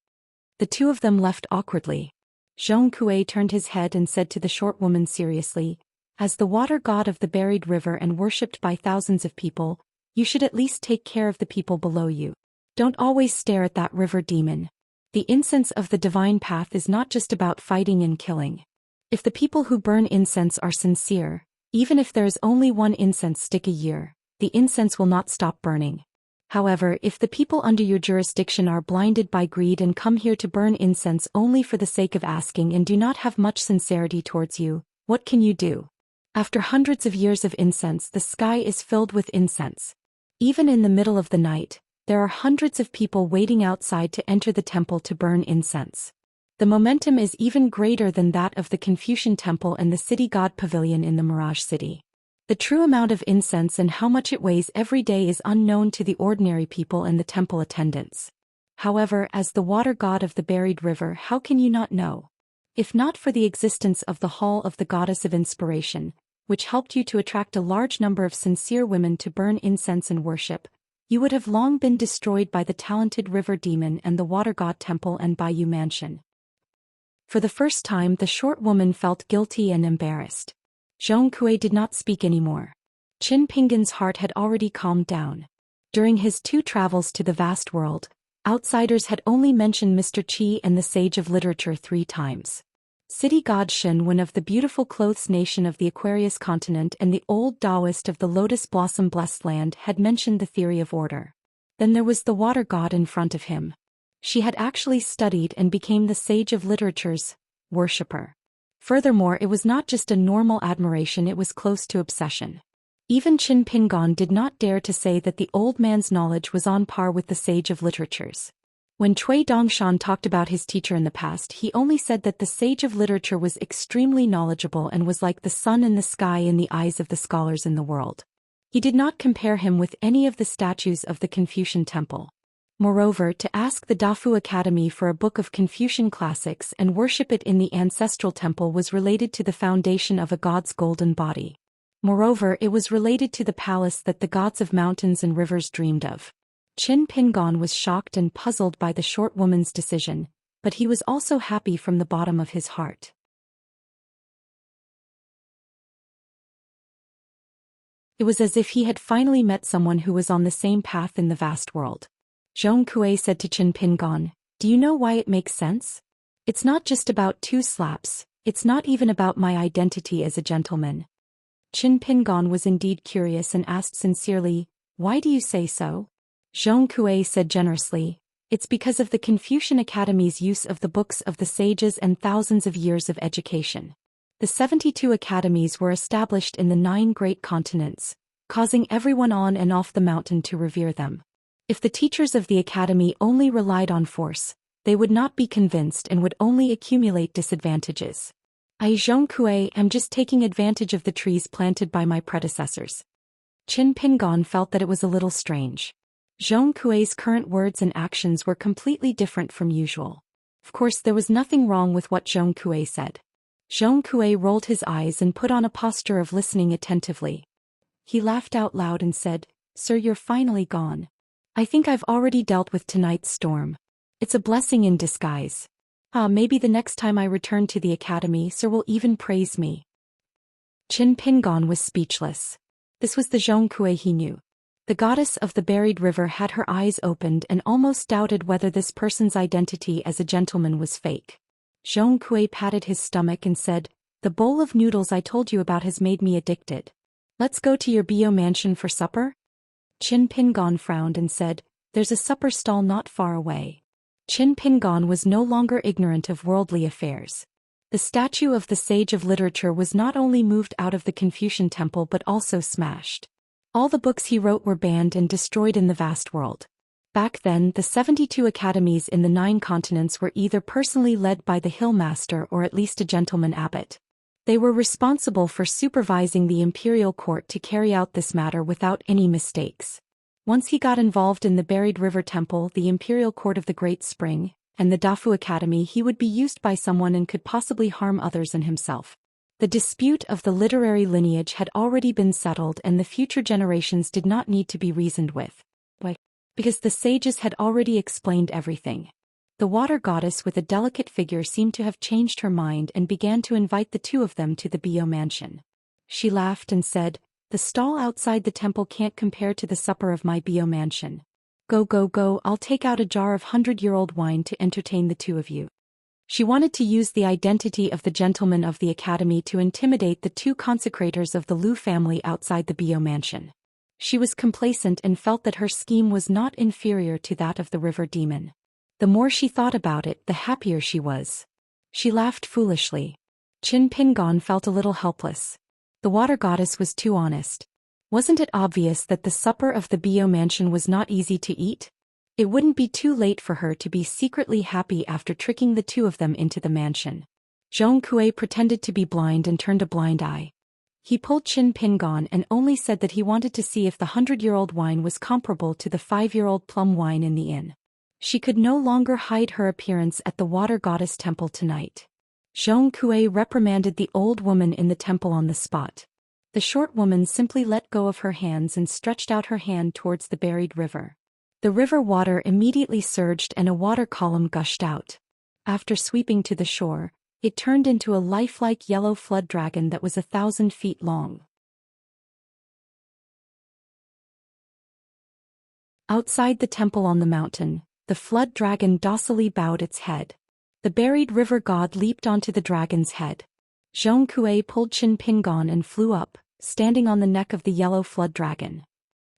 [SPEAKER 1] The two of them left awkwardly. Zhong Kuei turned his head and said to the short woman seriously, "As the water god of the buried river and worshipped by thousands of people, you should at least take care of the people below you. Don't always stare at that river demon. The incense of the divine path is not just about fighting and killing. If the people who burn incense are sincere, even if there is only one incense stick a year, the incense will not stop burning. However, if the people under your jurisdiction are blinded by greed and come here to burn incense only for the sake of asking and do not have much sincerity towards you, what can you do? After hundreds of years of incense, the sky is filled with incense. Even in the middle of the night, there are hundreds of people waiting outside to enter the temple to burn incense. The momentum is even greater than that of the Confucian Temple and the City God Pavilion in the Mirage City. The true amount of incense and how much it weighs every day is unknown to the ordinary people and the temple attendants. However, as the water god of the buried river, how can you not know? If not for the existence of the Hall of the Goddess of Inspiration, which helped you to attract a large number of sincere women to burn incense and worship, you would have long been destroyed by the talented river demon and the water god temple and Bayou Mansion." For the first time, the short woman felt guilty and embarrassed. Zhong Kuei did not speak anymore. Qin Pingan's heart had already calmed down. During his 2 travels to the vast world, outsiders had only mentioned Mr. Qi and the Sage of Literature 3 times. City god Shenwen of the beautiful clothes nation of the Aquarius continent and the old Daoist of the Lotus Blossom Blessed Land had mentioned the theory of order. Then there was the water god in front of him. She had actually studied and became the Sage of Literature's worshipper. Furthermore, it was not just a normal admiration, it was close to obsession. Even Qin Pingan did not dare to say that the old man's knowledge was on par with the Sage of Literature's. When Cui Dongshan talked about his teacher in the past, he only said that the Sage of Literature was extremely knowledgeable and was like the sun in the sky in the eyes of the scholars in the world. He did not compare him with any of the statues of the Confucian Temple. Moreover, to ask the Dafu Academy for a book of Confucian classics and worship it in the ancestral temple was related to the foundation of a god's golden body. Moreover, it was related to the palace that the gods of mountains and rivers dreamed of. Qin Pingan was shocked and puzzled by the short woman's decision, but he was also happy from the bottom of his heart. It was as if he had finally met someone who was on the same path in the vast world. Zhong Kuei said to Qin Pingan, "Do you know why it makes sense? It's not just about 2 slaps, it's not even about my identity as a gentleman." Qin Pingan was indeed curious and asked sincerely, "Why do you say so?" Zhong Kuei said generously, "It's because of the Confucian Academy's use of the books of the sages and thousands of years of education. The 72 academies were established in the 9 great continents, causing everyone on and off the mountain to revere them. If the teachers of the academy only relied on force, they would not be convinced and would only accumulate disadvantages. I, Zhong Kuei, am just taking advantage of the trees planted by my predecessors." Qin Pingan felt that it was a little strange. Zhong Kuei's current words and actions were completely different from usual. Of course, there was nothing wrong with what Zhong Kuei said. Zhong Kuei rolled his eyes and put on a posture of listening attentively. He laughed out loud and said, "Sir, you're finally gone. I think I've already dealt with tonight's storm. It's a blessing in disguise. Maybe the next time I return to the academy, Sir will even praise me." Qin Pingan was speechless. This was the Zhong Kuei he knew. The goddess of the buried river had her eyes opened and almost doubted whether this person's identity as a gentleman was fake. Zhong Kuei patted his stomach and said, "The bowl of noodles I told you about has made me addicted. Let's go to your Bio mansion for supper?" Qin Pingan frowned and said, "There's a supper stall not far away." Qin Pingan was no longer ignorant of worldly affairs. The statue of the Sage of Literature was not only moved out of the Confucian Temple but also smashed. All the books he wrote were banned and destroyed in the vast world. Back then, the 72 academies in the 9 continents were either personally led by the Hill Master or at least a gentleman abbot. They were responsible for supervising the imperial court to carry out this matter without any mistakes. Once he got involved in the Buried River Temple, the imperial court of the Great Spring, and the Dafu Academy, he would be used by someone and could possibly harm others and himself. The dispute of the literary lineage had already been settled and the future generations did not need to be reasoned with. Why? Because the sages had already explained everything. The water goddess with a delicate figure seemed to have changed her mind and began to invite the 2 of them to the Bio mansion. She laughed and said, "The stall outside the temple can't compare to the supper of my Bio mansion. Go go go, I'll take out a jar of 100-year-old wine to entertain the 2 of you." She wanted to use the identity of the gentleman of the academy to intimidate the 2 consecrators of the Liu family outside the Bio mansion. She was complacent and felt that her scheme was not inferior to that of the river demon. The more she thought about it, the happier she was. She laughed foolishly. Qin Pingon felt a little helpless. The water goddess was too honest. Wasn't it obvious that the supper of the Bio mansion was not easy to eat? It wouldn't be too late for her to be secretly happy after tricking the 2 of them into the mansion. Zhong Kui pretended to be blind and turned a blind eye. He pulled Qin Pingon and only said that he wanted to see if the 100-year-old wine was comparable to the 5-year-old plum wine in the inn. She could no longer hide her appearance at the water goddess temple tonight. Zhong Kui reprimanded the old woman in the temple on the spot. The short woman simply let go of her hands and stretched out her hand towards the buried river. The river water immediately surged and a water column gushed out. After sweeping to the shore, it turned into a lifelike yellow flood dragon that was 1,000 feet long. Outside the temple on the mountain, the flood dragon docilely bowed its head. The buried river god leaped onto the dragon's head. Zhong Kui pulled Qin Pingon and flew up, standing on the neck of the yellow flood dragon.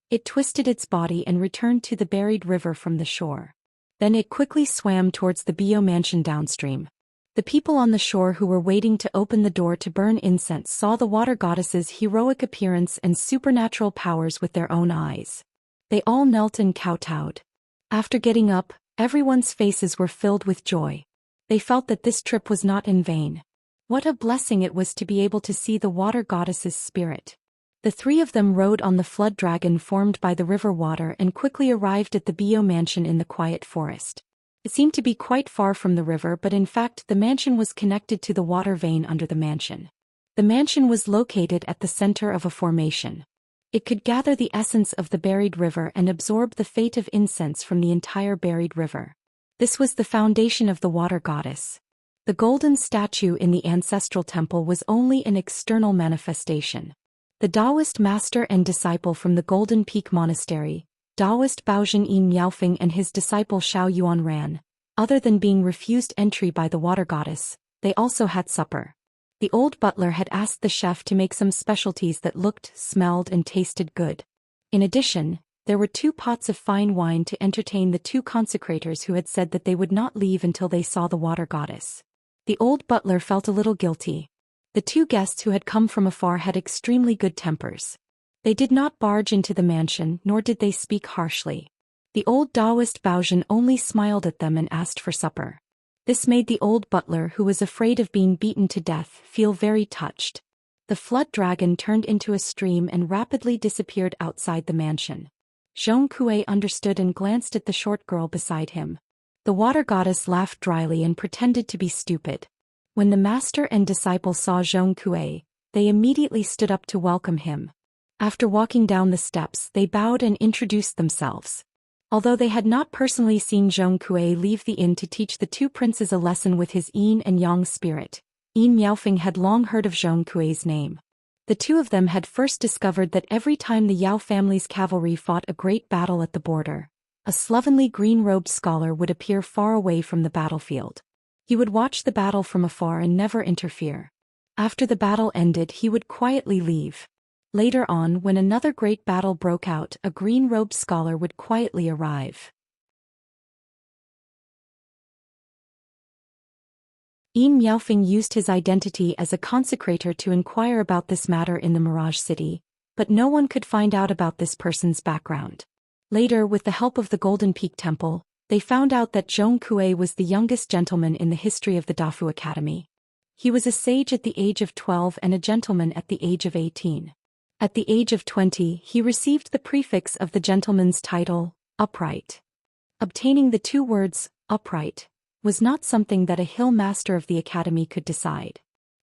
[SPEAKER 1] It twisted its body and returned to the buried river from the shore. Then it quickly swam towards the Bio mansion downstream. The people on the shore who were waiting to open the door to burn incense saw the water goddess's heroic appearance and supernatural powers with their own eyes. They all knelt and kowtowed. After getting up, everyone's faces were filled with joy. They felt that this trip was not in vain. What a blessing it was to be able to see the water goddess's spirit. The 3 of them rode on the flood dragon formed by the river water and quickly arrived at the Bio mansion in the quiet forest. It seemed to be quite far from the river, but in fact the mansion was connected to the water vein under the mansion. The mansion was located at the center of a formation. It could gather the essence of the buried river and absorb the fate of incense from the entire buried river. This was the foundation of the water goddess. The golden statue in the ancestral temple was only an external manifestation. The Daoist master and disciple from the Golden Peak Monastery, Daoist Baozhen Yin Miaofeng and his disciple Xiao Yuan ran. Other than being refused entry by the water goddess, they also had supper. The old butler had asked the chef to make some specialties that looked, smelled and tasted good. In addition, there were 2 pots of fine wine to entertain the 2 consecrators who had said that they would not leave until they saw the water goddess. The old butler felt a little guilty. The 2 guests who had come from afar had extremely good tempers. They did not barge into the mansion, nor did they speak harshly. The old Daoist Baozhen only smiled at them and asked for supper. This made the old butler, who was afraid of being beaten to death, feel very touched. The flood dragon turned into a stream and rapidly disappeared outside the mansion. Zhong Kui understood and glanced at the short girl beside him. The water goddess laughed dryly and pretended to be stupid. When the master and disciple saw Zhong Kui, they immediately stood up to welcome him. After walking down the steps, they bowed and introduced themselves. Although they had not personally seen Zhong Kui leave the inn to teach the 2 princes a lesson with his yin and yang spirit, Yin Miaofeng had long heard of Zhong Kui's name. The 2 of them had first discovered that every time the Yao family's cavalry fought a great battle at the border, a slovenly green-robed scholar would appear far away from the battlefield. He would watch the battle from afar and never interfere. After the battle ended, he would quietly leave. Later on, when another great battle broke out, a green-robed scholar would quietly arrive. Yin Miaofeng used his identity as a consecrator to inquire about this matter in the Mirage City, but no one could find out about this person's background. Later, with the help of the Golden Peak Temple, they found out that Zhong Kuei was the youngest gentleman in the history of the Dafu Academy. He was a sage at the age of 12 and a gentleman at the age of 18. At the age of 20, he received the prefix of the gentleman's title, upright. Obtaining the two words, upright, was not something that a hill master of the academy could decide.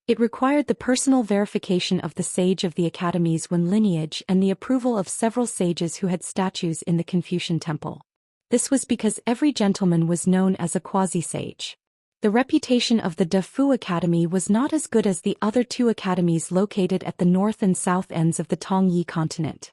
[SPEAKER 1] It required the personal verification of the sage of the academy's lineage and the approval of several sages who had statues in the Confucian temple. This was because every gentleman was known as a quasi-sage. The reputation of the Dafu Academy was not as good as the other two academies located at the north and south ends of the Tongyi continent.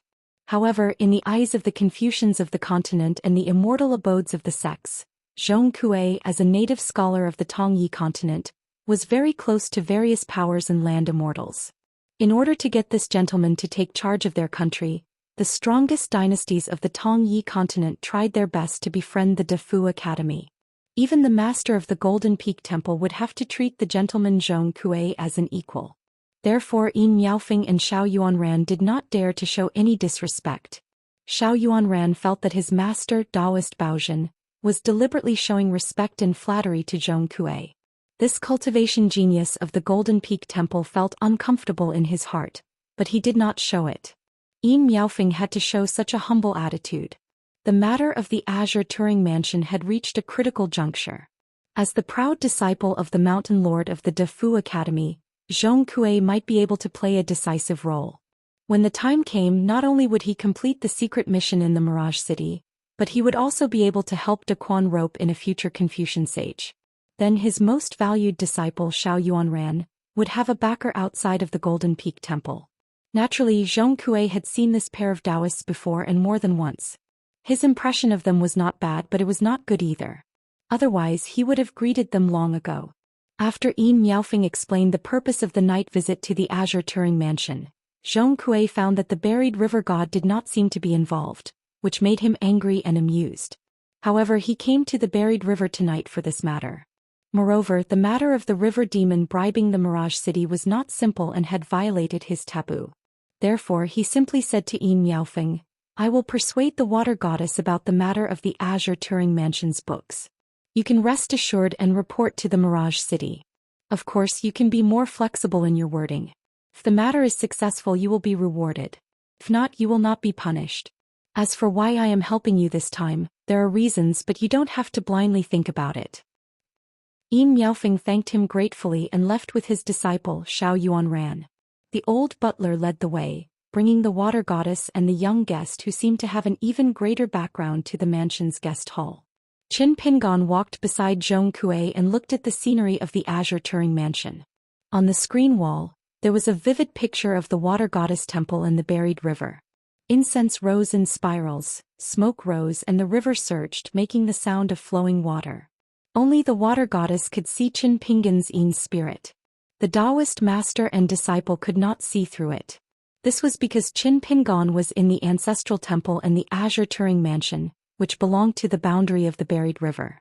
[SPEAKER 1] However, in the eyes of the Confucians of the continent and the immortal abodes of the sects, Zhong Kuei, as a native scholar of the Tongyi continent, was very close to various powers and land immortals. In order to get this gentleman to take charge of their country, the strongest dynasties of the Tongyi continent tried their best to befriend the Dafu Academy. Even the master of the Golden Peak Temple would have to treat the gentleman Zhong Kuei as an equal. Therefore, Yin Miaofeng and Xiao Yuanran did not dare to show any disrespect. Xiao Yuanran felt that his master, Daoist Baozhen, was deliberately showing respect and flattery to Zhong Kuei. This cultivation genius of the Golden Peak Temple felt uncomfortable in his heart, but he did not show it. Yin Miaofeng had to show such a humble attitude. The matter of the Azure Turing Mansion had reached a critical juncture. As the proud disciple of the Mountain Lord of the Dafu Academy, Zhong Kuei might be able to play a decisive role. When the time came, not only would he complete the secret mission in the Mirage City, but he would also be able to help De Quan rope in a future Confucian sage. Then his most valued disciple Xiao Yuanran would have a backer outside of the Golden Peak Temple. Naturally, Zhong Kuei had seen this pair of Daoists before and more than once. His impression of them was not bad, but it was not good either. Otherwise, he would have greeted them long ago. After Yin Miaofeng explained the purpose of the night visit to the Azure Turing Mansion, Zhong Kuei found that the buried river god did not seem to be involved, which made him angry and amused. However, he came to the buried river tonight for this matter. Moreover, the matter of the river demon bribing the Mirage City was not simple and had violated his taboo. Therefore, he simply said to Yin Miaofeng, "I will persuade the water goddess about the matter of the Azure Turing Mansion's books. You can rest assured and report to the Mirage City. Of course, you can be more flexible in your wording. If the matter is successful, you will be rewarded. If not, you will not be punished. As for why I am helping you this time, there are reasons, but you don't have to blindly think about it." Yin Miaofeng thanked him gratefully and left with his disciple Xiao Yuanran. The old butler led the way, bringing the water goddess and the young guest who seemed to have an even greater background to the mansion's guest hall. Qin Pingon walked beside Zhong Kuei and looked at the scenery of the Azure Turing Mansion. On the screen wall, there was a vivid picture of the water goddess temple and the buried river. Incense rose in spirals, smoke rose and the river surged, making the sound of flowing water. Only the water goddess could see Qin Pingon's Yin spirit. The Daoist master and disciple could not see through it. This was because Qin Pingon was in the ancestral temple and the Azure Turing Mansion, which belonged to the boundary of the buried river.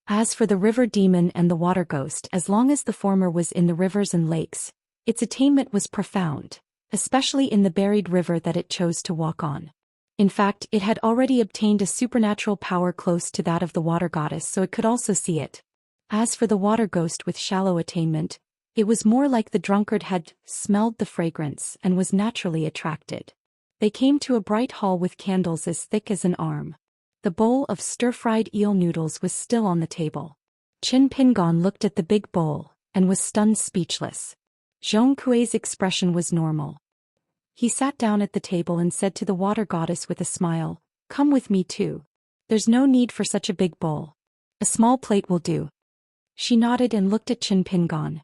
[SPEAKER 1] As for the river demon and the water ghost, as long as the former was in the rivers and lakes, its attainment was profound, especially in the buried river that it chose to walk on. In fact, it had already obtained a supernatural power close to that of the water goddess, so it could also see it. As for the water ghost with shallow attainment, it was more like the drunkard had smelled the fragrance and was naturally attracted. They came to a bright hall with candles as thick as an arm. The bowl of stir-fried eel noodles was still on the table. Qin Pingon looked at the big bowl and was stunned speechless. Zhong Kuei's expression was normal. He sat down at the table and said to the water goddess with a smile, "Come with me too. There's no need for such a big bowl. A small plate will do." She nodded and looked at Qin Pingon.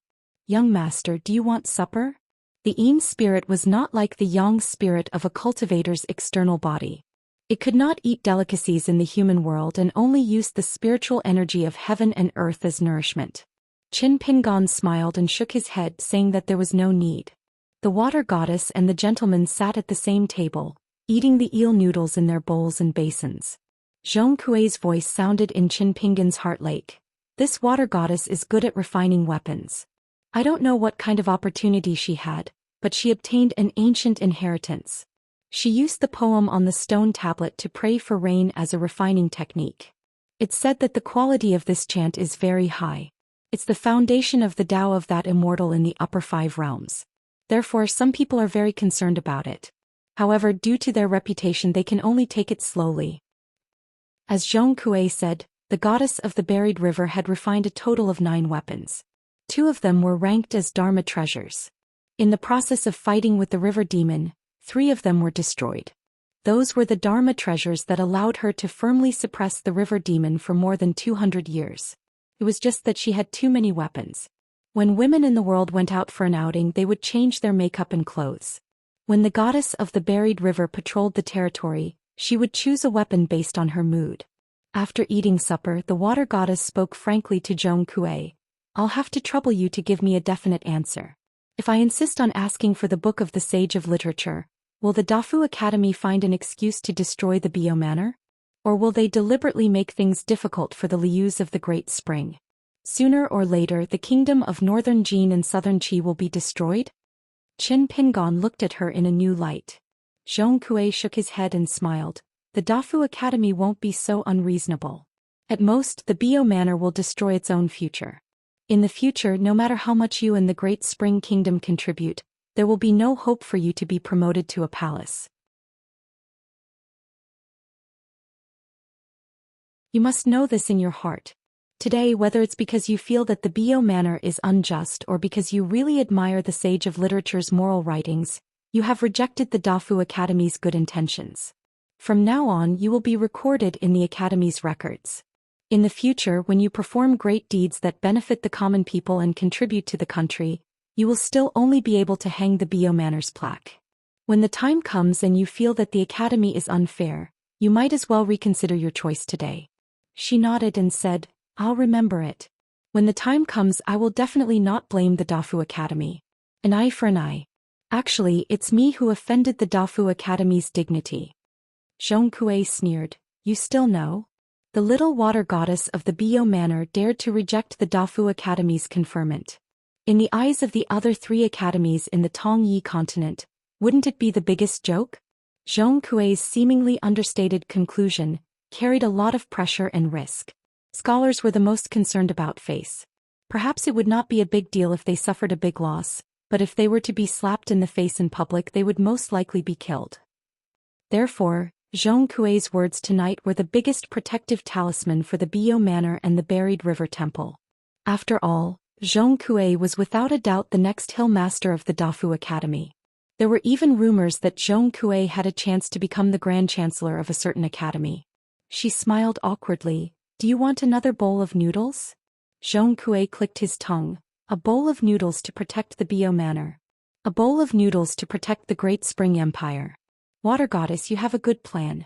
[SPEAKER 1] "Young master, do you want supper?" The Yin spirit was not like the Yang spirit of a cultivator's external body. It could not eat delicacies in the human world and only used the spiritual energy of heaven and earth as nourishment. Qin Pingon smiled and shook his head, saying that there was no need. The water goddess and the gentleman sat at the same table, eating the eel noodles in their bowls and basins. Zhong Kuei's voice sounded in Qin Pingon's heart lake. "This water goddess is good at refining weapons. I don't know what kind of opportunity she had, but she obtained an ancient inheritance. She used the poem on the stone tablet to pray for rain as a refining technique. It's said that the quality of this chant is very high. It's the foundation of the Tao of that immortal in the upper 5 realms. Therefore, some people are very concerned about it. However, due to their reputation, they can only take it slowly. As Zhong Kuei said, the goddess of the buried river had refined a total of 9 weapons. 2 of them were ranked as Dharma treasures. In the process of fighting with the river demon, 3 of them were destroyed. Those were the Dharma treasures that allowed her to firmly suppress the river demon for more than 200 years. It was just that she had too many weapons. When women in the world went out for an outing, they would change their makeup and clothes. When the goddess of the buried river patrolled the territory, she would choose a weapon based on her mood. After eating supper, the water goddess spoke frankly to Zhong Kuei. I'll have to trouble you to give me a definite answer. If I insist on asking for the book of the Sage of Literature, will the Dafu Academy find an excuse to destroy the Bio Manor? Or will they deliberately make things difficult for the Lius of the Great Spring? Sooner or later, the kingdom of Northern Jin and Southern Qi will be destroyed? Qin Pingon looked at her in a new light. Zhong Kuei shook his head and smiled. The Dafu Academy won't be so unreasonable. At most, the Bio Manor will destroy its own future. In the future, no matter how much you and the Great Spring Kingdom contribute, there will be no hope for you to be promoted to a palace. You must know this in your heart. Today, whether it's because you feel that the Bio Manor is unjust or because you really admire the Sage of Literature's moral writings, you have rejected the Dafu Academy's good intentions. From now on, you will be recorded in the Academy's records. In the future, when you perform great deeds that benefit the common people and contribute to the country, you will still only be able to hang the Bio Manor's plaque. When the time comes and you feel that the Academy is unfair, you might as well reconsider your choice today. She nodded and said, I'll remember it. When the time comes, I will definitely not blame the Dafu Academy. An eye for an eye. Actually, it's me who offended the Dafu Academy's dignity. Zhong Kuei sneered. You still know? The little water goddess of the Bio Manor dared to reject the Dafu Academy's conferment. In the eyes of the other 3 academies in the Tongyi continent, wouldn't it be the biggest joke? Zhong Kuei's seemingly understated conclusion carried a lot of pressure and risk. Scholars were the most concerned about face. Perhaps it would not be a big deal if they suffered a big loss, but if they were to be slapped in the face in public, they would most likely be killed. Therefore, Zhong Kuei's words tonight were the biggest protective talisman for the Bio Manor and the Buried River Temple. After all, Zhong Kuei was without a doubt the next hill master of the Dafu Academy. There were even rumors that Zhong Kuei had a chance to become the Grand Chancellor of a certain academy. She smiled awkwardly. Do you want another bowl of noodles? Zhong Kuei clicked his tongue. A bowl of noodles to protect the Bio Manor. A bowl of noodles to protect the Great Spring Empire. Water Goddess, you have a good plan.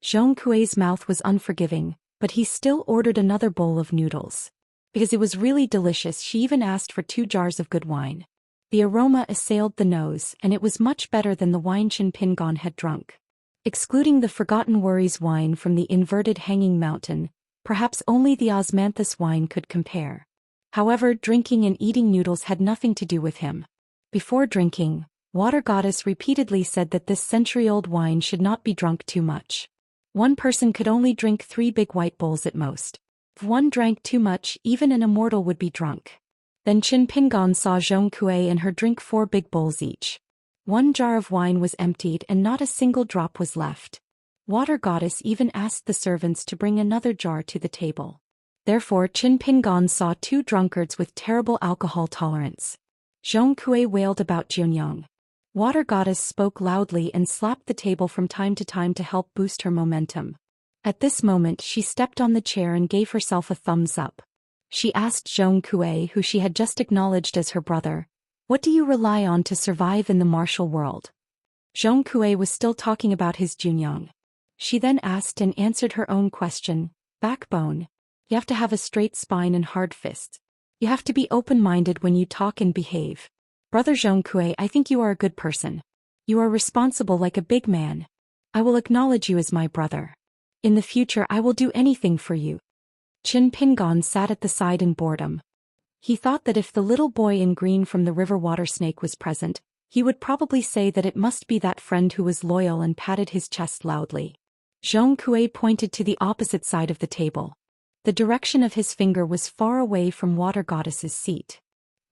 [SPEAKER 1] Zhong Kuei's mouth was unforgiving, but he still ordered another bowl of noodles. Because it was really delicious, she even asked for 2 jars of good wine. The aroma assailed the nose, and it was much better than the wine Qin Pingon had drunk. Excluding the Forgotten Worries wine from the inverted hanging mountain, perhaps only the osmanthus wine could compare. However, drinking and eating noodles had nothing to do with him. Before drinking, Water Goddess repeatedly said that this century-old wine should not be drunk too much. One person could only drink 3 big white bowls at most. If one drank too much, even an immortal would be drunk. Then Qin Pingon saw Zhong Kuei and her drink 4 big bowls each. 1 jar of wine was emptied and not a single drop was left. Water Goddess even asked the servants to bring another jar to the table. Therefore, Qin Pingon saw 2 drunkards with terrible alcohol tolerance. Zhong Kuei wailed about Jianyang. Water Goddess spoke loudly and slapped the table from time to time to help boost her momentum. At this moment, she stepped on the chair and gave herself a thumbs up. She asked Zhong Kuei, who she had just acknowledged as her brother, "What do you rely on to survive in the martial world?" Zhong Kuei was still talking about his Jianyang. She then asked and answered her own question. Backbone. You have to have a straight spine and hard fists. You have to be open-minded when you talk and behave. Brother Zhong Kuei, I think you are a good person. You are responsible like a big man. I will acknowledge you as my brother. In the future I will do anything for you. Qin Pingon sat at the side in boredom. He thought that if the little boy in green from the river water snake was present, He would probably say that it must be that friend who was loyal and patted his chest loudly. Zhong Kui pointed to the opposite side of the table. The direction of his finger was far away from Water Goddess's seat.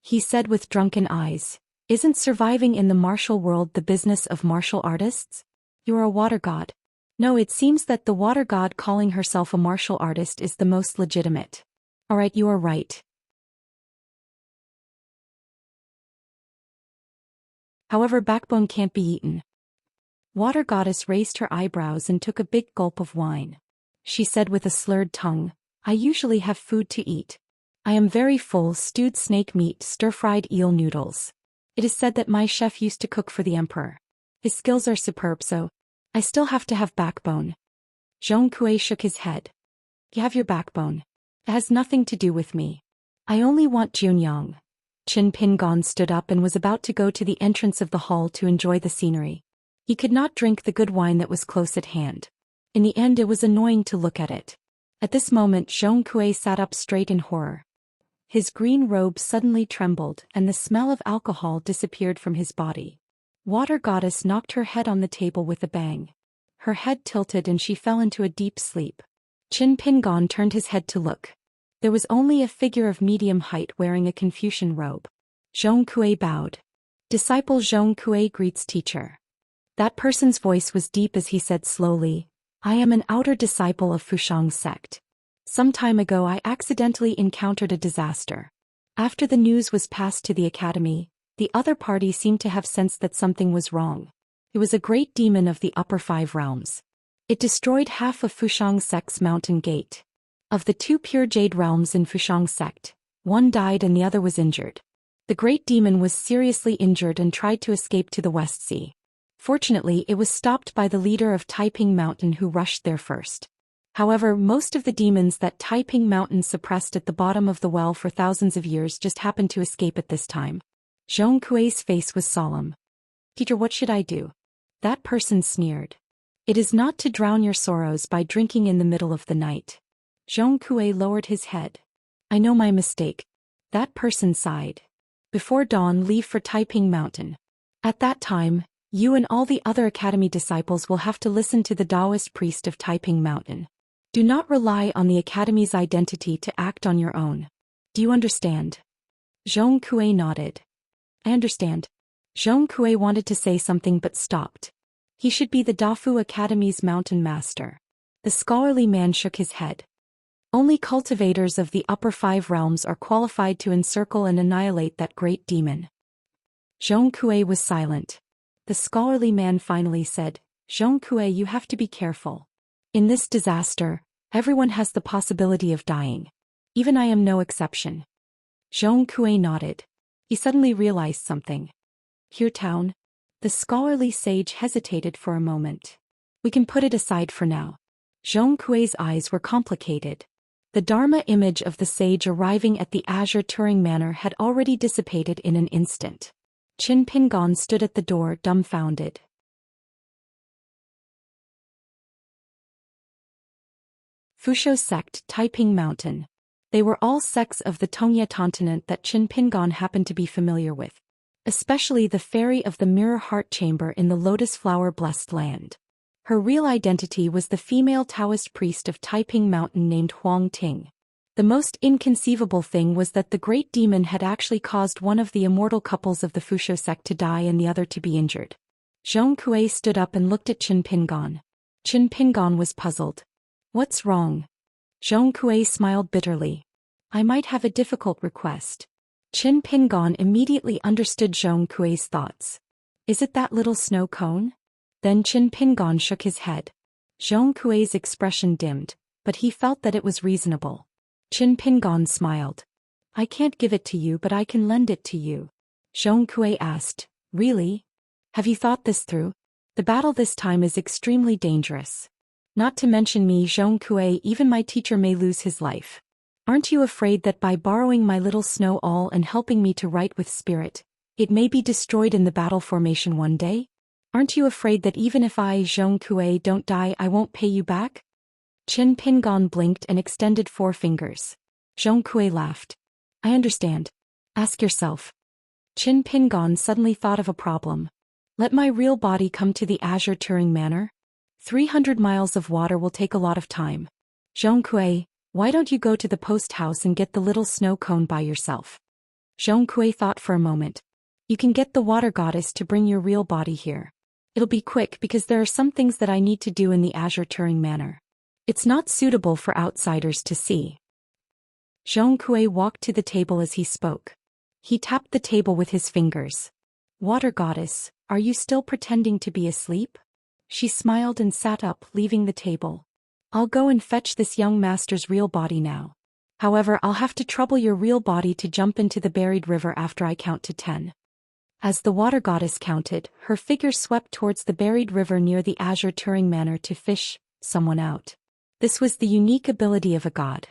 [SPEAKER 1] He said with drunken eyes, "Isn't surviving in the martial world the business of martial artists? You're a water god." No, it seems that the water god calling herself a martial artist is the most legitimate. Alright, you are right. However, backbone can't be eaten. Water Goddess raised her eyebrows and took a big gulp of wine. She said with a slurred tongue, "I usually have food to eat. I am very full: stewed snake meat, stir-fried eel noodles. It is said that my chef used to cook for the emperor. His skills are superb, so I still have to have backbone." Zhong Kui shook his head. "You have your backbone. It has nothing to do with me. I only want Junyang." Qin Pingon stood up and was about to go to the entrance of the hall to enjoy the scenery. He could not drink the good wine that was close at hand. In the end, it was annoying to look at it. At this moment, Zhong Kui sat up straight in horror. His green robe suddenly trembled, and the smell of alcohol disappeared from his body. Water Goddess knocked her head on the table with a bang. Her head tilted and she fell into a deep sleep. Qin Pingon turned his head to look. There was only a figure of medium height wearing a Confucian robe. Zhong Kui bowed. "Disciple Zhong Kui greets teacher." That person's voice was deep as he said slowly, "I am an outer disciple of Fushang sect. Some time ago I accidentally encountered a disaster. After the news was passed to the academy, the other party seemed to have sensed that something was wrong. It was a great demon of the upper 5 realms. It destroyed half of Fushang sect's mountain gate. Of the 2 pure jade realms in Fushang sect, one died and the other was injured. The great demon was seriously injured and tried to escape to the West Sea. Fortunately, it was stopped by the leader of Taiping Mountain who rushed there first. However, most of the demons that Taiping Mountain suppressed at the bottom of the well for thousands of years just happened to escape at this time." Zhong Kui's face was solemn. "Teacher, what should I do?" That person sneered. "It is not to drown your sorrows by drinking in the middle of the night." Zhong Kui lowered his head. "I know my mistake." That person sighed. "Before dawn, leave for Taiping Mountain. At that time, you and all the other academy disciples will have to listen to the Daoist priest of Taiping Mountain. Do not rely on the academy's identity to act on your own. Do you understand?" Zhong Kui nodded. "I understand." Zhong Kui wanted to say something but stopped. He should be the Dafu Academy's mountain master. The scholarly man shook his head. "Only cultivators of the upper 5 realms are qualified to encircle and annihilate that great demon." Zhong Kui was silent. The scholarly man finally said, "Zhong Kui, you have to be careful. In this disaster, everyone has the possibility of dying. Even I am no exception." Zhong Kui nodded. He suddenly realized something. "Here town?" The scholarly sage hesitated for a moment. "We can put it aside for now." Zhong Kui's eyes were complicated. The Dharma image of the sage arriving at the Azure Turing Manor had already dissipated in an instant. Qin Pingon stood at the door dumbfounded. Fusho sect, Taiping Mountain. They were all sects of the Tongye continent that Qin Pingon happened to be familiar with. Especially the fairy of the Mirror Heart Chamber in the Lotus Flower Blessed Land. Her real identity was the female Taoist priest of Taiping Mountain named Huang Ting. The most inconceivable thing was that the great demon had actually caused one of the immortal couples of the Fusho sect to die and the other to be injured. Zhong Kui stood up and looked at Qin Pingon. Qin Pingon was puzzled. "What's wrong?" Zhong Kui smiled bitterly. "I might have a difficult request." Qin Pingon immediately understood Zhong Kui's thoughts. "Is it that little snow cone?" Then Qin Pingon shook his head. Zhong Kui's expression dimmed, but he felt that it was reasonable. Qin Pingon smiled. "I can't give it to you, but I can lend it to you." Zhong Kui asked, "Really? Have you thought this through? The battle this time is extremely dangerous. Not to mention me, Zhong Kui, even my teacher may lose his life. Aren't you afraid that by borrowing my little snow awl and helping me to write with spirit, it may be destroyed in the battle formation one day? Aren't you afraid that even if I, Zhong Kui, don't die, I won't pay you back?" Qin Pingon blinked and extended 4 fingers. Zhong Kui laughed. "I understand. Ask yourself." Qin Pingon suddenly thought of a problem. Let my real body come to the Azure Turing Manor? 300 miles of water will take a lot of time. Zhongkui, why don't you go to the post house and get the little snow cone by yourself? Zhongkui thought for a moment. You can get the water goddess to bring your real body here. It'll be quick because there are some things that I need to do in the Azure Turing Manor. It's not suitable for outsiders to see. Zhongkui walked to the table as he spoke. He tapped the table with his fingers. Water goddess, are you still pretending to be asleep? She smiled and sat up, leaving the table. I'll go and fetch this young master's real body now. However, I'll have to trouble your real body to jump into the buried river after I count to 10. As the water goddess counted, her figure swept towards the buried river near the Azure Turing Manor to fish someone out. This was the unique ability of a god.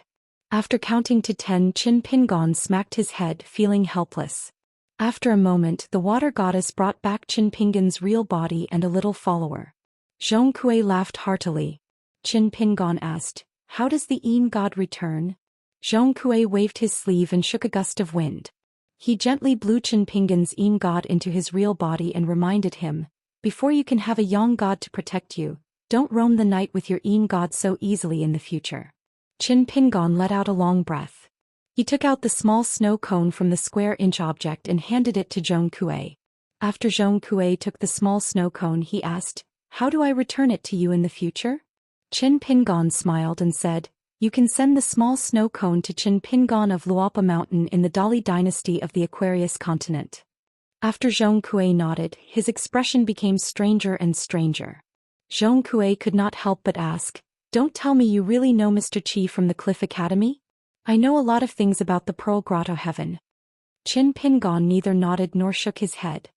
[SPEAKER 1] After counting to 10, Qin Pingon smacked his head, feeling helpless. After a moment, the water goddess brought back Qin Pingon's real body and a little follower. Zhongkui laughed heartily. Qin Pingon asked, how does the Yin god return? Zhongkui waved his sleeve and shook a gust of wind. He gently blew Qin Pingon's Yin god into his real body and reminded him, before you can have a Yang god to protect you, don't roam the night with your Yin god so easily in the future. Qin Pingon let out a long breath. He took out the small snow cone from the square-inch object and handed it to Zhongkui. After Zhongkui took the small snow cone, he asked, how do I return it to you in the future? Qin Pingon smiled and said, you can send the small snow cone to Qin Pingon of Luopa Mountain in the Dali dynasty of the Aquarius continent. After Zhongkui nodded, his expression became stranger and stranger. Zhongkui could not help but ask, don't tell me you really know Mr. Qi from the Cliff Academy? I know a lot of things about the Pearl Grotto Heaven. Qin Pingon neither nodded nor shook his head.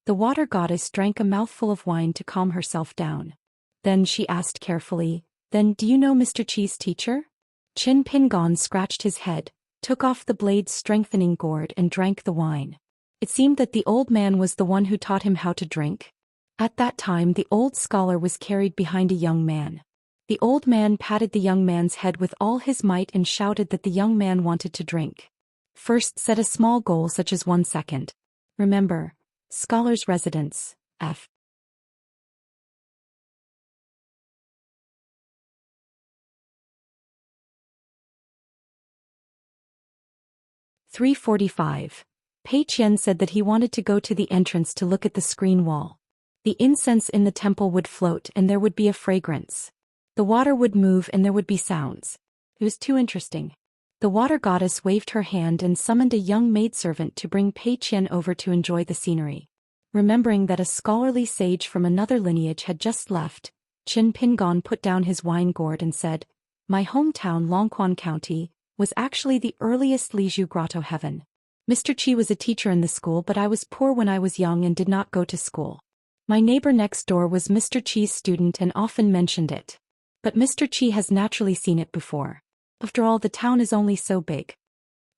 [SPEAKER 1] The water goddess drank a mouthful of wine to calm herself down. Then she asked carefully, then do you know Mr. Qi's teacher? Qin Pingon scratched his head, took off the blade's strengthening gourd and drank the wine. It seemed that the old man was the one who taught him how to drink. At that time the old scholar was carried behind a young man. The old man patted the young man's head with all his might and shouted that the young man wanted to drink. First, set a small goal such as 1 second. Remember, scholar's residence, F. 3:45. Pei Qian said that he wanted to go to the entrance to look at the screen wall. The incense in the temple would float and there would be a fragrance. The water would move and there would be sounds. It was too interesting. The water goddess waved her hand and summoned a young maidservant to bring Pei Qian over to enjoy the scenery. Remembering that a scholarly sage from another lineage had just left, Qin Pingon put down his wine gourd and said, my hometown Longquan County was actually the earliest Lizhu Grotto heaven. Mr. Qi was a teacher in the school, but I was poor when I was young and did not go to school. My neighbor next door was Mr. Qi's student and often mentioned it. But Mr. Qi has naturally seen it before. After all, the town is only so big.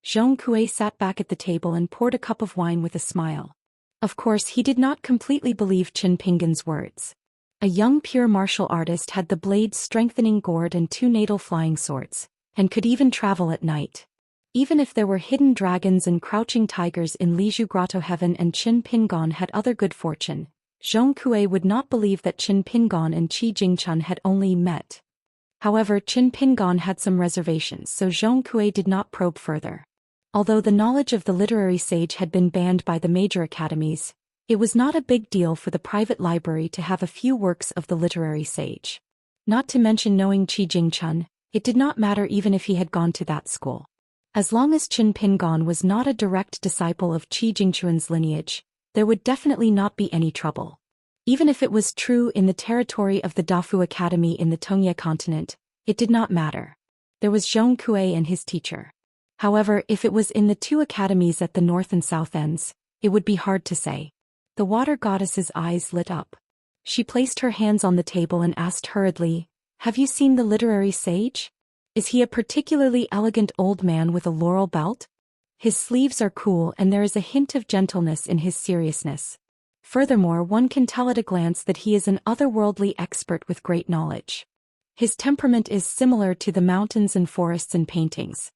[SPEAKER 1] Zhongkui sat back at the table and poured a cup of wine with a smile. Of course, he did not completely believe Qin Pingon's words. A young pure martial artist had the blade's strengthening gourd and 2 natal flying swords, and could even travel at night. Even if there were hidden dragons and crouching tigers in Lizhu Grotto Heaven and Qin Pingon had other good fortune, Zhongkui would not believe that Qin Pingon and Qi Jingchun had only met. However, Qin Pingon had some reservations, so Zhongkui did not probe further. Although the knowledge of the literary sage had been banned by the major academies, it was not a big deal for the private library to have a few works of the literary sage. Not to mention knowing Qi Jingchun, it did not matter even if he had gone to that school. As long as Qin Pingon was not a direct disciple of Qi Jingchun's lineage, there would definitely not be any trouble. Even if it was true in the territory of the Dafu Academy in the Tongye continent, it did not matter. There was Zhongkui and his teacher. However, if it was in the 2 academies at the north and south ends, it would be hard to say. The water goddess's eyes lit up. She placed her hands on the table and asked hurriedly, have you seen the literary sage? Is he a particularly elegant old man with a laurel belt? His sleeves are cool and there is a hint of gentleness in his seriousness. Furthermore, one can tell at a glance that he is an otherworldly expert with great knowledge. His temperament is similar to the mountains and forests and paintings.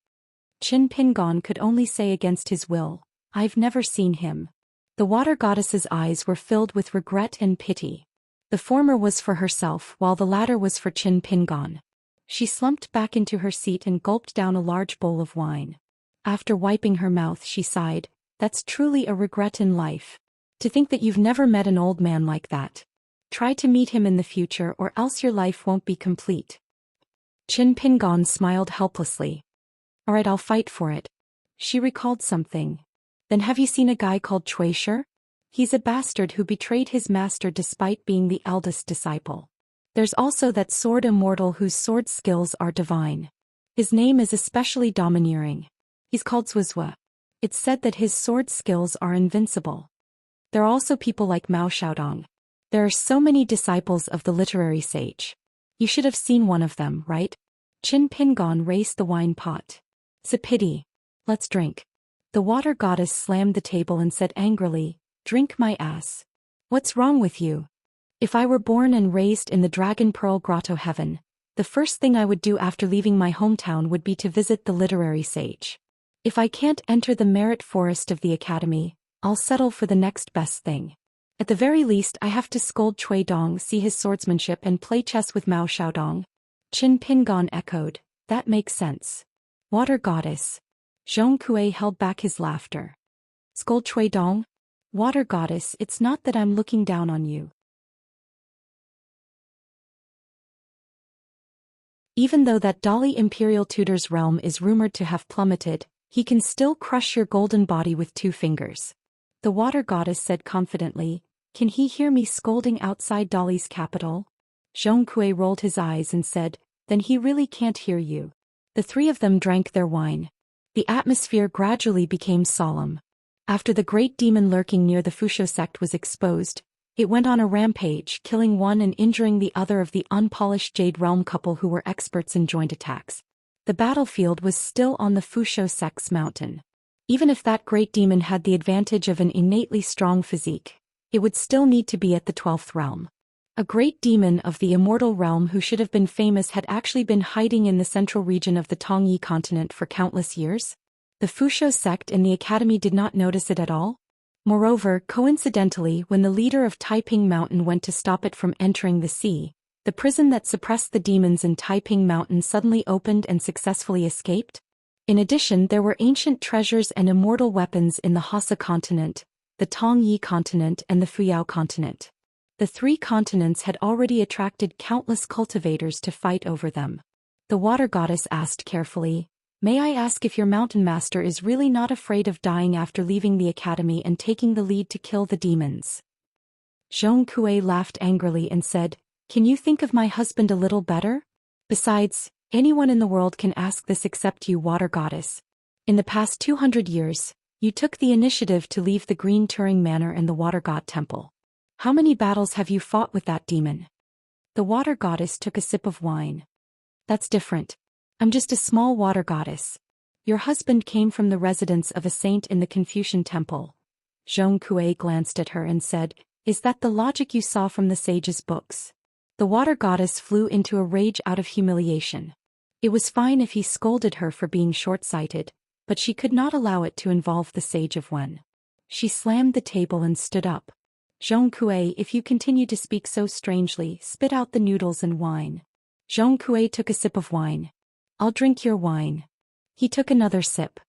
[SPEAKER 1] Qin Pingon could only say against his will, I've never seen him. The water goddess's eyes were filled with regret and pity. The former was for herself while the latter was for Qin Pingon. She slumped back into her seat and gulped down a large bowl of wine. After wiping her mouth she sighed, "That's truly a regret in life. To think that you've never met an old man like that. Try to meet him in the future or else your life won't be complete." Qin Pingon smiled helplessly. "Alright, I'll fight for it." She recalled something. "Then have you seen a guy called Cui Shi? He's a bastard who betrayed his master despite being the eldest disciple. There's also that sword Immortal whose sword skills are divine. His name is especially domineering. He's called Zhou. It's said that his sword skills are invincible. There are also people like Mao Xiaodong. There are so many disciples of the literary sage. You should have seen one of them, right?" Qin Pingon raised the wine pot. "It's a pity. Let's drink." The water goddess slammed the table and said angrily, "Drink my ass. What's wrong with you? If I were born and raised in the Dragon Pearl Grotto heaven, the first thing I would do after leaving my hometown would be to visit the literary sage. If I can't enter the merit forest of the academy, I'll settle for the next best thing. At the very least I have to scold Cui Dong, see his swordsmanship and play chess with Mao Xiaodong." Qin Pingon echoed, "That makes sense. Water goddess." Zhong Kui held back his laughter. "Scold Cui Dong? Water goddess, it's not that I'm looking down on you. Even though that Dali Imperial Tutor's realm is rumored to have plummeted, he can still crush your golden body with 2 fingers. The water goddess said confidently, "Can he hear me scolding outside Dali's capital?" Zhong Kui rolled his eyes and said, "Then he really can't hear you." The 3 of them drank their wine. The atmosphere gradually became solemn. After the great demon lurking near the Fusho sect was exposed, it went on a rampage, killing one and injuring the other of the unpolished Jade Realm couple who were experts in joint attacks. The battlefield was still on the Fusho sect's mountain. Even if that great demon had the advantage of an innately strong physique, it would still need to be at the 12th realm. A great demon of the Immortal realm who should have been famous had actually been hiding in the central region of the Tongyi continent for countless years. The Fusho sect and the academy did not notice it at all. Moreover, coincidentally, when the leader of Taiping Mountain went to stop it from entering the sea, the prison that suppressed the demons in Taiping Mountain suddenly opened and successfully escaped. In addition, there were ancient treasures and immortal weapons in the Hassa continent, the Tongyi continent and the Fuyao continent. The 3 continents had already attracted countless cultivators to fight over them. The water goddess asked carefully, "May I ask if your mountain master is really not afraid of dying after leaving the academy and taking the lead to kill the demons?" Zhong Kui laughed angrily and said, "Can you think of my husband a little better? Besides, anyone in the world can ask this except you, water goddess. In the past 200 years, you took the initiative to leave the Green Turing Manor and the Water God Temple. How many battles have you fought with that demon?" The water goddess took a sip of wine. "That's different. I'm just a small water goddess. Your husband came from the residence of a saint in the Confucian temple." Zhong Kui glanced at her and said, "Is that the logic you saw from the sage's books?" The water goddess flew into a rage out of humiliation. It was fine if he scolded her for being short-sighted, but she could not allow it to involve the sage of Wen. She slammed the table and stood up. "Zhong Kui, if you continue to speak so strangely, spit out the noodles and wine." Zhong Kui took a sip of wine. "I'll drink your wine." He took another sip.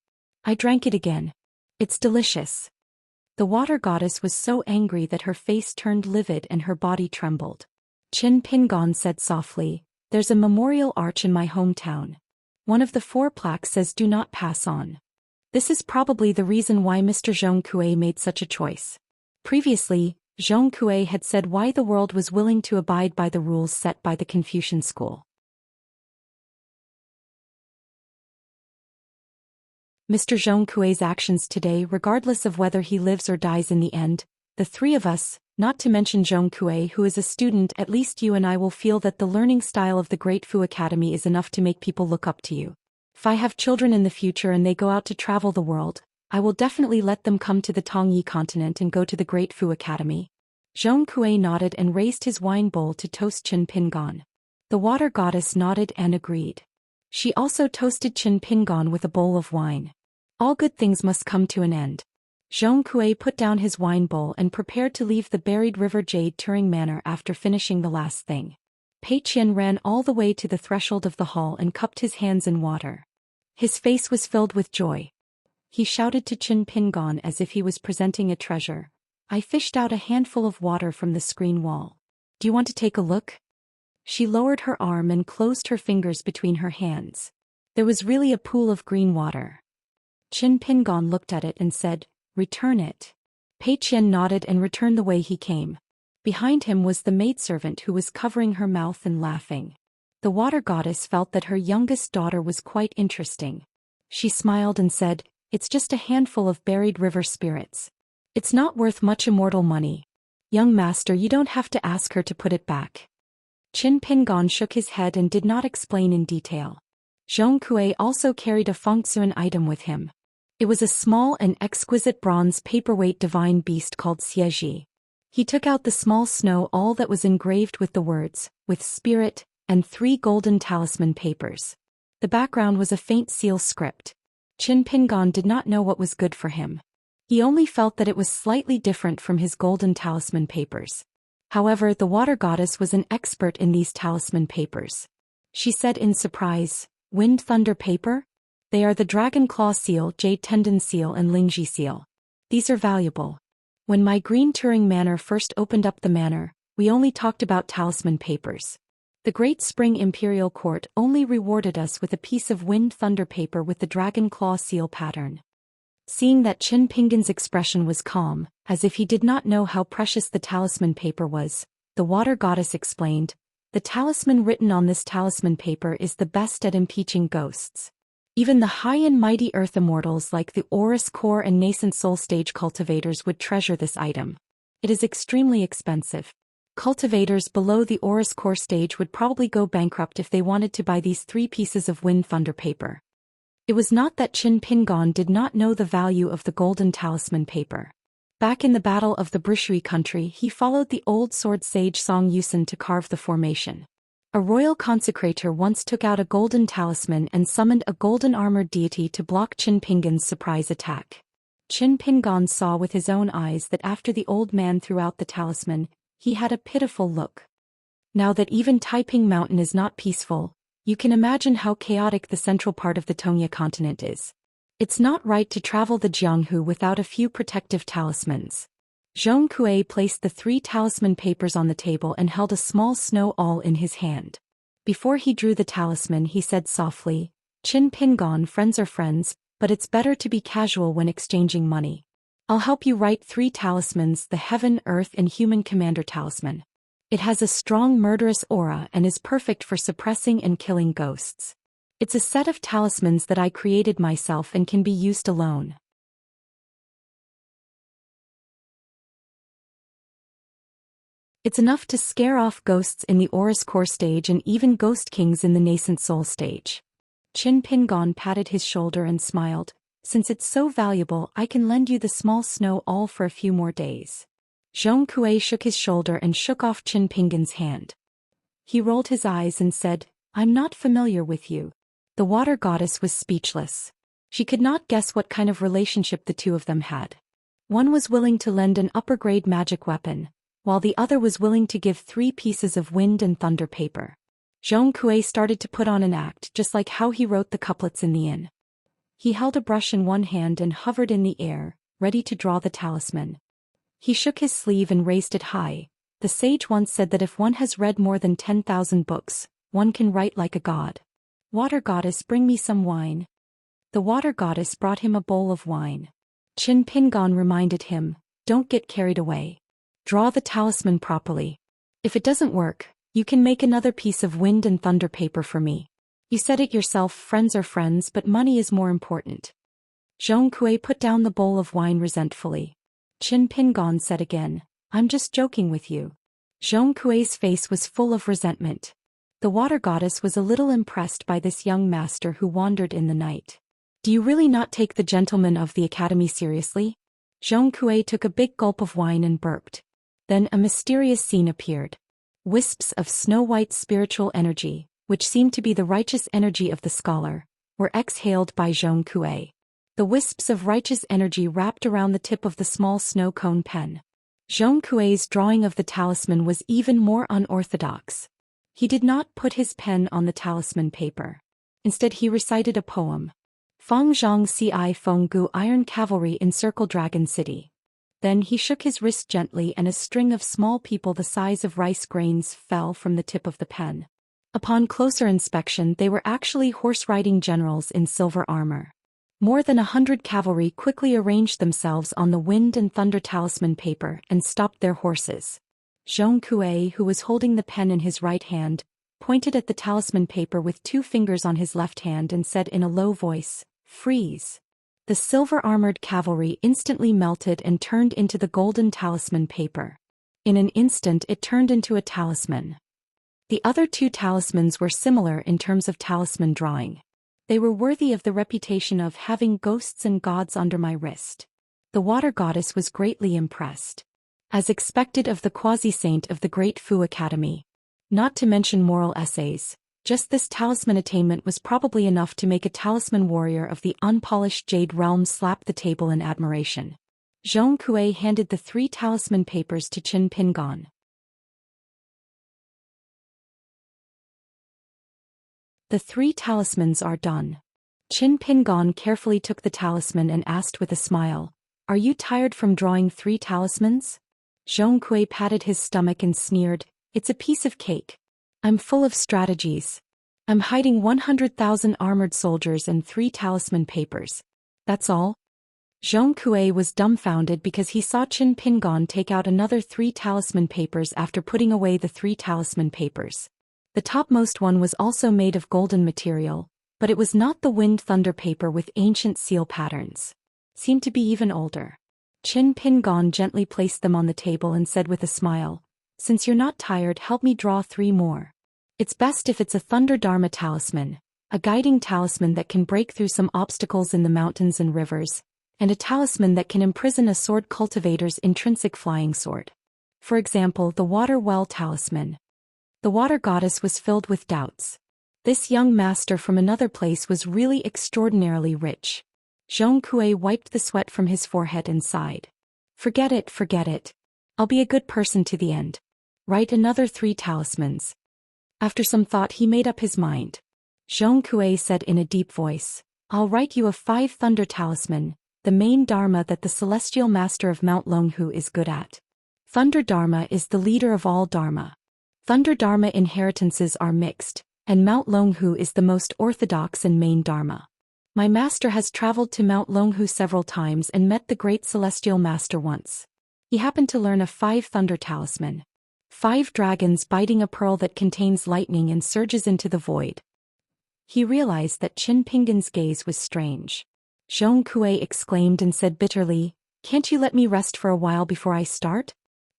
[SPEAKER 1] I drank it again. "It's delicious." The water goddess was so angry that her face turned livid and her body trembled. Qin Pingon said softly, "There's a memorial arch in my hometown. One of the 4 plaques says "Do not pass on." This is probably the reason why Mr. Zhong Kui made such a choice. Previously, Zhong Kui had said why the world was willing to abide by the rules set by the Confucian school. Mr. Zhong Kui's actions today, regardless of whether he lives or dies in the end, the 3 of us, not to mention Zhong Kui who is a student, at least you and I will feel that the learning style of the Great Fu Academy is enough to make people look up to you. If I have children in the future and they go out to travel the world, I will definitely let them come to the Tongyi continent and go to the Great Fu Academy. Zhong Kui nodded and raised his wine bowl to toast Qin Pingon. The water goddess nodded and agreed. She also toasted Qin Pingon with a bowl of wine. All good things must come to an end. Zhong Kui put down his wine bowl and prepared to leave the buried River Jade Turing Manor after finishing the last thing. Pei Qian ran all the way to the threshold of the hall and cupped his hands in water. His face was filled with joy. He shouted to Qin Pingon as if he was presenting a treasure. I fished out a handful of water from the screen wall. Do you want to take a look? She lowered her arm and closed her fingers between her hands. There was really a pool of green water. Qin Pingon looked at it and said, Return it. Pei Qian nodded and returned the way he came. Behind him was the maidservant who was covering her mouth and laughing. The water goddess felt that her youngest daughter was quite interesting. She smiled and said, It's just a handful of buried river spirits. It's not worth much immortal money. Young master, you don't have to ask her to put it back. Qin Pingon shook his head and did not explain in detail. Zhong Kui also carried a Fengxuan item with him. It was a small and exquisite bronze paperweight divine beast called Xieji. He took out the small snow all that was engraved with the words, with spirit, and 3 golden talisman papers. The background was a faint seal script. Qin Pingon did not know what was good for him. He only felt that it was slightly different from his golden talisman papers. However, the water goddess was an expert in these talisman papers. She said in surprise, Wind Thunder Paper? They are the Dragon Claw Seal, Jade Tendon Seal and Lingji Seal. These are valuable. When my Green Turing Manor first opened up the manor, we only talked about talisman papers. The Great Spring Imperial Court only rewarded us with a piece of Wind Thunder Paper with the Dragon Claw Seal pattern. Seeing that Qin Pingon's expression was calm, as if he did not know how precious the talisman paper was, the water goddess explained, The talisman written on this talisman paper is the best at impeaching ghosts. Even the high and mighty earth immortals like the Aurus Core and nascent soul stage cultivators would treasure this item. It is extremely expensive. Cultivators below the Aurus Core stage would probably go bankrupt if they wanted to buy these 3 pieces of Wind Thunder paper. It was not that Qin Pingon did not know the value of the golden talisman paper. Back in the Battle of the Brushui country, he followed the old sword sage Song Yusen to carve the formation. A royal consecrator once took out a golden talisman and summoned a golden armored deity to block Qin Pingon's surprise attack. Qin Pingon saw with his own eyes that after the old man threw out the talisman, he had a pitiful look. Now that even Taiping Mountain is not peaceful, you can imagine how chaotic the central part of the Tongya continent is. It's not right to travel the Jianghu without a few protective talismans. Zhong Kui placed the 3 talisman papers on the table and held a small snow awl in his hand. Before he drew the talisman, he said softly, Qin Pingon, friends are friends, but it's better to be casual when exchanging money. I'll help you write 3 talismans, the Heaven, Earth and Human Commander Talisman. It has a strong murderous aura and is perfect for suppressing and killing ghosts. It's a set of talismans that I created myself and can be used alone. It's enough to scare off ghosts in the Aurus Core stage and even ghost kings in the nascent soul stage. Qin Pingon patted his shoulder and smiled. Since it's so valuable, I can lend you the small snow awl for a few more days. Zhong Kui shook his shoulder and shook off Qin Pingon's hand. He rolled his eyes and said, I'm not familiar with you. The water goddess was speechless. She could not guess what kind of relationship the two of them had. One was willing to lend an upper-grade magic weapon, while the other was willing to give 3 pieces of wind and thunder paper. Zhong Kui started to put on an act just like how he wrote the couplets in the inn. He held a brush in one hand and hovered in the air, ready to draw the talisman. He shook his sleeve and raised it high. The sage once said that if one has read more than 10,000 books, one can write like a god. Water goddess, bring me some wine. The water goddess brought him a bowl of wine. Qin Pingon reminded him, don't get carried away. Draw the talisman properly. If it doesn't work, you can make another piece of wind and thunder paper for me. You said it yourself, friends are friends, but money is more important. Zhong Kui put down the bowl of wine resentfully. Qin Pingon said again, I'm just joking with you. Zhong Kui's face was full of resentment. The water goddess was a little impressed by this young master who wandered in the night. Do you really not take the gentlemen of the academy seriously? Zhong Kui took a big gulp of wine and burped. Then a mysterious scene appeared. Wisps of snow-white spiritual energy, which seemed to be the righteous energy of the scholar, were exhaled by Zhong Kui. The wisps of righteous energy wrapped around the tip of the small snow cone pen. Zhong Kuei's drawing of the talisman was even more unorthodox. He did not put his pen on the talisman paper. Instead he recited a poem. Feng Zhang Ci Feng Gu Iron Cavalry encircle Dragon City. Then he shook his wrist gently and a string of small people the size of rice grains fell from the tip of the pen. Upon closer inspection they were actually horse-riding generals in silver armor. More than 100 cavalry quickly arranged themselves on the wind and thunder talisman paper and stopped their horses. Zhong Kuei, who was holding the pen in his right hand, pointed at the talisman paper with 2 fingers on his left hand and said in a low voice, "Freeze." The silver-armored cavalry instantly melted and turned into the golden talisman paper. In an instant it turned into a talisman. The other 2 talismans were similar in terms of talisman drawing. They were worthy of the reputation of having ghosts and gods under my wrist. The water goddess was greatly impressed. As expected of the quasi-saint of the Great Fu Academy. Not to mention moral essays, just this talisman attainment was probably enough to make a talisman warrior of the unpolished jade realm slap the table in admiration. Zhong Kuei handed the 3 talisman papers to Qin Pingon. The 3 talismans are done. Qin Pingon carefully took the talisman and asked with a smile, "Are you tired from drawing 3 talismans?" Zhong Kuei patted his stomach and sneered, "It's a piece of cake. I'm full of strategies. I'm hiding 100,000 armored soldiers and 3 talisman papers. That's all?" Zhong Kuei was dumbfounded because he saw Qin Pingon take out another 3 talisman papers after putting away the 3 talisman papers. The topmost one was also made of golden material, but it was not the wind thunder paper with ancient seal patterns. Seemed to be even older. Qin Pingon gently placed them on the table and said with a smile, "Since you're not tired, help me draw 3 more. It's best if it's a Thunder Dharma talisman, a guiding talisman that can break through some obstacles in the mountains and rivers, and a talisman that can imprison a sword cultivator's intrinsic flying sword. For example, the Water Well talisman." The water goddess was filled with doubts. This young master from another place was really extraordinarily rich. Zhong Kuei wiped the sweat from his forehead and sighed. Forget it, forget it. I'll be a good person to the end. Write another 3 talismans." After some thought he made up his mind. Zhong Kuei said in a deep voice, "I'll write you a 5 thunder talisman, the main dharma that the celestial master of Mount Longhu is good at. Thunder Dharma is the leader of all dharma. Thunder Dharma inheritances are mixed, and Mount Longhu is the most orthodox and main dharma. My master has traveled to Mount Longhu several times and met the great celestial master once. He happened to learn a 5 thunder talisman. 5 dragons biting a pearl that contains lightning and surges into the void." He realized that Qin Pingon's gaze was strange. Zhong Kuei exclaimed and said bitterly, "Can't you let me rest for a while before I start?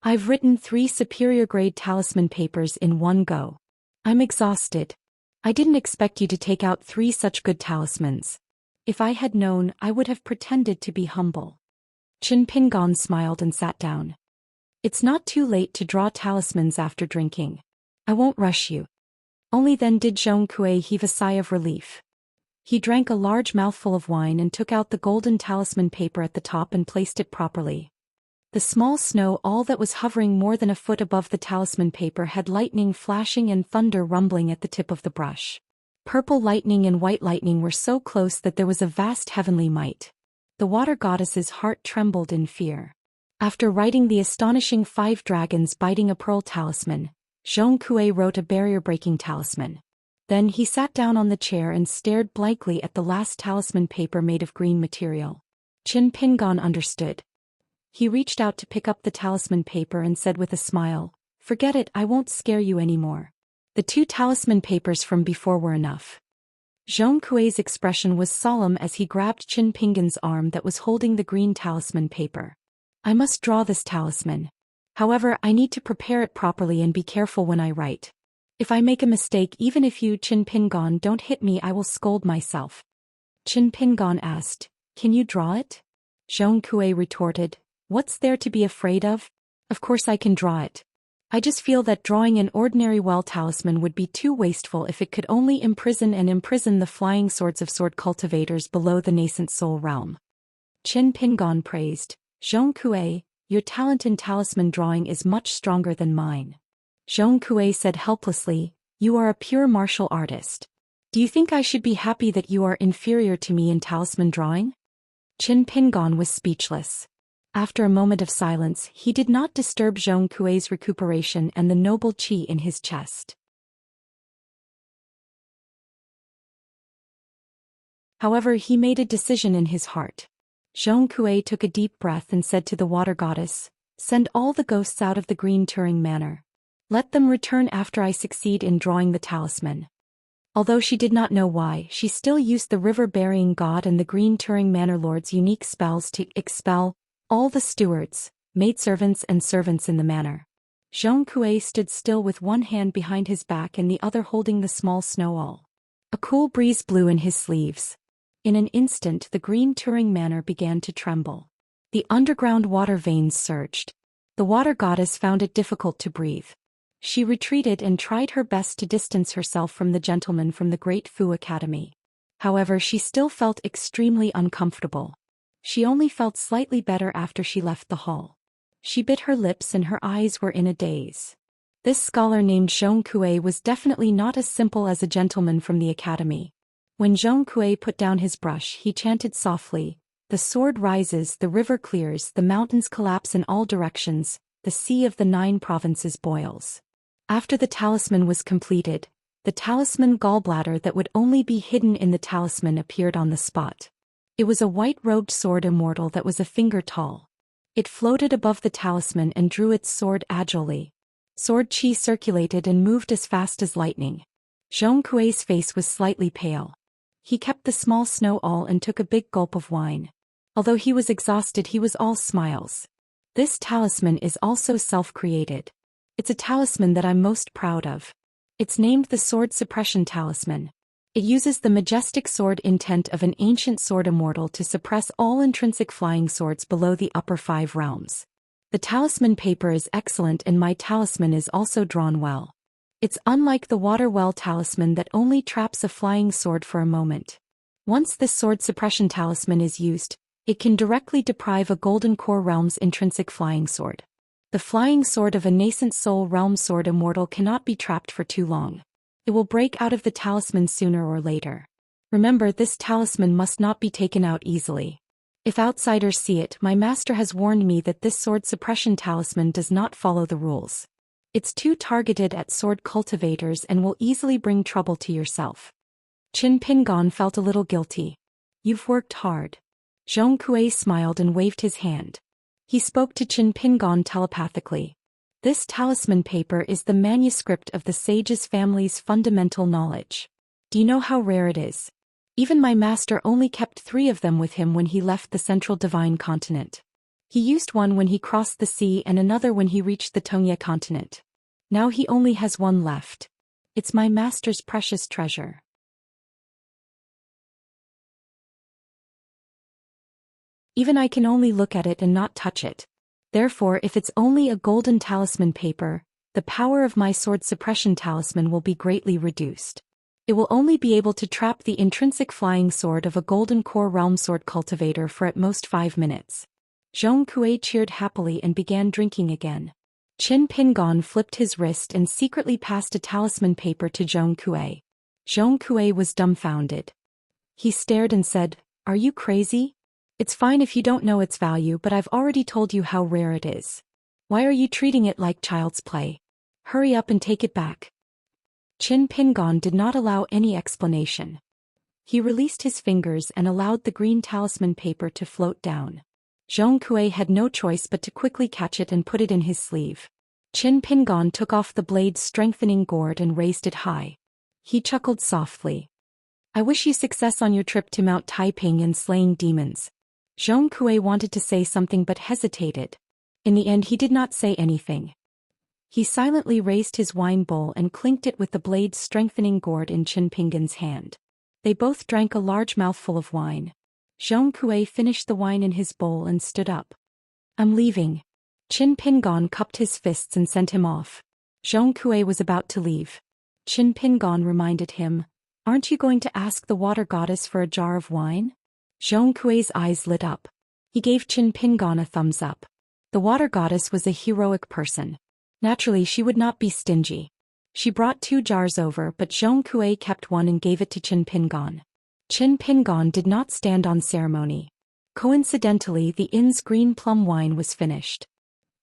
[SPEAKER 1] I've written 3 superior-grade talisman papers in one go. I'm exhausted. I didn't expect you to take out 3 such good talismans. If I had known, I would have pretended to be humble." Qin Pingon smiled and sat down. "It's not too late to draw talismans after drinking. I won't rush you." Only then did Zhong Kuei heave a sigh of relief. He drank a large mouthful of wine and took out the golden talisman paper at the top and placed it properly. The small snow all that was hovering more than a foot above the talisman paper had lightning flashing and thunder rumbling at the tip of the brush. Purple lightning and white lightning were so close that there was a vast heavenly might. The water goddess's heart trembled in fear. After writing the astonishing 5 dragons biting a pearl talisman, Zhong Kuei wrote a barrier-breaking talisman. Then he sat down on the chair and stared blankly at the last talisman paper made of green material. Qin Pingon understood. He reached out to pick up the talisman paper and said with a smile, "Forget it, I won't scare you anymore. The 2 talisman papers from before were enough." Zhong Kuei's expression was solemn as he grabbed Qin Pingon's arm that was holding the green talisman paper. "I must draw this talisman. However, I need to prepare it properly and be careful when I write. If I make a mistake, even if you, Qin Pingon, don't hit me, I will scold myself." Qin Pingon asked, "Can you draw it?" Zhong Kuei retorted, "What's there to be afraid of? Of course I can draw it. I just feel that drawing an ordinary well talisman would be too wasteful if it could only imprison the flying swords of sword cultivators below the nascent soul realm. Qin Pingon praised, Zhong Kue, your talent in talisman drawing is much stronger than mine. Zhong Kue said helplessly, you are a pure martial artist. Do you think I should be happy that you are inferior to me in talisman drawing? Qin Pingon was speechless. After a moment of silence, he did not disturb Zhong Kue's recuperation and the noble qi in his chest. However, he made a decision in his heart. Zhong Kue took a deep breath and said to the water goddess, send all the ghosts out of the Green Turing Manor. Let them return after I succeed in drawing the talisman. Although she did not know why, she still used the river-burying god and the Green Turing Manor lord's unique spells to expel all the stewards, maidservants and servants in the manor. Zhong Kue stood still with one hand behind his back and the other holding the small snow awl. A cool breeze blew in his sleeves. In an instant the Green Turing Manor began to tremble. The underground water veins surged. The water goddess found it difficult to breathe. She retreated and tried her best to distance herself from the gentleman from the Great Fu Academy. However, she still felt extremely uncomfortable. She only felt slightly better after she left the hall. She bit her lips and her eyes were in a daze. This scholar named Zhong Kue was definitely not as simple as a gentleman from the academy. When Zhong Kue put down his brush, he chanted softly, the sword rises, the river clears, the mountains collapse in all directions, the sea of the 9 provinces boils. After the talisman was completed, the talisman gallbladder that would only be hidden in the talisman appeared on the spot. It was a white-robed sword immortal that was a finger tall. It floated above the talisman and drew its sword agilely. Sword qi circulated and moved as fast as lightning. Zhong Kue's face was slightly pale. He kept the small snow awl and took a big gulp of wine. Although he was exhausted, he was all smiles. This talisman is also self-created. It's a talisman that I'm most proud of. It's named the Sword Suppression Talisman. It uses the majestic sword intent of an ancient sword immortal to suppress all intrinsic flying swords below the upper 5 realms. The talisman paper is excellent and my talisman is also drawn well. It's unlike the water well talisman that only traps a flying sword for a moment. Once this sword suppression talisman is used, it can directly deprive a golden core realm's intrinsic flying sword. The flying sword of a nascent soul realm sword immortal cannot be trapped for too long. It will break out of the talisman sooner or later. Remember, this talisman must not be taken out easily. If outsiders see it, my master has warned me that this sword suppression talisman does not follow the rules. It's too targeted at sword cultivators and will easily bring trouble to yourself. Qin Pingon felt a little guilty. You've worked hard. Zhong Kue smiled and waved his hand. He spoke to Qin Pingon telepathically. This talisman paper is the manuscript of the sage's family's fundamental knowledge. Do you know how rare it is? Even my master only kept 3 of them with him when he left the central divine continent. He used one when he crossed the sea and another when he reached the Tongye continent. Now he only has 1 left. It's my master's precious treasure. Even I can only look at it and not touch it. Therefore, if it's only a golden talisman paper, the power of my sword suppression talisman will be greatly reduced. It will only be able to trap the intrinsic flying sword of a golden core realm sword cultivator for at most 5 minutes. Zhong Kue cheered happily and began drinking again. Qin Pingon flipped his wrist and secretly passed a talisman paper to Zhong Kue. Zhong Kue was dumbfounded. He stared and said, "Are you crazy? It's fine if you don't know its value, but I've already told you how rare it is. Why are you treating it like child's play? Hurry up and take it back." Qin Pingon did not allow any explanation. He released his fingers and allowed the green talisman paper to float down. Zhong Kue had no choice but to quickly catch it and put it in his sleeve. Qin Pingon took off the blade's strengthening gourd and raised it high. He chuckled softly. "I wish you success on your trip to Mount Taiping and slaying demons." Zhong Kue wanted to say something but hesitated. In the end, he did not say anything. He silently raised his wine bowl and clinked it with the blade's strengthening gourd in Qin Pingon's hand. They both drank a large mouthful of wine. Zhong Kue finished the wine in his bowl and stood up. "I'm leaving." Qin Pingon cupped his fists and sent him off. Zhong Kui was about to leave. Qin Pingon reminded him, "Aren't you going to ask the water goddess for a jar of wine?" Zhong Kui's eyes lit up. He gave Qin Pingon a thumbs up. The water goddess was a heroic person. Naturally, she would not be stingy. She brought 2 jars over, but Zhong Kui kept one and gave it to Qin Pingon. Qin Pingon did not stand on ceremony. Coincidentally, the inn's green plum wine was finished.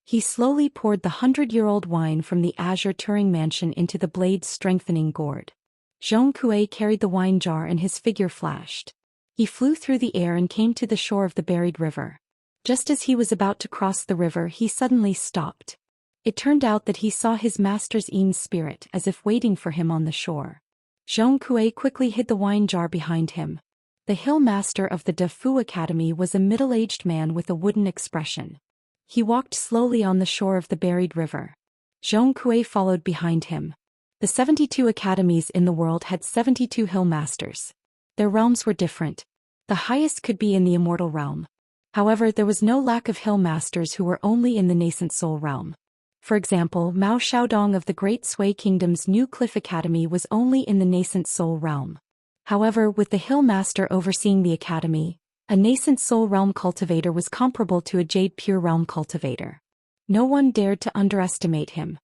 [SPEAKER 1] He slowly poured the 100-year-old wine from the azure Turing mansion into the blade's strengthening gourd. Zhong Kui carried the wine jar and his figure flashed. He flew through the air and came to the shore of the buried river. Just as he was about to cross the river, he suddenly stopped. It turned out that he saw his master's Yin spirit as if waiting for him on the shore. Zhong Kui quickly hid the wine jar behind him. The hill master of the De Fu Academy was a middle-aged man with a wooden expression. He walked slowly on the shore of the buried river. Zhong Kui followed behind him. The 72 academies in the world had 72 hill masters. Their realms were different. The highest could be in the immortal realm. However, there was no lack of hill masters who were only in the nascent soul realm. For example, Mao Xiaodong of the Great Sui Kingdom's New Cliff Academy was only in the nascent soul realm. However, with the hill master overseeing the academy, a nascent soul realm cultivator was comparable to a jade pure realm cultivator. No one dared to underestimate him.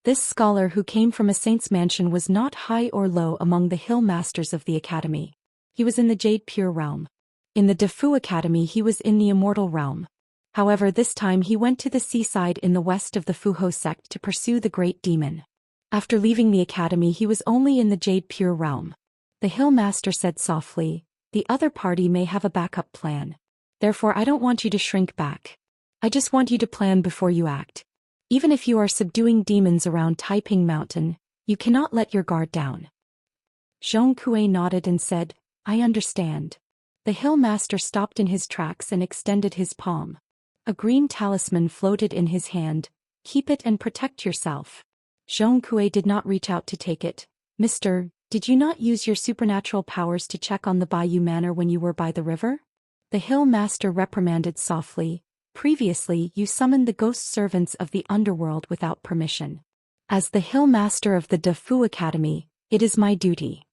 [SPEAKER 1] This scholar who came from a saint's mansion was not high or low among the hill masters of the academy. He was in the jade pure realm. In the De Fu Academy he was in the immortal realm. However, this time he went to the seaside in the west of the Fuho sect to pursue the great demon. After leaving the academy he was only in the jade pure realm. The hill master said softly, "The other party may have a backup plan. Therefore I don't want you to shrink back. I just want you to plan before you act. Even if you are subduing demons around Taiping Mountain, you cannot let your guard down." Zhong Kui nodded and said, "I understand." The hill master stopped in his tracks and extended his palm. A green talisman floated in his hand. "Keep it and protect yourself." Zhong Kui did not reach out to take it. "Mister, did you not use your supernatural powers to check on the Bayou Manor when you were by the river?" The hill master reprimanded softly. "Previously you summoned the ghost servants of the underworld without permission. As the hill master of the De Fu Academy, it is my duty."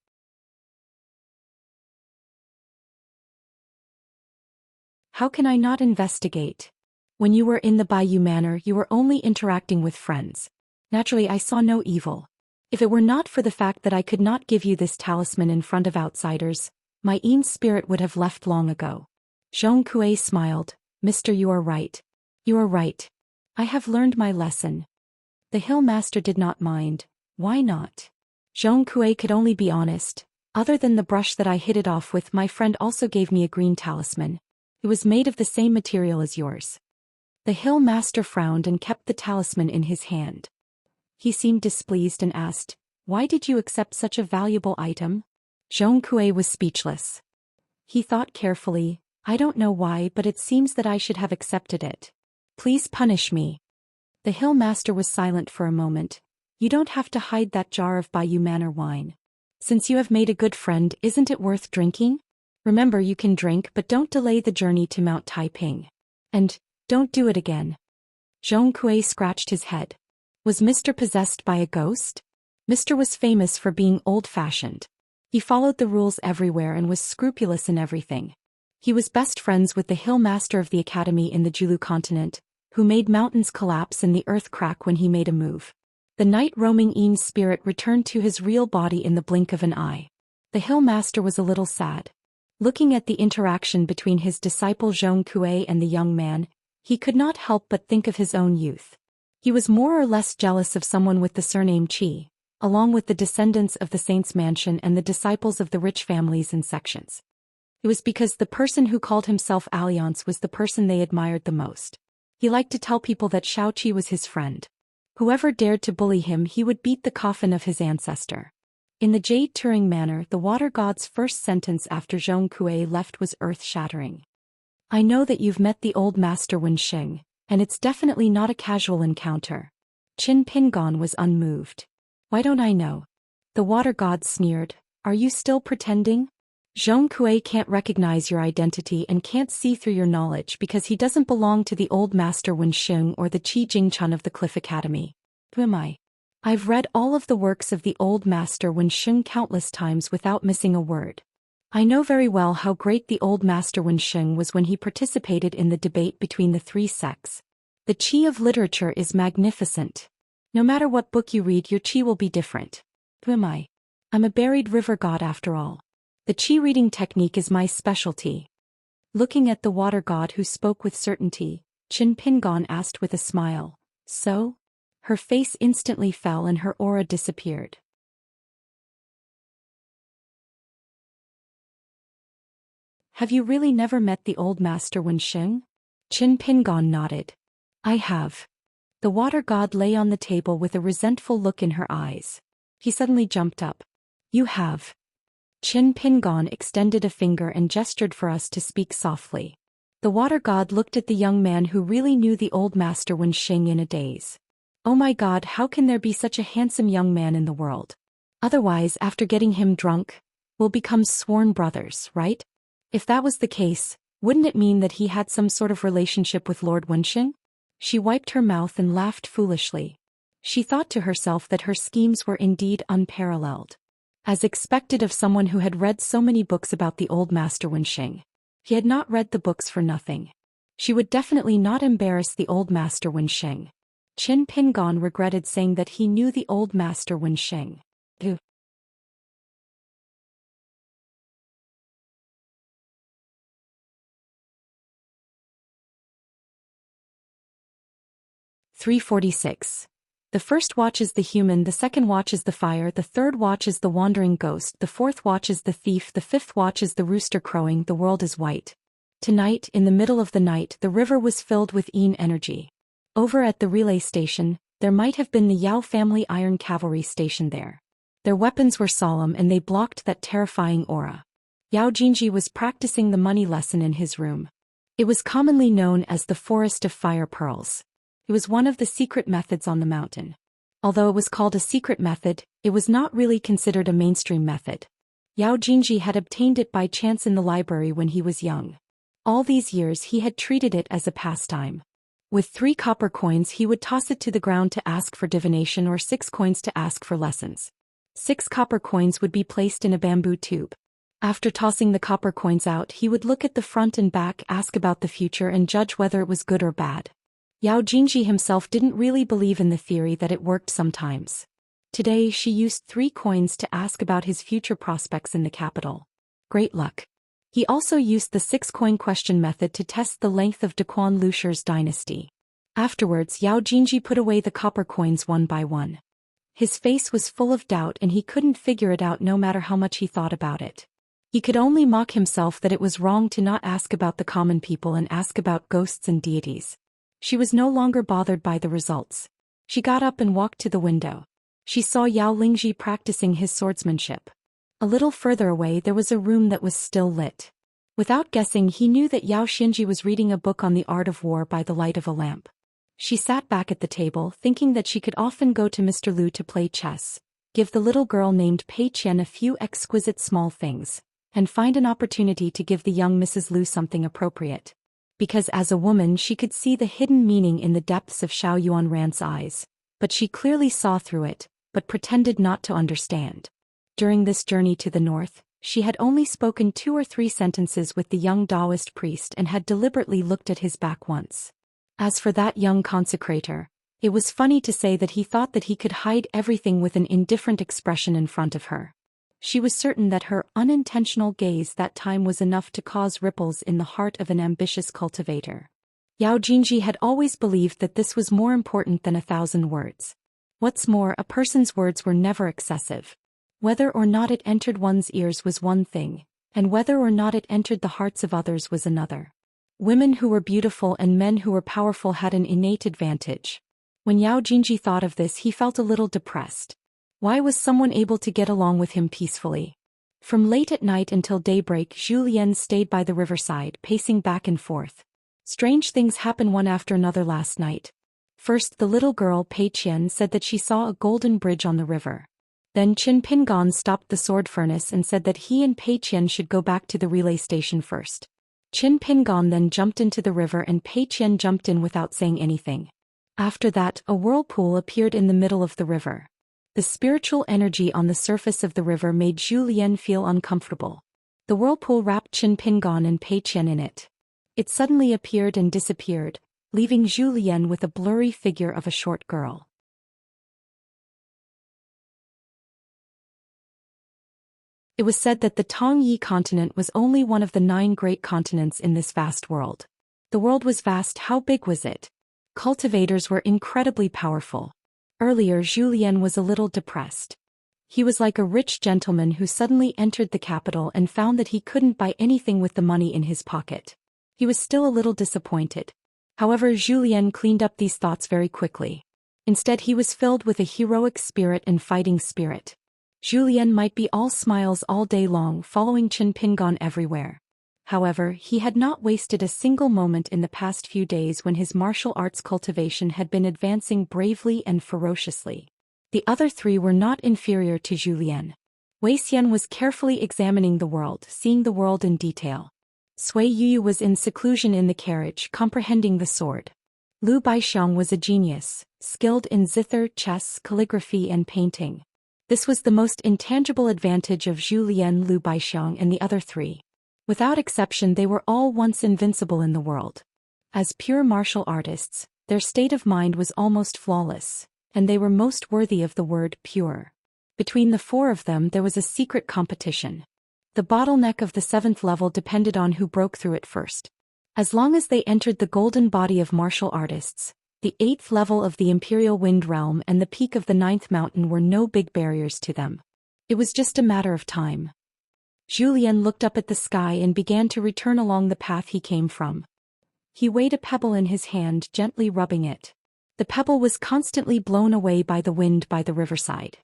[SPEAKER 1] "How can I not investigate? When you were in the Bayou Manor you were only interacting with friends. Naturally I saw no evil. If it were not for the fact that I could not give you this talisman in front of outsiders, my Yin spirit would have left long ago." Zhong Kui smiled. "Mister, you are right. You are right. I have learned my lesson." The hill master did not mind. "Why not?" Zhong Kui could only be honest. "Other than the brush that I hit it off with, my friend also gave me a green talisman. It was made of the same material as yours." The hill master frowned and kept the talisman in his hand. He seemed displeased and asked, "Why did you accept such a valuable item?" Zhong Kui was speechless. He thought carefully. "I don't know why, but it seems that I should have accepted it. Please punish me." The hill master was silent for a moment. "You don't have to hide that jar of Bayou Manor wine. Since you have made a good friend, isn't it worth drinking? Remember, you can drink, but don't delay the journey to Mount Taiping. And don't do it again." Zhong Kui scratched his head. Was Mr. possessed by a ghost? Mr. was famous for being old-fashioned. He followed the rules everywhere and was scrupulous in everything. He was best friends with the hill master of the academy in the Julu continent, who made mountains collapse and the earth crack when he made a move. The night-roaming Yin spirit returned to his real body in the blink of an eye. The hill master was a little sad. Looking at the interaction between his disciple Zhong Kui and the young man, he could not help but think of his own youth. He was more or less jealous of someone with the surname Qi, along with the descendants of the saint's mansion and the disciples of the rich families and sections. It was because the person who called himself Alliance was the person they admired the most. He liked to tell people that Xiao Qi was his friend. Whoever dared to bully him, he would beat the coffin of his ancestor. In the Jade Turing manner, the water god's first sentence after Zhong Kui left was earth-shattering. "I know that you've met the old master Wen Xing, and it's definitely not a casual encounter." Qin Pingon was unmoved. "Why don't I know?" The water god sneered. "Are you still pretending?" Zhong Kuei can't recognize your identity and can't see through your knowledge because he doesn't belong to the old master Wen Sheng or the Qi Jingchun of the Cliff Academy. Who am I? I've read all of the works of the old master Wen Sheng countless times without missing a word. I know very well how great the old master Wen Sheng was when he participated in the debate between the three sects. The Qi of literature is magnificent. No matter what book you read, your Qi will be different. Who am I? I'm a buried river god after all. The Qi reading technique is my specialty. Looking at the water god who spoke with certainty, Qin Pingon asked with a smile, "So?" Her face instantly fell and her aura disappeared. Have you really never met the old master Wen Sheng? Qin Pingon nodded. I have. The water god lay on the table with a resentful look in her eyes. He suddenly jumped up. You have. Qin Pingon extended a finger and gestured for us to speak softly. The water god looked at the young man who really knew the old master Wen Sheng in a daze. Oh my god, how can there be such a handsome young man in the world? Otherwise, after getting him drunk, we'll become sworn brothers, right? If that was the case, wouldn't it mean that he had some sort of relationship with Lord Wenxing? She wiped her mouth and laughed foolishly. She thought to herself that her schemes were indeed unparalleled. As expected of someone who had read so many books about the old master Wenxing. He had not read the books for nothing. She would definitely not embarrass the old master Wenxing. Qin Pingon regretted saying that he knew the old master Wenxing. 346. The first watch is the human, the second watch is the fire, the third watch is the wandering ghost, the fourth watch is the thief, the fifth watch is the rooster crowing, the world is white. Tonight, in the middle of the night, the river was filled with Yin energy. Over at the relay station, there might have been the Yao family iron cavalry stationed there. Their weapons were solemn and they blocked that terrifying aura. Yao Jinji was practicing the money lesson in his room. It was commonly known as the Forest of Fire Pearls. It was one of the secret methods on the mountain. Although it was called a secret method, it was not really considered a mainstream method. Yao Jinji had obtained it by chance in the library when he was young. All these years he had treated it as a pastime. With 3 copper coins he would toss it to the ground to ask for divination or 6 coins to ask for lessons. 6 copper coins would be placed in a bamboo tube. After tossing the copper coins out, he would look at the front and back, ask about the future and judge whether it was good or bad. Yao Jinji himself didn't really believe in the theory that it worked sometimes. Today she used 3 coins to ask about his future prospects in the capital. Great luck. He also used the 6-coin question method to test the length of Daquan Lusher's dynasty. Afterwards, Yao Jinji put away the copper coins one by one. His face was full of doubt and he couldn't figure it out no matter how much he thought about it. He could only mock himself that it was wrong to not ask about the common people and ask about ghosts and deities. She was no longer bothered by the results. She got up and walked to the window. She saw Yao Lingji practicing his swordsmanship. A little further away there was a room that was still lit. Without guessing, he knew that Yao Xinji was reading a book on the art of war by the light of a lamp. She sat back at the table, thinking that she could often go to Mr. Liu to play chess, give the little girl named Pei Qian a few exquisite small things, and find an opportunity to give the young Mrs. Liu something appropriate. Because as a woman she could see the hidden meaning in the depths of Xiao Yuanran's eyes, but she clearly saw through it, but pretended not to understand. During this journey to the north, she had only spoken 2 or 3 sentences with the young Daoist priest and had deliberately looked at his back once. As for that young consecrator, it was funny to say that he thought that he could hide everything with an indifferent expression in front of her. She was certain that her unintentional gaze that time was enough to cause ripples in the heart of an ambitious cultivator. Yao Jinji had always believed that this was more important than 1,000 words. What's more, a person's words were never excessive. Whether or not it entered one's ears was one thing, and whether or not it entered the hearts of others was another. Women who were beautiful and men who were powerful had an innate advantage. When Yao Jinji thought of this, he felt a little depressed. Why was someone able to get along with him peacefully? From late at night until daybreak, Zhou Xian stayed by the riverside, pacing back and forth. Strange things happened one after another last night. First, the little girl, Pei Qian, said that she saw a golden bridge on the river. Then Qin Pingon stopped the sword furnace and said that he and Pei Qian should go back to the relay station first. Qin Pingon then jumped into the river and Pei Qian jumped in without saying anything. After that, a whirlpool appeared in the middle of the river. The spiritual energy on the surface of the river made Zhou Xian feel uncomfortable. The whirlpool wrapped Qin Pingon and Pei Qian in it. It suddenly appeared and disappeared, leaving Zhou Xian with a blurry figure of a short girl. It was said that the Tongyi continent was only one of the 9 great continents in this vast world. The world was vast. How big was it? Cultivators were incredibly powerful. Earlier, Zhou Xian was a little depressed. He was like a rich gentleman who suddenly entered the capital and found that he couldn't buy anything with the money in his pocket. He was still a little disappointed. However, Zhou Xian cleaned up these thoughts very quickly. Instead, he was filled with a heroic spirit and fighting spirit. Zhou Xian might be all smiles all day long, following Qin Pingon everywhere. However, he had not wasted a single moment in the past few days when his martial arts cultivation had been advancing bravely and ferociously. The other 3 were not inferior to Zhou Xian. Wei Xian was carefully examining the world, seeing the world in detail. Sui Yu was in seclusion in the carriage, comprehending the sword. Lu Baixiang was a genius, skilled in zither, chess, calligraphy and painting. This was the most intangible advantage of Zhou Xian, Lu Baixiang and the other 3. Without exception, they were all once invincible in the world. As pure martial artists, their state of mind was almost flawless, and they were most worthy of the word pure. Between the 4 of them there was a secret competition. The bottleneck of the 7th level depended on who broke through it first. As long as they entered the golden body of martial artists, the 8th level of the Imperial Wind Realm and the peak of the 9th mountain were no big barriers to them. It was just a matter of time. Zhou Xian looked up at the sky and began to return along the path he came from. He weighed a pebble in his hand, gently rubbing it. The pebble was constantly blown away by the wind by the riverside.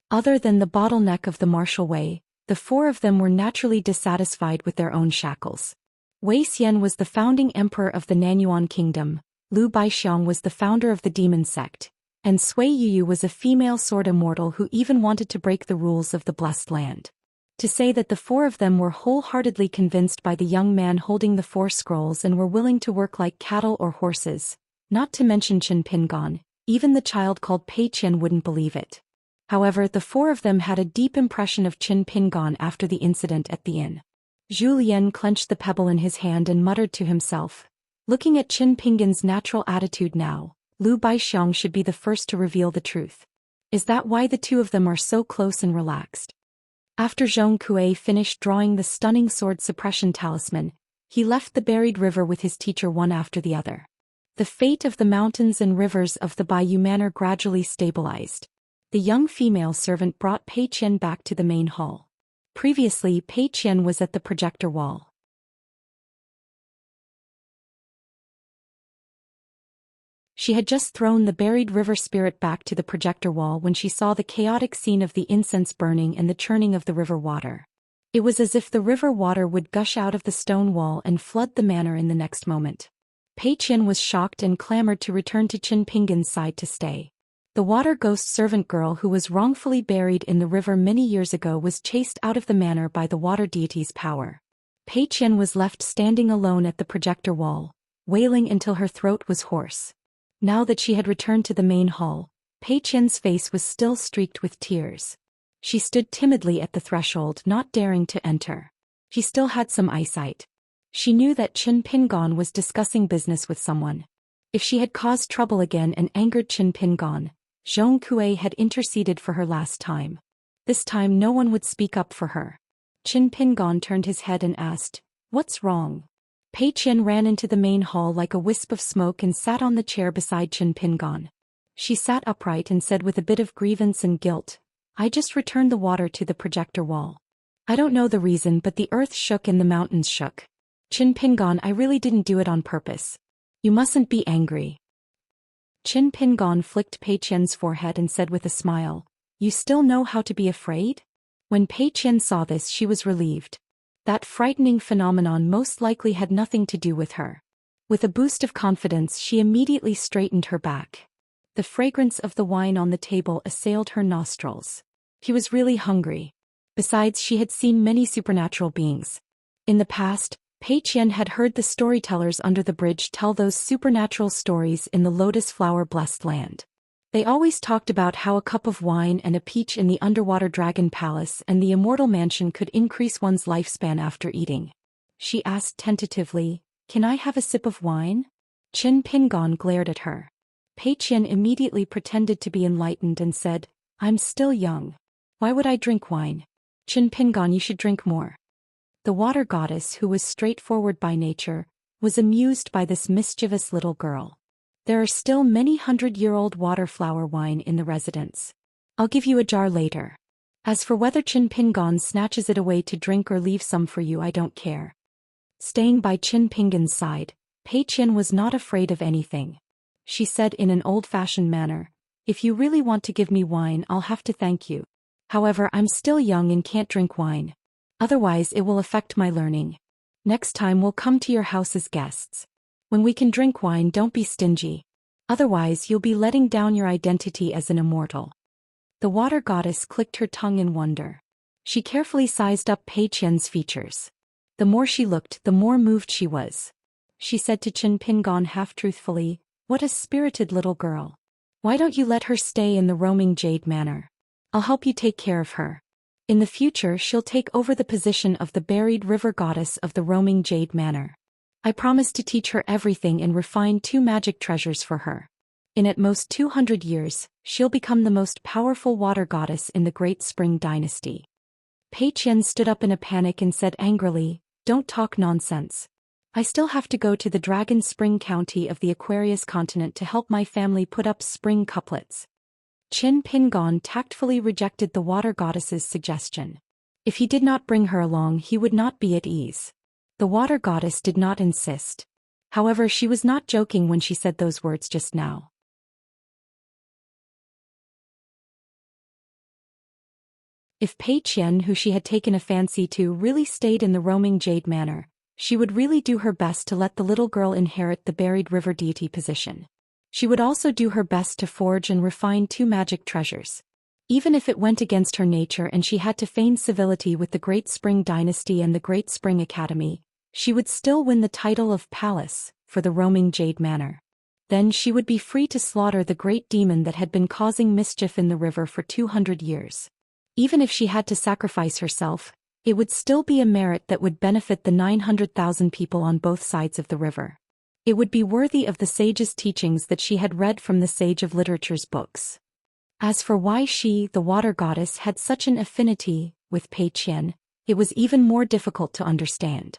[SPEAKER 1] Other than the bottleneck of the martial way, the 4 of them were naturally dissatisfied with their own shackles. Wei Xian was the founding emperor of the Nanyuan kingdom, Lu Baixiang was the founder of the demon sect, and Sui Yu was a female sword immortal who even wanted to break the rules of the blessed land. To say that the 4 of them were wholeheartedly convinced by the young man holding the 4 scrolls and were willing to work like cattle or horses, not to mention Qin Pingon, even the child called Pei Qian wouldn't believe it. However, the 4 of them had a deep impression of Qin Pingon after the incident at the inn. Zhou Xian clenched the pebble in his hand and muttered to himself, looking at Qin Pingon's natural attitude now, Lu Baixiang should be the first to reveal the truth. Is that why the 2 of them are so close and relaxed? After Zhong Kuei finished drawing the stunning sword suppression talisman, he left the buried river with his teacher one after the other. The fate of the mountains and rivers of the Bayou Manor gradually stabilized. The young female servant brought Pei Qian back to the main hall. Previously, Pei Qian was at the projector wall. She had just thrown the buried river spirit back to the projector wall when she saw the chaotic scene of the incense burning and the churning of the river water. It was as if the river water would gush out of the stone wall and flood the manor in the next moment. Pei Qian was shocked and clamored to return to Qin Pingon's side to stay. The water ghost servant girl who was wrongfully buried in the river many years ago was chased out of the manor by the water deity's power. Pei Qian was left standing alone at the projector wall, wailing until her throat was hoarse. Now that she had returned to the main hall, Pei Qian's face was still streaked with tears. She stood timidly at the threshold, not daring to enter. She still had some eyesight. She knew that Qin Pingon was discussing business with someone. If she had caused trouble again and angered Qin Pingon, Zhong Kuei had interceded for her last time. This time no one would speak up for her. Qin Pingon turned his head and asked, "What's wrong?" Pei Qian ran into the main hall like a wisp of smoke and sat on the chair beside Qin Pingon. She sat upright and said with a bit of grievance and guilt, "I just returned the water to the projector wall. I don't know the reason, but the earth shook and the mountains shook. Qin Pingon, I really didn't do it on purpose. You mustn't be angry." Qin Pingon flicked Pei Qian's forehead and said with a smile, "You still know how to be afraid?" When Pei Qian saw this, she was relieved. That frightening phenomenon most likely had nothing to do with her. With a boost of confidence, she immediately straightened her back. The fragrance of the wine on the table assailed her nostrils. He was really hungry. Besides, she had seen many supernatural beings. In the past, Pei Qian had heard the storytellers under the bridge tell those supernatural stories in the lotus flower-blessed land. They always talked about how a cup of wine and a peach in the underwater dragon palace and the immortal mansion could increase one's lifespan after eating. She asked tentatively, "Can I have a sip of wine?" Qin Pingon glared at her. Pei Qian immediately pretended to be enlightened and said, "I'm still young. Why would I drink wine? Qin Pingon, you should drink more." The water goddess, who was straightforward by nature, was amused by this mischievous little girl. "There are still many 100-year-old water flower wine in the residence. I'll give you a jar later. As for whether Qin Pingon snatches it away to drink or leave some for you, I don't care." Staying by Qin Pingon's side, Pei Qian was not afraid of anything. She said in an old-fashioned manner, "If you really want to give me wine, I'll have to thank you. However, I'm still young and can't drink wine. Otherwise it will affect my learning. Next time we'll come to your house as guests. When we can drink wine, don't be stingy. Otherwise you'll be letting down your identity as an immortal." The water goddess clicked her tongue in wonder. She carefully sized up Pei Qian's features. The more she looked, the more moved she was. She said to Qin Pingon half-truthfully, "What a spirited little girl. Why don't you let her stay in the roaming jade manor? I'll help you take care of her. In the future she'll take over the position of the buried river goddess of the roaming jade manor. I promise to teach her everything and refine 2 magic treasures for her. In at most 200 years, she'll become the most powerful water goddess in the Great Spring Dynasty." Pei Qian stood up in a panic and said angrily, "Don't talk nonsense. I still have to go to the Dragon Spring County of the Aquarius continent to help my family put up spring couplets." Qin Pingon tactfully rejected the water goddess's suggestion. If he did not bring her along, he would not be at ease. The water goddess did not insist. However, she was not joking when she said those words just now. If Pei Qian, who she had taken a fancy to, really stayed in the roaming jade manor, she would really do her best to let the little girl inherit the buried river deity position. She would also do her best to forge and refine 2 magic treasures. Even if it went against her nature and she had to feign civility with the Great Spring Dynasty and the Great Spring Academy, she would still win the title of Palace for the roaming jade manor. Then she would be free to slaughter the great demon that had been causing mischief in the river for 200 years. Even if she had to sacrifice herself, it would still be a merit that would benefit the 900,000 people on both sides of the river. It would be worthy of the sage's teachings that she had read from the Sage of Literature's books. As for why she, the water goddess, had such an affinity with Pei Qian, it was even more difficult to understand.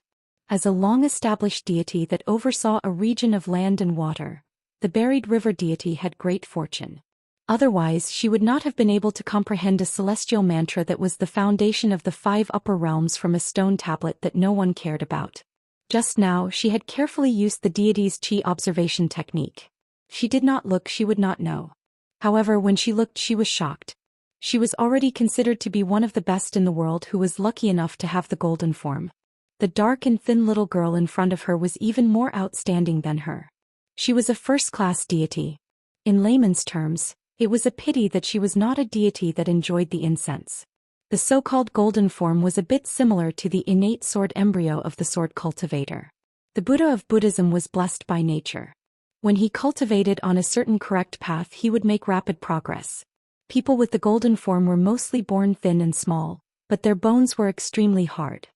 [SPEAKER 1] As a long-established deity that oversaw a region of land and water, the buried river deity had great fortune. Otherwise, she would not have been able to comprehend a celestial mantra that was the foundation of the 5 upper realms from a stone tablet that no one cared about. Just now, she had carefully used the deity's qi observation technique. She did not look, she would not know. However, when she looked, she was shocked. She was already considered to be one of the best in the world who was lucky enough to have the golden form. The dark and thin little girl in front of her was even more outstanding than her. She was a first-class deity. In layman's terms, it was a pity that she was not a deity that enjoyed the incense. The so-called golden form was a bit similar to the innate sword embryo of the sword cultivator. The Buddha of Buddhism was blessed by nature. When he cultivated on a certain correct path, he would make rapid progress. People with the golden form were mostly born thin and small, but their bones were extremely hard.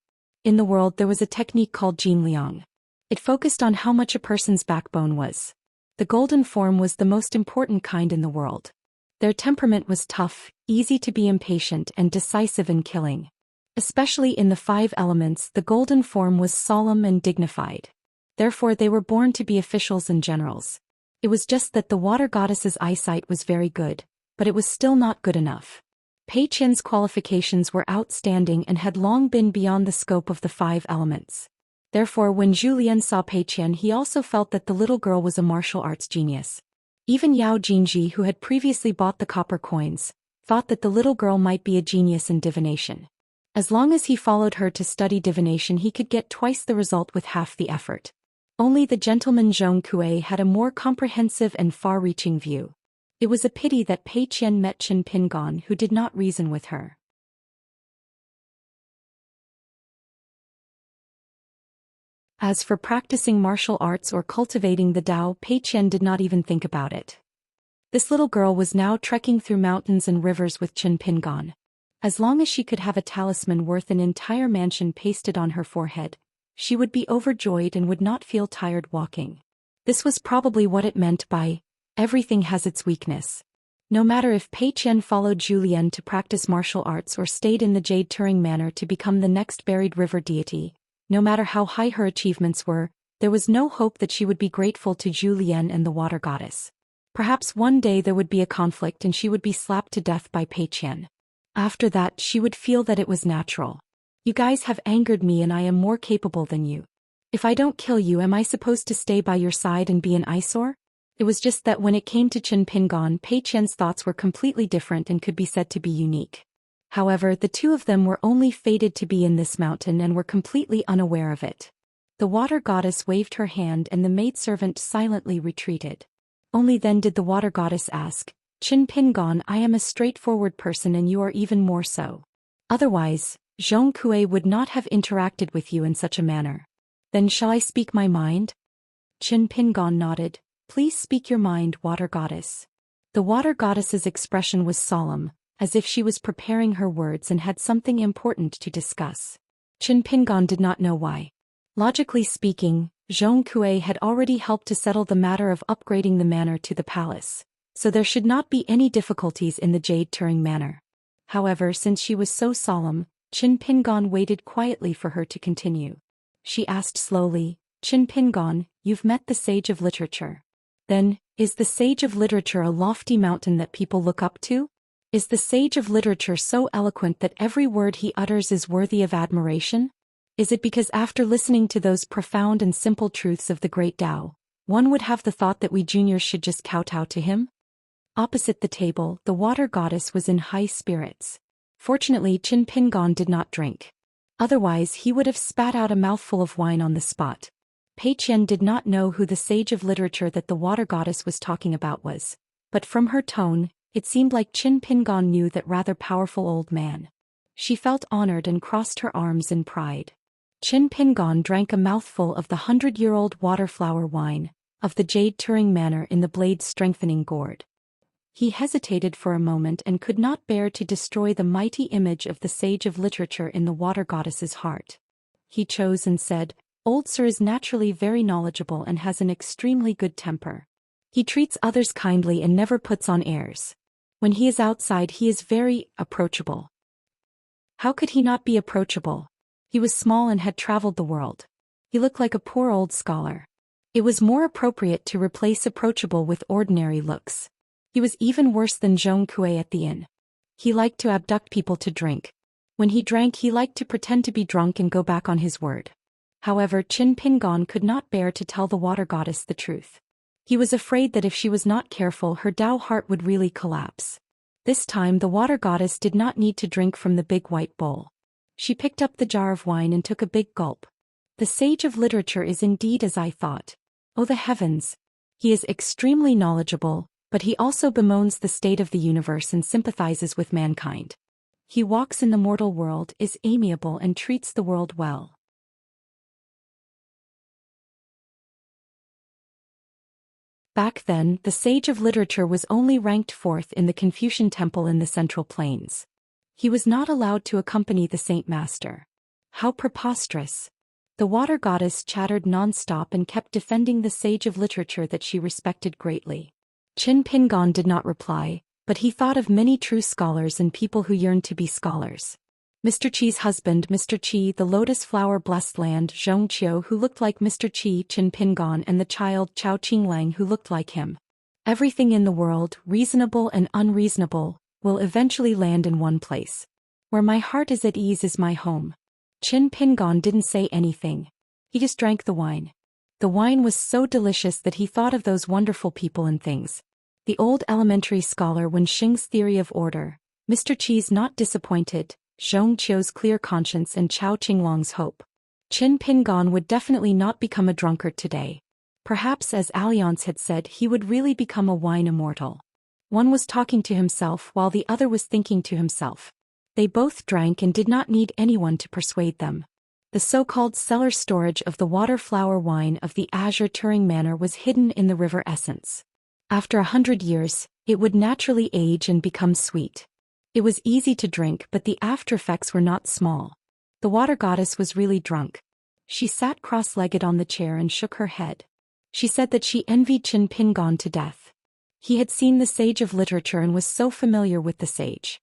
[SPEAKER 1] In the world there was a technique called Jinliang. It focused on how much a person's backbone was. The golden form was the most important kind in the world. Their temperament was tough, easy to be impatient and decisive in killing. Especially in the 5 elements, the golden form was solemn and dignified. Therefore they were born to be officials and generals. It was just that the water goddess's eyesight was very good, but it was still not good enough. Pei Qian's qualifications were outstanding and had long been beyond the scope of the 5 elements. Therefore when Zhou Xian saw Pei Qian, he also felt that the little girl was a martial arts genius. Even Yao Jinji, who had previously bought the copper coins, thought that the little girl might be a genius in divination. As long as he followed her to study divination, he could get twice the result with half the effort. Only the gentleman Zhong Kuei had a more comprehensive and far-reaching view. It was a pity that Pei Qian met Qin Pingon, who did not reason with her. As for practicing martial arts or cultivating the Tao, Pei Qian did not even think about it. This little girl was now trekking through mountains and rivers with Qin Pingon. As long as she could have a talisman worth an entire mansion pasted on her forehead, she would be overjoyed and would not feel tired walking. This was probably what it meant by, everything has its weakness. No matter if Pei Qian followed Zhou Xian to practice martial arts or stayed in the Jade Turing Manor to become the next buried river deity, no matter how high her achievements were, there was no hope that she would be grateful to Zhou Xian and the water goddess. Perhaps one day there would be a conflict and she would be slapped to death by Pei Qian. After that she would feel that it was natural. You guys have angered me and I am more capable than you. If I don't kill you, am I supposed to stay by your side and be an eyesore? It was just that when it came to Qin Pingon, Pei Qian's thoughts were completely different and could be said to be unique. However, the two of them were only fated to be in this mountain and were completely unaware of it. The water goddess waved her hand and the maidservant silently retreated. Only then did the water goddess ask, Qin Pingon, I am a straightforward person and you are even more so. Otherwise, Zhong Kue would not have interacted with you in such a manner. Then shall I speak my mind? Qin Pingon nodded. Please speak your mind, water goddess. The water goddess's expression was solemn, as if she was preparing her words and had something important to discuss. Qin Pingon did not know why. Logically speaking, Zhong Kue had already helped to settle the matter of upgrading the manor to the palace, so there should not be any difficulties in the Jade Turing Manor. However, since she was so solemn, Qin Pingon waited quietly for her to continue. She asked slowly, Qin Pingon, you've met the Sage of Literature. Then, is the Sage of Literature a lofty mountain that people look up to? Is the Sage of Literature so eloquent that every word he utters is worthy of admiration? Is it because after listening to those profound and simple truths of the great Tao, one would have the thought that we juniors should just kowtow to him? Opposite the table, the water goddess was in high spirits. Fortunately, Qin Pingon did not drink. Otherwise, he would have spat out a mouthful of wine on the spot. Pei Qian did not know who the Sage of Literature that the water goddess was talking about was, but from her tone, it seemed like Qin Pingon knew that rather powerful old man. She felt honored and crossed her arms in pride. Qin Pingon drank a mouthful of the 100-year-old waterflower wine, of the Jade Turing Manor in the blade-strengthening gourd. He hesitated for a moment and could not bear to destroy the mighty image of the Sage of Literature in the water goddess's heart. He chose and said, Old Sir is naturally very knowledgeable and has an extremely good temper. He treats others kindly and never puts on airs. When he is outside he is very approachable. How could he not be approachable? He was small and had traveled the world. He looked like a poor old scholar. It was more appropriate to replace approachable with ordinary looks. He was even worse than Zhong Kue at the inn. He liked to abduct people to drink. When he drank he liked to pretend to be drunk and go back on his word. However, Qin Pingon could not bear to tell the water goddess the truth. He was afraid that if she was not careful her Tao heart would really collapse. This time the water goddess did not need to drink from the big white bowl. She picked up the jar of wine and took a big gulp. The Sage of Literature is indeed as I thought. Oh the heavens! He is extremely knowledgeable, but he also bemoans the state of the universe and sympathizes with mankind. He walks in the mortal world, is amiable and treats the world well. Back then, the Sage of Literature was only ranked 4th in the Confucian Temple in the Central Plains. He was not allowed to accompany the Saint Master. How preposterous! The water goddess chattered non-stop and kept defending the Sage of Literature that she respected greatly. Qin Pingon did not reply, but he thought of many true scholars and people who yearned to be scholars. Mr. Qi's husband, Mr. Qi, the lotus flower blessed land, Zhong Qiu, who looked like Mr. Qi, Qin Pingon, and the child Chao Qinglang, who looked like him. Everything in the world, reasonable and unreasonable, will eventually land in one place. Where my heart is at ease is my home. Qin Pingon didn't say anything. He just drank the wine. The wine was so delicious that he thought of those wonderful people and things. The old elementary scholar Wen Xing's theory of order, Mr. Qi's not disappointed, Zhong Qiu's clear conscience and Chao Qinglong's hope. Qin Pingon would definitely not become a drunkard today. Perhaps as Alliance had said he would really become a wine immortal. One was talking to himself while the other was thinking to himself. They both drank and did not need anyone to persuade them. The so-called cellar storage of the water-flower wine of the Azure Turing Manor was hidden in the river Essence. After 100 years, it would naturally age and become sweet. It was easy to drink, but the after-effects were not small. The water goddess was really drunk. She sat cross-legged on the chair and shook her head. She said that she envied Qin Pingon to death. He had seen the sage of literature and was so familiar with the sage.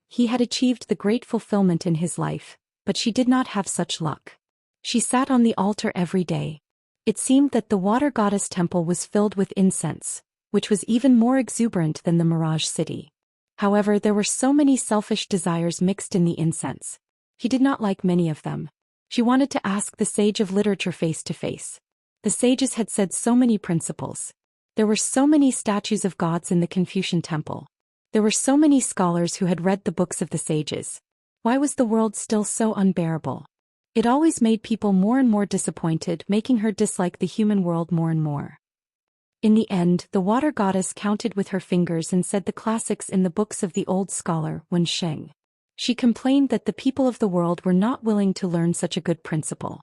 [SPEAKER 1] He had achieved the great fulfillment in his life, but she did not have such luck. She sat on the altar every day. It seemed that the water goddess temple was filled with incense, which was even more exuberant than the Mirage City. However, there were so many selfish desires mixed in the incense. He did not like many of them. She wanted to ask the sage of literature face to face. The sages had said so many principles. There were so many statues of gods in the Confucian temple. There were so many scholars who had read the books of the sages. Why was the world still so unbearable? It always made people more and more disappointed, making her dislike the human world more and more. In the end, the water goddess counted with her fingers and said the classics in the books of the old scholar, Wen Sheng. She complained that the people of the world were not willing to learn such a good principle.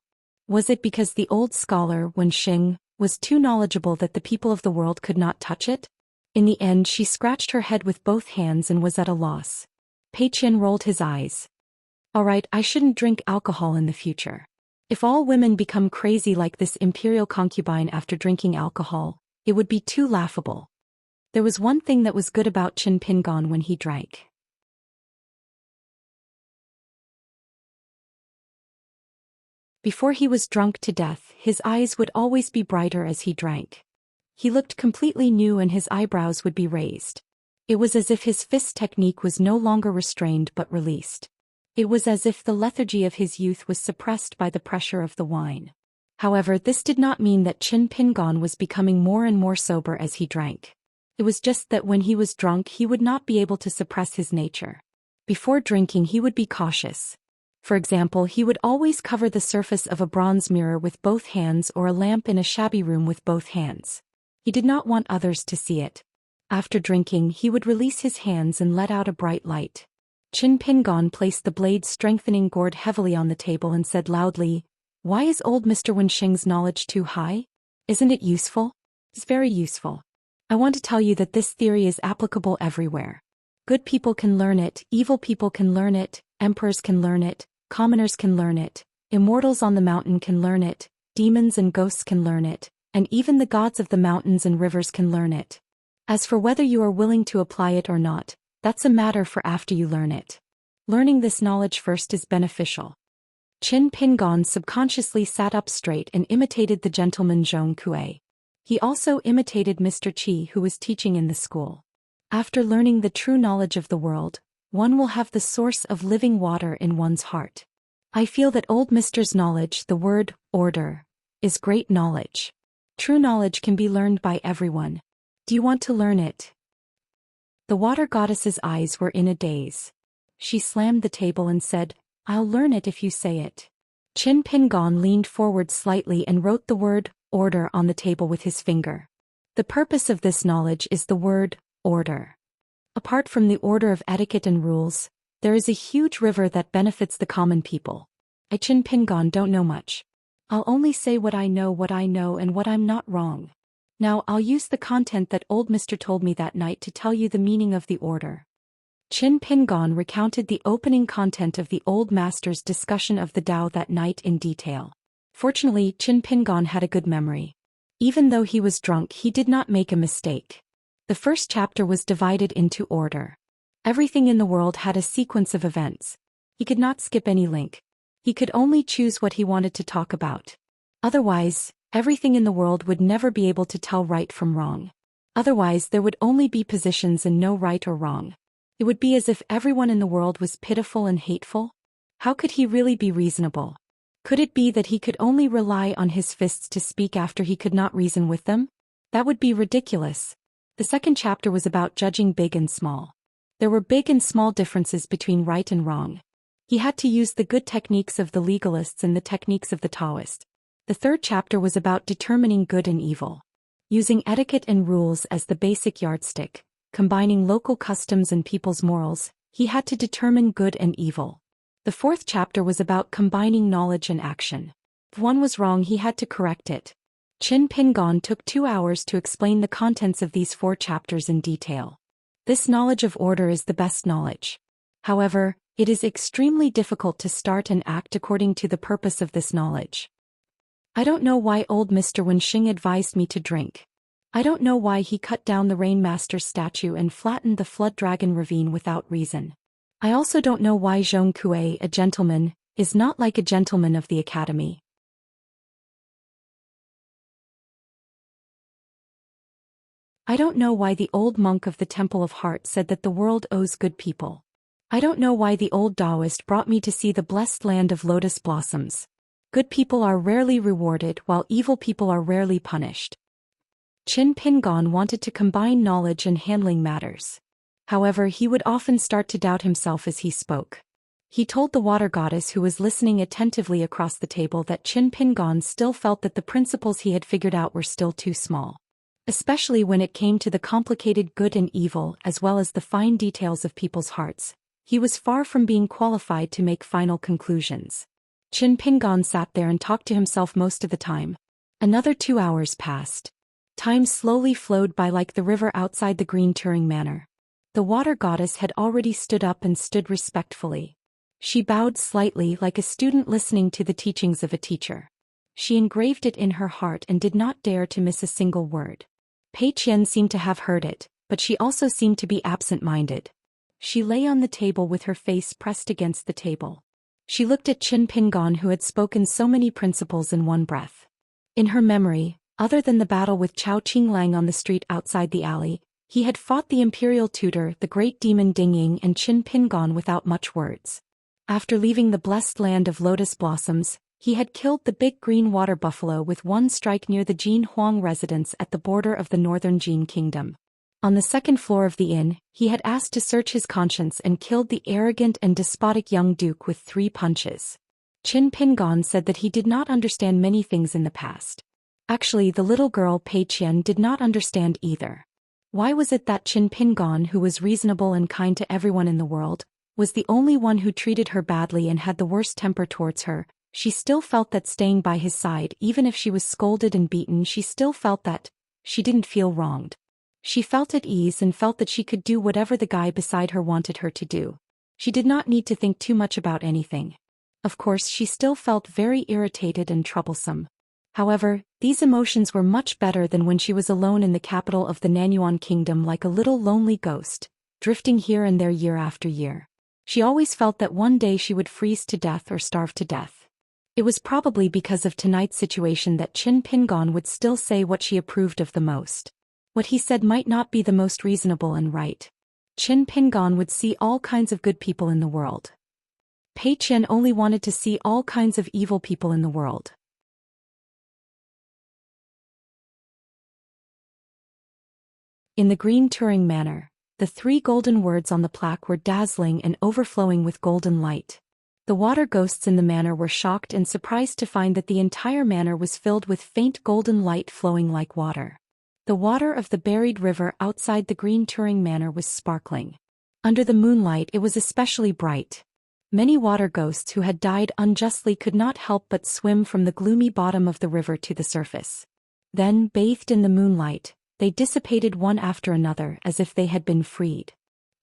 [SPEAKER 1] Was it because the old scholar, Wen Sheng, was too knowledgeable that the people of the world could not touch it? In the end, she scratched her head with both hands and was at a loss. Pei Qian rolled his eyes. All right, I shouldn't drink alcohol in the future. If all women become crazy like this imperial concubine after drinking alcohol, it would be too laughable. There was one thing that was good about Qin Pingon when he drank. Before he was drunk to death, his eyes would always be brighter as he drank. He looked completely new and his eyebrows would be raised. It was as if his fist technique was no longer restrained but released. It was as if the lethargy of his youth was suppressed by the pressure of the wine. However, this did not mean that Qin Pingon was becoming more and more sober as he drank. It was just that when he was drunk he would not be able to suppress his nature. Before drinking he would be cautious. For example, he would always cover the surface of a bronze mirror with both hands or a lamp in a shabby room with both hands. He did not want others to see it. After drinking, he would release his hands and let out a bright light. Qin Pingon placed the blade-strengthening gourd heavily on the table and said loudly, "Why is old Mr. Wensheng's knowledge too high? Isn't it useful? It's very useful. I want to tell you that this theory is applicable everywhere. Good people can learn it, evil people can learn it, emperors can learn it, commoners can learn it, immortals on the mountain can learn it, demons and ghosts can learn it, and even the gods of the mountains and rivers can learn it. As for whether you are willing to apply it or not, that's a matter for after you learn it. Learning this knowledge first is beneficial." Qin Pingon subconsciously sat up straight and imitated the gentleman Zhong Kue. He also imitated Mr. Qi, who was teaching in the school. After learning the true knowledge of the world, one will have the source of living water in one's heart. I feel that old Mr's knowledge, the word, order, is great knowledge. True knowledge can be learned by everyone. Do you want to learn it? The water goddess's eyes were in a daze. She slammed the table and said, "I'll learn it if you say it." Qin Pingon leaned forward slightly and wrote the word, order, on the table with his finger. The purpose of this knowledge is the word, order. Apart from the order of etiquette and rules, there is a huge river that benefits the common people. I, Qin Pingon, don't know much. I'll only say what I know and what I'm not wrong. Now I'll use the content that old Mr. told me that night to tell you the meaning of the order. Qin Pingon recounted the opening content of the old master's discussion of the Tao that night in detail. Fortunately, Qin Pingon had a good memory. Even though he was drunk, he did not make a mistake. The first chapter was divided into order. Everything in the world had a sequence of events. He could not skip any link. He could only choose what he wanted to talk about. Otherwise, everything in the world would never be able to tell right from wrong. Otherwise, there would only be positions and no right or wrong. It would be as if everyone in the world was pitiful and hateful. How could he really be reasonable? Could it be that he could only rely on his fists to speak after he could not reason with them? That would be ridiculous. The second chapter was about judging big and small. There were big and small differences between right and wrong. He had to use the good techniques of the legalists and the techniques of the Daoist. The third chapter was about determining good and evil. Using etiquette and rules as the basic yardstick, combining local customs and people's morals, he had to determine good and evil. The fourth chapter was about combining knowledge and action. If one was wrong, he had to correct it. Qin Pingon took 2 hours to explain the contents of these 4 chapters in detail. This knowledge of order is the best knowledge. However, it is extremely difficult to start and act according to the purpose of this knowledge. I don't know why old Mr. Wenxing advised me to drink. I don't know why he cut down the Rainmaster's statue and flattened the Flood Dragon ravine without reason. I also don't know why Zhong Kue, a gentleman, is not like a gentleman of the academy. I don't know why the old monk of the Temple of Heart said that the world owes good people. I don't know why the old Daoist brought me to see the blessed land of lotus blossoms. Good people are rarely rewarded while evil people are rarely punished. Qin Pingon wanted to combine knowledge and handling matters. However, he would often start to doubt himself as he spoke. He told the water goddess, who was listening attentively across the table, that Qin Pingon still felt that the principles he had figured out were still too small. Especially when it came to the complicated good and evil as well as the fine details of people's hearts, he was far from being qualified to make final conclusions. Qin Pingon sat there and talked to himself most of the time. Another 2 hours passed. Time slowly flowed by like the river outside the green Turing Manor. The water goddess had already stood up and stood respectfully. She bowed slightly like a student listening to the teachings of a teacher. She engraved it in her heart and did not dare to miss a single word. Pei Qian seemed to have heard it, but she also seemed to be absent-minded. She lay on the table with her face pressed against the table. She looked at Qin Pingon, who had spoken so many principles in one breath. In her memory, other than the battle with Chao Qinglang on the street outside the alley, he had fought the imperial tutor, the great demon Dingying, and Qin Pingon without much words. After leaving the blessed land of lotus blossoms, he had killed the big green water buffalo with one strike near the Jin Huang residence at the border of the northern Jin kingdom. On the second floor of the inn, he had asked to search his conscience and killed the arrogant and despotic young duke with 3 punches. Qin Pingon said that he did not understand many things in the past. Actually, the little girl Pei Qian did not understand either. Why was it that Qin Pingon, who was reasonable and kind to everyone in the world, was the only one who treated her badly and had the worst temper towards her? She still felt that staying by his side, even if she was scolded and beaten, she still felt that she didn't feel wronged. She felt at ease and felt that she could do whatever the guy beside her wanted her to do. She did not need to think too much about anything. Of course, she still felt very irritated and troublesome. However, these emotions were much better than when she was alone in the capital of the Nanyuan kingdom like a little lonely ghost, drifting here and there year after year. She always felt that one day she would freeze to death or starve to death. It was probably because of tonight's situation that Qin Pingon would still say what she approved of the most. What he said might not be the most reasonable and right. Qin Pingon would see all kinds of good people in the world. Pei Qian only wanted to see all kinds of evil people in the world. In the green Turing Manor, the 3 golden words on the plaque were dazzling and overflowing with golden light. The water ghosts in the manor were shocked and surprised to find that the entire manor was filled with faint golden light flowing like water. The water of the buried river outside the green Turing Manor was sparkling. Under the moonlight it was especially bright. Many water ghosts who had died unjustly could not help but swim from the gloomy bottom of the river to the surface. Then, bathed in the moonlight, they dissipated one after another as if they had been freed.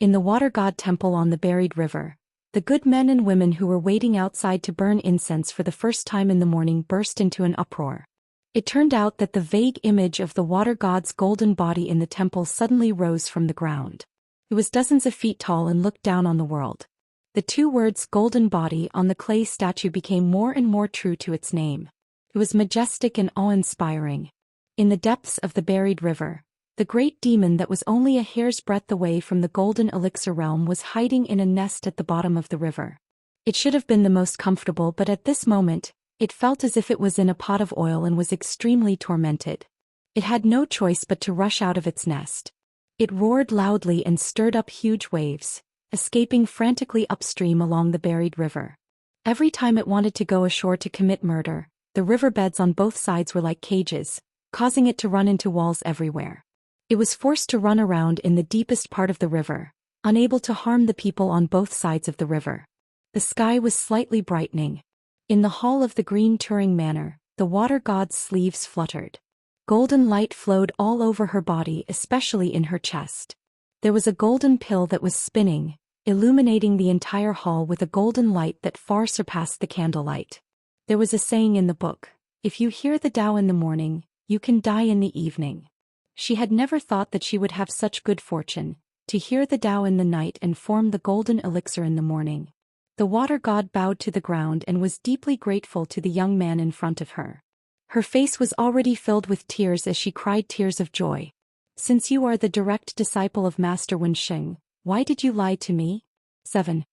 [SPEAKER 1] In the water god temple on the buried river, the good men and women who were waiting outside to burn incense for the first time in the morning burst into an uproar. It turned out that the vague image of the water god's golden body in the temple suddenly rose from the ground. It was dozens of feet tall and looked down on the world. The 2 words golden body on the clay statue became more and more true to its name. It was majestic and awe-inspiring. In the depths of the buried river, the great demon that was only a hair's breadth away from the golden elixir realm was hiding in a nest at the bottom of the river. It should have been the most comfortable, but at this moment, it felt as if it was in a pot of oil and was extremely tormented. It had no choice but to rush out of its nest. It roared loudly and stirred up huge waves, escaping frantically upstream along the buried river. Every time it wanted to go ashore to commit murder, the riverbeds on both sides were like cages, causing it to run into walls everywhere. It was forced to run around in the deepest part of the river, unable to harm the people on both sides of the river. The sky was slightly brightening. In the hall of the green Turing Manor, the water god's sleeves fluttered. Golden light flowed all over her body, especially in her chest. There was a golden pill that was spinning, illuminating the entire hall with a golden light that far surpassed the candlelight. There was a saying in the book, "If you hear the Tao in the morning, you can die in the evening." She had never thought that she would have such good fortune, to hear the Tao in the night and form the golden elixir in the morning. The water god bowed to the ground and was deeply grateful to the young man in front of her. Her face was already filled with tears as she cried tears of joy. "Since you are the direct disciple of Master Wenxing, why did you lie to me?" 7.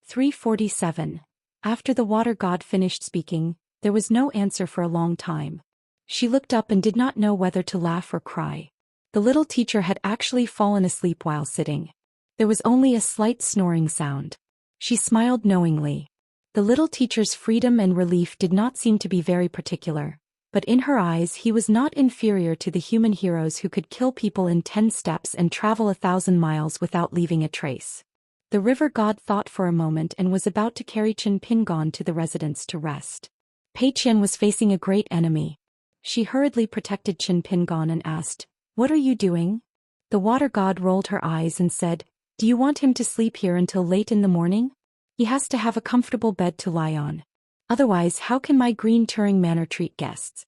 [SPEAKER 1] (347). After the water god finished speaking, there was no answer for a long time. She looked up and did not know whether to laugh or cry. The little teacher had actually fallen asleep while sitting. There was only a slight snoring sound. She smiled knowingly. The little teacher's freedom and relief did not seem to be very particular, but in her eyes he was not inferior to the human heroes who could kill people in 10 steps and travel 1,000 miles without leaving a trace. The river god thought for a moment and was about to carry Chen Pingon to the residence to rest. Pei Qian was facing a great enemy. She hurriedly protected Chen Pingon and asked, "What are you doing?" The water god rolled her eyes and said, "Do you want him to sleep here until late in the morning? He has to have a comfortable bed to lie on. Otherwise, how can my green Turing Manor treat guests?"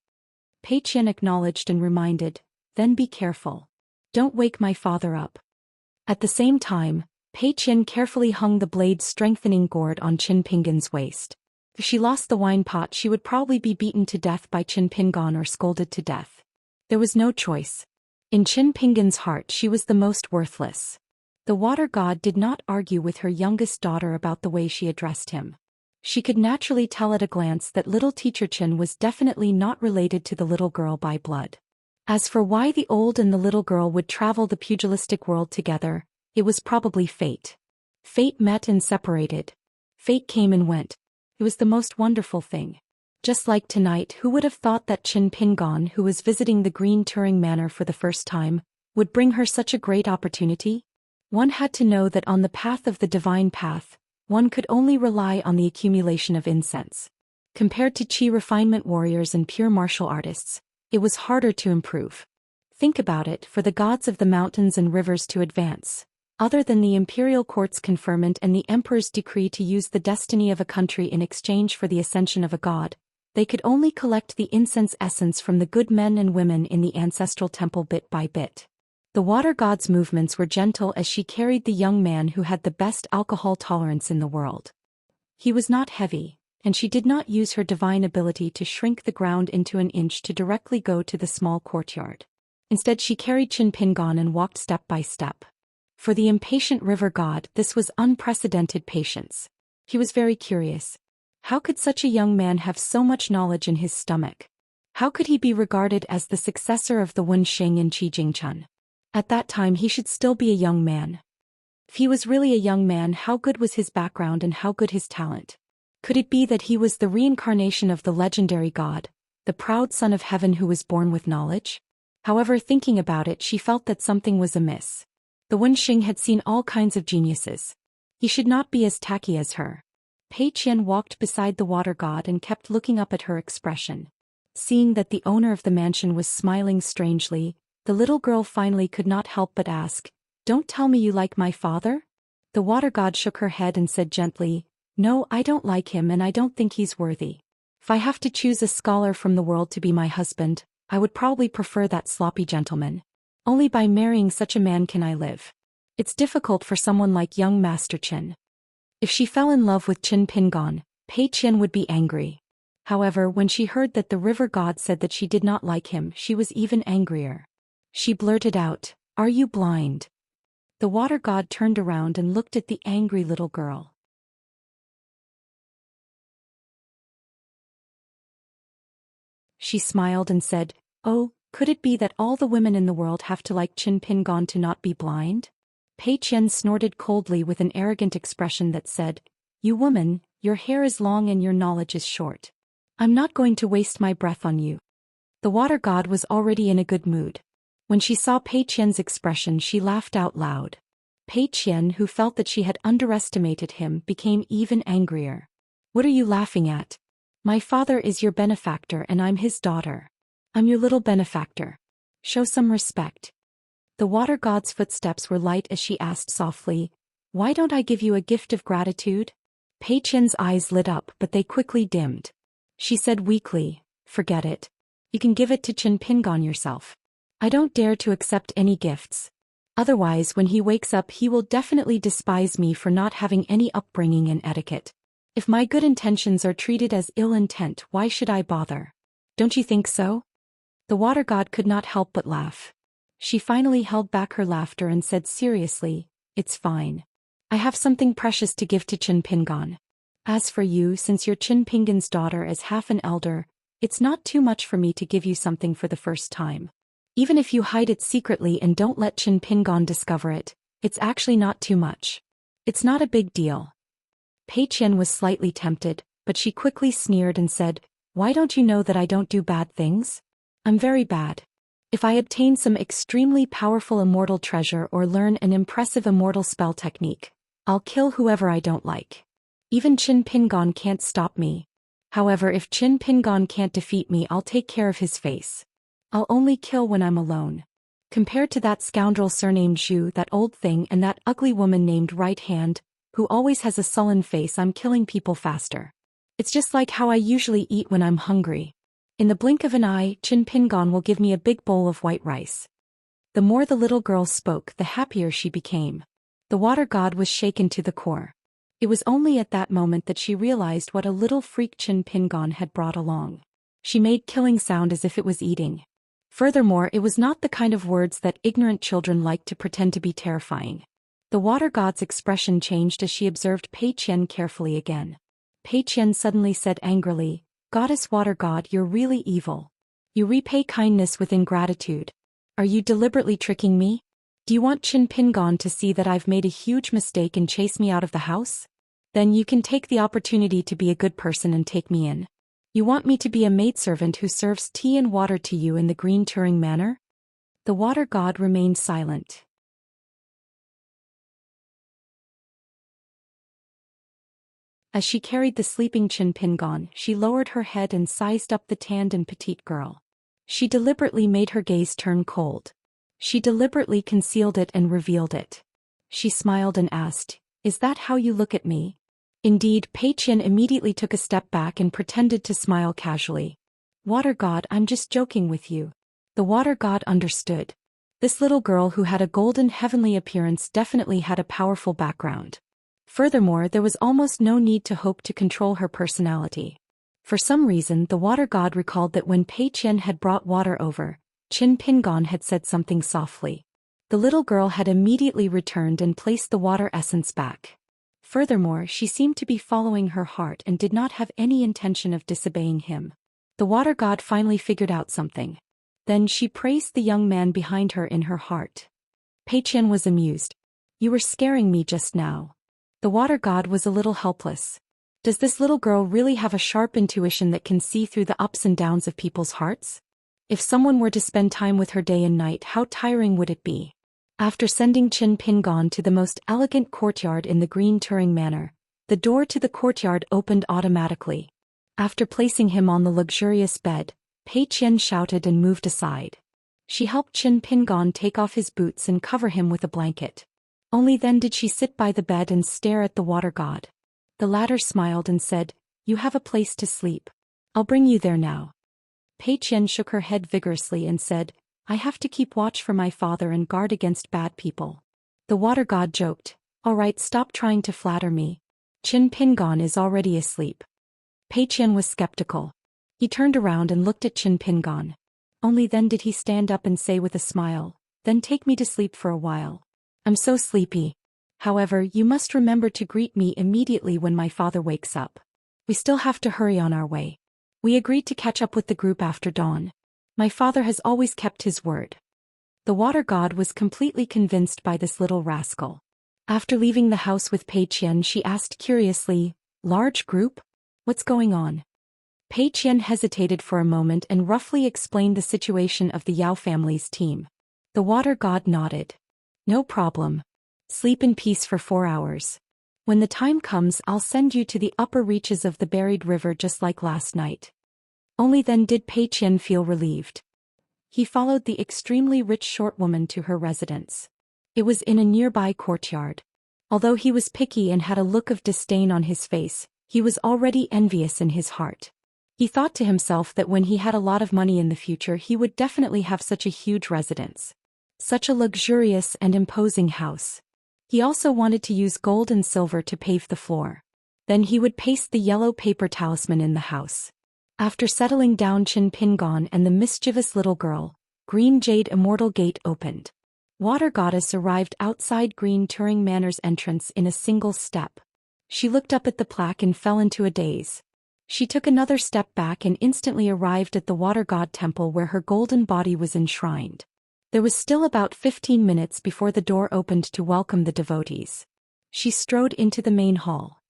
[SPEAKER 1] Pei Qian acknowledged and reminded, "Then be careful. Don't wake my father up." At the same time, Pei Qian carefully hung the blade-strengthening gourd on Chen Pingon's waist. If she lost the wine pot, she would probably be beaten to death by Chen Pingon or scolded to death. There was no choice. In Chen Pingon's heart she was the most worthless. The water god did not argue with her youngest daughter about the way she addressed him. She could naturally tell at a glance that little teacher Chen was definitely not related to the little girl by blood. As for why the old and the little girl would travel the pugilistic world together, it was probably fate. Fate met and separated. Fate came and went. It was the most wonderful thing. Just like tonight, who would have thought that Chen Pingon, who was visiting the Green Turing Manor for the first time, would bring her such a great opportunity? One had to know that on the path of the divine path, one could only rely on the accumulation of incense. Compared to Qi refinement warriors and pure martial artists, it was harder to improve. Think about it, for the gods of the mountains and rivers to advance, other than the imperial court's conferment and the emperor's decree to use the destiny of a country in exchange for the ascension of a god, they could only collect the incense essence from the good men and women in the ancestral temple bit by bit. The water god's movements were gentle as she carried the young man who had the best alcohol tolerance in the world. He was not heavy, and she did not use her divine ability to shrink the ground into an inch to directly go to the small courtyard. Instead, she carried Chen Pingon and walked step by step. For the impatient river god, this was unprecedented patience. He was very curious. How could such a young man have so much knowledge in his stomach? How could he be regarded as the successor of the Wenxing in Qi Jingchun? At that time he should still be a young man. If he was really a young man, how good was his background and how good his talent? Could it be that he was the reincarnation of the legendary god, the proud son of heaven who was born with knowledge? However, thinking about it, she felt that something was amiss. The Wenxing had seen all kinds of geniuses. He should not be as tacky as her. Pei Qian walked beside the water god and kept looking up at her expression. Seeing that the owner of the mansion was smiling strangely, the little girl finally could not help but ask, "Don't tell me you like my father?" The water god shook her head and said gently, "No, I don't like him and I don't think he's worthy. If I have to choose a scholar from the world to be my husband, I would probably prefer that sloppy gentleman. Only by marrying such a man can I live. It's difficult for someone like young Master Chen." If she fell in love with Chen Pingon, Pei Qian would be angry. However, when she heard that the river god said that she did not like him, she was even angrier. She blurted out, "Are you blind?" The water god turned around and looked at the angry little girl. She smiled and said, "Oh, could it be that all the women in the world have to like Chen Pingon to not be blind?" Pei Qian snorted coldly with an arrogant expression that said, "You woman, your hair is long and your knowledge is short. I'm not going to waste my breath on you." The water god was already in a good mood. When she saw Pei Qian's expression, she laughed out loud. Pei Qian, who felt that she had underestimated him, became even angrier. "What are you laughing at? My father is your benefactor and I'm his daughter. I'm your little benefactor. Show some respect." The water god's footsteps were light as she asked softly, "Why don't I give you a gift of gratitude?" Pei Qian's eyes lit up, but they quickly dimmed. She said weakly, "Forget it. You can give it to Qin Pingon yourself. I don't dare to accept any gifts. Otherwise, when he wakes up, he will definitely despise me for not having any upbringing and etiquette. If my good intentions are treated as ill intent, why should I bother? Don't you think so?" The water god could not help but laugh. She finally held back her laughter and said seriously, "It's fine. I have something precious to give to Qin Pingon. As for you, since you're Qin Pingon's daughter as half an elder, it's not too much for me to give you something for the first time. Even if you hide it secretly and don't let Qin Pingon discover it, it's actually not too much. It's not a big deal." Pei Qian was slightly tempted, but she quickly sneered and said, "Why don't you know that I don't do bad things? I'm very bad. If I obtain some extremely powerful immortal treasure or learn an impressive immortal spell technique, I'll kill whoever I don't like. Even Qin Pingon can't stop me. However, if Qin Pingon can't defeat me, I'll take care of his face. I'll only kill when I'm alone. Compared to that scoundrel surnamed Zhu, that old thing, and that ugly woman named Right Hand, who always has a sullen face, I'm killing people faster. It's just like how I usually eat when I'm hungry. In the blink of an eye, Qin Pingon will give me a big bowl of white rice." The more the little girl spoke, the happier she became. The water god was shaken to the core. It was only at that moment that she realized what a little freak Qin Pingon had brought along. She made killing sound as if it was eating. Furthermore, it was not the kind of words that ignorant children like to pretend to be terrifying. The water god's expression changed as she observed Pei Qian carefully again. Pei Qian suddenly said angrily, "Goddess water god, you're really evil. You repay kindness with ingratitude. Are you deliberately tricking me? Do you want Qin Pingon to see that I've made a huge mistake and chase me out of the house? Then you can take the opportunity to be a good person and take me in. You want me to be a maidservant who serves tea and water to you in the green Turing manner?" The water god remained silent. As she carried the sleeping Qin Pingon, she lowered her head and sized up the tanned and petite girl. She deliberately made her gaze turn cold. She deliberately concealed it and revealed it. She smiled and asked, "Is that how you look at me?" Indeed, Pei Qian immediately took a step back and pretended to smile casually. "Water god, I'm just joking with you." The water god understood. This little girl who had a golden heavenly appearance definitely had a powerful background. Furthermore, there was almost no need to hope to control her personality. For some reason, the water god recalled that when Pei Qian had brought water over, Qin Pingon had said something softly. The little girl had immediately returned and placed the water essence back. Furthermore, she seemed to be following her heart and did not have any intention of disobeying him. The water god finally figured out something. Then she praised the young man behind her in her heart. Pei Qian was amused. "You were scaring me just now." The water god was a little helpless. Does this little girl really have a sharp intuition that can see through the ups and downs of people's hearts? If someone were to spend time with her day and night, how tiring would it be? After sending Qin Pingon to the most elegant courtyard in the green Turing manor, the door to the courtyard opened automatically. After placing him on the luxurious bed, Pei Qian shouted and moved aside. She helped Qin Pingon take off his boots and cover him with a blanket. Only then did she sit by the bed and stare at the water god. The latter smiled and said, "You have a place to sleep. I'll bring you there now." Pei Qian shook her head vigorously and said, "I have to keep watch for my father and guard against bad people." The water god joked, "All right, stop trying to flatter me. Qin Pingon is already asleep." Pei Qian was skeptical. He turned around and looked at Qin Pingon. Only then did he stand up and say with a smile, "Then take me to sleep for a while. I'm so sleepy. However, you must remember to greet me immediately when my father wakes up. We still have to hurry on our way. We agreed to catch up with the group after dawn. My father has always kept his word." The water god was completely convinced by this little rascal. After leaving the house with Pei Qian, she asked curiously, "Large group? What's going on?" Pei Qian hesitated for a moment and roughly explained the situation of the Yao family's team. The water god nodded. "No problem. Sleep in peace for 4 hours. When the time comes, I'll send you to the upper reaches of the buried river just like last night." Only then did Pei Qian feel relieved. He followed the extremely rich short woman to her residence. It was in a nearby courtyard. Although he was picky and had a look of disdain on his face, he was already envious in his heart. He thought to himself that when he had a lot of money in the future he would definitely have such a huge residence. Such a luxurious and imposing house. He also wanted to use gold and silver to pave the floor. Then he would paste the yellow paper talisman in the house. After settling down Qin Pingon and the mischievous little girl, Green Jade Immortal Gate opened. Water Goddess arrived outside Green Turing Manor's entrance in a single step. She looked up at the plaque and fell into a daze. She took another step back and instantly arrived at the Water God Temple where her golden body was enshrined. There was still about 15 minutes before the door opened to welcome the devotees. She strode into the main hall.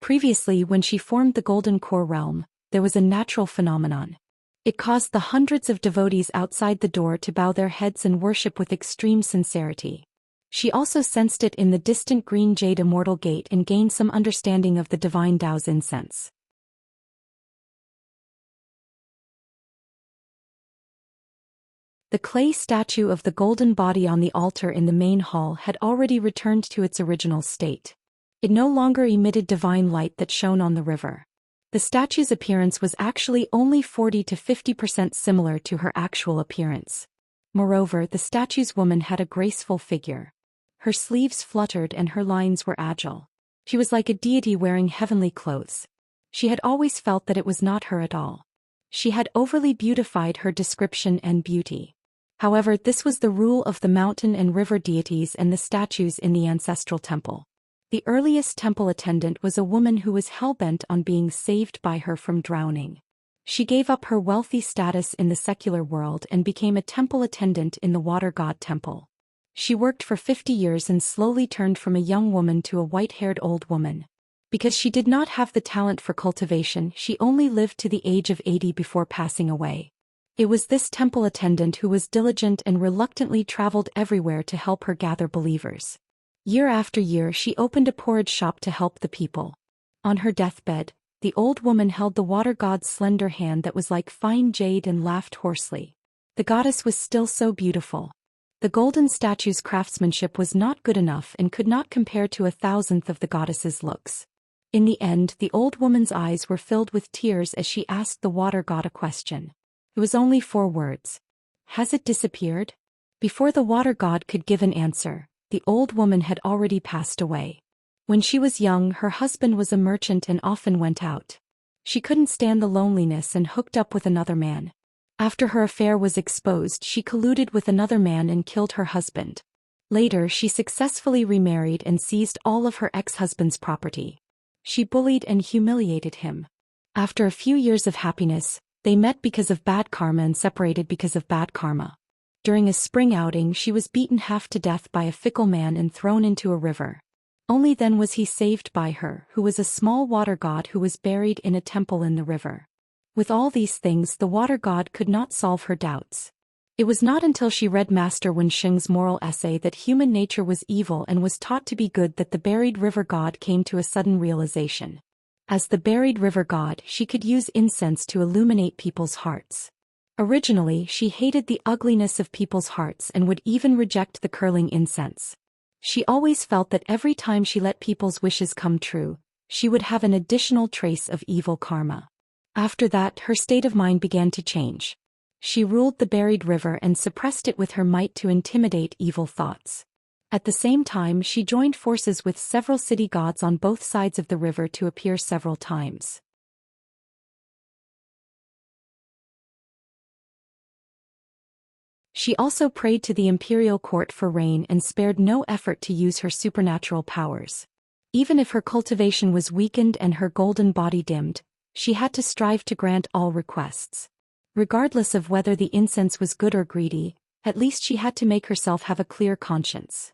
[SPEAKER 1] Previously, when she formed the Golden Core Realm, there was a natural phenomenon. It caused the hundreds of devotees outside the door to bow their heads and worship with extreme sincerity. She also sensed it in the distant Green Jade Immortal Gate and gained some understanding of the divine Tao's incense. The clay statue of the golden body on the altar in the main hall had already returned to its original state. It no longer emitted divine light that shone on the river. The statue's appearance was actually only 40 to 50% similar to her actual appearance. Moreover, the statue's woman had a graceful figure. Her sleeves fluttered and her lines were agile. She was like a deity wearing heavenly clothes. She had always felt that it was not her at all. She had overly beautified her description and beauty. However, this was the rule of the mountain and river deities and the statues in the ancestral temple. The earliest temple attendant was a woman who was hell-bent on being saved by her from drowning. She gave up her wealthy status in the secular world and became a temple attendant in the water god temple. She worked for 50 years and slowly turned from a young woman to a white-haired old woman. Because she did not have the talent for cultivation, she only lived to the age of 80 before passing away. It was this temple attendant who was diligent and reluctantly traveled everywhere to help her gather believers. Year after year she opened a porridge shop to help the people. On her deathbed, the old woman held the water god's slender hand that was like fine jade and laughed hoarsely. The goddess was still so beautiful. The golden statue's craftsmanship was not good enough and could not compare to 1,000th of the goddess's looks. In the end, the old woman's eyes were filled with tears as she asked the water god a question. It was only 4 words. "Has it disappeared?" Before the water god could give an answer, the old woman had already passed away. When she was young, her husband was a merchant and often went out. She couldn't stand the loneliness and hooked up with another man. After her affair was exposed, she colluded with another man and killed her husband. Later, she successfully remarried and seized all of her ex-husband's property. She bullied and humiliated him. After a few years of happiness, they met because of bad karma and separated because of bad karma. During a spring outing, she was beaten half to death by a fickle man and thrown into a river. Only then was he saved by her, who was a small water god who was buried in a temple in the river. With all these things, the water god could not solve her doubts. It was not until she read Master Wensheng's moral essay that human nature was evil and was taught to be good that the buried river god came to a sudden realization. As the buried river god, she could use incense to illuminate people's hearts. Originally, she hated the ugliness of people's hearts and would even reject the curling incense. She always felt that every time she let people's wishes come true, she would have an additional trace of evil karma. After that, her state of mind began to change. She ruled the buried river and suppressed it with her might to intimidate evil thoughts. At the same time, she joined forces with several city gods on both sides of the river to appear several times. She also prayed to the imperial court for rain and spared no effort to use her supernatural powers. Even if her cultivation was weakened and her golden body dimmed, she had to strive to grant all requests. Regardless of whether the incense was good or greedy, At least she had to make herself have a clear conscience.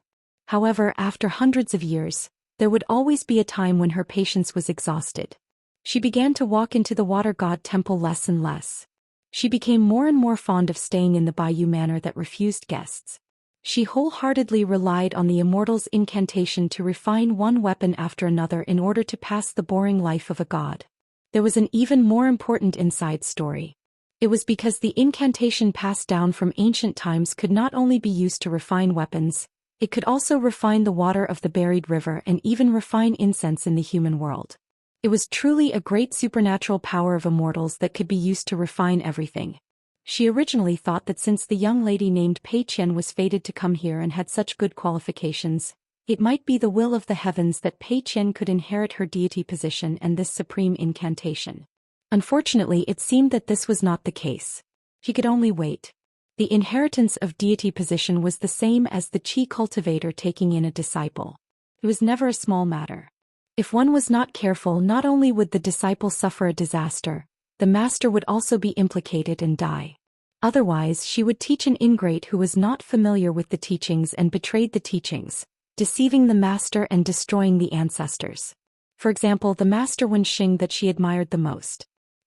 [SPEAKER 1] However, after hundreds of years, there would always be a time when her patience was exhausted. She began to walk into the water god temple less and less. She became more and more fond of staying in the bayou manor that refused guests. She wholeheartedly relied on the Immortal's incantation to refine one weapon after another in order to pass the boring life of a god. There was an even more important inside story. It was because the incantation passed down from ancient times could not only be used to refine weapons, it could also refine the water of the buried river and even refine incense in the human world. It was truly a great supernatural power of Immortals that could be used to refine everything. She originally thought that since the young lady named Pei Qian was fated to come here and had such good qualifications, it might be the will of the heavens that Pei Qian could inherit her deity position and this supreme incantation. Unfortunately, it seemed that this was not the case. He could only wait. The inheritance of deity position was the same as the Qi cultivator taking in a disciple. It was never a small matter. If one was not careful, not only would the disciple suffer a disaster, the master would also be implicated and die. Otherwise, she would teach an ingrate who was not familiar with the teachings and betrayed the teachings, deceiving the master and destroying the ancestors. For example, the master Wenxing that she admired the most.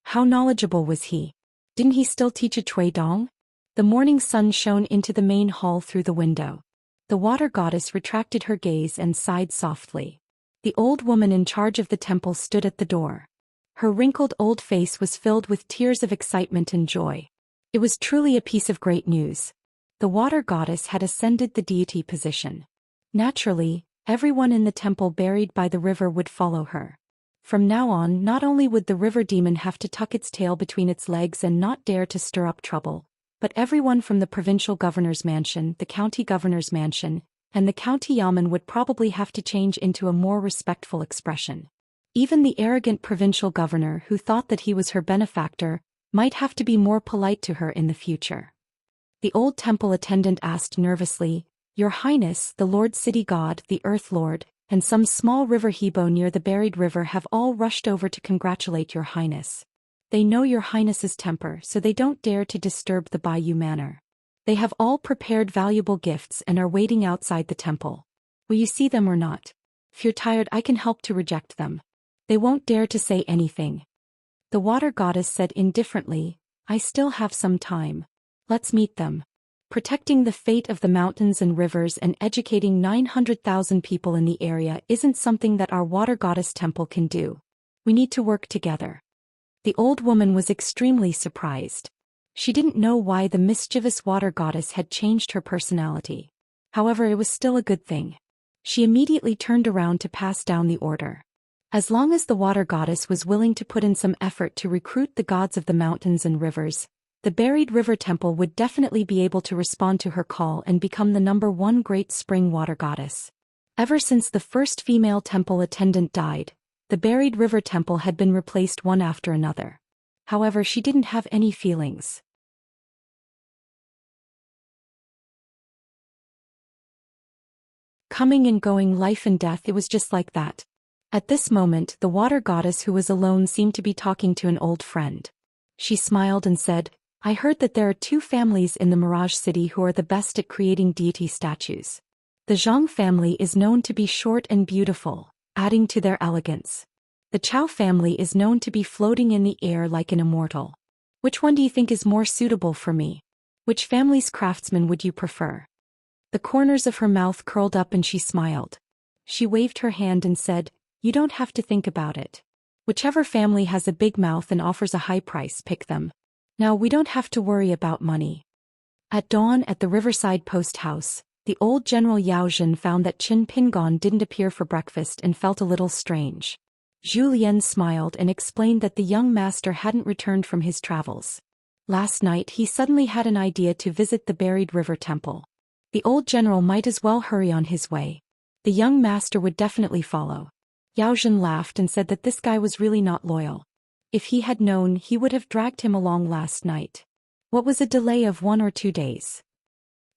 [SPEAKER 1] How knowledgeable was he? Didn't he still teach a Cui Dong? The morning sun shone into the main hall through the window. The water goddess retracted her gaze and sighed softly. The old woman in charge of the temple stood at the door. Her wrinkled old face was filled with tears of excitement and joy. It was truly a piece of great news. The water goddess had ascended the deity position. Naturally, everyone in the temple buried by the river would follow her. From now on, not only would the river demon have to tuck its tail between its legs and not dare to stir up trouble, but everyone from the provincial governor's mansion, the county governor's mansion, and the county yamen would probably have to change into a more respectful expression. Even the arrogant provincial governor who thought that he was her benefactor might have to be more polite to her in the future. The old temple attendant asked nervously, "Your Highness, the Lord City God, the Earth Lord, and some small river Hebo near the buried river have all rushed over to congratulate your Highness. They know your Highness's temper, so they don't dare to disturb the Bayou Manor. They have all prepared valuable gifts and are waiting outside the temple. Will you see them or not? If you're tired, I can help to reject them. They won't dare to say anything." The water goddess said indifferently, "I still have some time. Let's meet them." Protecting the fate of the mountains and rivers and educating 900,000 people in the area isn't something that our water goddess temple can do. We need to work together. The old woman was extremely surprised. She didn't know why the mischievous water goddess had changed her personality. However, it was still a good thing. She immediately turned around to pass down the order. As long as the water goddess was willing to put in some effort to recruit the gods of the mountains and rivers, the buried river temple would definitely be able to respond to her call and become the #1 great spring water goddess. Ever since the first female temple attendant died, the buried river temple had been replaced one after another. However, she didn't have any feelings. Coming and going, life and death, it was just like that. At this moment, the water goddess who was alone seemed to be talking to an old friend. She smiled and said, "I heard that there are 2 families in the Mirage City who are the best at creating deity statues. The Zhang family is known to be short and beautiful, adding to their elegance. The Chao family is known to be floating in the air like an immortal. Which one do you think is more suitable for me? Which family's craftsman would you prefer?" The corners of her mouth curled up and she smiled. She waved her hand and said, "You don't have to think about it. Whichever family has a big mouth and offers a high price, pick them. Now we don't have to worry about money." At dawn at the Riverside Post House, the old General Yao Zhen found that Qin Pingon didn't appear for breakfast and felt a little strange. Zhu Lian smiled and explained that the young master hadn't returned from his travels. Last night he suddenly had an idea to visit the buried river temple. The old general might as well hurry on his way. The young master would definitely follow. Yao Zhen laughed and said that this guy was really not loyal. If he had known, he would have dragged him along last night. What was a delay of 1 or 2 days?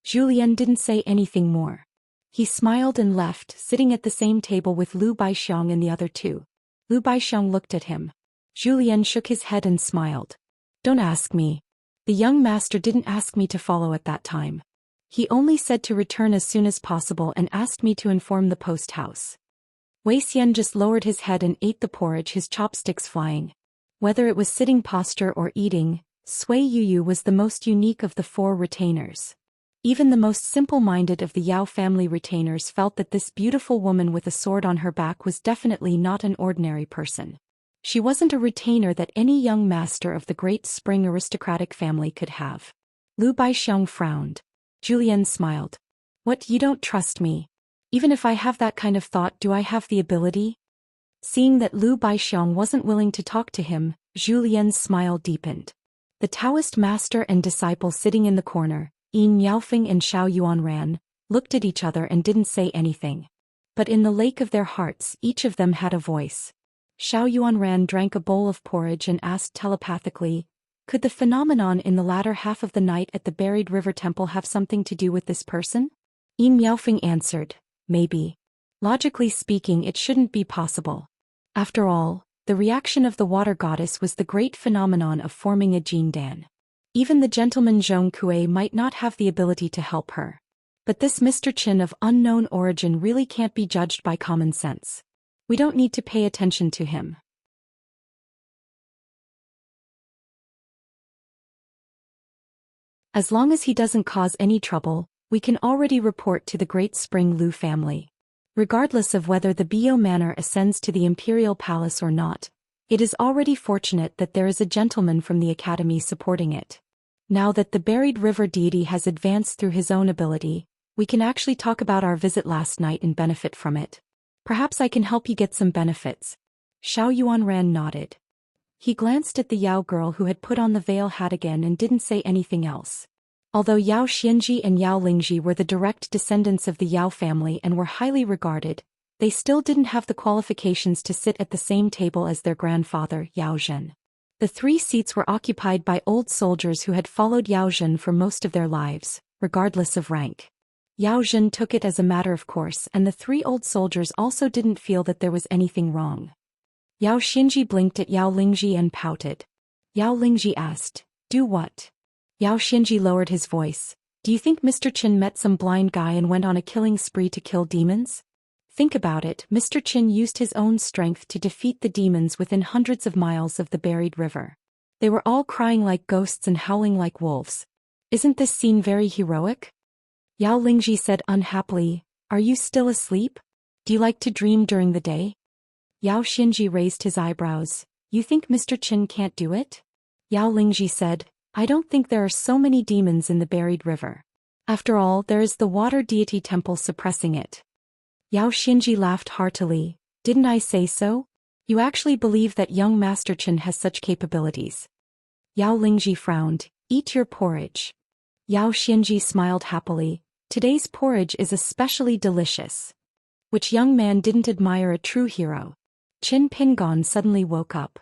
[SPEAKER 1] Julien didn't say anything more. He smiled and left, sitting at the same table with Lu Baixiang and the other 2. Lu Baixiang looked at him. Julien shook his head and smiled. "Don't ask me. The young master didn't ask me to follow at that time. He only said to return as soon as possible and asked me to inform the post house. Wei Xian just lowered his head and ate the porridge, his chopsticks flying. Whether it was sitting posture or eating, Sui Yuyu was the most unique of the 4 retainers. Even the most simple-minded of the Yao family retainers felt that this beautiful woman with a sword on her back was definitely not an ordinary person. She wasn't a retainer that any young master of the Great Spring aristocratic family could have. Lu Baixiang frowned. Julian smiled. What, you don't trust me? Even if I have that kind of thought, do I have the ability? Seeing that Lu Baixiang wasn't willing to talk to him, Julian's smile deepened. The Taoist master and disciple sitting in the corner, Yin Miaofeng and Xiao Yuanran, looked at each other and didn't say anything. But in the lake of their hearts, each of them had a voice. Xiao Yuanran drank a bowl of porridge and asked telepathically, could the phenomenon in the latter half of the night at the buried river temple have something to do with this person? Yin Miaofeng answered, maybe. Logically speaking, it shouldn't be possible. After all, the reaction of the water goddess was the great phenomenon of forming a jindan. Even the gentleman Zhong Kue might not have the ability to help her. But this Mr. Qin of unknown origin really can't be judged by common sense. We don't need to pay attention to him. As long as he doesn't cause any trouble, we can already report to the Great Spring Lu family. Regardless of whether the Bio Manor ascends to the imperial palace or not, it is already fortunate that there is a gentleman from the academy supporting it. Now that the buried river deity has advanced through his own ability, we can actually talk about our visit last night and benefit from it. Perhaps I can help you get some benefits. Xiao Yuanran nodded. He glanced at the Yao girl who had put on the veil hat again and didn't say anything else. Although Yao Xianji and Yao Lingji were the direct descendants of the Yao family and were highly regarded, they still didn't have the qualifications to sit at the same table as their grandfather, Yao Zhen. The 3 seats were occupied by old soldiers who had followed Yao Zhen for most of their lives, regardless of rank. Yao Zhen took it as a matter of course, and the 3 old soldiers also didn't feel that there was anything wrong. Yao Xinji blinked at Yao Lingji and pouted. Yao Lingji asked, do what? Yao Xinji lowered his voice. Do you think Mr. Qin met some blind guy and went on a killing spree to kill demons? Think about it, Mr. Qin used his own strength to defeat the demons within hundreds of miles of the buried river. They were all crying like ghosts and howling like wolves. Isn't this scene very heroic? Yao Lingji said unhappily, are you still asleep? Do you like to dream during the day? Yao Xinji raised his eyebrows. You think Mr. Qin can't do it? Yao Lingji said, I don't think there are so many demons in the buried river. After all, there is the water deity temple suppressing it. Yao Xinji laughed heartily. Didn't I say so? You actually believe that young Master Qin has such capabilities? Yao Lingji frowned. Eat your porridge. Yao Xinji smiled happily. Today's porridge is especially delicious. Which young man didn't admire a true hero? Qin Pingon suddenly woke up.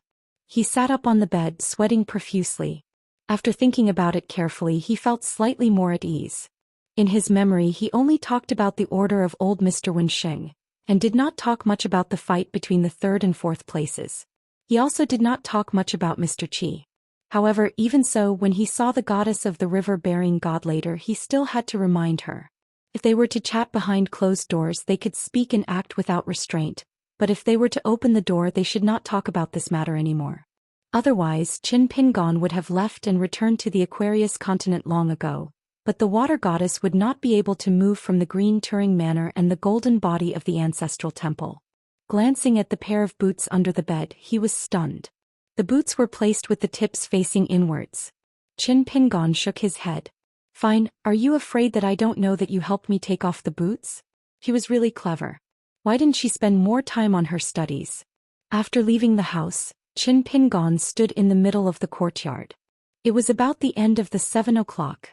[SPEAKER 1] He sat up on the bed, sweating profusely. After thinking about it carefully, he felt slightly more at ease. In his memory, he only talked about the order of old Mr. Wensheng, and did not talk much about the fight between the 3rd and 4th places. He also did not talk much about Mr. Qi. However, even so, when he saw the goddess of the river-bearing god later, he still had to remind her. If they were to chat behind closed doors, they could speak and act without restraint, but if they were to open the door, they should not talk about this matter anymore. Otherwise, Qin Pingon would have left and returned to the Aquarius continent long ago, but the water goddess would not be able to move from the green Turing Manor and the golden body of the ancestral temple. Glancing at the pair of boots under the bed, he was stunned. The boots were placed with the tips facing inwards. Qin Pingon shook his head. Fine, are you afraid that I don't know that you helped me take off the boots? He was really clever. Why didn't she spend more time on her studies? After leaving the house, Qin Pingon stood in the middle of the courtyard. It was about the end of the 7 o'clock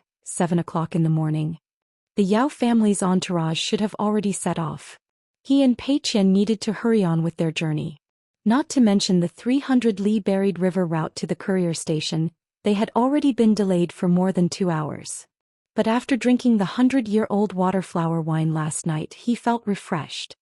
[SPEAKER 1] in the morning. The Yao family's entourage should have already set off. He and Pei Qian needed to hurry on with their journey. Not to mention the 300-li buried river route to the courier station, they had already been delayed for more than 2 hours. But after drinking the 100-year-old waterflower wine last night, he felt refreshed.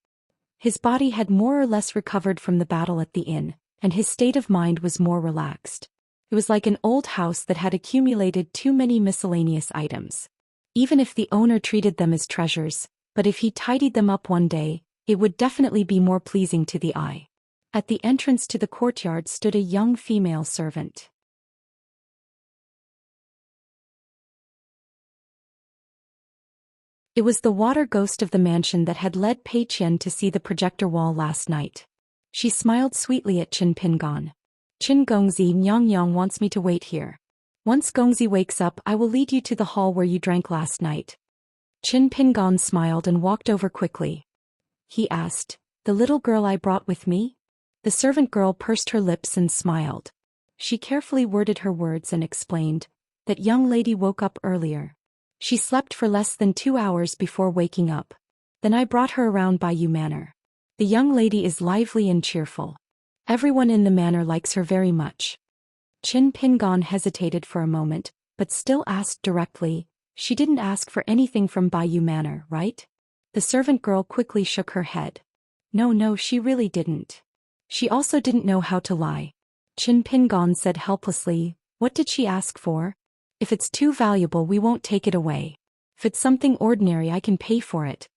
[SPEAKER 1] His body had more or less recovered from the battle at the inn, and his state of mind was more relaxed. It was like an old house that had accumulated too many miscellaneous items. even if the owner treated them as treasures, but if he tidied them up one day, it would definitely be more pleasing to the eye. At the entrance to the courtyard stood a young female servant. It was the water ghost of the mansion that had led Pei Qian to see the projector wall last night. She smiled sweetly at Qin Pingon. Qin Gongzi, Nyang Yang wants me to wait here. Once Gongzi wakes up, I will lead you to the hall where you drank last night. Qin Pingon smiled and walked over quickly. He asked, the little girl I brought with me? The servant girl pursed her lips and smiled. She carefully worded her words and explained, that young lady woke up earlier. She slept for less than 2 hours before waking up. Then I brought her around Bayou Manor. The young lady is lively and cheerful. Everyone in the manor likes her very much. Qin Pingon hesitated for a moment, but still asked directly, she didn't ask for anything from Bayou Manor, right? The servant girl quickly shook her head. No, she really didn't. She also didn't know how to lie. Qin Pingon said helplessly, what did she ask for? If it's too valuable, we won't take it away. If it's something ordinary, I can pay for it.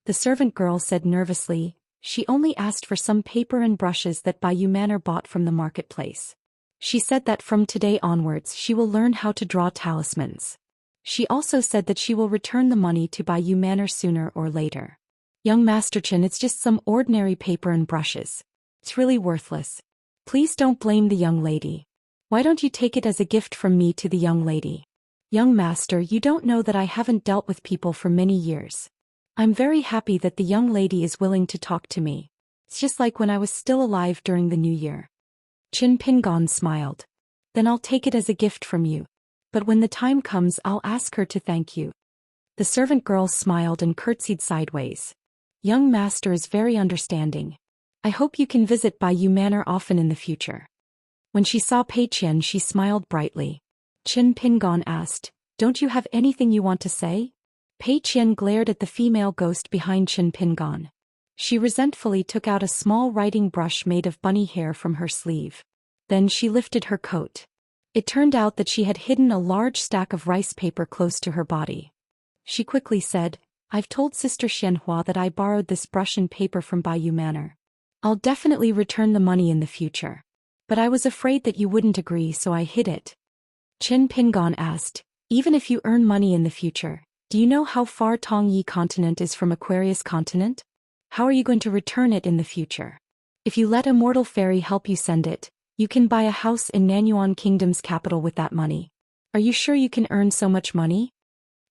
[SPEAKER 1] The servant girl said nervously, she only asked for some paper and brushes that Bayou Manor bought from the marketplace. She said that from today onwards she will learn how to draw talismans. She also said that she will return the money to Bayou Manor sooner or later. Young Master Qin, it's just some ordinary paper and brushes. It's really worthless. Please don't blame the young lady. Why don't you take it as a gift from me to the young lady? Young master, you don't know that I haven't dealt with people for many years. I'm very happy that the young lady is willing to talk to me. It's just like when I was still alive during the New Year. Qin Pingon smiled. Then I'll take it as a gift from you. But when the time comes, I'll ask her to thank you. The servant girl smiled and curtsied sideways. Young master is very understanding. I hope you can visit Bayou Manor often in the future. When she saw Pei Qian, she smiled brightly. Qin Pingon asked, don't you have anything you want to say? Pei Qian glared at the female ghost behind Qin Pingon. She resentfully took out a small writing brush made of bunny hair from her sleeve. Then she lifted her coat. It turned out that she had hidden a large stack of rice paper close to her body. She quickly said, I've told Sister Xianxia that I borrowed this brush and paper from Bayou Manor. I'll definitely return the money in the future. But I was afraid that you wouldn't agree, so I hid it. Qin Pingon asked, even if you earn money in the future, do you know how far Tongyi continent is from Aquarius continent? How are you going to return it in the future? If you let Immortal Fairy help you send it, you can buy a house in Nanyuan Kingdom's capital with that money. Are you sure you can earn so much money?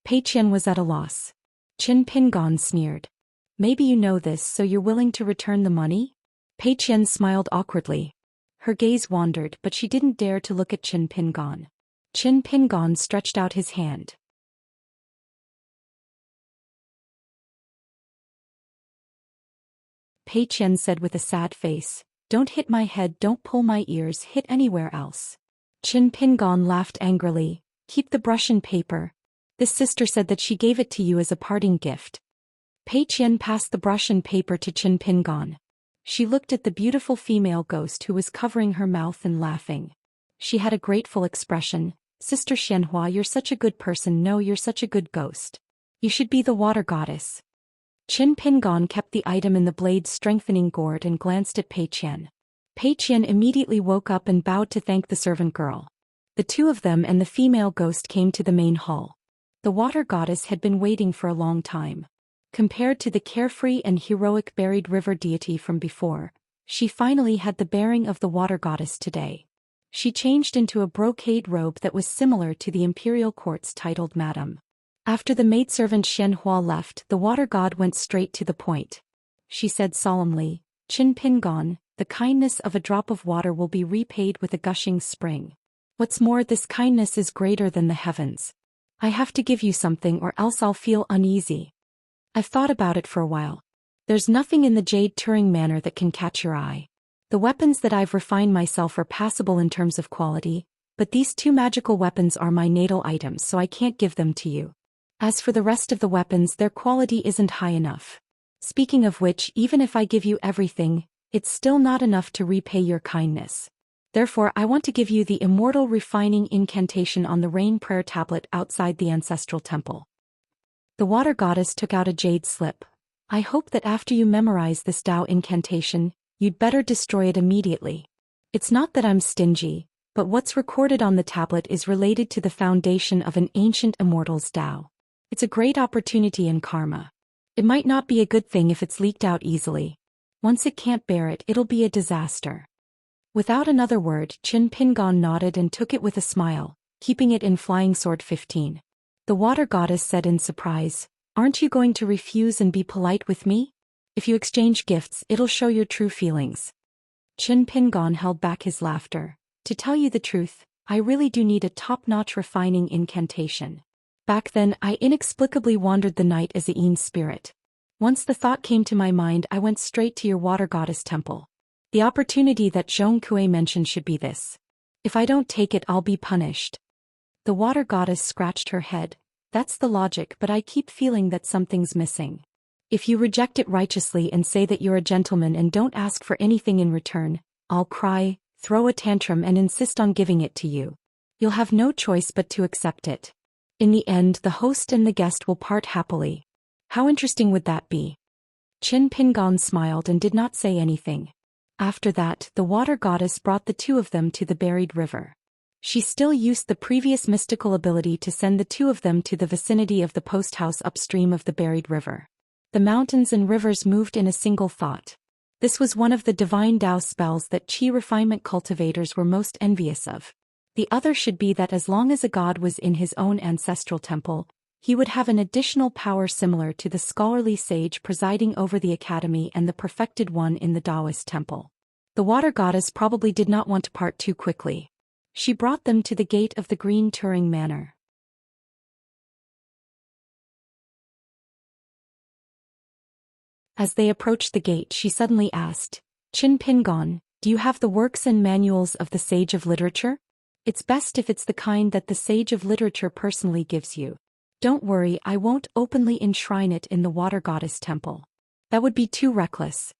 [SPEAKER 1] Pei Qian was at a loss. Qin Pingon sneered. Maybe you know this, so you're willing to return the money? Pei Qian smiled awkwardly. Her gaze wandered, but she didn't dare to look at Qin Pingon. Qin Pingon stretched out his hand. Pei Qian said with a sad face, don't hit my head, don't pull my ears, hit anywhere else. Qin Pingon laughed angrily, keep the brush and paper. This sister said that she gave it to you as a parting gift. Pei Qian passed the brush and paper to Qin Pingon. She looked at the beautiful female ghost who was covering her mouth and laughing. She had a grateful expression. Sister Xianxia, you're such a good person. No, you're such a good ghost. You should be the water goddess. Qin Pingon kept the item in the blade's strengthening gourd and glanced at Pei Qian. Pei Qian immediately woke up and bowed to thank the servant girl. The two of them and the female ghost came to the main hall. The water goddess had been waiting for a long time. Compared to the carefree and heroic buried river deity from before, she finally had the bearing of the water goddess today. She changed into a brocade robe that was similar to the imperial court's titled Madam. After the maidservant Xianxia left, the water god went straight to the point. She said solemnly, Qin Pingon, the kindness of a drop of water will be repaid with a gushing spring. What's more, this kindness is greater than the heavens. I have to give you something or else I'll feel uneasy. I've thought about it for a while. There's nothing in the Jade Turing Manor that can catch your eye. The weapons that I've refined myself are passable in terms of quality, but these two magical weapons are my natal items, so I can't give them to you. As for the rest of the weapons, their quality isn't high enough. Speaking of which, even if I give you everything, it's still not enough to repay your kindness. Therefore, I want to give you the immortal refining incantation on the rain prayer tablet outside the ancestral temple. The water goddess took out a jade slip. I hope that after you memorize this Dao incantation, you'd better destroy it immediately. It's not that I'm stingy, but what's recorded on the tablet is related to the foundation of an ancient immortal's Dao. It's a great opportunity in karma. It might not be a good thing if it's leaked out easily. Once it can't bear it, it'll be a disaster. Without another word, Qin Pingon nodded and took it with a smile, keeping it in Flying Sword 15. The water goddess said in surprise, "Aren't you going to refuse and be polite with me? If you exchange gifts, it'll show your true feelings." Qin Pingon held back his laughter. "To tell you the truth, I really do need a top-notch refining incantation. Back then, I inexplicably wandered the night as a Yin spirit. Once the thought came to my mind, I went straight to your water goddess temple. The opportunity that Zhong Kui mentioned should be this. If I don't take it, I'll be punished." The water goddess scratched her head. "That's the logic, but I keep feeling that something's missing. If you reject it righteously and say that you're a gentleman and don't ask for anything in return, I'll cry, throw a tantrum and insist on giving it to you. You'll have no choice but to accept it. In the end, the host and the guest will part happily. How interesting would that be?" Qin Pingon smiled and did not say anything. After that, the water goddess brought the two of them to the buried river. She still used the previous mystical ability to send the two of them to the vicinity of the post house upstream of the buried river. The mountains and rivers moved in a single thought. This was one of the divine Dao spells that Qi refinement cultivators were most envious of. The other should be that as long as a god was in his own ancestral temple, he would have an additional power similar to the scholarly sage presiding over the academy and the perfected one in the Daoist temple. The water goddess probably did not want to part too quickly. She brought them to the gate of the Green Turing Manor. As they approached the gate, she suddenly asked, "Qin Pingon, do you have the works and manuals of the Sage of Literature? It's best if it's the kind that the Sage of Literature personally gives you. Don't worry, I won't openly enshrine it in the water goddess temple. That would be too reckless.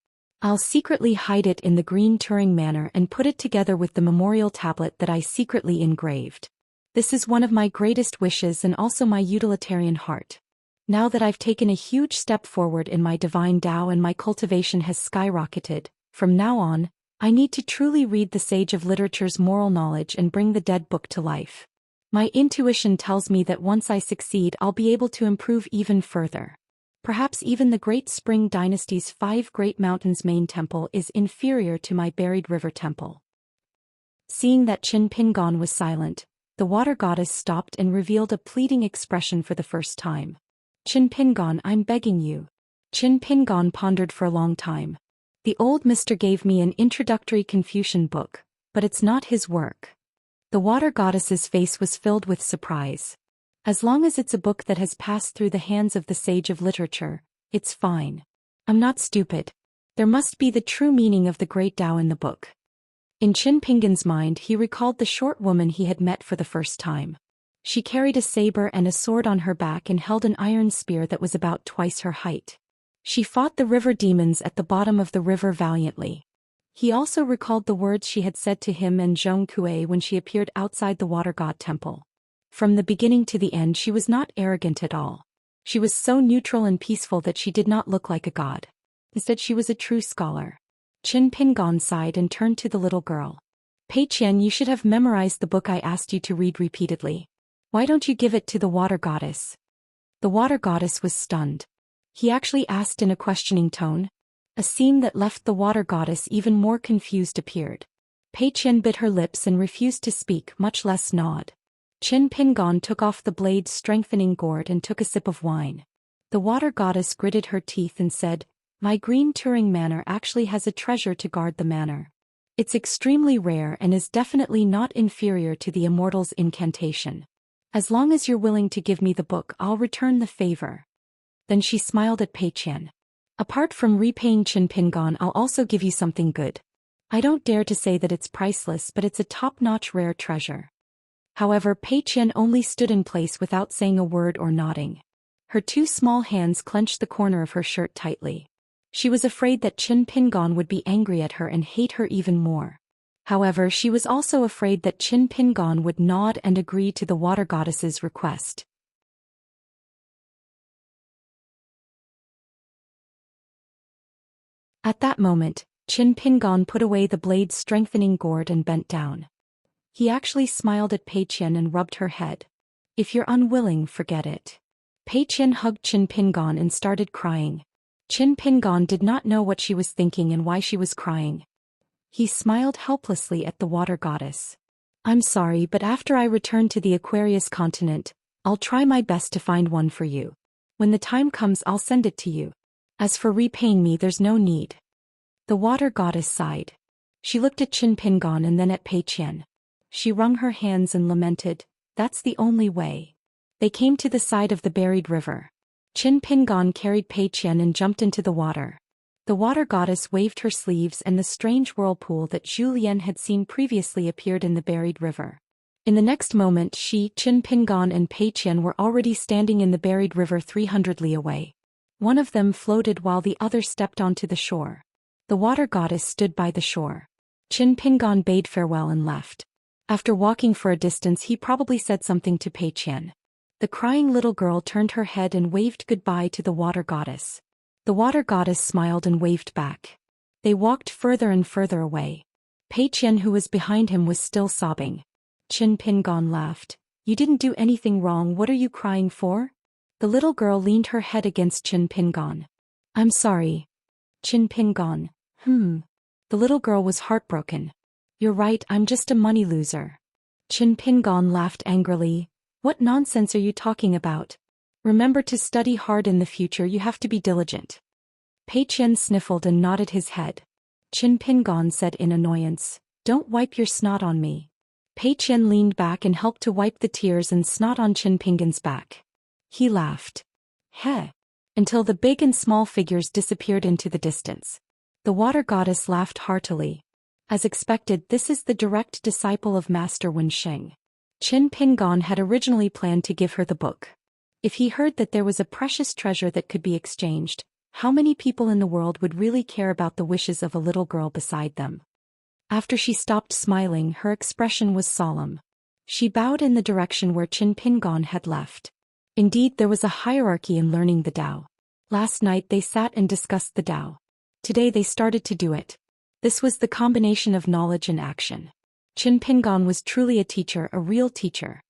[SPEAKER 1] I'll secretly hide it in the Green Turing Manor and put it together with the memorial tablet that I secretly engraved. This is one of my greatest wishes and also my utilitarian heart. Now that I've taken a huge step forward in my divine Dao and my cultivation has skyrocketed, from now on, I need to truly read the Sage of Literature's moral knowledge and bring the dead book to life. My intuition tells me that once I succeed, I'll be able to improve even further. Perhaps even the Great Spring Dynasty's 5 Great Mountains main temple is inferior to my buried river temple." Seeing that Qin Pingon was silent, the water goddess stopped and revealed a pleading expression for the first time. "Qin Pingon, I'm begging you." Qin Pingon pondered for a long time. "The old mister gave me an introductory Confucian book, but it's not his work." The water goddess's face was filled with surprise. "As long as it's a book that has passed through the hands of the Sage of Literature, it's fine. I'm not stupid. There must be the true meaning of the great Dao in the book." In Qin Pingon's mind, he recalled the short woman he had met for the first time. She carried a saber and a sword on her back and held an iron spear that was about twice her height. She fought the river demons at the bottom of the river valiantly. He also recalled the words she had said to him and Zhong Kui when she appeared outside the water god temple. From the beginning to the end, she was not arrogant at all. She was so neutral and peaceful that she did not look like a god. Instead, she was a true scholar. Qin Pingon sighed and turned to the little girl. "Pei Qian, you should have memorized the book I asked you to read repeatedly. Why don't you give it to the water goddess?" The water goddess was stunned. He actually asked in a questioning tone. A scene that left the water goddess even more confused appeared. Pei Qian bit her lips and refused to speak, much less nod. Qin Pingon took off the blade's strengthening gourd and took a sip of wine. The water goddess gritted her teeth and said, "My Green Turing Manor actually has a treasure to guard the manor. It's extremely rare and is definitely not inferior to the Immortal's incantation. As long as you're willing to give me the book, I'll return the favor." Then she smiled at Pei Qian. "Apart from repaying Qin Pingon, I'll also give you something good. I don't dare to say that it's priceless, but it's a top-notch rare treasure." However, Pei Qian only stood in place without saying a word or nodding. Her 2 small hands clenched the corner of her shirt tightly. She was afraid that Qin Pingon would be angry at her and hate her even more. However, she was also afraid that Qin Pingon would nod and agree to the water goddess's request. At that moment, Qin Pingon put away the blade's strengthening gourd and bent down. He actually smiled at Pei Qian and rubbed her head. If you're unwilling, forget it. Pei Qian hugged Qin Pingon and started crying. Qin Pingon did not know what she was thinking and why she was crying. He smiled helplessly at the water goddess. I'm sorry, but after I return to the Aquarius continent, I'll try my best to find one for you. When the time comes, I'll send it to you. As for repaying me, there's no need. The water goddess sighed. She looked at Qin Pingon and then at Pei Qian. She wrung her hands and lamented, that's the only way. They came to the side of the buried river. Qin Pingon carried Pei Qian and jumped into the water. The water goddess waved her sleeves and the strange whirlpool that Zhou Xian had seen previously appeared in the buried river. In the next moment Qin Pingon and Pei Qian were already standing in the buried river 300 li away. One of them floated while the other stepped onto the shore. The water goddess stood by the shore. Qin Pingon bade farewell and left. After walking for a distance, he probably said something to Pei Qian. The crying little girl turned her head and waved goodbye to the water goddess. The water goddess smiled and waved back. They walked further and further away. Pei Qian, who was behind him, was still sobbing. Qin Pingon laughed. You didn't do anything wrong, what are you crying for? The little girl leaned her head against Qin Pingon. I'm sorry. Qin Pingon. The little girl was heartbroken. You're right, I'm just a money loser. Qin Pingon laughed angrily. What nonsense are you talking about? Remember to study hard in the future, you have to be diligent. Pei Qian sniffled and nodded his head. Qin Pingon said in annoyance, don't wipe your snot on me. Pei Qian leaned back and helped to wipe the tears and snot on Qin Pingon's back. He laughed. Heh. Until the big and small figures disappeared into the distance. The water goddess laughed heartily. As expected, this is the direct disciple of Master Wen Sheng. Qin Pingon had originally planned to give her the book. If he heard that there was a precious treasure that could be exchanged, how many people in the world would really care about the wishes of a little girl beside them? After she stopped smiling, her expression was solemn. She bowed in the direction where Qin Pingon had left. Indeed, there was a hierarchy in learning the Tao. Last night they sat and discussed the Tao. Today they started to do it. This was the combination of knowledge and action. Qin Pingon was truly a teacher, a real teacher.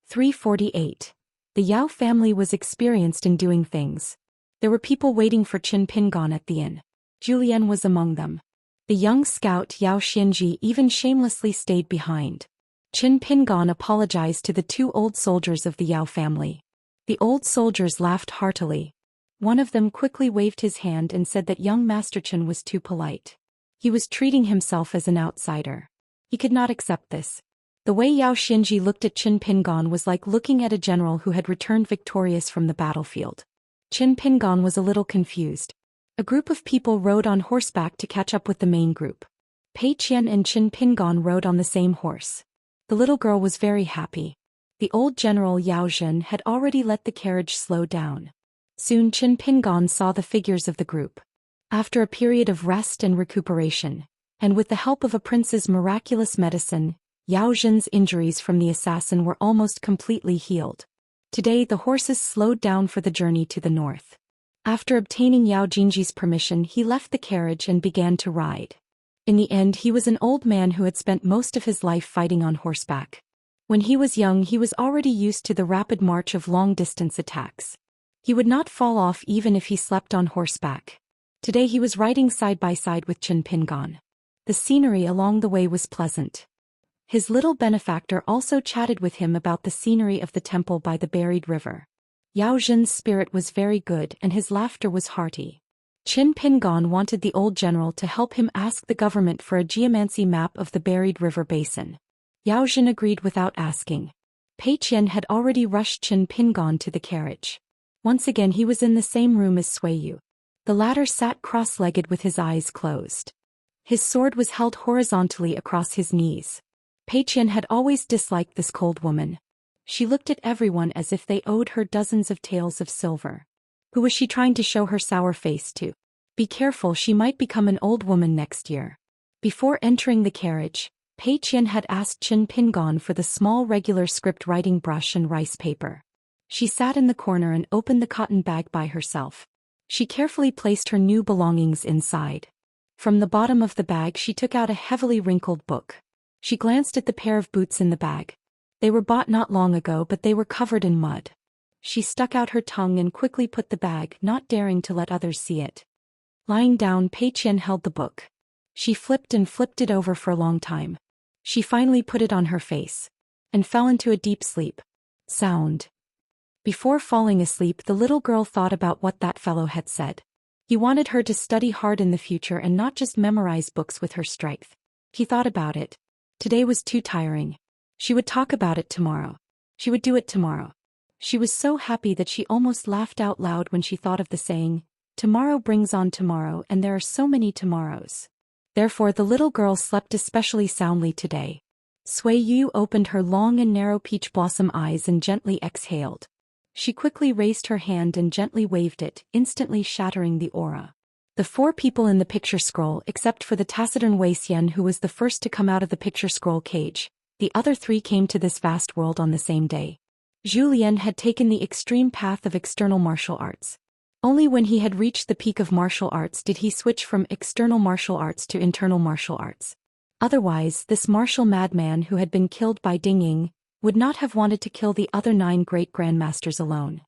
[SPEAKER 1] (348). The Yao family was experienced in doing things. There were people waiting for Qin Pingon at the inn. Zhou Xian was among them. The young scout Yao Xianji even shamelessly stayed behind. Qin Pingon apologized to the two old soldiers of the Yao family. The old soldiers laughed heartily. One of them quickly waved his hand and said that young Master Qin was too polite. He was treating himself as an outsider. He could not accept this. The way Yao Xianji looked at Qin Pingon was like looking at a general who had returned victorious from the battlefield. Qin Pingon was a little confused. A group of people rode on horseback to catch up with the main group. Pei Qian and Qin Pingon rode on the same horse. The little girl was very happy. The old general Yao Zhen had already let the carriage slow down. Soon Qin Pingon saw the figures of the group. After a period of rest and recuperation, and with the help of a prince's miraculous medicine, Yao Zhen's injuries from the assassin were almost completely healed. Today the horses slowed down for the journey to the north. After obtaining Yao Jinji's permission, he left the carriage and began to ride. In the end, he was an old man who had spent most of his life fighting on horseback. When he was young, he was already used to the rapid march of long-distance attacks. He would not fall off even if he slept on horseback. Today he was riding side by side with Qin Pingon. The scenery along the way was pleasant. His little benefactor also chatted with him about the scenery of the temple by the buried river. Yao Zhen's spirit was very good and his laughter was hearty. Qin Pingon wanted the old general to help him ask the government for a geomancy map of the buried river basin. Yao Zhen agreed without asking. Pei Qian had already rushed Qin Pingon to the carriage. Once again he was in the same room as Sui Yu. The latter sat cross-legged with his eyes closed. His sword was held horizontally across his knees. Pei Qian had always disliked this cold woman. She looked at everyone as if they owed her dozens of taels of silver. Who was she trying to show her sour face to? Be careful, she might become an old woman next year. Before entering the carriage, Pei Qian had asked Qin Pingon for the small regular script writing brush and rice paper. She sat in the corner and opened the cotton bag by herself. She carefully placed her new belongings inside. From the bottom of the bag she took out a heavily wrinkled book. She glanced at the pair of boots in the bag. They were bought not long ago, but they were covered in mud. She stuck out her tongue and quickly put the bag, not daring to let others see it. Lying down, Pei Qian held the book. She flipped and flipped it over for a long time. She finally put it on her face and fell into a deep sleep. Sound. Before falling asleep, the little girl thought about what that fellow had said. He wanted her to study hard in the future and not just memorize books with her strength. He thought about it. Today was too tiring. She would talk about it tomorrow. She would do it tomorrow. She was so happy that she almost laughed out loud when she thought of the saying, "Tomorrow brings on tomorrow, and there are so many tomorrows." Therefore the little girl slept especially soundly today. Sui Yu opened her long and narrow peach blossom eyes and gently exhaled. She quickly raised her hand and gently waved it, instantly shattering the aura. The 4 people in the picture scroll, except for the taciturn Zhou Xian who was the first to come out of the picture scroll cage, the other 3 came to this vast world on the same day. Zhou Lian had taken the extreme path of external martial arts. Only when he had reached the peak of martial arts did he switch from external martial arts to internal martial arts. Otherwise, this martial madman who had been killed by Ding Ying would not have wanted to kill the other 9 great grandmasters alone.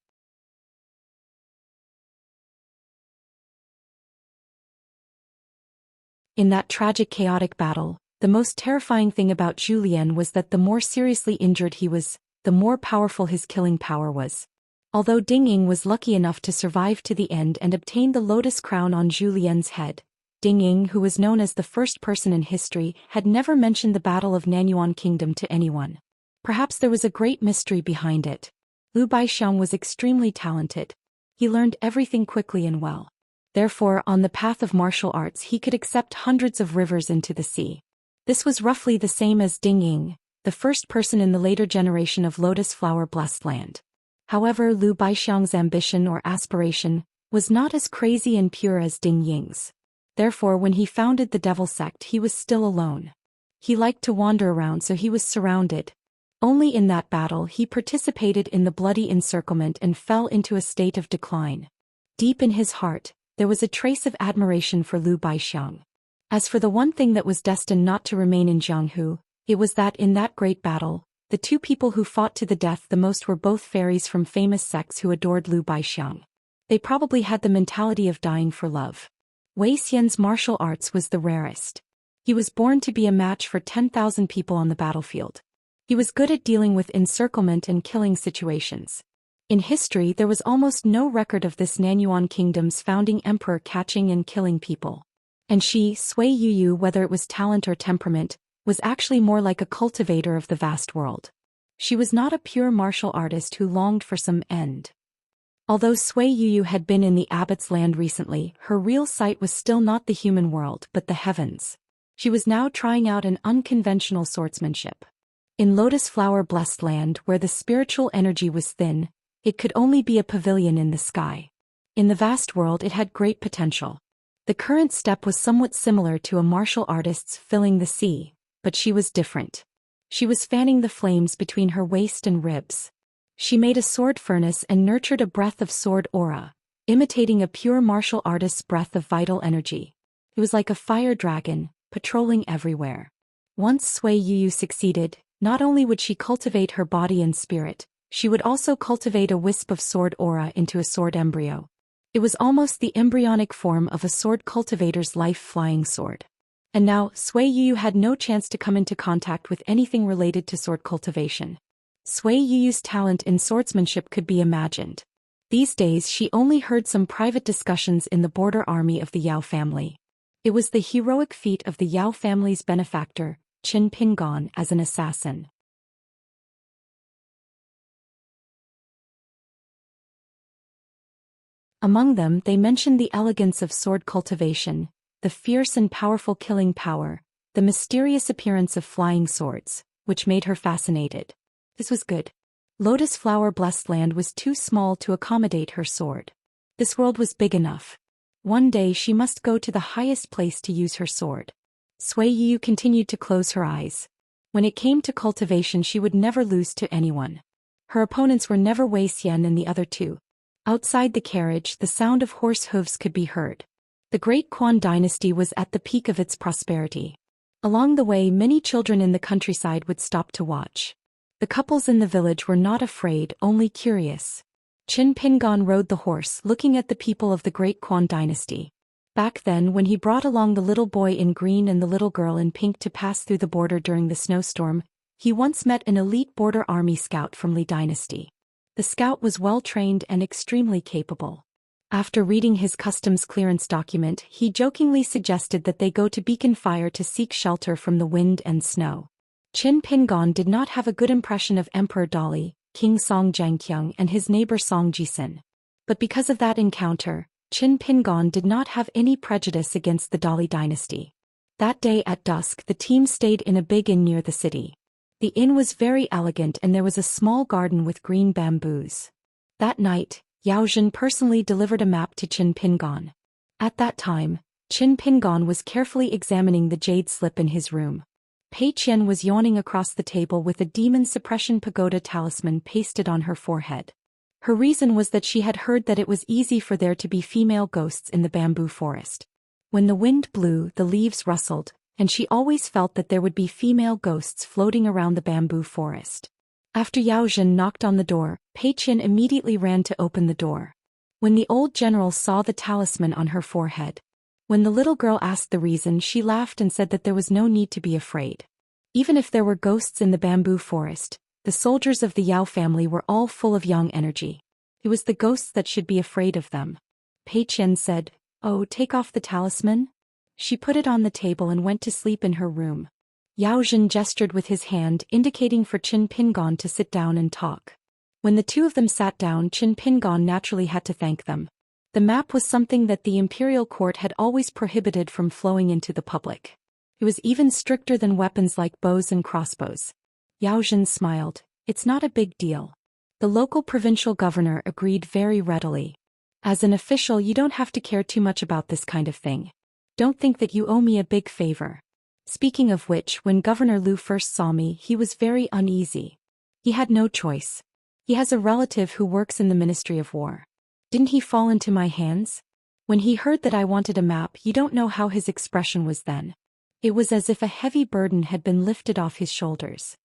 [SPEAKER 1] In that tragic chaotic battle, the most terrifying thing about Zhou Lian was that the more seriously injured he was, the more powerful his killing power was. Although Ding Ying was lucky enough to survive to the end and obtain the lotus crown on Zhou Lian's head, Ding Ying, who was known as the first person in history, had never mentioned the Battle of Nanyuan Kingdom to anyone. Perhaps there was a great mystery behind it. Liu Baixiang was extremely talented. He learned everything quickly and well. Therefore, on the path of martial arts he could accept hundreds of rivers into the sea. This was roughly the same as Ding Ying, the first person in the later generation of Lotus Flower Blessed Land. However, Liu Baixiang's ambition or aspiration was not as crazy and pure as Ding Ying's. Therefore, when he founded the Devil Sect he was still alone. He liked to wander around, so he was surrounded. Only in that battle he participated in the bloody encirclement and fell into a state of decline. Deep in his heart, there was a trace of admiration for Liu Baixiang. As for the one thing that was destined not to remain in Jianghu, it was that in that great battle, the 2 people who fought to the death the most were both fairies from famous sects who adored Liu Baixiang. They probably had the mentality of dying for love. Wei Xian's martial arts was the rarest. He was born to be a match for 10,000 people on the battlefield. He was good at dealing with encirclement and killing situations. In history there was almost no record of this Nanyuan Kingdom's founding emperor catching and killing people. And she, Sui Yu, whether it was talent or temperament, was actually more like a cultivator of the vast world. She was not a pure martial artist who longed for some end. Although Sui Yu had been in the abbot's land recently, her real sight was still not the human world but the heavens. She was now trying out an unconventional swordsmanship. In Lotus Flower Blessed Land, where the spiritual energy was thin, it could only be a pavilion in the sky. In the vast world it had great potential. The current step was somewhat similar to a martial artist's filling the sea, but she was different. She was fanning the flames between her waist and ribs. She made a sword furnace and nurtured a breath of sword aura, imitating a pure martial artist's breath of vital energy. It was like a fire dragon, patrolling everywhere. Once Sui Yu succeeded, not only would she cultivate her body and spirit, she would also cultivate a wisp of sword aura into a sword embryo. It was almost the embryonic form of a sword cultivator's life-flying sword. And now, Sui Yu had no chance to come into contact with anything related to sword cultivation. Sui Yu's talent in swordsmanship could be imagined. These days she only heard some private discussions in the border army of the Yao family. It was the heroic feat of the Yao family's benefactor, Qin Pingon, as an assassin. Among them they mentioned the elegance of sword cultivation, the fierce and powerful killing power, the mysterious appearance of flying swords, which made her fascinated. This was good. Lotus Flower Blessed Land was too small to accommodate her sword. This world was big enough. One day she must go to the highest place to use her sword. Sui Yu continued to close her eyes. When it came to cultivation, she would never lose to anyone. Her opponents were never Wei Xian and the other two. Outside the carriage, the sound of horse hooves could be heard. The Great Quan dynasty was at the peak of its prosperity. Along the way, many children in the countryside would stop to watch. The couples in the village were not afraid, only curious. Qin Pingon rode the horse, looking at the people of the Great Quan dynasty. Back then, when he brought along the little boy in green and the little girl in pink to pass through the border during the snowstorm, he once met an elite border army scout from Li dynasty. The scout was well-trained and extremely capable. After reading his customs clearance document, he jokingly suggested that they go to Beacon Fire to seek shelter from the wind and snow. Qin Pingon did not have a good impression of Emperor Dali, King Song Jiangqiang and his neighbor Song Jisin. But because of that encounter, Qin Pingon did not have any prejudice against the Dali dynasty. That day at dusk, the team stayed in a big inn near the city. The inn was very elegant and there was a small garden with green bamboos. That night, Yao Zhen personally delivered a map to Qin Pingon. At that time, Qin Pingon was carefully examining the jade slip in his room. Pei Qian was yawning across the table with a demon suppression pagoda talisman pasted on her forehead. Her reason was that she had heard that it was easy for there to be female ghosts in the bamboo forest. When the wind blew, the leaves rustled, and she always felt that there would be female ghosts floating around the bamboo forest. After Yao Zhen knocked on the door, Pei Qian immediately ran to open the door. When the old general saw the talisman on her forehead. When the little girl asked the reason, she laughed and said that there was no need to be afraid. Even if there were ghosts in the bamboo forest, the soldiers of the Yao family were all full of young energy. It was the ghosts that should be afraid of them. Pei Qian said, "Oh, take off the talisman?" She put it on the table and went to sleep in her room. Yao Zhen gestured with his hand, indicating for Qin Pingon to sit down and talk. When the two of them sat down, Qin Pingon naturally had to thank them. The map was something that the imperial court had always prohibited from flowing into the public. It was even stricter than weapons like bows and crossbows. Yao Zhen smiled. "It's not a big deal." The local provincial governor agreed very readily. "As an official, you don't have to care too much about this kind of thing. Don't think that you owe me a big favor. Speaking of which, when Governor Liu first saw me, he was very uneasy. He had no choice. He has a relative who works in the Ministry of War. Didn't he fall into my hands? When he heard that I wanted a map, you don't know how his expression was then. It was as if a heavy burden had been lifted off his shoulders."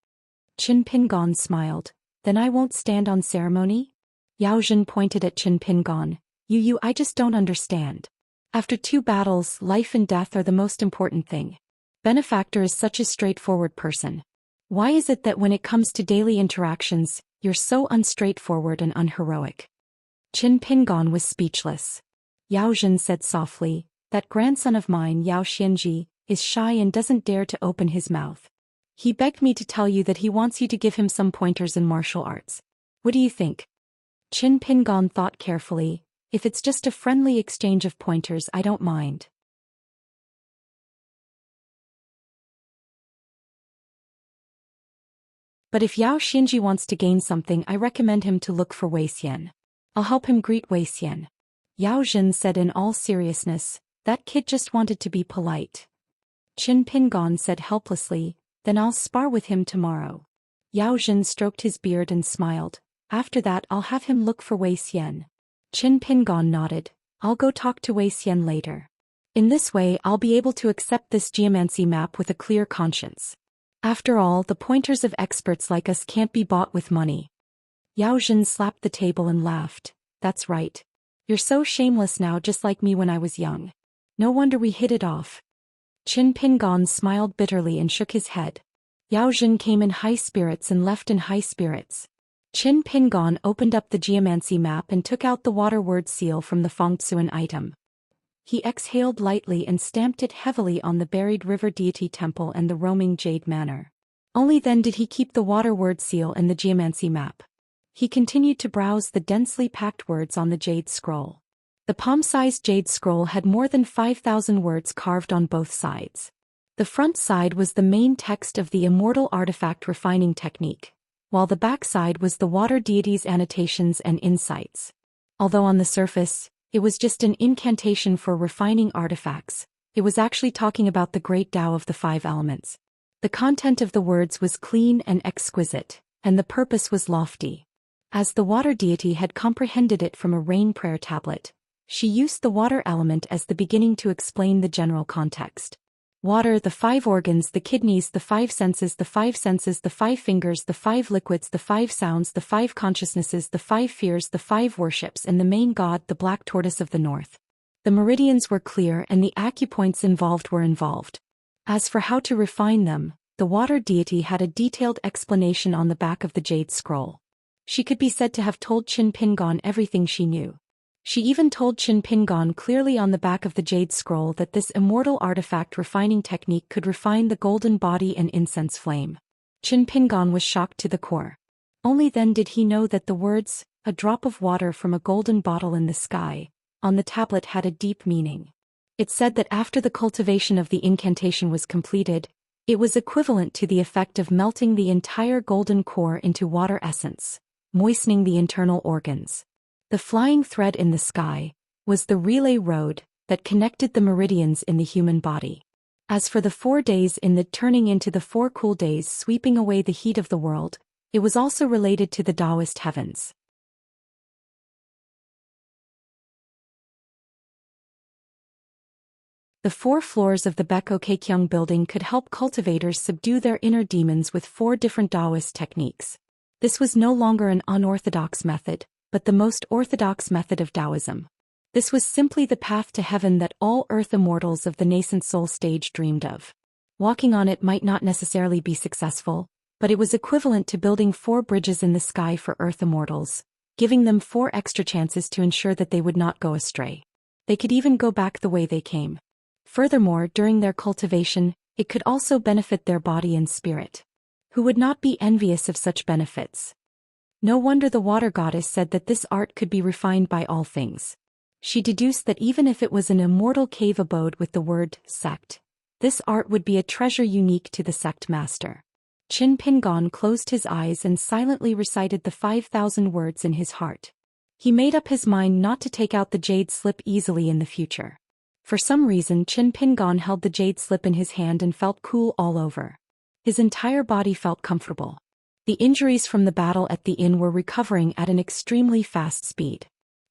[SPEAKER 1] Qin Pingon smiled. "Then I won't stand on ceremony?" Yao Zhen pointed at Qin Pingon. You, I just don't understand. After 2 battles, life and death are the most important thing. Benefactor is such a straightforward person. Why is it that when it comes to daily interactions, you're so unstraightforward and unheroic?" Qin Pingon was speechless. Yao Zhen said softly, "That grandson of mine, Yao Xianji, is shy and doesn't dare to open his mouth. He begged me to tell you that he wants you to give him some pointers in martial arts. What do you think?" Qin Pingon thought carefully. "If it's just a friendly exchange of pointers, I don't mind. But if Yao Xinji wants to gain something, I recommend him to look for Wei Xian. I'll help him greet Wei Xian." Yao Zhen said in all seriousness, "That kid just wanted to be polite." Qin Pingon said helplessly, "Then I'll spar with him tomorrow." Yao Zhen stroked his beard and smiled. "After that I'll have him look for Wei Xian." Qin Pingon nodded. "I'll go talk to Wei Xian later. In this way I'll be able to accept this geomancy map with a clear conscience. After all, the pointers of experts like us can't be bought with money." Yao Zhen slapped the table and laughed. "That's right. You're so shameless now, just like me when I was young. No wonder we hit it off." Qin Pingon smiled bitterly and shook his head. Yao Zhen came in high spirits and left in high spirits. Qin Pingon opened up the geomancy map and took out the water word seal from the Fengtsuan item. He exhaled lightly and stamped it heavily on the buried river deity temple and the roaming jade manor. Only then did he keep the water word seal and the geomancy map. He continued to browse the densely packed words on the jade scroll. The palm-sized jade scroll had more than 5,000 words carved on both sides. The front side was the main text of the Immortal artifact refining technique, while the back side was the water deity's annotations and insights. Although on the surface, it was just an incantation for refining artifacts, It was actually talking about the great Tao of the 5 elements. The content of the words was clean and exquisite, and the purpose was lofty. As the water deity had comprehended it from a rain prayer tablet, she used the water element as the beginning to explain the general context. Water, the 5 organs, the kidneys, the 5 senses, the 5 fingers, the 5 liquids, the 5 sounds, the 5 consciousnesses, the 5 fears, the 5 worships, and the main god, the black tortoise of the north. The meridians were clear and the acupoints involved were involved. As for how to refine them, the water deity had a detailed explanation on the back of the jade scroll. She could be said to have told Qin Pingon everything she knew. She even told Qin Pingon clearly on the back of the jade scroll that this immortal artifact refining technique could refine the golden body and incense flame. Qin Pingon was shocked to the core. Only then did he know that the words, "a drop of water from a golden bottle in the sky," on the tablet had a deep meaning. It said that after the cultivation of the incantation was completed, it was equivalent to the effect of melting the entire golden core into water essence, moistening the internal organs. The flying thread in the sky was the relay road that connected the meridians in the human body. As for the 4 days in the turning into the 4 cool days sweeping away the heat of the world, it was also related to the Daoist heavens. The 4 floors of the Beko Keikyung building could help cultivators subdue their inner demons with 4 different Daoist techniques. This was no longer an unorthodox method, but the most orthodox method of Taoism. This was simply the path to heaven that all earth immortals of the nascent soul stage dreamed of. Walking on it might not necessarily be successful, but it was equivalent to building 4 bridges in the sky for earth immortals, giving them 4 extra chances to ensure that they would not go astray. They could even go back the way they came. Furthermore, during their cultivation, it could also benefit their body and spirit. Who would not be envious of such benefits? No wonder the water goddess said that this art could be refined by all things. She deduced that even if it was an immortal cave abode with the word sect, this art would be a treasure unique to the sect master. Qin Pingon closed his eyes and silently recited the 5,000 words in his heart. He made up his mind not to take out the jade slip easily in the future. For some reason, Qin Pingon held the jade slip in his hand and felt cool all over. His entire body felt comfortable. The injuries from the battle at the inn were recovering at an extremely fast speed.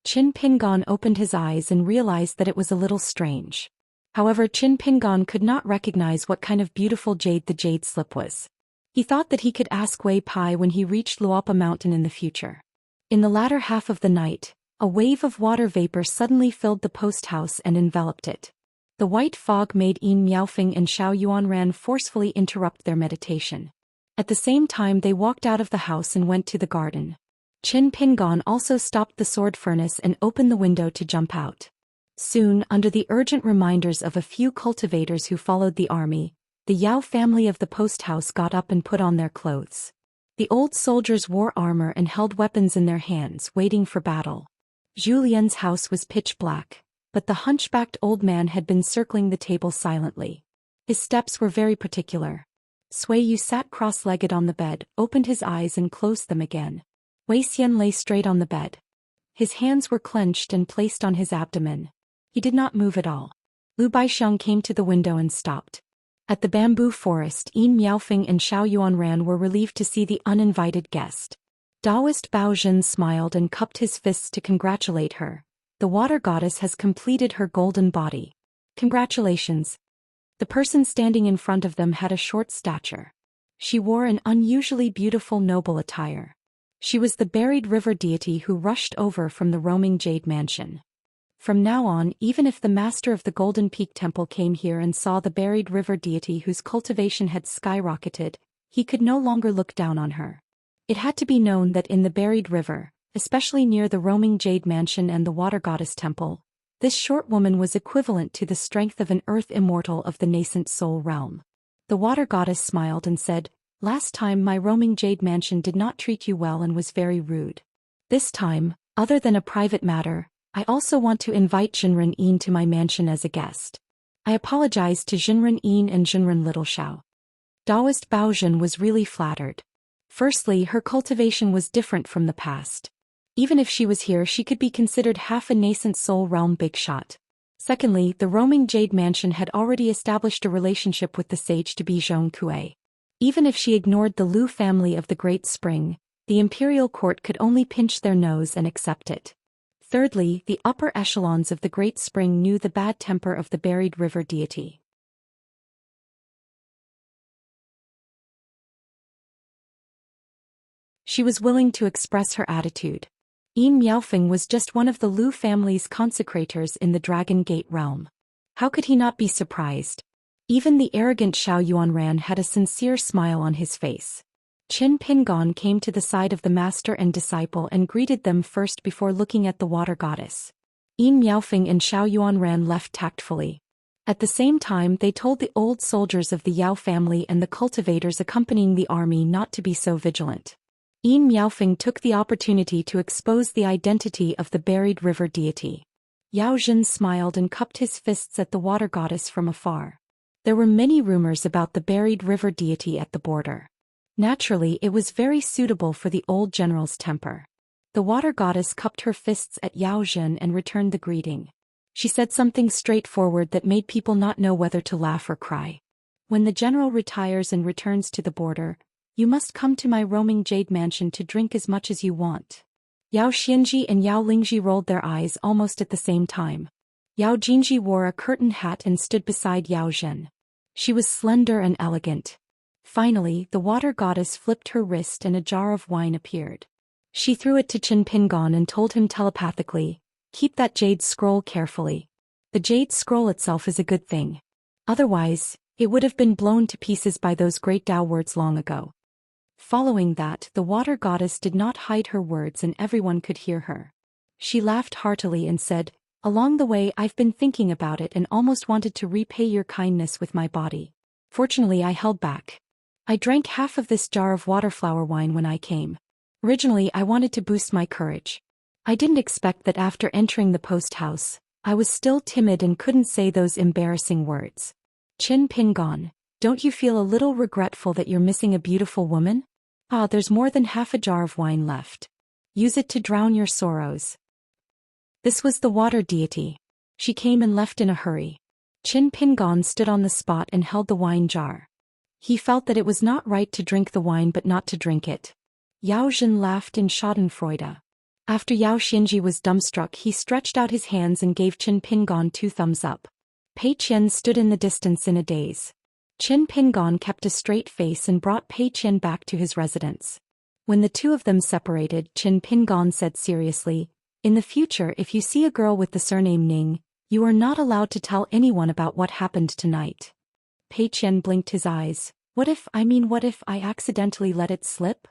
[SPEAKER 1] Qin Pingon opened his eyes and realized that it was a little strange. However, Qin Pingon could not recognize what kind of beautiful jade the jade slip was. He thought that he could ask Wei Pai when he reached Luopa Mountain in the future. In the latter half of the night, a wave of water vapor suddenly filled the post house and enveloped it. The white fog made Yin Miaofeng and Xiao Yuanran forcefully interrupt their meditation. At the same time they walked out of the house and went to the garden. Qin Pingon also stopped the sword furnace and opened the window to jump out. Soon, under the urgent reminders of a few cultivators who followed the army, the Yao family of the post house got up and put on their clothes. The old soldiers wore armor and held weapons in their hands, waiting for battle. Zhu Lian's house was pitch black, but the hunchbacked old man had been circling the table silently. His steps were very particular. Sui Yu sat cross-legged on the bed, opened his eyes and closed them again. Wei Xian lay straight on the bed. His hands were clenched and placed on his abdomen. He did not move at all. Lu Baixiang came to the window and stopped. At the bamboo forest, Yin Miaofeng and Xiao Yuanran were relieved to see the uninvited guest. Daoist Bao Zhen smiled and cupped his fists to congratulate her. The water goddess has completed her golden body. Congratulations. The person standing in front of them had a short stature. She wore an unusually beautiful noble attire. She was the buried river deity who rushed over from the roaming jade mansion. From now on, even if the master of the Golden Peak Temple came here and saw the buried river deity whose cultivation had skyrocketed, he could no longer look down on her. It had to be known that in the buried river, especially near the roaming jade mansion and the water goddess temple, this short woman was equivalent to the strength of an earth immortal of the nascent soul realm. The water goddess smiled and said, "Last time my roaming jade mansion did not treat you well and was very rude. This time, other than a private matter, I also want to invite Jinren Yin to my mansion as a guest. I apologize to Jinren Yin and Jinren Little Xiao." Daoist Bao Zhen was really flattered. Firstly, her cultivation was different from the past. Even if she was here, she could be considered half a nascent soul realm big shot. Secondly, the roaming Jade Mansion had already established a relationship with the sage-to-be Zhong Kuei. Even if she ignored the Lu family of the Great Spring, the imperial court could only pinch their nose and accept it. Thirdly, the upper echelons of the Great Spring knew the bad temper of the buried river deity. She was willing to express her attitude. Yin Miaofeng was just one of the Lu family's consecrators in the Dragon Gate realm. How could he not be surprised? Even the arrogant Xiao Yuanran had a sincere smile on his face. Qin Pingon came to the side of the master and disciple and greeted them first before looking at the water goddess. Yin Miaofeng and Xiao Yuanran left tactfully. At the same time, they told the old soldiers of the Yao family and the cultivators accompanying the army not to be so vigilant. Yin Miaofeng took the opportunity to expose the identity of the buried river deity. Yao Zhen smiled and cupped his fists at the water goddess from afar. There were many rumors about the buried river deity at the border. Naturally, it was very suitable for the old general's temper. The water goddess cupped her fists at Yao Zhen and returned the greeting. She said something straightforward that made people not know whether to laugh or cry. When the general retires and returns to the border, you must come to my roaming Jade Mansion to drink as much as you want. Yao Xianji and Yao Lingji rolled their eyes almost at the same time. Yao Jinji wore a curtain hat and stood beside Yao Zhen. She was slender and elegant. Finally, the water goddess flipped her wrist and a jar of wine appeared. She threw it to Qin Pingon and told him telepathically, "Keep that jade scroll carefully. The jade scroll itself is a good thing. Otherwise, it would have been blown to pieces by those great Tao words long ago." Following that, the water goddess did not hide her words and everyone could hear her. She laughed heartily and said, "Along the way I've been thinking about it and almost wanted to repay your kindness with my body. Fortunately I held back. I drank half of this jar of waterflower wine when I came. Originally I wanted to boost my courage. I didn't expect that after entering the post house, I was still timid and couldn't say those embarrassing words. Qin Pingon, don't you feel a little regretful that you're missing a beautiful woman? Ah, there's more than half a jar of wine left. Use it to drown your sorrows." This was the water deity. She came and left in a hurry. Qin Pingon stood on the spot and held the wine jar. He felt that it was not right to drink the wine but not to drink it. Yao Zhen laughed in schadenfreude. After Yao Xinji was dumbstruck, he stretched out his hands and gave Qin Pingon 2 thumbs up. Pei Qian stood in the distance in a daze. Qin Pingon kept a straight face and brought Pei Qian back to his residence. When the two of them separated, Qin Pingon said seriously, "In the future, if you see a girl with the surname Ning, you are not allowed to tell anyone about what happened tonight." Pei Qian blinked his eyes. What if I accidentally let it slip?"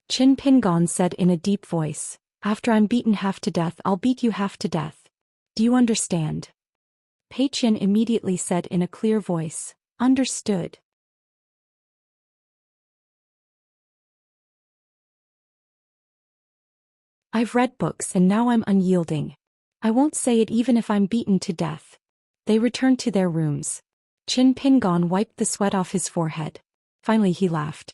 [SPEAKER 1] Qin Pingon said in a deep voice, "After I'm beaten half to death, I'll beat you half to death. Do you understand?" Pei Qian immediately said in a clear voice, "Understood." I've read books and now I'm unyielding. I won't say it even if I'm beaten to death. They returned to their rooms. Qin Pingon wiped the sweat off his forehead. Finally he laughed.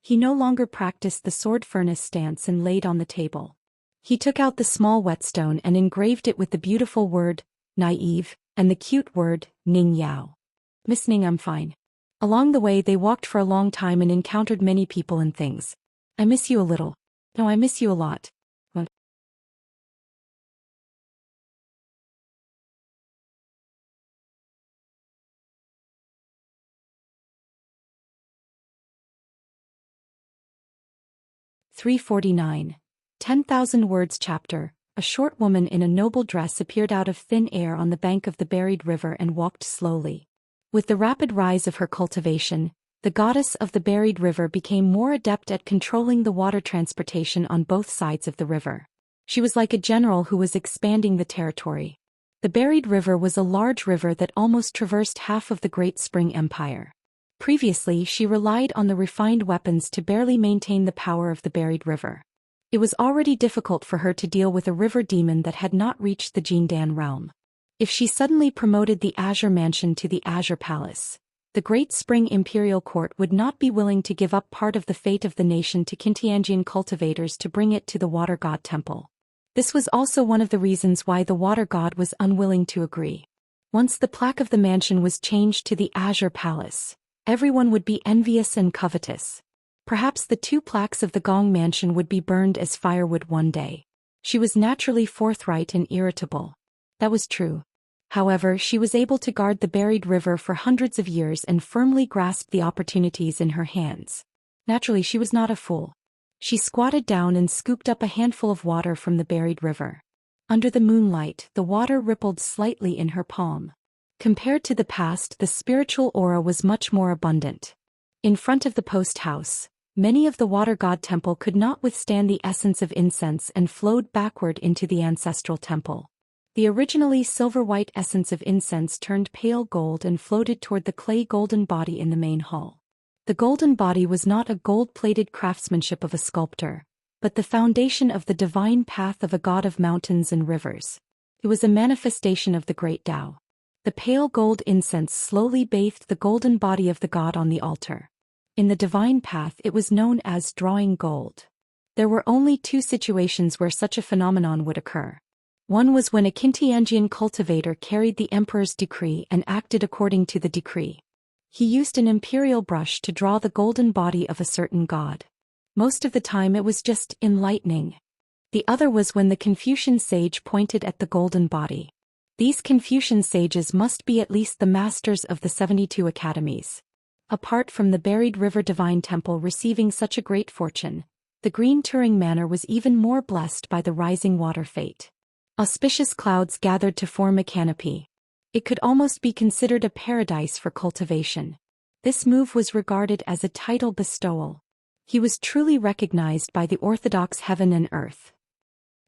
[SPEAKER 1] He no longer practiced the sword furnace stance and laid on the table. He took out the small whetstone and engraved it with the beautiful word, naive, and the cute word, Ning Yao. "Miss Ning, I'm fine." Along the way they walked for a long time and encountered many people and things. "I miss you a little." "No, I miss you a lot." "What?" "349. 10,000 Words Chapter. A short woman in a noble dress appeared out of thin air on the bank of the buried river and walked slowly. With the rapid rise of her cultivation, the goddess of the buried river became more adept at controlling the water transportation on both sides of the river. She was like a general who was expanding the territory. The buried river was a large river that almost traversed half of the Great Spring Empire. Previously, she relied on the refined weapons to barely maintain the power of the buried river. It was already difficult for her to deal with a river demon that had not reached the Jindan realm. If she suddenly promoted the Azure Mansion to the Azure Palace, the Great Spring Imperial Court would not be willing to give up part of the fate of the nation to Qintianjian cultivators to bring it to the Water God Temple. This was also one of the reasons why the Water God was unwilling to agree. Once the plaque of the mansion was changed to the Azure Palace, everyone would be envious and covetous. Perhaps the 2 plaques of the Gong Mansion would be burned as firewood one day. She was naturally forthright and irritable. That was true. However, she was able to guard the buried river for hundreds of years and firmly grasped the opportunities in her hands. Naturally, she was not a fool. She squatted down and scooped up a handful of water from the buried river. Under the moonlight, the water rippled slightly in her palm. Compared to the past, the spiritual aura was much more abundant. In front of the post house, many of the water god temple could not withstand the essence of incense and flowed backward into the ancestral temple. The originally silver-white essence of incense turned pale gold and floated toward the clay golden body in the main hall. The golden body was not a gold-plated craftsmanship of a sculptor, but the foundation of the divine path of a god of mountains and rivers. It was a manifestation of the great Tao. The pale gold incense slowly bathed the golden body of the god on the altar. In the divine path it was known as drawing gold. There were only 2 situations where such a phenomenon would occur. One was when a Qintianjian cultivator carried the emperor's decree and acted according to the decree. He used an imperial brush to draw the golden body of a certain god. Most of the time it was just enlightening. The other was when the Confucian sage pointed at the golden body. These Confucian sages must be at least the masters of the 72 academies. Apart from the buried river divine temple receiving such a great fortune, the Green Turing Manor was even more blessed by the rising water fate. Auspicious clouds gathered to form a canopy. It could almost be considered a paradise for cultivation. This move was regarded as a title bestowal. He was truly recognized by the orthodox heaven and earth.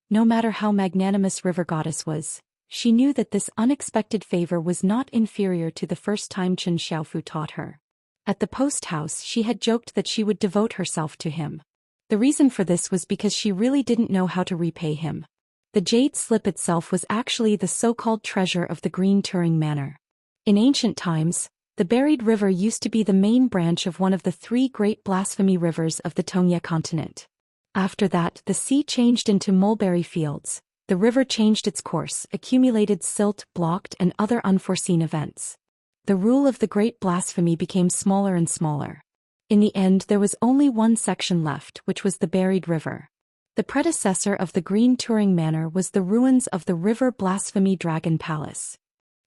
[SPEAKER 1] No matter how magnanimous River Goddess was, she knew that this unexpected favor was not inferior to the first time Chen Xiaofu taught her. At the post house she had joked that she would devote herself to him. The reason for this was because she really didn't know how to repay him. The jade slip itself was actually the so-called treasure of the Green Turing Manor. In ancient times, the buried river used to be the main branch of one of the 3 great blasphemy rivers of the Tongye continent. After that, the sea changed into mulberry fields, the river changed its course, accumulated silt, blocked, and other unforeseen events. The rule of the great blasphemy became smaller and smaller. In the end, there was only one section left, which was the buried river. The predecessor of the Green Turing Manor was the ruins of the River Blasphemy Dragon Palace.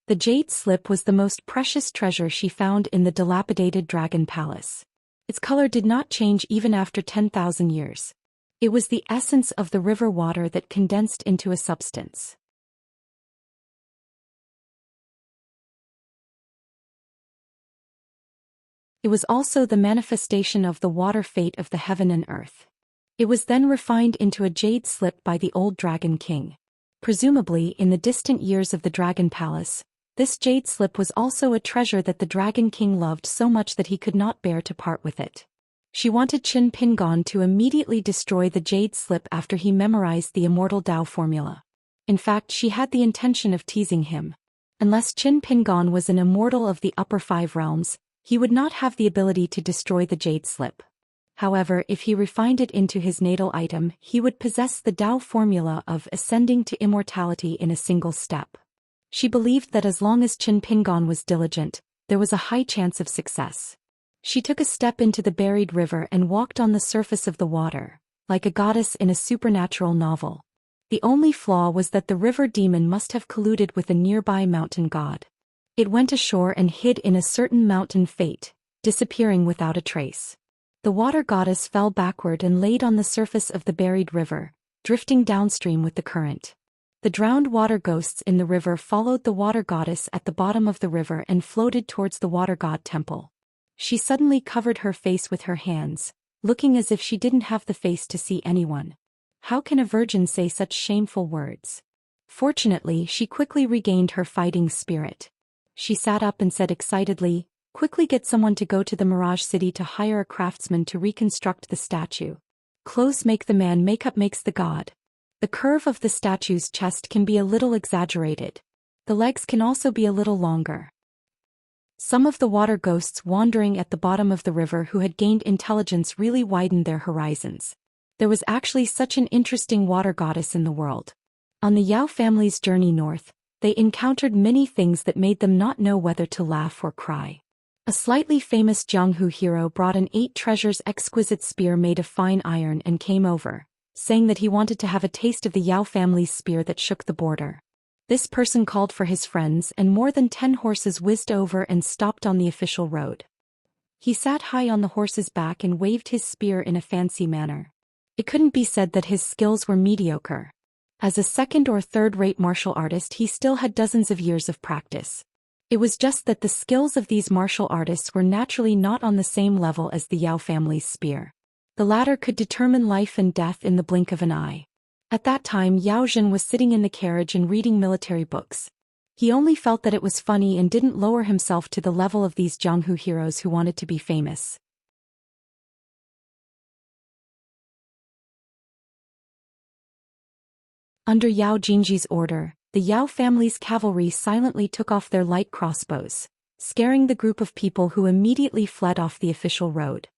[SPEAKER 1] The jade slip was the most precious treasure she found in the dilapidated Dragon Palace. Its color did not change even after 10,000 years. It was the essence of the river water that condensed into a substance. It was also the manifestation of the water fate of the heaven and earth. It was then refined into a jade slip by the old Dragon King. Presumably, in the distant years of the Dragon Palace, this jade slip was also a treasure that the Dragon King loved so much that he could not bear to part with it. She wanted Qin Pingon to immediately destroy the jade slip after he memorized the Immortal Tao formula. In fact, she had the intention of teasing him. Unless Qin Pingon was an immortal of the upper 5 realms, he would not have the ability to destroy the jade slip. However, if he refined it into his natal item, he would possess the Tao formula of ascending to immortality in a single step. She believed that as long as Qin Pingon was diligent, there was a high chance of success. She took a step into the buried river and walked on the surface of the water, like a goddess in a supernatural novel. The only flaw was that the river demon must have colluded with a nearby mountain god. It went ashore and hid in a certain mountain fate, disappearing without a trace. The water goddess fell backward and laid on the surface of the buried river, drifting downstream with the current. The drowned water ghosts in the river followed the water goddess at the bottom of the river and floated towards the water god temple. She suddenly covered her face with her hands, looking as if she didn't have the face to see anyone. How can a virgin say such shameful words? Fortunately, she quickly regained her fighting spirit. She sat up and said excitedly, "Quickly get someone to go to the Mirage City to hire a craftsman to reconstruct the statue. Clothes make the man, makeup makes the god." The curve of the statue's chest can be a little exaggerated. The legs can also be a little longer. Some of the water ghosts wandering at the bottom of the river who had gained intelligence really widened their horizons. There was actually such an interesting water goddess in the world. On the Yao family's journey north, They encountered many things that made them not know whether to laugh or cry. A slightly famous Jianghu hero brought an 8 treasures exquisite spear made of fine iron and came over, saying that he wanted to have a taste of the Yao family's spear that shook the border. This person called for his friends and more than 10 horses whizzed over and stopped on the official road. He sat high on the horse's back and waved his spear in a fancy manner. It couldn't be said that his skills were mediocre. As a second or third-rate martial artist, he still had dozens of years of practice. It was just that the skills of these martial artists were naturally not on the same level as the Yao family's spear. The latter could determine life and death in the blink of an eye. At that time, Yao Zhen was sitting in the carriage and reading military books. He only felt that it was funny and didn't lower himself to the level of these Jianghu heroes who wanted to be famous. Under Yao Jingji's order, the Yao family's cavalry silently took off their light crossbows, scaring the group of people who immediately fled off the official road.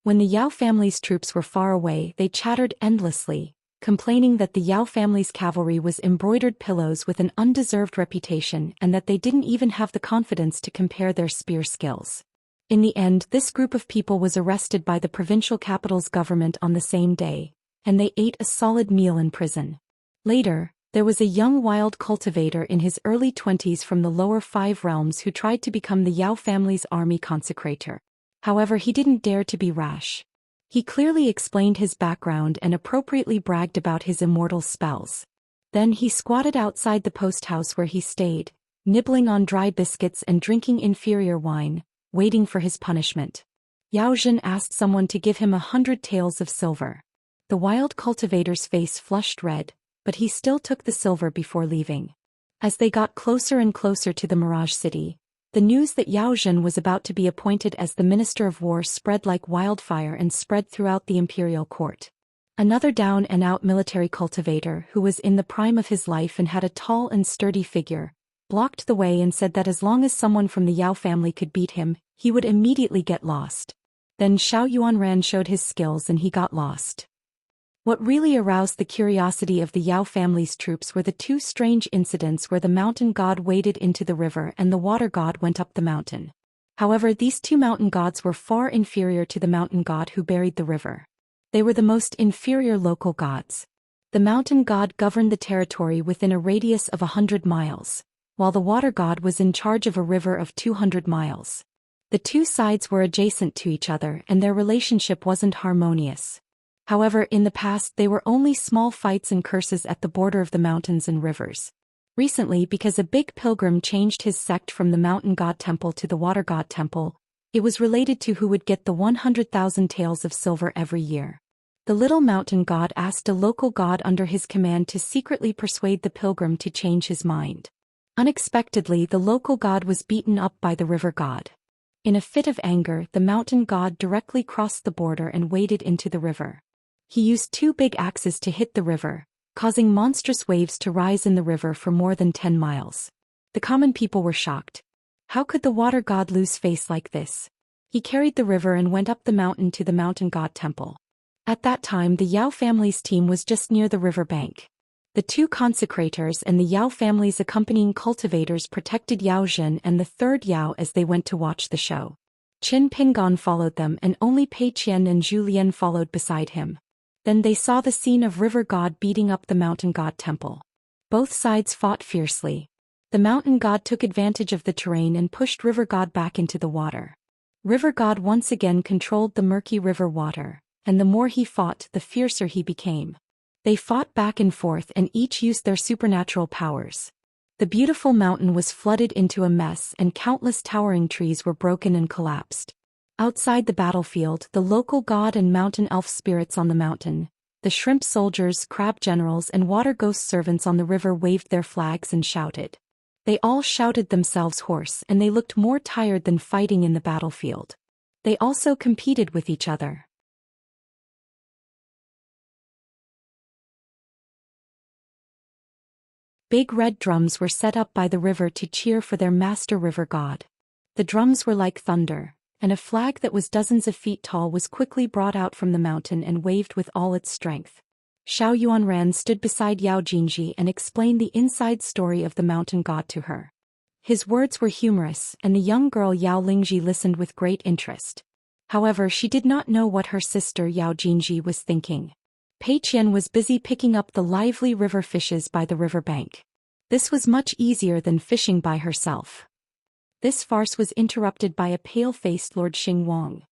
[SPEAKER 1] When the Yao family's troops were far away, they chattered endlessly, complaining that the Yao family's cavalry was embroidered pillows with an undeserved reputation and that they didn't even have the confidence to compare their spear skills. In the end, this group of people was arrested by the provincial capital's government on the same day, and they ate a solid meal in prison. Later, there was a young wild cultivator in his early 20s from the lower 5 realms who tried to become the Yao family's army consecrator. However, he didn't dare to be rash. He clearly explained his background and appropriately bragged about his immortal spells. Then he squatted outside the post house where he stayed, nibbling on dry biscuits and drinking inferior wine, waiting for his punishment. Yao Zhen asked someone to give him 100 taels of silver. The wild cultivator's face flushed red, but he still took the silver before leaving. As they got closer and closer to the Mirage City, the news that Yao Zhen was about to be appointed as the Minister of War spread like wildfire and spread throughout the imperial court. Another down-and-out military cultivator who was in the prime of his life and had a tall and sturdy figure, blocked the way and said that as long as someone from the Yao family could beat him, he would immediately get lost. Then Xiao Yuanran showed his skills and he got lost. What really aroused the curiosity of the Yao family's troops were the 2 strange incidents where the mountain god waded into the river and the water god went up the mountain. However, these 2 mountain gods were far inferior to the mountain god who buried the river. They were the most inferior local gods. The mountain god governed the territory within a radius of 100 miles, while the water god was in charge of a river of 200 miles. The 2 sides were adjacent to each other and their relationship wasn't harmonious. However, in the past they were only small fights and curses at the border of the mountains and rivers. Recently, because a big pilgrim changed his sect from the mountain god temple to the water god temple, it was related to who would get the 100,000 taels of silver every year. The little mountain god asked a local god under his command to secretly persuade the pilgrim to change his mind. Unexpectedly, the local god was beaten up by the river god. In a fit of anger, the mountain god directly crossed the border and waded into the river. He used 2 big axes to hit the river, causing monstrous waves to rise in the river for more than 10 miles. The common people were shocked. How could the water god lose face like this? He carried the river and went up the mountain to the mountain god temple. At that time, the Yao family's team was just near the river bank. The 2 consecrators and the Yao family's accompanying cultivators protected Yao Zhen and the 3rd Yao as they went to watch the show. Qin Pingon followed them and only Pei Qian and Zhu Lian followed beside him. Then they saw the scene of river god beating up the mountain god temple. Both sides fought fiercely. The mountain god took advantage of the terrain and pushed river god back into the water. River god once again controlled the murky river water, and the more he fought, the fiercer he became. They fought back and forth and each used their supernatural powers. The beautiful mountain was flooded into a mess and countless towering trees were broken and collapsed. Outside the battlefield, the local god and mountain elf spirits on the mountain, the shrimp soldiers, crab generals and water ghost servants on the river waved their flags and shouted. They all shouted themselves hoarse and they looked more tired than fighting in the battlefield. They also competed with each other. Big red drums were set up by the river to cheer for their master river god. The drums were like thunder, and a flag that was dozens of feet tall was quickly brought out from the mountain and waved with all its strength. Xiao Yuanran stood beside Yao Jinji and explained the inside story of the mountain god to her. His words were humorous, and the young girl Yao Lingji listened with great interest. However, she did not know what her sister Yao Jinji was thinking. Pei Qian was busy picking up the lively river fishes by the river bank. This was much easier than fishing by herself. This farce was interrupted by a pale-faced Lord Xingwang.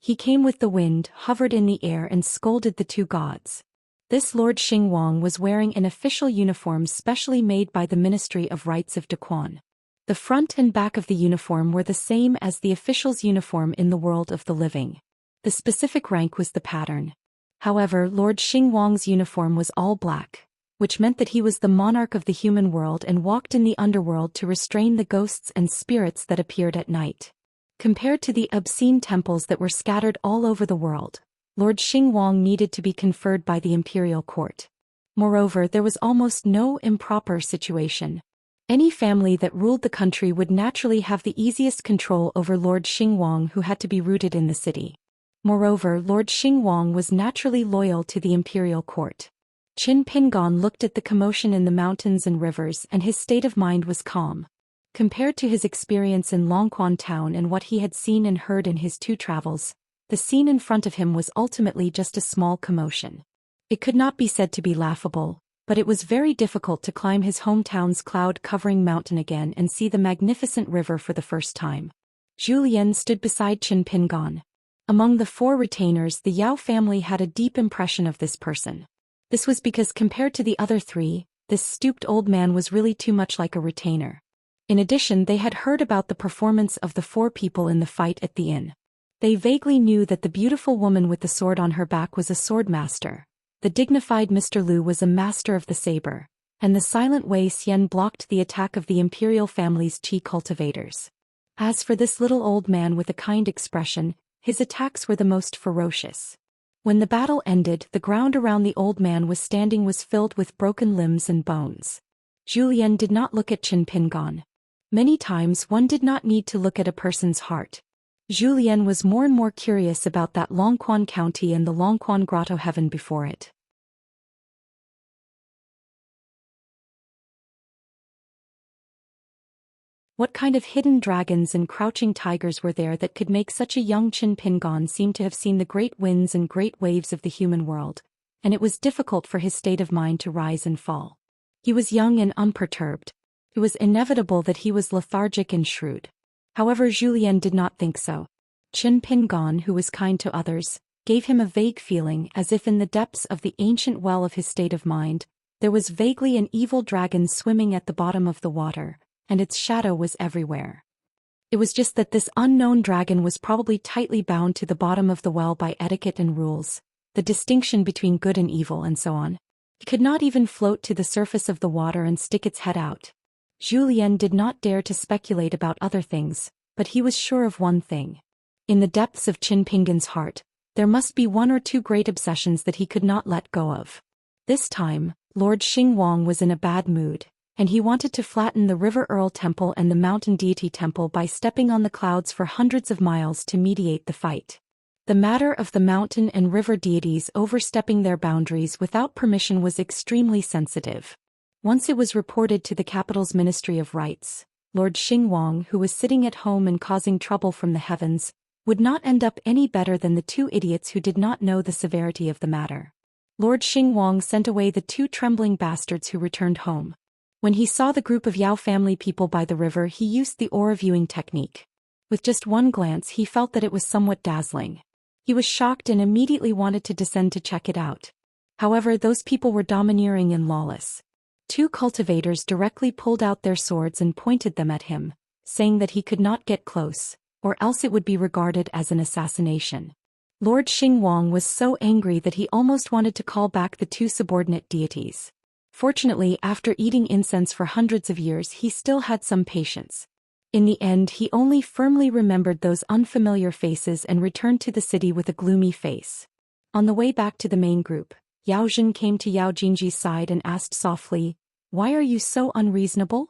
[SPEAKER 1] He came with the wind, hovered in the air and scolded the two gods. This Lord Xingwang was wearing an official uniform specially made by the Ministry of Rights of Daquan. The front and back of the uniform were the same as the official's uniform in the world of the living. The specific rank was the pattern. However, Lord Xingwang's uniform was all black, which meant that he was the monarch of the human world and walked in the underworld to restrain the ghosts and spirits that appeared at night. Compared to the obscene temples that were scattered all over the world, Lord Xingwang needed to be conferred by the imperial court. Moreover, there was almost no improper situation. Any family that ruled the country would naturally have the easiest control over Lord Xingwang, who had to be rooted in the city. Moreover, Lord Xingwang was naturally loyal to the imperial court. Qin Pingon looked at the commotion in the mountains and rivers, and his state of mind was calm. Compared to his experience in Longquan town and what he had seen and heard in his 2 travels, the scene in front of him was ultimately just a small commotion. It could not be said to be laughable, but it was very difficult to climb his hometown's cloud-covering mountain again and see the magnificent river for the first time. Zhou Xian stood beside Qin Pingon. Among the 4 retainers, the Yao family had a deep impression of this person. This was because compared to the other 3, this stooped old man was really too much like a retainer. In addition, they had heard about the performance of the 4 people in the fight at the inn. They vaguely knew that the beautiful woman with the sword on her back was a swordmaster, the dignified Mr. Liu was a master of the saber, and the silent Wei Xian blocked the attack of the imperial family's qi cultivators. As for this little old man with a kind expression, his attacks were the most ferocious. When the battle ended, the ground around the old man was standing was filled with broken limbs and bones. Zhou Xian did not look at Qin Pingon. Many times one did not need to look at a person's heart. Zhou Xian was more and more curious about that Longquan County and the Longquan Grotto heaven before it. What kind of hidden dragons and crouching tigers were there that could make such a young Qin Pingon seem to have seen the great winds and great waves of the human world, and it was difficult for his state of mind to rise and fall. He was young and unperturbed. It was inevitable that he was lethargic and shrewd. However, Zhou Xian did not think so. Qin Pingon, who was kind to others, gave him a vague feeling as if in the depths of the ancient well of his state of mind, there was vaguely an evil dragon swimming at the bottom of the water, and its shadow was everywhere. It was just that this unknown dragon was probably tightly bound to the bottom of the well by etiquette and rules, the distinction between good and evil and so on. It could not even float to the surface of the water and stick its head out. Zhou Xian did not dare to speculate about other things, but he was sure of one thing. In the depths of Qin Pingon's heart, there must be 1 or 2 great obsessions that he could not let go of. This time, Lord Xingwang was in a bad mood, and he wanted to flatten the River Earl Temple and the Mountain Deity Temple by stepping on the clouds for hundreds of miles to mediate the fight. The matter of the mountain and river deities overstepping their boundaries without permission was extremely sensitive. Once it was reported to the capital's Ministry of Rights, Lord Xingwang, who was sitting at home and causing trouble from the heavens, would not end up any better than the 2 idiots who did not know the severity of the matter. Lord Xingwang sent away the 2 trembling bastards who returned home. When he saw the group of Yao family people by the river, he used the aura viewing technique. With just one glance, he felt that it was somewhat dazzling. He was shocked and immediately wanted to descend to check it out. However, those people were domineering and lawless. 2 cultivators directly pulled out their swords and pointed them at him, saying that he could not get close, or else it would be regarded as an assassination. Lord Xingwang was so angry that he almost wanted to call back the 2 subordinate deities. Fortunately, after eating incense for hundreds of years, he still had some patience. In the end, he only firmly remembered those unfamiliar faces and returned to the city with a gloomy face. On the way back to the main group, Yao Zhen came to Yao Jinji's side and asked softly, "Why are you so unreasonable?"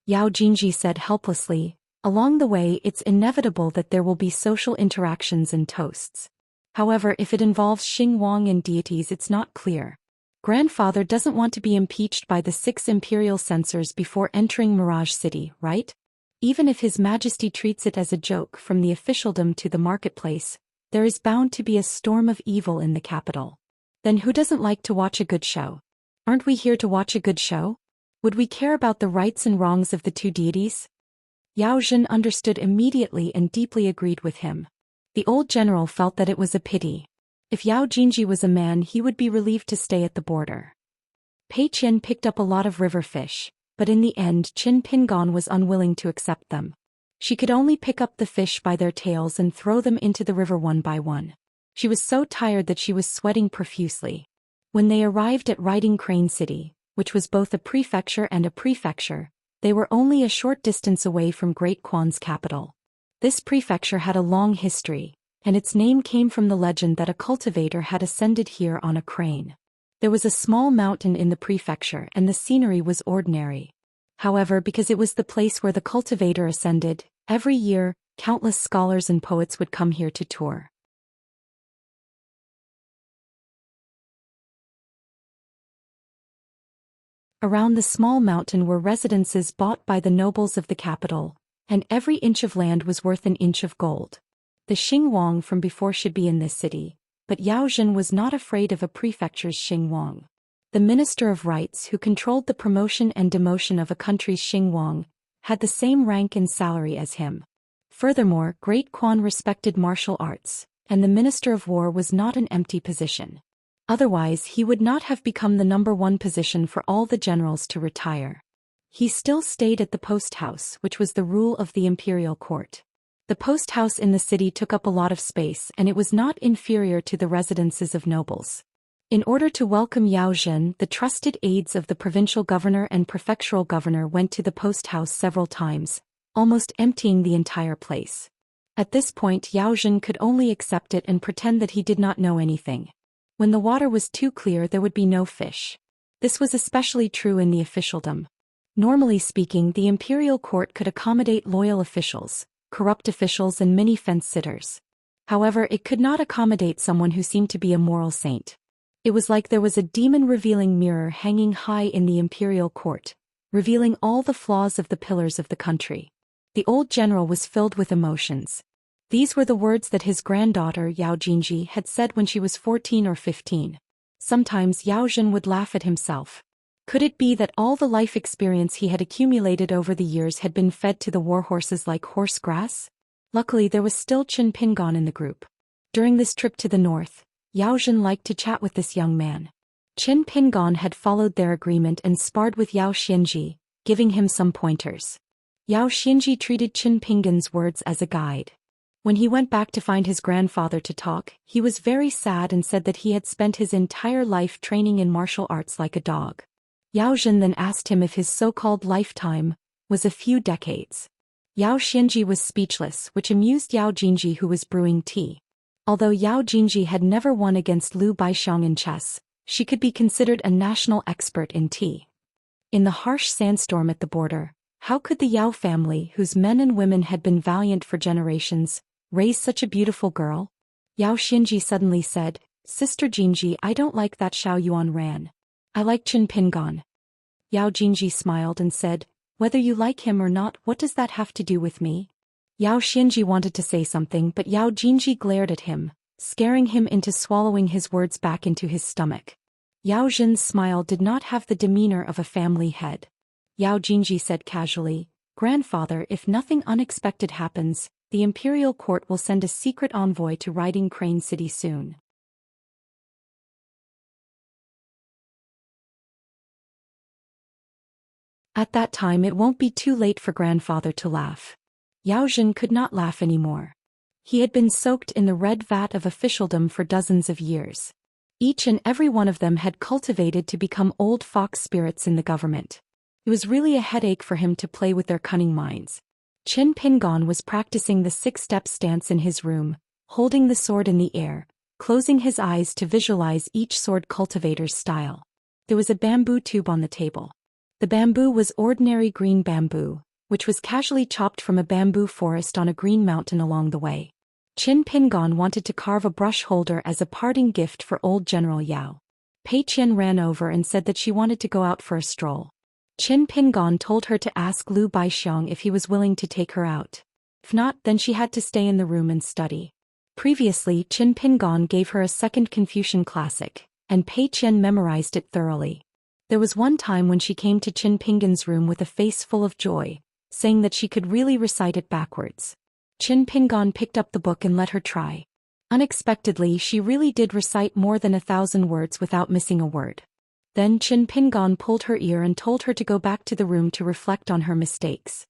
[SPEAKER 1] Yao Jinji said helplessly, "Along the way it's inevitable that there will be social interactions and toasts. However, if it involves Xingwang and deities, it's not clear." Grandfather doesn't want to be impeached by the 6 imperial censors before entering Mirage City, right? Even if His Majesty treats it as a joke from the officialdom to the marketplace, there is bound to be a storm of evil in the capital. Then who doesn't like to watch a good show? Aren't we here to watch a good show? Would we care about the rights and wrongs of the 2 deities? Yao Zhen understood immediately and deeply agreed with him. The old general felt that it was a pity. If Yao Jinji was a man, he would be relieved to stay at the border. Pei Qian picked up a lot of river fish, but in the end Qin Pingon was unwilling to accept them. She could only pick up the fish by their tails and throw them into the river one by one. She was so tired that she was sweating profusely. When they arrived at Riding Crane City, which was both a prefecture and a prefecture, they were only a short distance away from Great Quan's capital. This prefecture had a long history, and its name came from the legend that a cultivator had ascended here on a crane. There was a small mountain in the prefecture and the scenery was ordinary. However, because it was the place where the cultivator ascended, every year, countless scholars and poets would come here to tour. Around the small mountain were residences bought by the nobles of the capital, and every inch of land was worth an inch of gold. The Xingwang from before should be in this city, but Yao Zhen was not afraid of a prefecture's Xingwang. The Minister of Rights, who controlled the promotion and demotion of a country's Xingwang, had the same rank and salary as him. Furthermore, Great Quan respected martial arts, and the Minister of War was not an empty position. Otherwise, he would not have become the #1 position for all the generals to retire. He still stayed at the post house, which was the rule of the imperial court. The post house in the city took up a lot of space and it was not inferior to the residences of nobles. In order to welcome Yao Zhen, the trusted aides of the provincial governor and prefectural governor went to the post house several times, almost emptying the entire place. At this point Yao Zhen could only accept it and pretend that he did not know anything. When the water was too clear there would be no fish. This was especially true in the officialdom. Normally speaking, the imperial court could accommodate loyal officials, corrupt officials and many fence-sitters. However, it could not accommodate someone who seemed to be a moral saint. It was like there was a demon-revealing mirror hanging high in the imperial court, revealing all the flaws of the pillars of the country. The old general was filled with emotions. These were the words that his granddaughter Yao Jinji had said when she was 14 or 15. Sometimes Yao Zhen would laugh at himself. Could it be that all the life experience he had accumulated over the years had been fed to the warhorses like horse grass? Luckily there was still Qin Pingon in the group. During this trip to the north, Yao Zhen liked to chat with this young man. Qin Pingon had followed their agreement and sparred with Yao Xianji, giving him some pointers. Yao Xianji treated Qin Pingon's words as a guide. When he went back to find his grandfather to talk, he was very sad and said that he had spent his entire life training in martial arts like a dog. Yao Zhen then asked him if his so-called lifetime was a few decades. Yao Xianji was speechless, which amused Yao Jinji, who was brewing tea. Although Yao Jinji had never won against Liu Baixiang in chess, she could be considered a national expert in tea. In the harsh sandstorm at the border, how could the Yao family, whose men and women had been valiant for generations, raise such a beautiful girl? Yao Xianji suddenly said, "Sister Jinji, I don't like that Xiao Yuan ran. I like Qin Pingon." Yao Jinji smiled and said, "Whether you like him or not, what does that have to do with me?" Yao Xianji wanted to say something, but Yao Jinji glared at him, scaring him into swallowing his words back into his stomach. Yao Zhen's smile did not have the demeanor of a family head. Yao Jinji said casually, "Grandfather, if nothing unexpected happens, the imperial court will send a secret envoy to Riding Crane City soon. At that time it won't be too late for grandfather to laugh." Yao Zhen could not laugh anymore. He had been soaked in the red vat of officialdom for dozens of years. Each and every one of them had cultivated to become old fox spirits in the government. It was really a headache for him to play with their cunning minds. Qin Pingon was practicing the 6-step stance in his room, holding the sword in the air, closing his eyes to visualize each sword cultivator's style. There was a bamboo tube on the table. The bamboo was ordinary green bamboo, which was casually chopped from a bamboo forest on a green mountain along the way. Qin Pingon wanted to carve a brush holder as a parting gift for old General Yao. Pei Qian ran over and said that she wanted to go out for a stroll. Qin Pingon told her to ask Lu Baixiang if he was willing to take her out. If not, then she had to stay in the room and study. Previously, Qin Pingon gave her a second Confucian classic, and Pei Qian memorized it thoroughly. There was one time when she came to Qin Pingon's room with a face full of joy, saying that she could really recite it backwards. Qin Pingon picked up the book and let her try. Unexpectedly, she really did recite more than 1,000 words without missing a word. Then Qin Pingon pulled her ear and told her to go back to the room to reflect on her mistakes.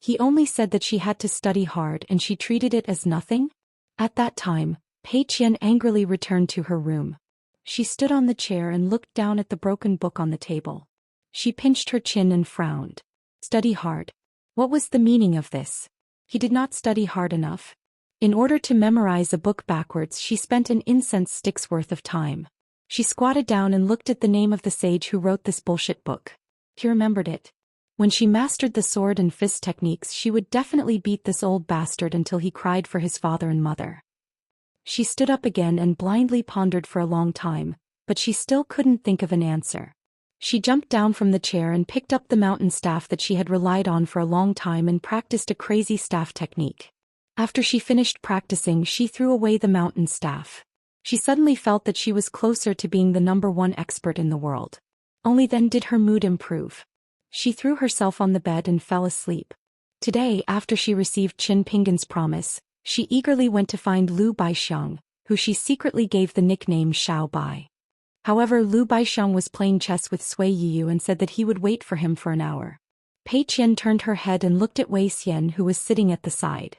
[SPEAKER 1] He only said that she had to study hard and she treated it as nothing? At that time, Pei Qian angrily returned to her room. She stood on the chair and looked down at the broken book on the table. She pinched her chin and frowned. Study hard. What was the meaning of this? He did not study hard enough. In order to memorize a book backwards, she spent an incense stick's worth of time. She squatted down and looked at the name of the sage who wrote this bullshit book. He remembered it. When she mastered the sword and fist techniques, she would definitely beat this old bastard until he cried for his father and mother. She stood up again and blindly pondered for a long time, but she still couldn't think of an answer. She jumped down from the chair and picked up the mountain staff that she had relied on for a long time and practiced a crazy staff technique. After she finished practicing, she threw away the mountain staff. She suddenly felt that she was closer to being the #1 expert in the world. Only then did her mood improve. She threw herself on the bed and fell asleep. Today, after she received Qin Pingon's promise, she eagerly went to find Lu Baixiang, who she secretly gave the nickname Xiao Bai. However, Lu Baixiang was playing chess with Sui Yiyu and said that he would wait for him for an hour. Pei Qian turned her head and looked at Wei Xian, who was sitting at the side.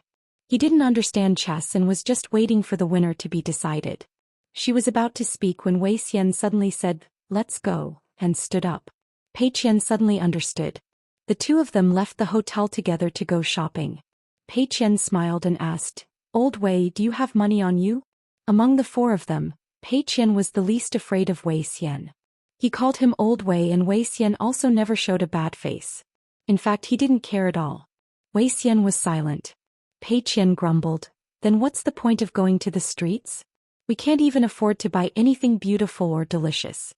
[SPEAKER 1] He didn't understand chess and was just waiting for the winner to be decided. She was about to speak when Wei Xian suddenly said, "Let's go," and stood up. Pei Qian suddenly understood. The two of them left the hotel together to go shopping. Pei Qian smiled and asked, "Old Wei, do you have money on you?" Among the four of them, Pei Qian was the least afraid of Wei Xian. He called him Old Wei, and Wei Xian also never showed a bad face. In fact, he didn't care at all. Wei Xian was silent. Pei Qian grumbled, "Then what's the point of going to the streets? We can't even afford to buy anything beautiful or delicious."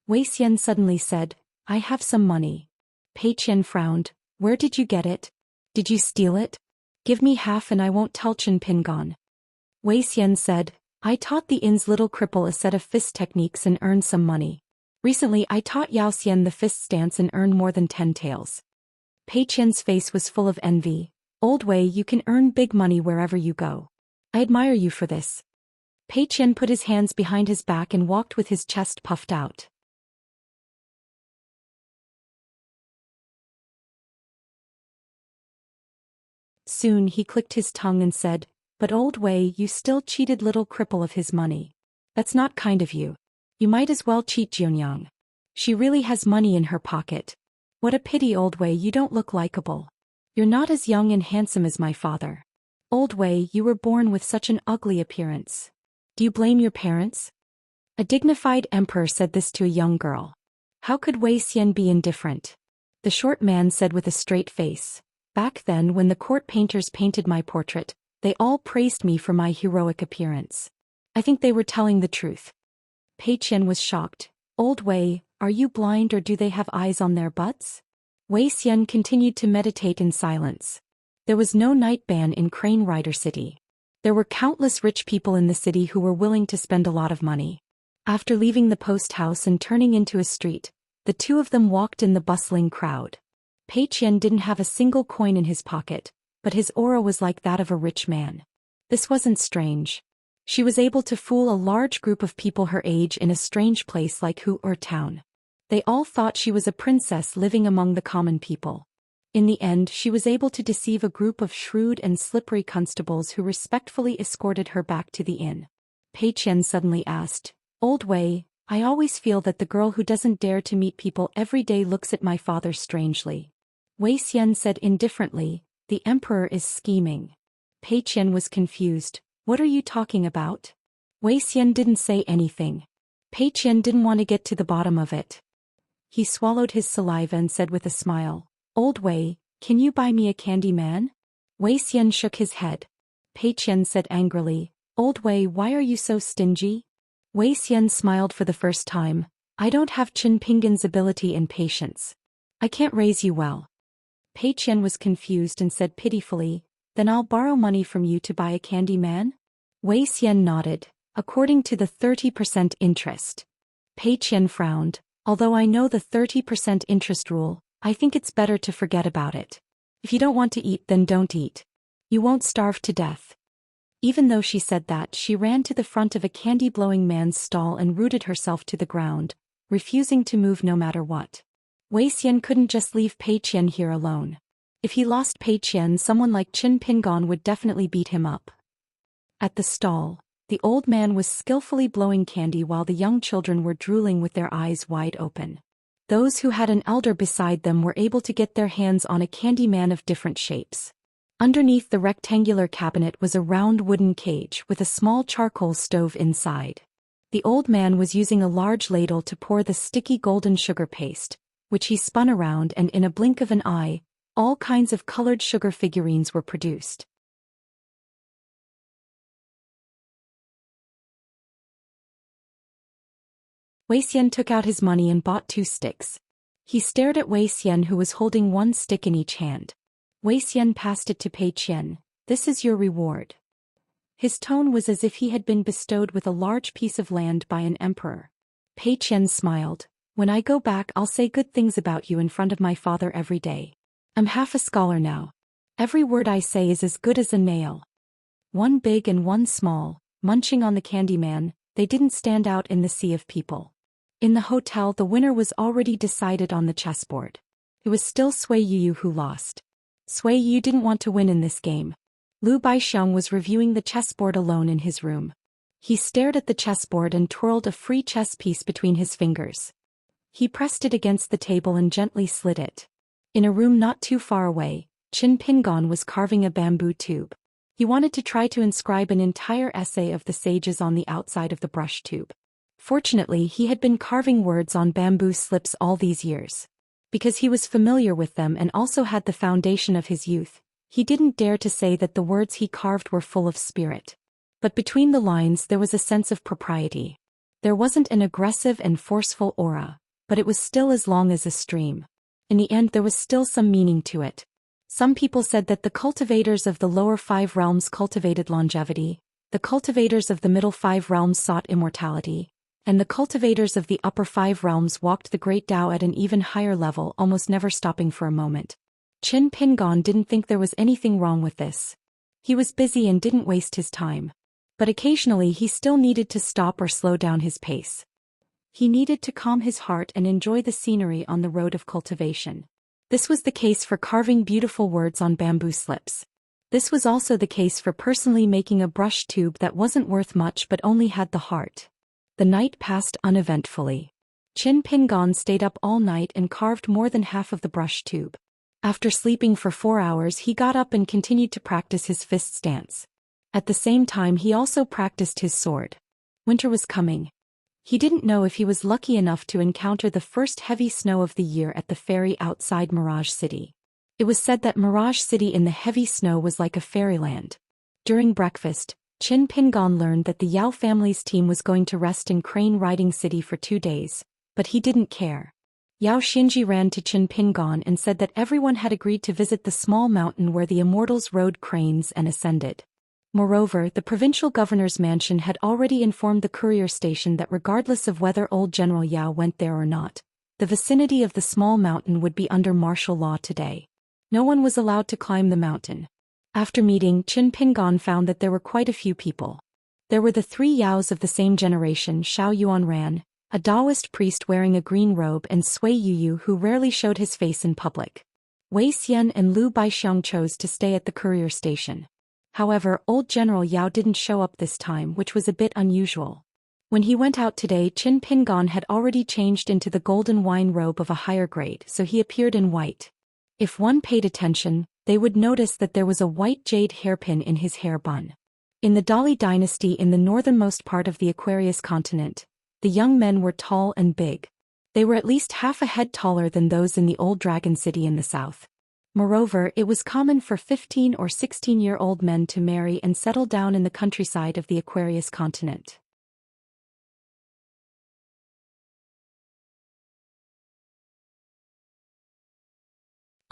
[SPEAKER 1] Wei Xian suddenly said, "I have some money." Pei Qian frowned. "Where did you get it? Did you steal it? Give me half and I won't tell Qin Pingon." Wei Xian said, "I taught the inn's little cripple a set of fist techniques and earned some money. Recently I taught Yao Xian the fist stance and earned more than 10 taels." Pei Qian's face was full of envy. "Old Wei, you can earn big money wherever you go. I admire you for this." Pei Qian put his hands behind his back and walked with his chest puffed out. Soon he clicked his tongue and said, "But Old Wei, you still cheated little cripple of his money. That's not kind of you. You might as well cheat Jianyang. She really has money in her pocket. What a pity, Old Wei, you don't look likable. You're not as young and handsome as my father. Old Wei, you were born with such an ugly appearance. Do you blame your parents?" A dignified emperor said this to a young girl. How could Wei Xian be indifferent? The short man said with a straight face, "Back then when the court painters painted my portrait, they all praised me for my heroic appearance. I think they were telling the truth." Pei Qian was shocked. "Old Wei, are you blind or do they have eyes on their butts?" Wei Xian continued to meditate in silence. There was no night ban in Crane Rider City. There were countless rich people in the city who were willing to spend a lot of money. After leaving the post house and turning into a street, the two of them walked in the bustling crowd. Pei Qian didn't have a single coin in his pocket, but his aura was like that of a rich man. This wasn't strange. She was able to fool a large group of people her age in a strange place like Hu town. They all thought she was a princess living among the common people. In the end, she was able to deceive a group of shrewd and slippery constables who respectfully escorted her back to the inn. Pei Qian suddenly asked, "Old Wei, I always feel that the girl who doesn't dare to meet people every day looks at my father strangely." Wei Xian said indifferently, "The emperor is scheming." Pei Qian was confused. "What are you talking about?" Wei Xian didn't say anything. Pei Qian didn't want to get to the bottom of it. He swallowed his saliva and said with a smile, "Old Wei, can you buy me a candy man?" Wei Xian shook his head. Pei Qian said angrily, "Old Wei, why are you so stingy? Wei Xian smiled for the first time. I don't have Qin Pingan's ability and patience. I can't raise you well. Pei Qian was confused and said pitifully, then I'll borrow money from you to buy a candy man? Wei Xian nodded, according to the 30% interest. Pei Qian frowned, although I know the 30% interest rule, I think it's better to forget about it. If you don't want to eat, then don't eat. You won't starve to death. Even though she said that, she ran to the front of a candy-blowing man's stall and rooted herself to the ground, refusing to move no matter what. Wei Xian couldn't just leave Pei Qian here alone. If he lost Pei Qian, someone like Qin Pingan would definitely beat him up. At the stall, the old man was skillfully blowing candy while the young children were drooling with their eyes wide open. Those who had an elder beside them were able to get their hands on a candy man of different shapes. Underneath the rectangular cabinet was a round wooden cage with a small charcoal stove inside. The old man was using a large ladle to pour the sticky golden sugar paste, which he spun around, and in a blink of an eye, all kinds of colored sugar figurines were produced. Wei Xian took out his money and bought 2 sticks. He stared at Wei Xian, who was holding 1 stick in each hand. Wei Xian passed it to Pei Qian. This is your reward. His tone was as if he had been bestowed with a large piece of land by an emperor. Pei Qian smiled. When I go back, I'll say good things about you in front of my father every day. I'm half a scholar now. Every word I say is as good as a nail. 1 big and 1 small, munching on the candy man, they didn't stand out in the sea of people. In the hotel, the winner was already decided on the chessboard. It was still Sui Yu who lost. Sui Yu didn't want to win in this game. Lu Baixiong was reviewing the chessboard alone in his room. He stared at the chessboard and twirled a free chess piece between his fingers. He pressed it against the table and gently slid it. In a room not too far away, Qin Pingan was carving a bamboo tube. He wanted to try to inscribe an entire essay of the sages on the outside of the brush tube. Fortunately, he had been carving words on bamboo slips all these years. Because he was familiar with them and also had the foundation of his youth, he didn't dare to say that the words he carved were full of spirit. But between the lines there was a sense of propriety. There wasn't an aggressive and forceful aura, but it was still as long as a stream. In the end, there was still some meaning to it. Some people said that the cultivators of the lower 5 realms cultivated longevity, the cultivators of the middle 5 realms sought immortality, and the cultivators of the upper 5 realms walked the great Tao at an even higher level, almost never stopping for a moment. Qin Pingan didn't think there was anything wrong with this. He was busy and didn't waste his time. But occasionally he still needed to stop or slow down his pace. He needed to calm his heart and enjoy the scenery on the road of cultivation. This was the case for carving beautiful words on bamboo slips. This was also the case for personally making a brush tube that wasn't worth much but only had the heart. The night passed uneventfully. Qin Pingan stayed up all night and carved more than half of the brush tube. After sleeping for 4 hours, he got up and continued to practice his fist stance. At the same time, he also practiced his sword. Winter was coming. He didn't know if he was lucky enough to encounter the first heavy snow of the year at the ferry outside Mirage City. It was said that Mirage City in the heavy snow was like a fairyland. During breakfast, Qin Pingan learned that the Yao family's team was going to rest in Crane Riding City for 2 days, but he didn't care. Yao Xinji ran to Qin Pingan and said that everyone had agreed to visit the small mountain where the Immortals rode cranes and ascended. Moreover, the provincial governor's mansion had already informed the courier station that regardless of whether old General Yao went there or not, the vicinity of the small mountain would be under martial law today. No one was allowed to climb the mountain. After meeting, Qin Pingan found that there were quite a few people. There were the 3 Yaos of the same generation: Xiao Yuanran, a Daoist priest wearing a green robe, and Sui Yu who rarely showed his face in public. Wei Xian and Lu Baixiong chose to stay at the courier station. However, old General Yao didn't show up this time, which was a bit unusual. When he went out today, Qin Pingan had already changed into the golden wine robe of a higher grade, so he appeared in white. If one paid attention, they would notice that there was a white jade hairpin in his hair bun. In the Dali dynasty in the northernmost part of the Aquarius continent, the young men were tall and big. They were at least half a head taller than those in the old dragon city in the south. Moreover, it was common for 15 or 16-year-old men to marry and settle down in the countryside of the Aquarius continent.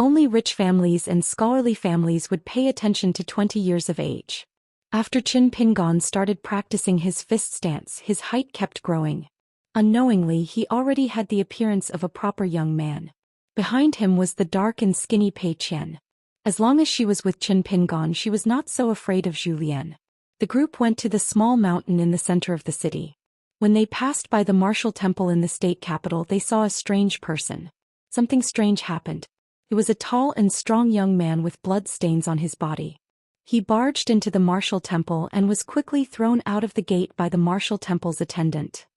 [SPEAKER 1] Only rich families and scholarly families would pay attention to 20 years of age. After Qin Pingon started practicing his fist stance, his height kept growing. Unknowingly, he already had the appearance of a proper young man. Behind him was the dark and skinny Pei Qian. As long as she was with Qin Pingon, she was not so afraid of Zhou Xian. The group went to the small mountain in the center of the city. When they passed by the martial temple in the state capital, they saw a strange person. Something strange happened. It was a tall and strong young man with blood stains on his body. He barged into the martial temple and was quickly thrown out of the gate by the martial temple's attendant.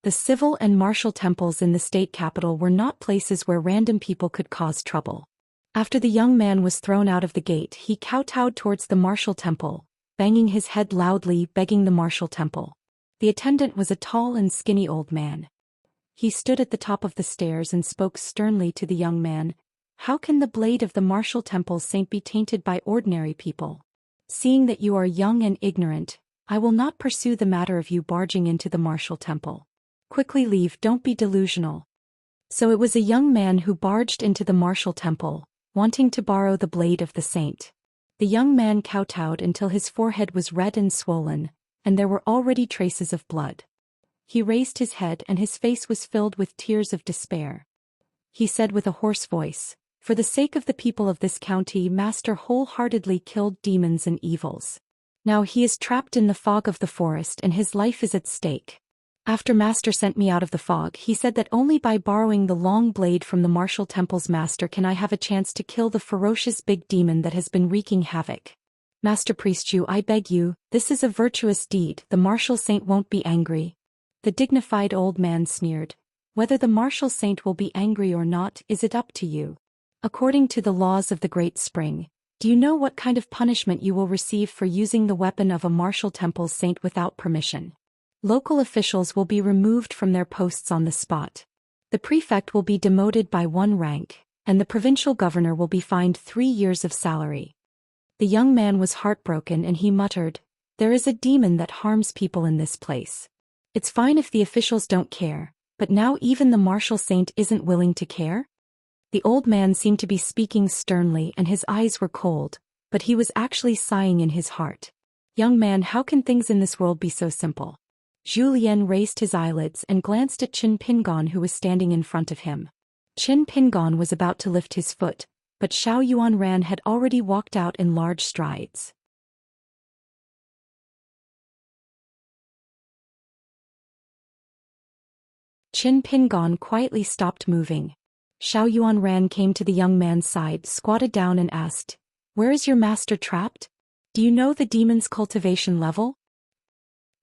[SPEAKER 1] The civil and martial temples in the state capital were not places where random people could cause trouble. After the young man was thrown out of the gate, he kowtowed towards the martial temple, banging his head loudly, begging the martial temple. The attendant was a tall and skinny old man. He stood at the top of the stairs and spoke sternly to the young man. "How can the blade of the martial temple saint be tainted by ordinary people? Seeing that you are young and ignorant, I will not pursue the matter of you barging into the martial temple. Quickly leave, don't be delusional." So it was a young man who barged into the martial temple, wanting to borrow the blade of the saint. The young man kowtowed until his forehead was red and swollen, and there were already traces of blood. He raised his head and his face was filled with tears of despair. He said with a hoarse voice, "For the sake of the people of this county, Master wholeheartedly killed demons and evils. Now he is trapped in the fog of the forest and his life is at stake. After Master sent me out of the fog, he said that only by borrowing the long blade from the martial temple's master can I have a chance to kill the ferocious big demon that has been wreaking havoc. Master Priestju, I beg you, this is a virtuous deed, the martial saint won't be angry." The dignified old man sneered. "Whether the martial saint will be angry or not, is it up to you? According to the laws of the Great Spring, do you know what kind of punishment you will receive for using the weapon of a martial temple's saint without permission? Local officials will be removed from their posts on the spot. The prefect will be demoted by 1 rank, and the provincial governor will be fined 3 years of salary." The young man was heartbroken and he muttered, "There is a demon that harms people in this place. It's fine if the officials don't care, but now even the martial saint isn't willing to care?" The old man seemed to be speaking sternly and his eyes were cold, but he was actually sighing in his heart. "Young man, how can things in this world be so simple?" Zhou Xian raised his eyelids and glanced at Qin Pingon who was standing in front of him. Qin Pingon was about to lift his foot, but Xiao Yuanran had already walked out in large strides. Qin Pingon quietly stopped moving. Xiao Yuanran came to the young man's side, squatted down and asked, "Where is your master trapped? Do you know the demon's cultivation level?"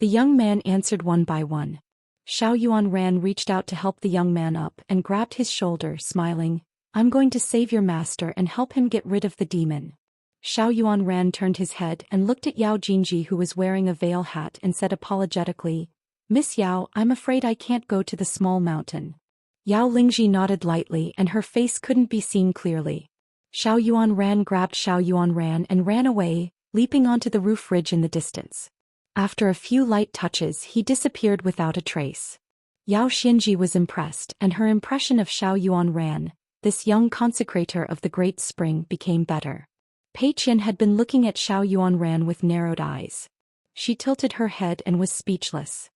[SPEAKER 1] The young man answered one by one. Xiao Yuanran reached out to help the young man up and grabbed his shoulder, smiling, "I'm going to save your master and help him get rid of the demon." Xiao Yuanran turned his head and looked at Yao Jinji who was wearing a veil hat and said apologetically, "Miss Yao, I'm afraid I can't go to the small mountain." Yao Lingji nodded lightly and her face couldn't be seen clearly. Xiao Yuanran grabbed Xiao Yuanran and ran away, leaping onto the roof ridge in the distance. After a few light touches, he disappeared without a trace. Yao Xinji was impressed, and her impression of Xiao Yuanran, this young consecrator of the Great Spring, became better. Pei Qian had been looking at Xiao Yuanran with narrowed eyes. She tilted her head and was speechless.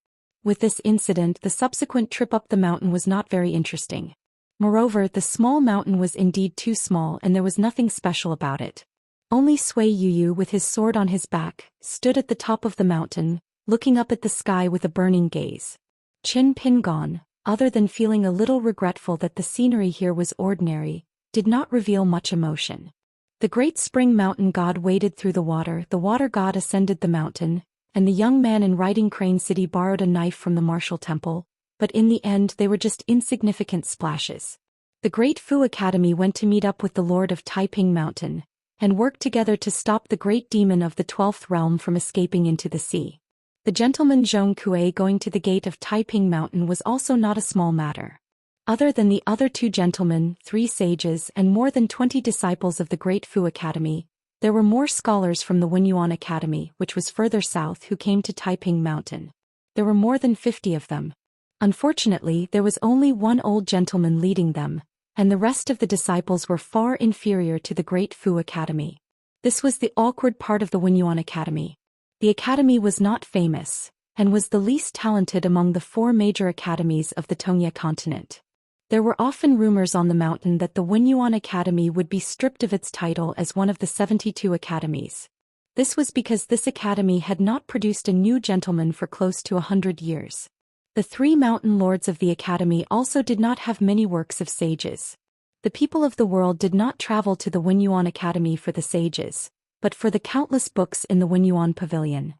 [SPEAKER 1] With this incident, the subsequent trip up the mountain was not very interesting. Moreover, the small mountain was indeed too small and there was nothing special about it. Only Sui Yuyu with his sword on his back, stood at the top of the mountain, looking up at the sky with a burning gaze. Qin Pingon, other than feeling a little regretful that the scenery here was ordinary, did not reveal much emotion. The great spring mountain god waded through the water god ascended the mountain, and the young man in Riding Crane City borrowed a knife from the martial temple, but in the end they were just insignificant splashes. The Great Fu Academy went to meet up with the Lord of Taiping Mountain, and worked together to stop the great demon of the 12th realm from escaping into the sea. The gentleman Zhong Kue going to the gate of Taiping Mountain was also not a small matter. Other than the other 2 gentlemen, 3 sages and more than 20 disciples of the Great Fu Academy, there were more scholars from the Wenyuan Academy, which was further south, who came to Taiping Mountain. There were more than 50 of them. Unfortunately, there was only one old gentleman leading them, and the rest of the disciples were far inferior to the Great Fu Academy. This was the awkward part of the Wenyuan Academy. The academy was not famous, and was the least talented among the 4 major academies of the Tongye continent. There were often rumors on the mountain that the Wenyuan Academy would be stripped of its title as one of the 72 academies. This was because this academy had not produced a new gentleman for close to 100 years. The 3 mountain lords of the academy also did not have many works of sages. The people of the world did not travel to the Wenyuan Academy for the sages, but for the countless books in the Wenyuan Pavilion.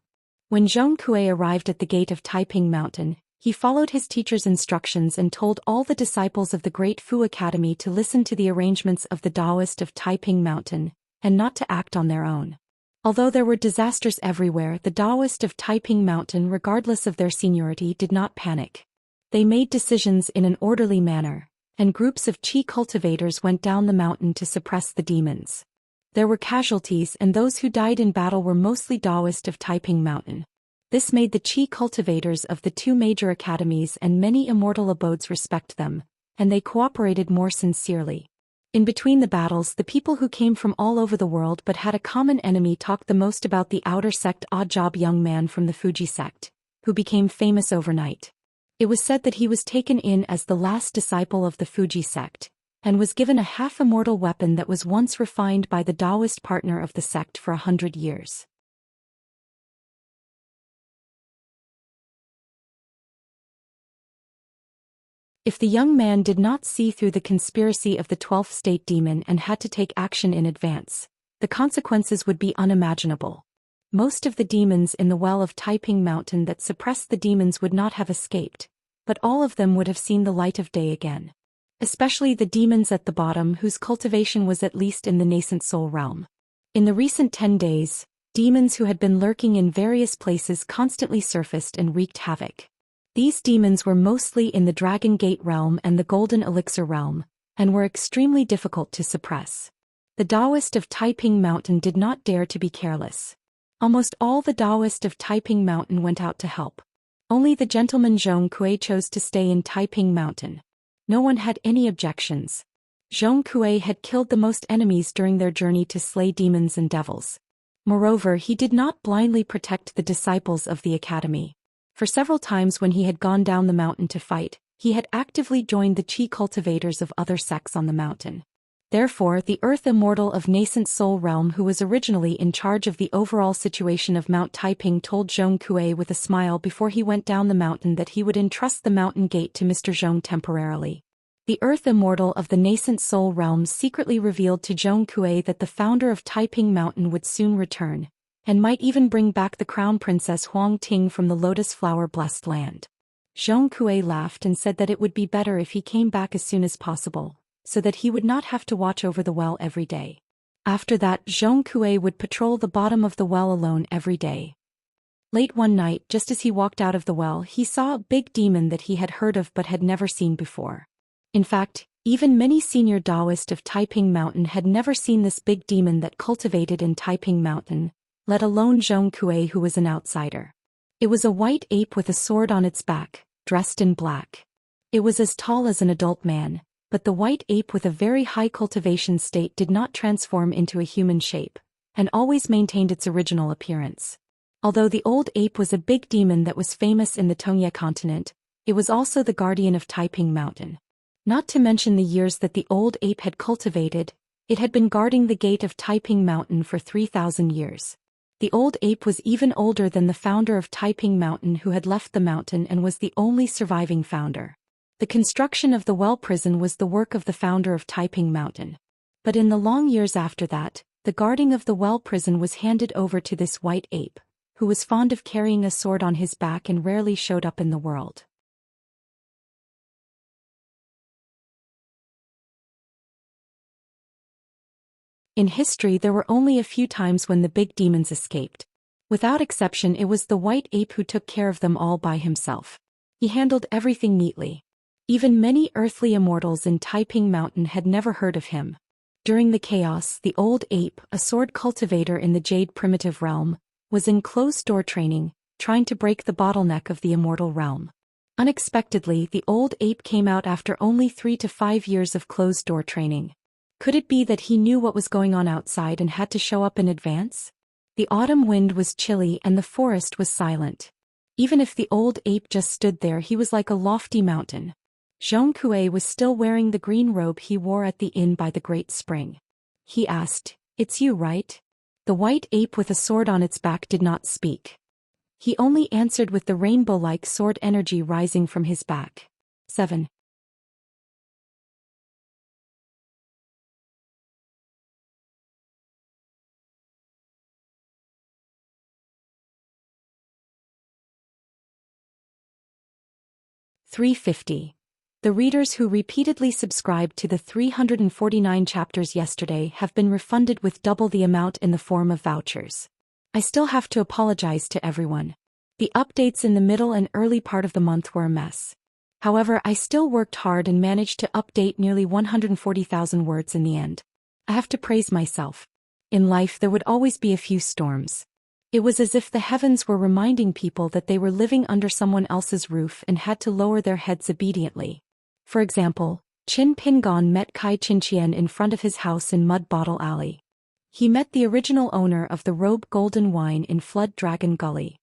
[SPEAKER 1] When Zhong Kui arrived at the gate of Taiping Mountain, he followed his teacher's instructions and told all the disciples of the Great Fu Academy to listen to the arrangements of the Daoist of Taiping Mountain, and not to act on their own. Although there were disasters everywhere, the Daoist of Taiping Mountain, regardless of their seniority, did not panic. They made decisions in an orderly manner, and groups of qi cultivators went down the mountain to suppress the demons. There were casualties, and those who died in battle were mostly Daoist of Taiping Mountain. This made the qi cultivators of the 2 major academies and many immortal abodes respect them, and they cooperated more sincerely. In between the battles, the people who came from all over the world but had a common enemy talked the most about the outer sect odd job young man from the Fuji sect, who became famous overnight. It was said that he was taken in as the last disciple of the Fuji sect, and was given a half-immortal weapon that was once refined by the Daoist partner of the sect for 100 years. If the young man did not see through the conspiracy of the 12th state demon and had to take action in advance, the consequences would be unimaginable. Most of the demons in the well of Taiping Mountain that suppressed the demons would not have escaped, but all of them would have seen the light of day again. Especially the demons at the bottom whose cultivation was at least in the nascent soul realm. In the recent 10 days, demons who had been lurking in various places constantly surfaced and wreaked havoc. These demons were mostly in the Dragon Gate realm and the Golden Elixir realm, and were extremely difficult to suppress. The Daoist of Taiping Mountain did not dare to be careless. Almost all the Daoist of Taiping Mountain went out to help. Only the gentleman Zhong Kui chose to stay in Taiping Mountain. No one had any objections. Zhong Kui had killed the most enemies during their journey to slay demons and devils. Moreover, he did not blindly protect the disciples of the academy. For several times when he had gone down the mountain to fight, he had actively joined the qi cultivators of other sects on the mountain. Therefore, the Earth Immortal of Nascent Soul Realm, who was originally in charge of the overall situation of Mount Taiping, told Zhong Kui with a smile before he went down the mountain that he would entrust the mountain gate to Mr. Zhong temporarily. The Earth Immortal of the Nascent Soul Realm secretly revealed to Zhong Kui that the founder of Taiping Mountain would soon return, and might even bring back the Crown Princess Huang Ting from the Lotus Flower-blessed land. Zhong Kui laughed and said that it would be better if he came back as soon as possible, so that he would not have to watch over the well every day. After that, Zhong Kui would patrol the bottom of the well alone every day. Late one night, just as he walked out of the well, he saw a big demon that he had heard of but had never seen before. In fact, even many senior Daoist of Taiping Mountain had never seen this big demon that cultivated in Taiping Mountain, let alone Zhong Kui, who was an outsider. It was a white ape with a sword on its back, dressed in black. It was as tall as an adult man, but the white ape with a very high cultivation state did not transform into a human shape, and always maintained its original appearance. Although the old ape was a big demon that was famous in the Tongye continent, it was also the guardian of Taiping Mountain. Not to mention the years that the old ape had cultivated, it had been guarding the gate of Taiping Mountain for 3,000 years. The old ape was even older than the founder of Taiping Mountain, who had left the mountain and was the only surviving founder. The construction of the well prison was the work of the founder of Taiping Mountain. But in the long years after that, the guarding of the well prison was handed over to this white ape, who was fond of carrying a sword on his back and rarely showed up in the world. In history, there were only a few times when the big demons escaped. Without exception, it was the white ape who took care of them all by himself. He handled everything neatly. Even many earthly immortals in Taiping Mountain had never heard of him. During the chaos, the old ape, a sword cultivator in the Jade primitive realm, was in closed-door training, trying to break the bottleneck of the immortal realm. Unexpectedly, the old ape came out after only 3 to 5 years of closed-door training. Could it be that he knew what was going on outside and had to show up in advance? The autumn wind was chilly and the forest was silent. Even if the old ape just stood there, he was like a lofty mountain. Zhong Kui was still wearing the green robe he wore at the inn by the great spring. He asked, "It's you, right?" The white ape with a sword on its back did not speak. He only answered with the rainbow-like sword energy rising from his back. 7. $3.50. The readers who repeatedly subscribed to the 349 chapters yesterday have been refunded with double the amount in the form of vouchers. I still have to apologize to everyone. The updates in the middle and early part of the month were a mess. However, I still worked hard and managed to update nearly 140,000 words in the end. I have to praise myself. In life there would always be a few storms. It was as if the heavens were reminding people that they were living under someone else's roof and had to lower their heads obediently. For example, Qin Pingon met Xianxia in front of his house in Mud Bottle Alley. He met the original owner of the Robe Golden Wine in Flood Dragon Gully.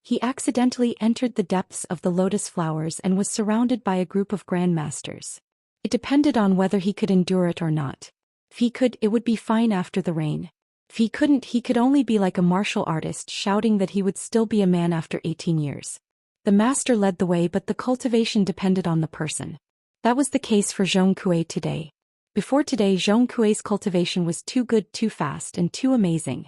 [SPEAKER 1] He accidentally entered the depths of the lotus flowers and was surrounded by a group of grandmasters. It depended on whether he could endure it or not. If he could, it would be fine after the rain. If he couldn't, he could only be like a martial artist shouting that he would still be a man after 18 years. The master led the way, but the cultivation depended on the person. That was the case for Zhong Kui today. Before today, Zhong Kui's cultivation was too good, too fast, and too amazing.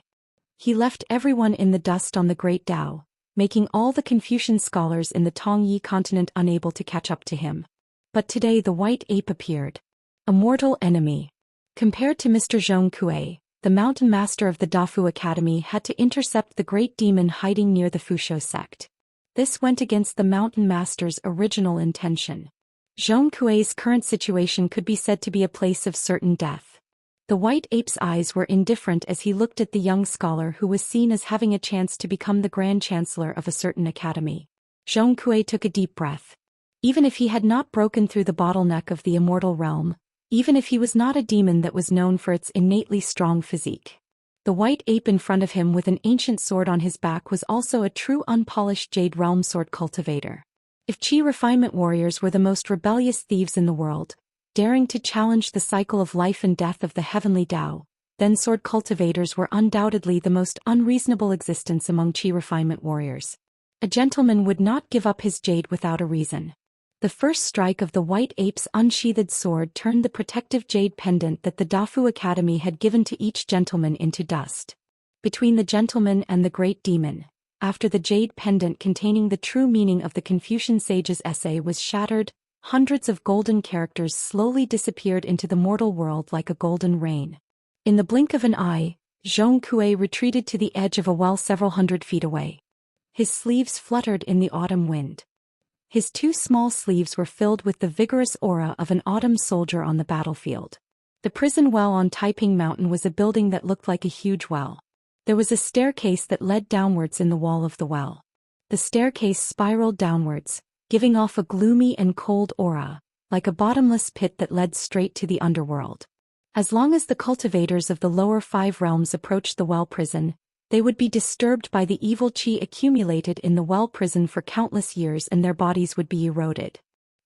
[SPEAKER 1] He left everyone in the dust on the Great Tao, making all the Confucian scholars in the Tongyi continent unable to catch up to him. But today the white ape appeared. A mortal enemy. Compared to Mr. Zhong Kui, the mountain master of the Dafu Academy had to intercept the great demon hiding near the Fusho sect. This went against the mountain master's original intention. Zhong Kui's current situation could be said to be a place of certain death. The white ape's eyes were indifferent as he looked at the young scholar who was seen as having a chance to become the Grand Chancellor of a certain academy. Zhong Kui took a deep breath. Even if he had not broken through the bottleneck of the immortal realm, even if he was not a demon that was known for its innately strong physique, the white ape in front of him with an ancient sword on his back was also a true unpolished Jade Realm sword cultivator. If Qi refinement warriors were the most rebellious thieves in the world, daring to challenge the cycle of life and death of the heavenly Tao, then sword cultivators were undoubtedly the most unreasonable existence among Qi refinement warriors. A gentleman would not give up his jade without a reason. The first strike of the white ape's unsheathed sword turned the protective jade pendant that the Dafu Academy had given to each gentleman into dust. Between the gentleman and the great demon, after the jade pendant containing the true meaning of the Confucian sage's essay was shattered, hundreds of golden characters slowly disappeared into the mortal world like a golden rain. In the blink of an eye, Zhong Kui retreated to the edge of a well several hundred feet away. His sleeves fluttered in the autumn wind. His two small sleeves were filled with the vigorous aura of an autumn soldier on the battlefield. The prison well on Taiping Mountain was a building that looked like a huge well. There was a staircase that led downwards in the wall of the well. The staircase spiraled downwards, giving off a gloomy and cold aura, like a bottomless pit that led straight to the underworld. As long as the cultivators of the lower 5 realms approached the well prison, they would be disturbed by the evil qi accumulated in the well prison for countless years and their bodies would be eroded.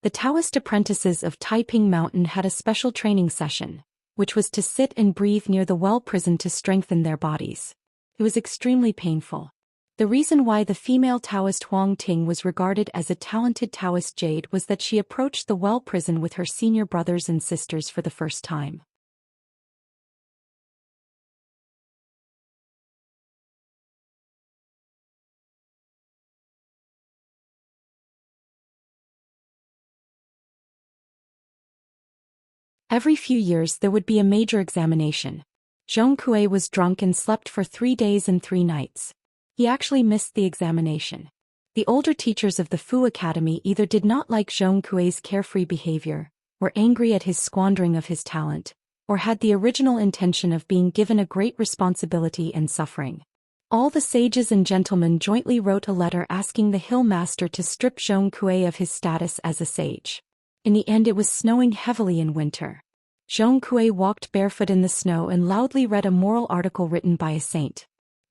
[SPEAKER 1] The Taoist apprentices of Taiping Mountain had a special training session, which was to sit and breathe near the well prison to strengthen their bodies. It was extremely painful. The reason why the female Taoist Huang Ting was regarded as a talented Taoist jade was that she approached the well prison with her senior brothers and sisters for the first time. Every few years there would be a major examination. Zhong Kui was drunk and slept for 3 days and 3 nights. He actually missed the examination. The older teachers of the Fu Academy either did not like Zhong Kui's carefree behavior, were angry at his squandering of his talent, or had the original intention of being given a great responsibility and suffering. All the sages and gentlemen jointly wrote a letter asking the hill master to strip Zhou Xian of his status as a sage. In the end, it was snowing heavily in winter. Zhou Xian walked barefoot in the snow and loudly read a moral article written by a saint.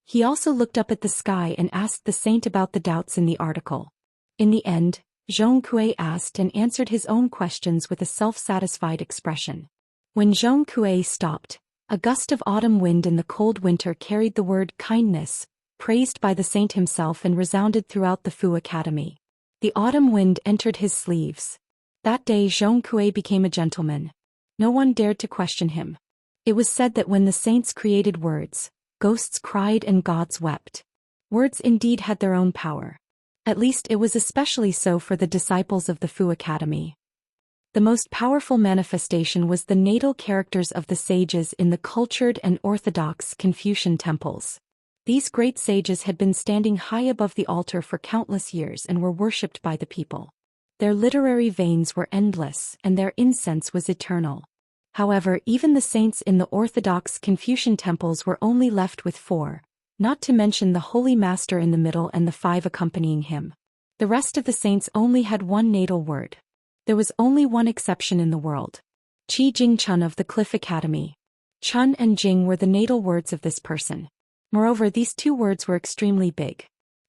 [SPEAKER 1] He also looked up at the sky and asked the saint about the doubts in the article. In the end, Zhou Xian asked and answered his own questions with a self-satisfied expression. When Zhou Xian stopped, a gust of autumn wind in the cold winter carried the word kindness, praised by the saint himself, and resounded throughout the Fu Academy. The autumn wind entered his sleeves. That day Zhou Xian became a gentleman. No one dared to question him. It was said that when the saints created words, ghosts cried and gods wept. Words indeed had their own power. At least it was especially so for the disciples of the Fu Academy. The most powerful manifestation was the natal characters of the sages in the cultured and orthodox Confucian temples. These great sages had been standing high above the altar for countless years and were worshipped by the people. Their literary veins were endless and their incense was eternal. However, even the saints in the orthodox Confucian temples were only left with 4, not to mention the Holy Master in the middle and the 5 accompanying him. The rest of the saints only had one natal word. There was only one exception in the world. Qi Jing Chun of the Cliff Academy. Chun and Jing were the natal words of this person. Moreover, these 2 words were extremely big.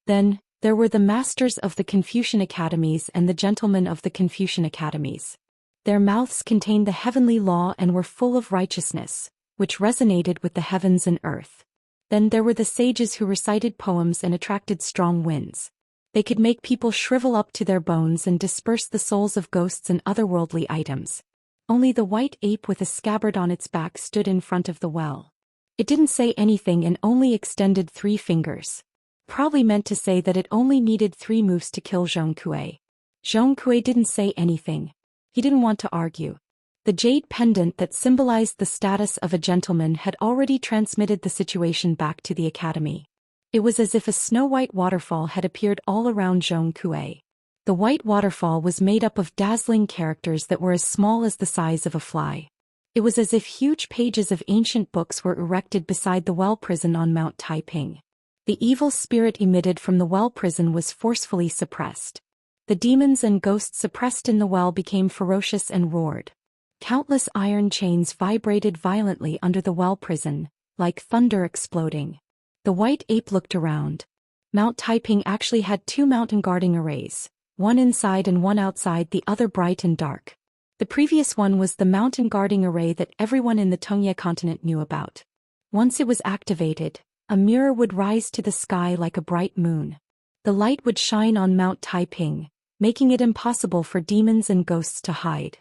[SPEAKER 1] Then, there were the masters of the Confucian academies and the gentlemen of the Confucian academies. Their mouths contained the heavenly law and were full of righteousness, which resonated with the heavens and earth. Then there were the sages who recited poems and attracted strong winds. They could make people shrivel up to their bones and disperse the souls of ghosts and otherworldly items. Only the white ape with a scabbard on its back stood in front of the well. It didn't say anything and only extended 3 fingers. Probably meant to say that it only needed 3 moves to kill Zhou Xian. Zhou Xian didn't say anything. He didn't want to argue. The jade pendant that symbolized the status of a gentleman had already transmitted the situation back to the academy. It was as if a snow-white waterfall had appeared all around Zhou Xian. The white waterfall was made up of dazzling characters that were as small as the size of a fly. It was as if huge pages of ancient books were erected beside the well prison on Mount Taiping. The evil spirit emitted from the well prison was forcefully suppressed. The demons and ghosts suppressed in the well became ferocious and roared. Countless iron chains vibrated violently under the well prison, like thunder exploding. The white ape looked around. Mount Taiping actually had 2 mountain guarding arrays, one inside and one outside, the other bright and dark. The previous one was the mountain guarding array that everyone in the Tongye continent knew about. Once it was activated, a mirror would rise to the sky like a bright moon. The light would shine on Mount Taiping, making it impossible for demons and ghosts to hide.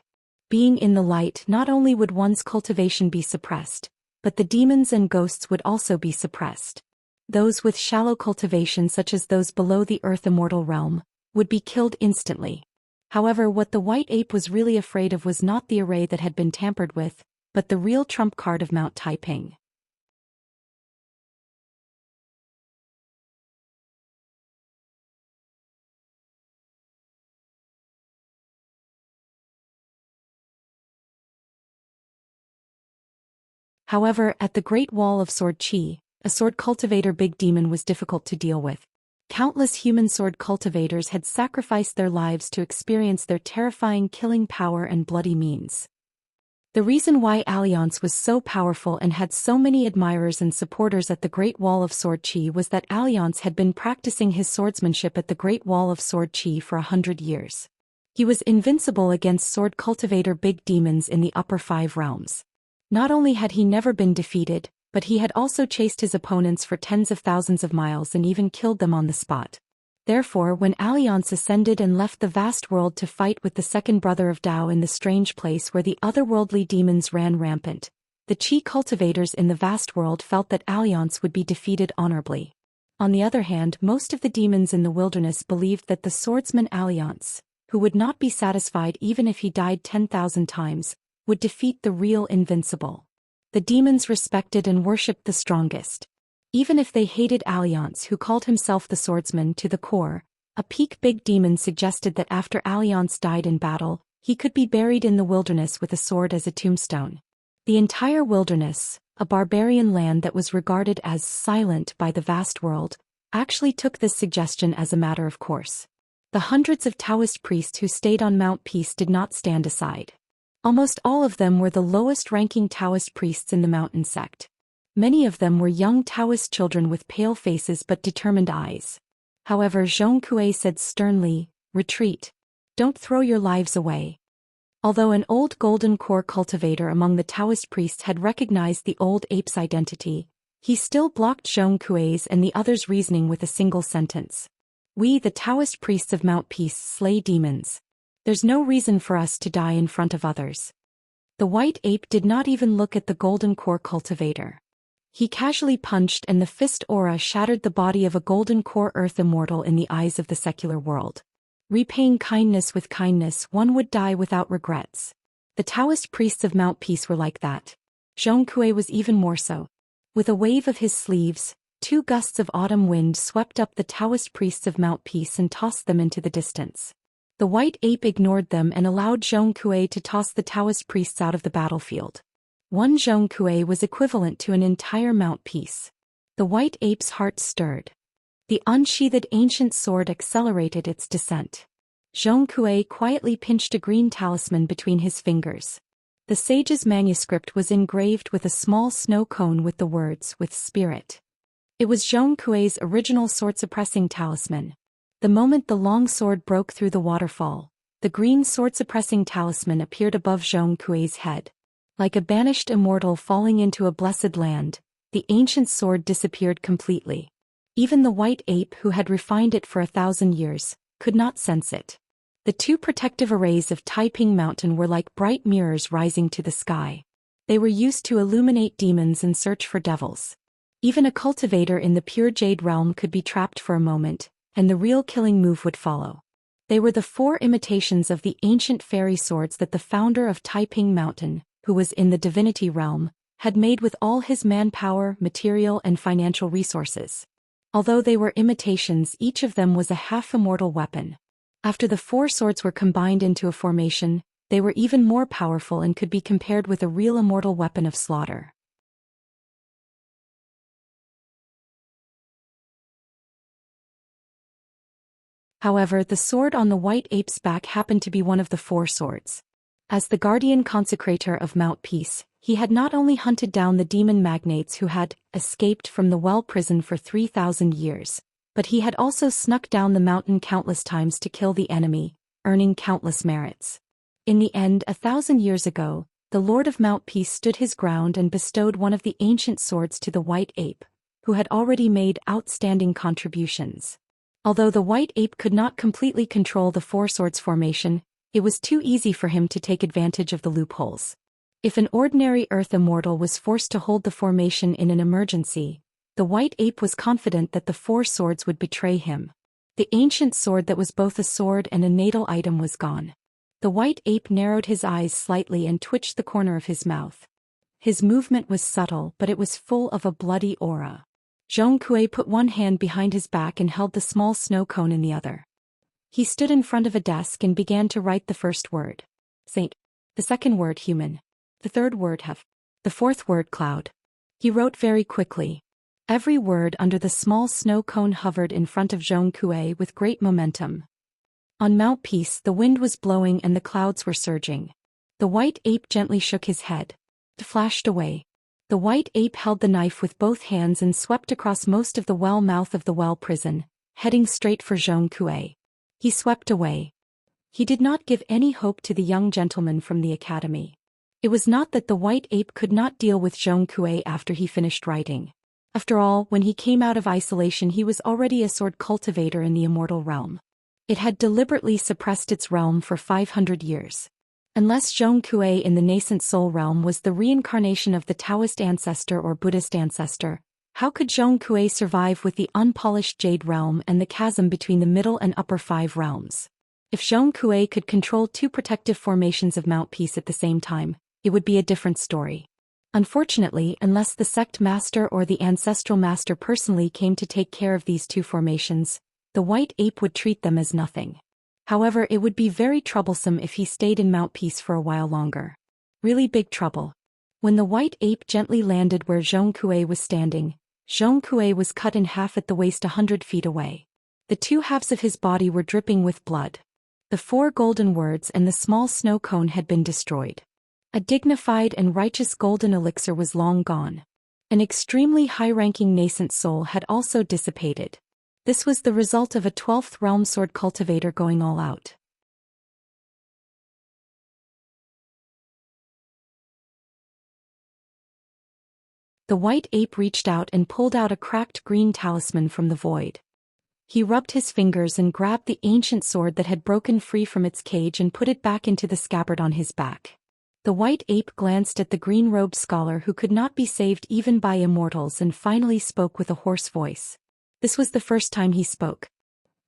[SPEAKER 1] Being in the light, not only would one's cultivation be suppressed, but the demons and ghosts would also be suppressed. Those with shallow cultivation, such as those below the earth immortal realm, would be killed instantly. However, what the white ape was really afraid of was not the array that had been tampered with, but the real trump card of Mount Taiping. However, at the Great Wall of Sword Qi, a sword cultivator big demon was difficult to deal with. Countless human sword cultivators had sacrificed their lives to experience their terrifying killing power and bloody means. The reason why Alliance was so powerful and had so many admirers and supporters at the Great Wall of Sword Qi was that Alliance had been practicing his swordsmanship at the Great Wall of Sword Qi for 100 years. He was invincible against sword cultivator big demons in the upper 5 realms. Not only had he never been defeated, but he had also chased his opponents for tens of thousands of miles and even killed them on the spot. Therefore, when Alliance ascended and left the vast world to fight with the second brother of Dao in the strange place where the otherworldly demons ran rampant, the Qi cultivators in the vast world felt that Alliance would be defeated honorably. On the other hand, most of the demons in the wilderness believed that the swordsman Alliance, who would not be satisfied even if he died 10,000 times, would defeat the real invincible. The demons respected and worshipped the strongest. Even if they hated Alliance, who called himself the swordsman, to the core, a peak big demon suggested that after Alliance died in battle, he could be buried in the wilderness with a sword as a tombstone. The entire wilderness, a barbarian land that was regarded as silent by the vast world, actually took this suggestion as a matter of course. The hundreds of Taoist priests who stayed on Mount Peace did not stand aside. Almost all of them were the lowest-ranking Taoist priests in the mountain sect. Many of them were young Taoist children with pale faces but determined eyes. However, Zhong Kuei said sternly, "Retreat. Don't throw your lives away." Although an old golden core cultivator among the Taoist priests had recognized the old ape's identity, he still blocked Zhong Kuei's and the others' reasoning with a single sentence. "We, the Taoist priests of Mount Peace, slay demons. There's no reason for us to die in front of others." The white ape did not even look at the golden core cultivator. He casually punched and the fist aura shattered the body of a golden core earth immortal in the eyes of the secular world. Repaying kindness with kindness, one would die without regrets. The Taoist priests of Mount Peace were like that. Zhong Kuei was even more so. With a wave of his sleeves, 2 gusts of autumn wind swept up the Taoist priests of Mount Peace and tossed them into the distance. The white ape ignored them and allowed Zhong Kuei to toss the Taoist priests out of the battlefield. One Zhong Kuei was equivalent to an entire Mount Peace. The white ape's heart stirred. The unsheathed ancient sword accelerated its descent. Zhong Kuei quietly pinched a green talisman between his fingers. The sage's manuscript was engraved with a small snow cone with the words, "With spirit." It was Zhong Kuei's original sword-suppressing talisman. The moment the long sword broke through the waterfall, the green sword-suppressing talisman appeared above Zhong Kuei's head. Like a banished immortal falling into a blessed land, the ancient sword disappeared completely. Even the white ape who had refined it for 1,000 years, could not sense it. The 2 protective arrays of Taiping Mountain were like bright mirrors rising to the sky. They were used to illuminate demons and search for devils. Even a cultivator in the pure jade realm could be trapped for a moment, and the real killing move would follow. They were the 4 imitations of the ancient fairy swords that the founder of Taiping Mountain, who was in the divinity realm, had made with all his manpower, material and financial resources. Although they were imitations, each of them was a half-immortal weapon. After the 4 swords were combined into a formation, they were even more powerful and could be compared with a real immortal weapon of slaughter. However, the sword on the white ape's back happened to be one of the 4 swords. As the guardian consecrator of Mount Peace, he had not only hunted down the demon magnates who had escaped from the well prison for 3,000 years, but he had also snuck down the mountain countless times to kill the enemy, earning countless merits. In the end, 1,000 years ago, the Lord of Mount Peace stood his ground and bestowed one of the ancient swords to the white ape, who had already made outstanding contributions. Although the white ape could not completely control the 4 swords formation, it was too easy for him to take advantage of the loopholes. If an ordinary earth immortal was forced to hold the formation in an emergency, the white ape was confident that the 4 swords would betray him. The ancient sword that was both a sword and a natal item was gone. The white ape narrowed his eyes slightly and twitched the corner of his mouth. His movement was subtle, but it was full of a bloody aura. Zhong Kuei put one hand behind his back and held the small snow cone in the other. He stood in front of a desk and began to write the first word, Saint. The second word, human. The third word, have. The fourth word, cloud. He wrote very quickly. Every word under the small snow cone hovered in front of Zhong Kuei with great momentum. On Mount Peace, the wind was blowing and the clouds were surging. The white ape gently shook his head. It flashed away. The white ape held the knife with both hands and swept across most of the well mouth of the well prison, heading straight for Zhong Kuei. He swept away. He did not give any hope to the young gentleman from the academy. It was not that the white ape could not deal with Zhong Kuei after he finished writing. After all, when he came out of isolation he was already a sword cultivator in the immortal realm. It had deliberately suppressed its realm for 500 years. Unless Zhong Kuei in the nascent soul realm was the reincarnation of the Taoist ancestor or Buddhist ancestor, how could Zhong Kuei survive with the unpolished jade realm and the chasm between the middle and upper 5 realms? If Zhong Kuei could control 2 protective formations of Mount Peace at the same time, it would be a different story. Unfortunately, unless the sect master or the ancestral master personally came to take care of these 2 formations, the white ape would treat them as nothing. However, it would be very troublesome if he stayed in Mount Peace for a while longer. Really big trouble. When the white ape gently landed where Zhong Kuei was standing, Zhong Kuei was cut in half at the waist 100 feet away. The two halves of his body were dripping with blood. The 4 golden words and the small snow cone had been destroyed. A dignified and righteous golden elixir was long gone. An extremely high-ranking nascent soul had also dissipated. This was the result of a 12th realm sword cultivator going all out. The white ape reached out and pulled out a cracked green talisman from the void. He rubbed his fingers and grabbed the ancient sword that had broken free from its cage and put it back into the scabbard on his back. The white ape glanced at the green-robed scholar who could not be saved even by immortals and finally spoke with a hoarse voice. This was the first time he spoke.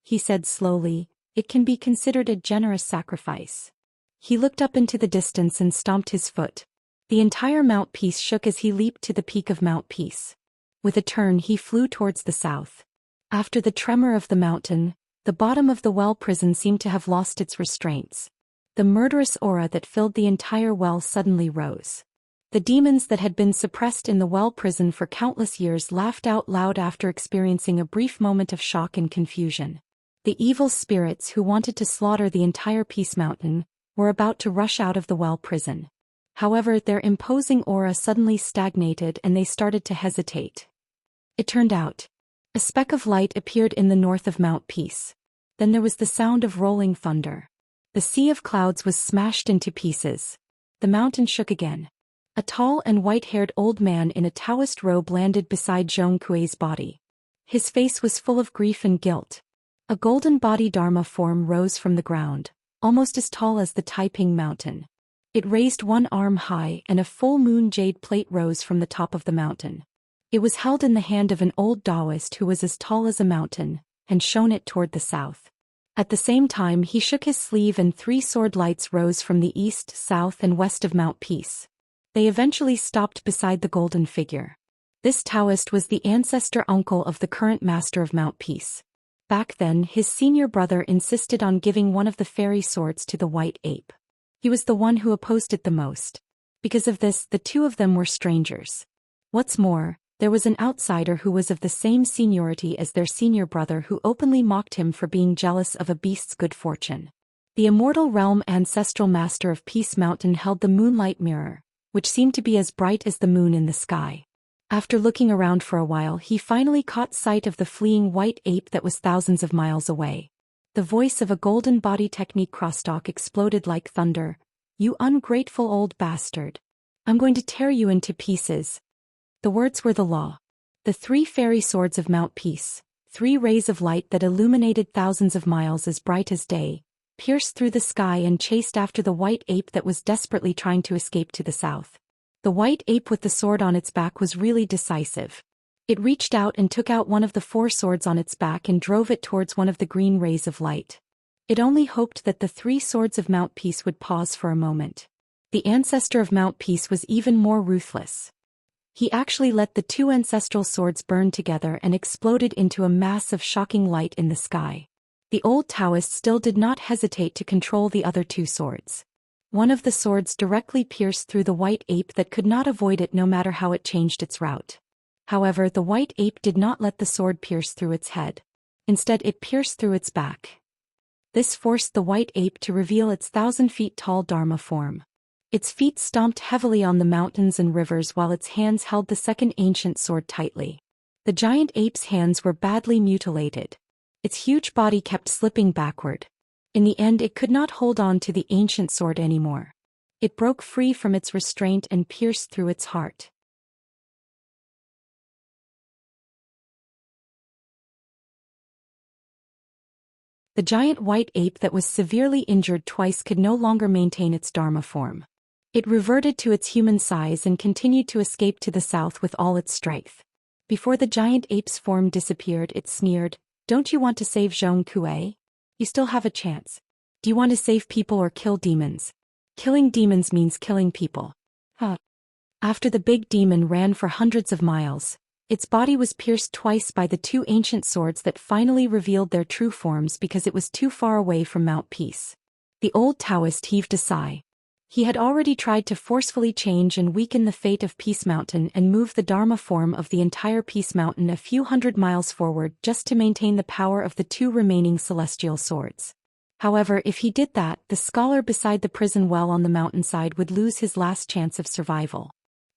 [SPEAKER 1] He said slowly, "It can be considered a generous sacrifice." He looked up into the distance and stomped his foot. The entire Mount Peace shook as he leaped to the peak of Mount Peace. With a turn he flew towards the south. After the tremor of the mountain, the bottom of the well prison seemed to have lost its restraints. The murderous aura that filled the entire well suddenly rose. The demons that had been suppressed in the well prison for countless years laughed out loud after experiencing a brief moment of shock and confusion. The evil spirits who wanted to slaughter the entire Peace Mountain were about to rush out of the well prison. However, their imposing aura suddenly stagnated and they started to hesitate. It turned out, a speck of light appeared in the north of Mount Peace. Then there was the sound of rolling thunder. The sea of clouds was smashed into pieces. The mountain shook again. A tall and white-haired old man in a Daoist robe landed beside Zhong Kuei's body. His face was full of grief and guilt. A golden body Dharma form rose from the ground, almost as tall as the Taiping Mountain. It raised one arm high and a full moon jade plate rose from the top of the mountain. It was held in the hand of an old Daoist who was as tall as a mountain, and shone it toward the south. At the same time he shook his sleeve and 3 sword lights rose from the east, south and west of Mount Peace. They eventually stopped beside the golden figure. This Daoist was the ancestor uncle of the current master of Mount Peace. Back then his senior brother insisted on giving one of the fairy swords to the white ape. He was the one who opposed it the most. Because of this, the two of them were strangers. What's more, there was an outsider who was of the same seniority as their senior brother who openly mocked him for being jealous of a beast's good fortune. The Immortal Realm ancestral master of Peace Mountain held the moonlight mirror, which seemed to be as bright as the moon in the sky. After looking around for a while he finally caught sight of the fleeing white ape that was thousands of miles away. The voice of a golden body technique crosstalk exploded like thunder. "You ungrateful old bastard. I'm going to tear you into pieces." The words were the law. The 3 fairy swords of Mount Peace, 3 rays of light that illuminated thousands of miles as bright as day, pierced through the sky and chased after the white ape that was desperately trying to escape to the south. The white ape with the sword on its back was really decisive. It reached out and took out one of the 4 swords on its back and drove it towards one of the green rays of light. It only hoped that the 3 swords of Mount Peace would pause for a moment. The ancestor of Mount Peace was even more ruthless. He actually let the 2 ancestral swords burn together and exploded into a mass of shocking light in the sky. The old Daoist still did not hesitate to control the other 2 swords. One of the swords directly pierced through the white ape that could not avoid it no matter how it changed its route. However, the white ape did not let the sword pierce through its head. Instead, it pierced through its back. This forced the white ape to reveal its 1,000-feet-tall Dharma form. Its feet stomped heavily on the mountains and rivers while its hands held the second ancient sword tightly. The giant ape's hands were badly mutilated. Its huge body kept slipping backward. In the end, it could not hold on to the ancient sword anymore. It broke free from its restraint and pierced through its heart. The giant white ape that was severely injured twice could no longer maintain its Dharma form. It reverted to its human size and continued to escape to the south with all its strength. Before the giant ape's form disappeared, it sneered, "Don't you want to save Zhong Kuei? You still have a chance. Do you want to save people or kill demons? Killing demons means killing people." After the big demon ran for hundreds of miles, its body was pierced twice by the 2 ancient swords that finally revealed their true forms because it was too far away from Mount Peace. The old Daoist heaved a sigh. He had already tried to forcefully change and weaken the fate of Peace Mountain and move the Dharma form of the entire Peace Mountain a few hundred miles forward just to maintain the power of the two remaining celestial swords. However, if he did that, the scholar beside the prison well on the mountainside would lose his last chance of survival.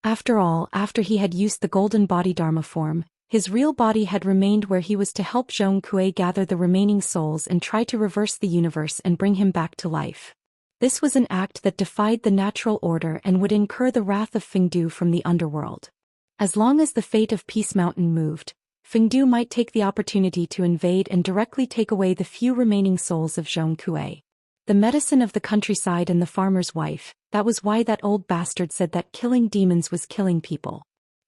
[SPEAKER 1] After all, after he had used the golden body Dharma form, his real body had remained where he was to help Zhong Kui gather the remaining souls and try to reverse the universe and bring him back to life. This was an act that defied the natural order and would incur the wrath of Fengdu from the underworld. As long as the fate of Peace Mountain moved, Fengdu might take the opportunity to invade and directly take away the few remaining souls of Zhong Kui. The medicine of the countryside and the farmer's wife, that was why that old bastard said that killing demons was killing people.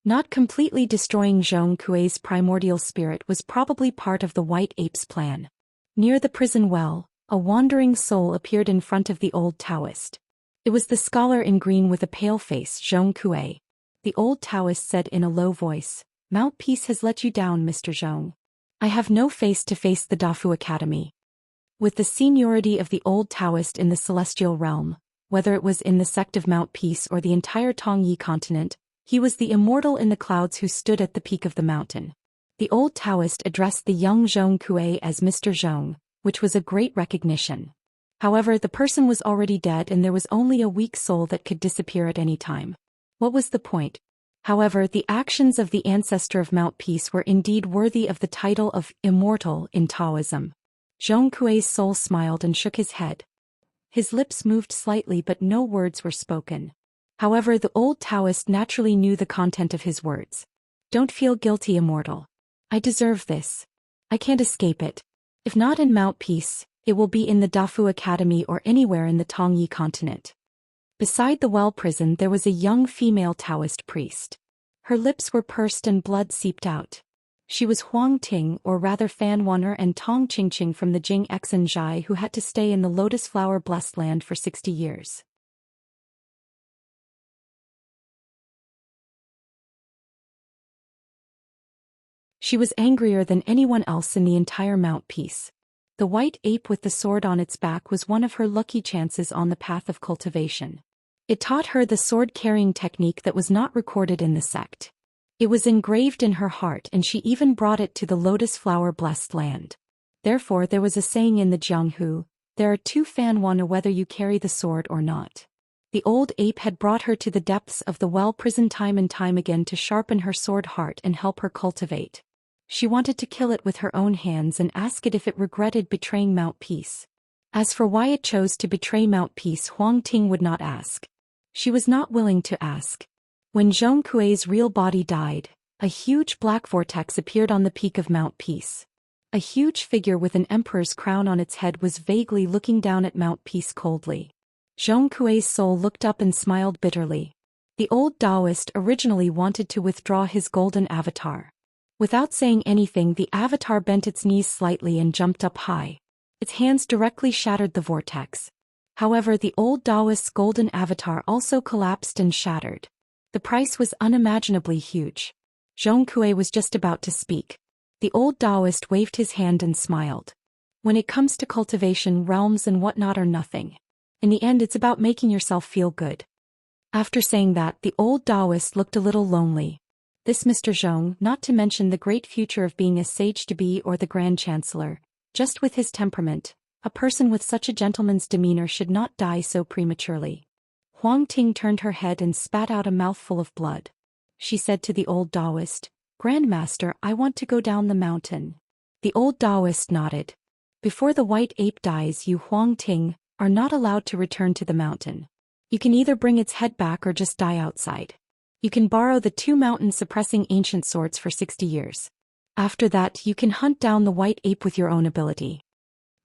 [SPEAKER 1] Not completely destroying Zhong Kui's primordial spirit was probably part of the White Ape's plan. Near the prison well, a wandering soul appeared in front of the old Daoist. It was the scholar in green with a pale face, Zhong Kui. The old Daoist said in a low voice, "Mount Peace has let you down, Mr. Zhong. I have no face to face the Dafu Academy." With the seniority of the old Daoist in the celestial realm, whether it was in the sect of Mount Peace or the entire Tongyi continent, he was the immortal in the clouds who stood at the peak of the mountain. The old Daoist addressed the young Zhong Kui as Mr. Zhong, which was a great recognition. However, the person was already dead and there was only a weak soul that could disappear at any time. What was the point? However, the actions of the ancestor of Mount Peace were indeed worthy of the title of Immortal in Taoism. Zhong Kui's soul smiled and shook his head. His lips moved slightly but no words were spoken. However, the old Daoist naturally knew the content of his words. "Don't feel guilty, Immortal. I deserve this. I can't escape it. If not in Mount Peace, it will be in the Dafu Academy or anywhere in the Tongyi continent." Beside the well prison there was a young female Taoist priest. Her lips were pursed and blood seeped out. She was Huang Ting, or rather Fan Wan'er and Tong Qingqing from the Jing Exanzhai, who had to stay in the Lotus Flower Blessed Land for 60 years. She was angrier than anyone else in the entire Mount Peace. The white ape with the sword on its back was one of her lucky chances on the path of cultivation. It taught her the sword-carrying technique that was not recorded in the sect. It was engraved in her heart and she even brought it to the Lotus Flower Blessed Land. Therefore there was a saying in the Jianghu, "There are two Fan Wan'er whether you carry the sword or not." The old ape had brought her to the depths of the well prison time and time again to sharpen her sword heart and help her cultivate. She wanted to kill it with her own hands and ask it if it regretted betraying Mount Peace. As for why it chose to betray Mount Peace, Huang Ting would not ask. She was not willing to ask. When Zhong Kui's real body died, a huge black vortex appeared on the peak of Mount Peace. A huge figure with an emperor's crown on its head was vaguely looking down at Mount Peace coldly. Zhong Kui's soul looked up and smiled bitterly. The old Daoist originally wanted to withdraw his golden avatar. Without saying anything, the avatar bent its knees slightly and jumped up high. Its hands directly shattered the vortex. However, the old Daoist's golden avatar also collapsed and shattered. The price was unimaginably huge. Zhong Kui was just about to speak. The old Daoist waved his hand and smiled. "When it comes to cultivation, realms and whatnot are nothing. In the end, it's about making yourself feel good." After saying that, the old Daoist looked a little lonely. This Mr. Zhong, not to mention the great future of being a sage-to-be or the Grand Chancellor, just with his temperament, a person with such a gentleman's demeanor should not die so prematurely. Huang Ting turned her head and spat out a mouthful of blood. She said to the old Daoist, "Grandmaster, I want to go down the mountain." The old Daoist nodded. "Before the white ape dies, you Huang Ting are not allowed to return to the mountain. You can either bring its head back or just die outside. You can borrow the two mountain-suppressing ancient swords for 60 years. After that, you can hunt down the white ape with your own ability."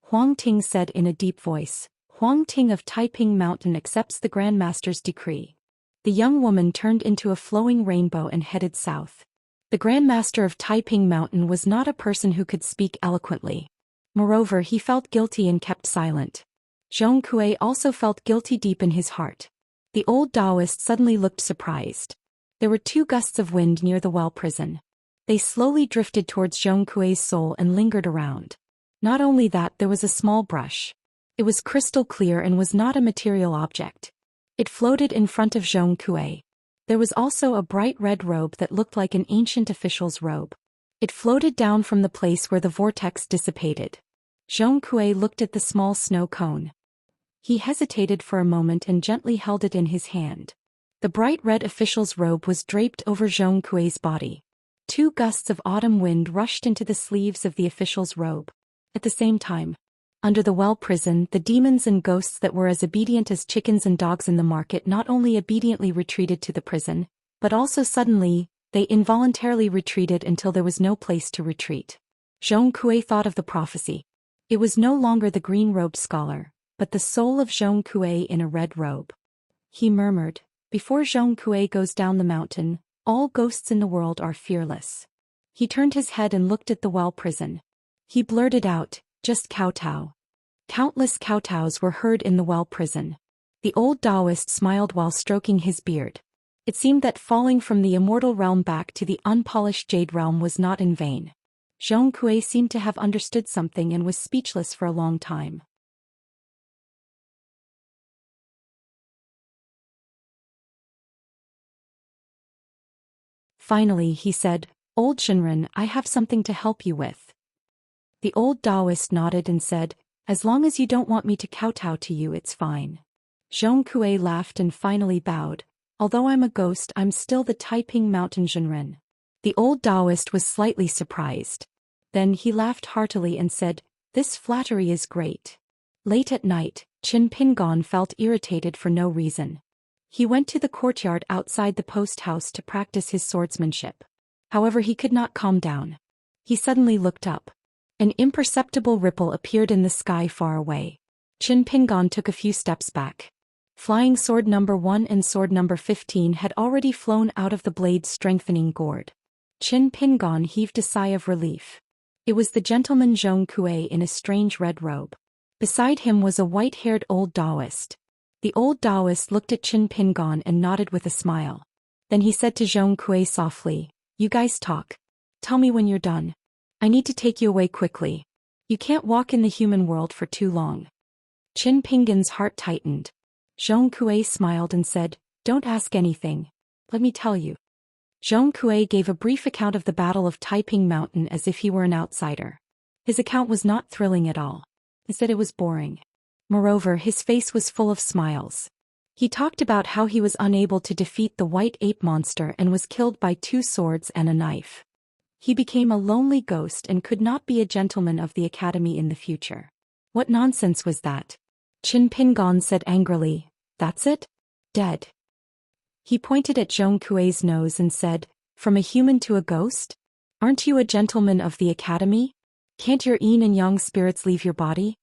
[SPEAKER 1] Huang Ting said in a deep voice, "Huang Ting of Taiping Mountain accepts the Grandmaster's decree." The young woman turned into a flowing rainbow and headed south. The Grandmaster of Taiping Mountain was not a person who could speak eloquently. Moreover, he felt guilty and kept silent. Zhong Kui also felt guilty deep in his heart. The old Daoist suddenly looked surprised. There were two gusts of wind near the well prison. They slowly drifted towards Zhong Kui's soul and lingered around. Not only that, there was a small brush. It was crystal clear and was not a material object. It floated in front of Zhong Kui. There was also a bright red robe that looked like an ancient official's robe. It floated down from the place where the vortex dissipated. Zhong Kui looked at the small snow cone. He hesitated for a moment and gently held it in his hand. The bright red official's robe was draped over Zhong Kui's body. 2 gusts of autumn wind rushed into the sleeves of the official's robe. At the same time, under the well prison, the demons and ghosts that were as obedient as chickens and dogs in the market not only obediently retreated to the prison, but also suddenly, they involuntarily retreated until there was no place to retreat. Zhong Kui thought of the prophecy. It was no longer the green-robed scholar, but the soul of Zhong Kui in a red robe. He murmured, "Before Zhong Kui goes down the mountain, all ghosts in the world are fearless." He turned his head and looked at the well prison. He blurted out, "Just kowtow." Countless kowtows were heard in the well prison. The old Daoist smiled while stroking his beard. It seemed that falling from the immortal realm back to the unpolished jade realm was not in vain. Zhong Kui seemed to have understood something and was speechless for a long time. Finally he said, "Old Shinran, I have something to help you with." The old Daoist nodded and said, "As long as you don't want me to kowtow to you, it's fine." Zhong Kui laughed and finally bowed. "Although I'm a ghost, I'm still the Taiping Mountain Zhenren." The old Daoist was slightly surprised. Then he laughed heartily and said, "This flattery is great." Late at night, Qin Pingon felt irritated for no reason. He went to the courtyard outside the post house to practice his swordsmanship. However, he could not calm down. He suddenly looked up. An imperceptible ripple appeared in the sky far away. Qin Pingon took a few steps back. Flying sword number 1 and sword number 15 had already flown out of the blade's strengthening gourd. Qin Pingon heaved a sigh of relief. It was the gentleman Zhong Kui in a strange red robe. Beside him was a white-haired old Daoist. The old Daoist looked at Qin Pingon and nodded with a smile. Then he said to Zhong Kui softly, "You guys talk. Tell me when you're done. I need to take you away quickly. You can't walk in the human world for too long." Qin Pingon's heart tightened. Zhong Kui smiled and said, "Don't ask anything. Let me tell you." Zhong Kui gave a brief account of the Battle of Taiping Mountain as if he were an outsider. His account was not thrilling at all. Instead, it was boring. Moreover, his face was full of smiles. He talked about how he was unable to defeat the white ape monster and was killed by 2 swords and a knife. He became a lonely ghost and could not be a gentleman of the academy in the future. What nonsense was that? Qin Pingon said angrily, "That's it? Dead." He pointed at Zhong Kui's nose and said, "From a human to a ghost? Aren't you a gentleman of the academy? Can't your yin and yang spirits leave your body?"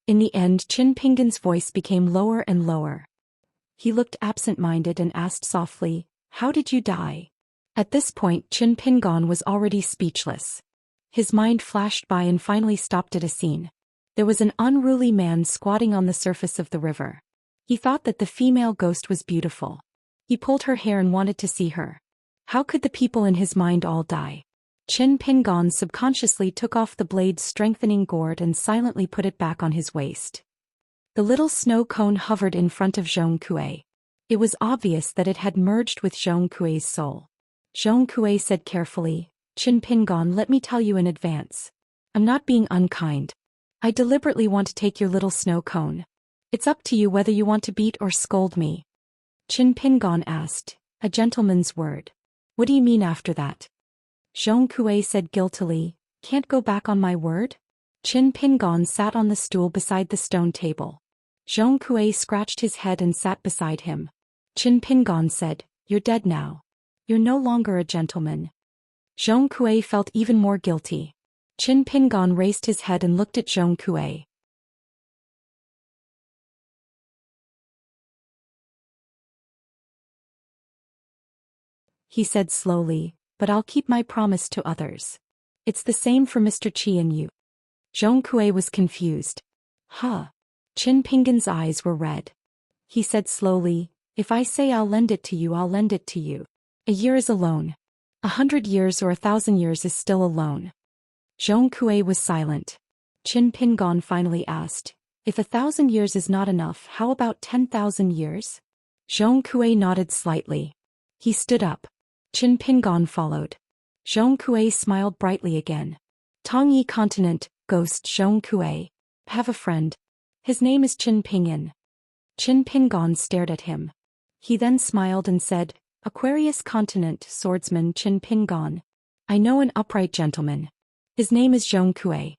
[SPEAKER 1] In the end, Qin Pingon's voice became lower and lower. He looked absent-minded and asked softly, "How did you die?" At this point, Qin Pingon was already speechless. His mind flashed by and finally stopped at a scene. There was an unruly man squatting on the surface of the river. He thought that the female ghost was beautiful. He pulled her hair and wanted to see her. How could the people in his mind all die? Qin Pingon subconsciously took off the blade's strengthening gourd and silently put it back on his waist. The little snow cone hovered in front of Zhong Kui. It was obvious that it had merged with Zhong Kui's soul. Zhong Kui said carefully, "Qin Pingon, let me tell you in advance. I'm not being unkind. I deliberately want to take your little snow cone. It's up to you whether you want to beat or scold me." Qin Pingon asked, "A gentleman's word. What do you mean after that?" Zhong Kui said guiltily, "Can't go back on my word?" Qin Pingon sat on the stool beside the stone table. Zhong Kui scratched his head and sat beside him. Qin Pingon said, "You're dead now. You're no longer a gentleman." Zhong Kui felt even more guilty. Qin Pingon raised his head and looked at Zhong Kui. He said slowly, "But I'll keep my promise to others. It's the same for Mr. Qi and you." Zhong Kui was confused. Huh. Qin Pingon's eyes were red. He said slowly, "If I say I'll lend it to you, I'll lend it to you. A year is a loan. 100 years or 1,000 years is still a loan." Zhong Kui was silent. Qin Pingon finally asked, "If 1,000 years is not enough, how about 10,000 years?" Zhong Kui nodded slightly. He stood up. Qin Pingon followed. Zhong Kui smiled brightly again. Tongyi Continent, Ghost Zhong Kui. Have a friend. His name is Qin Pinyin. Qin Pingon stared at him. He then smiled and said, Aquarius Continent, Swordsman Qin Pingon. I know an upright gentleman. His name is Zhong Kui.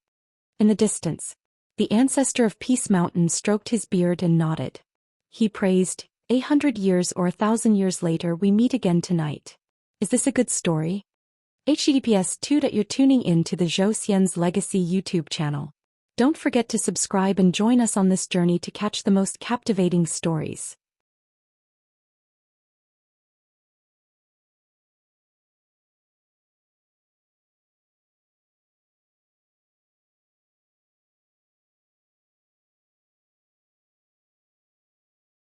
[SPEAKER 1] In the distance, the ancestor of Peace Mountain stroked his beard and nodded. He praised, 800 years or 1,000 years later we meet again tonight. Is this a good story? https:// that you're tuning in to the Zhou Xian's Legacy YouTube channel. Don't forget to subscribe and join us on this journey to catch the most captivating stories.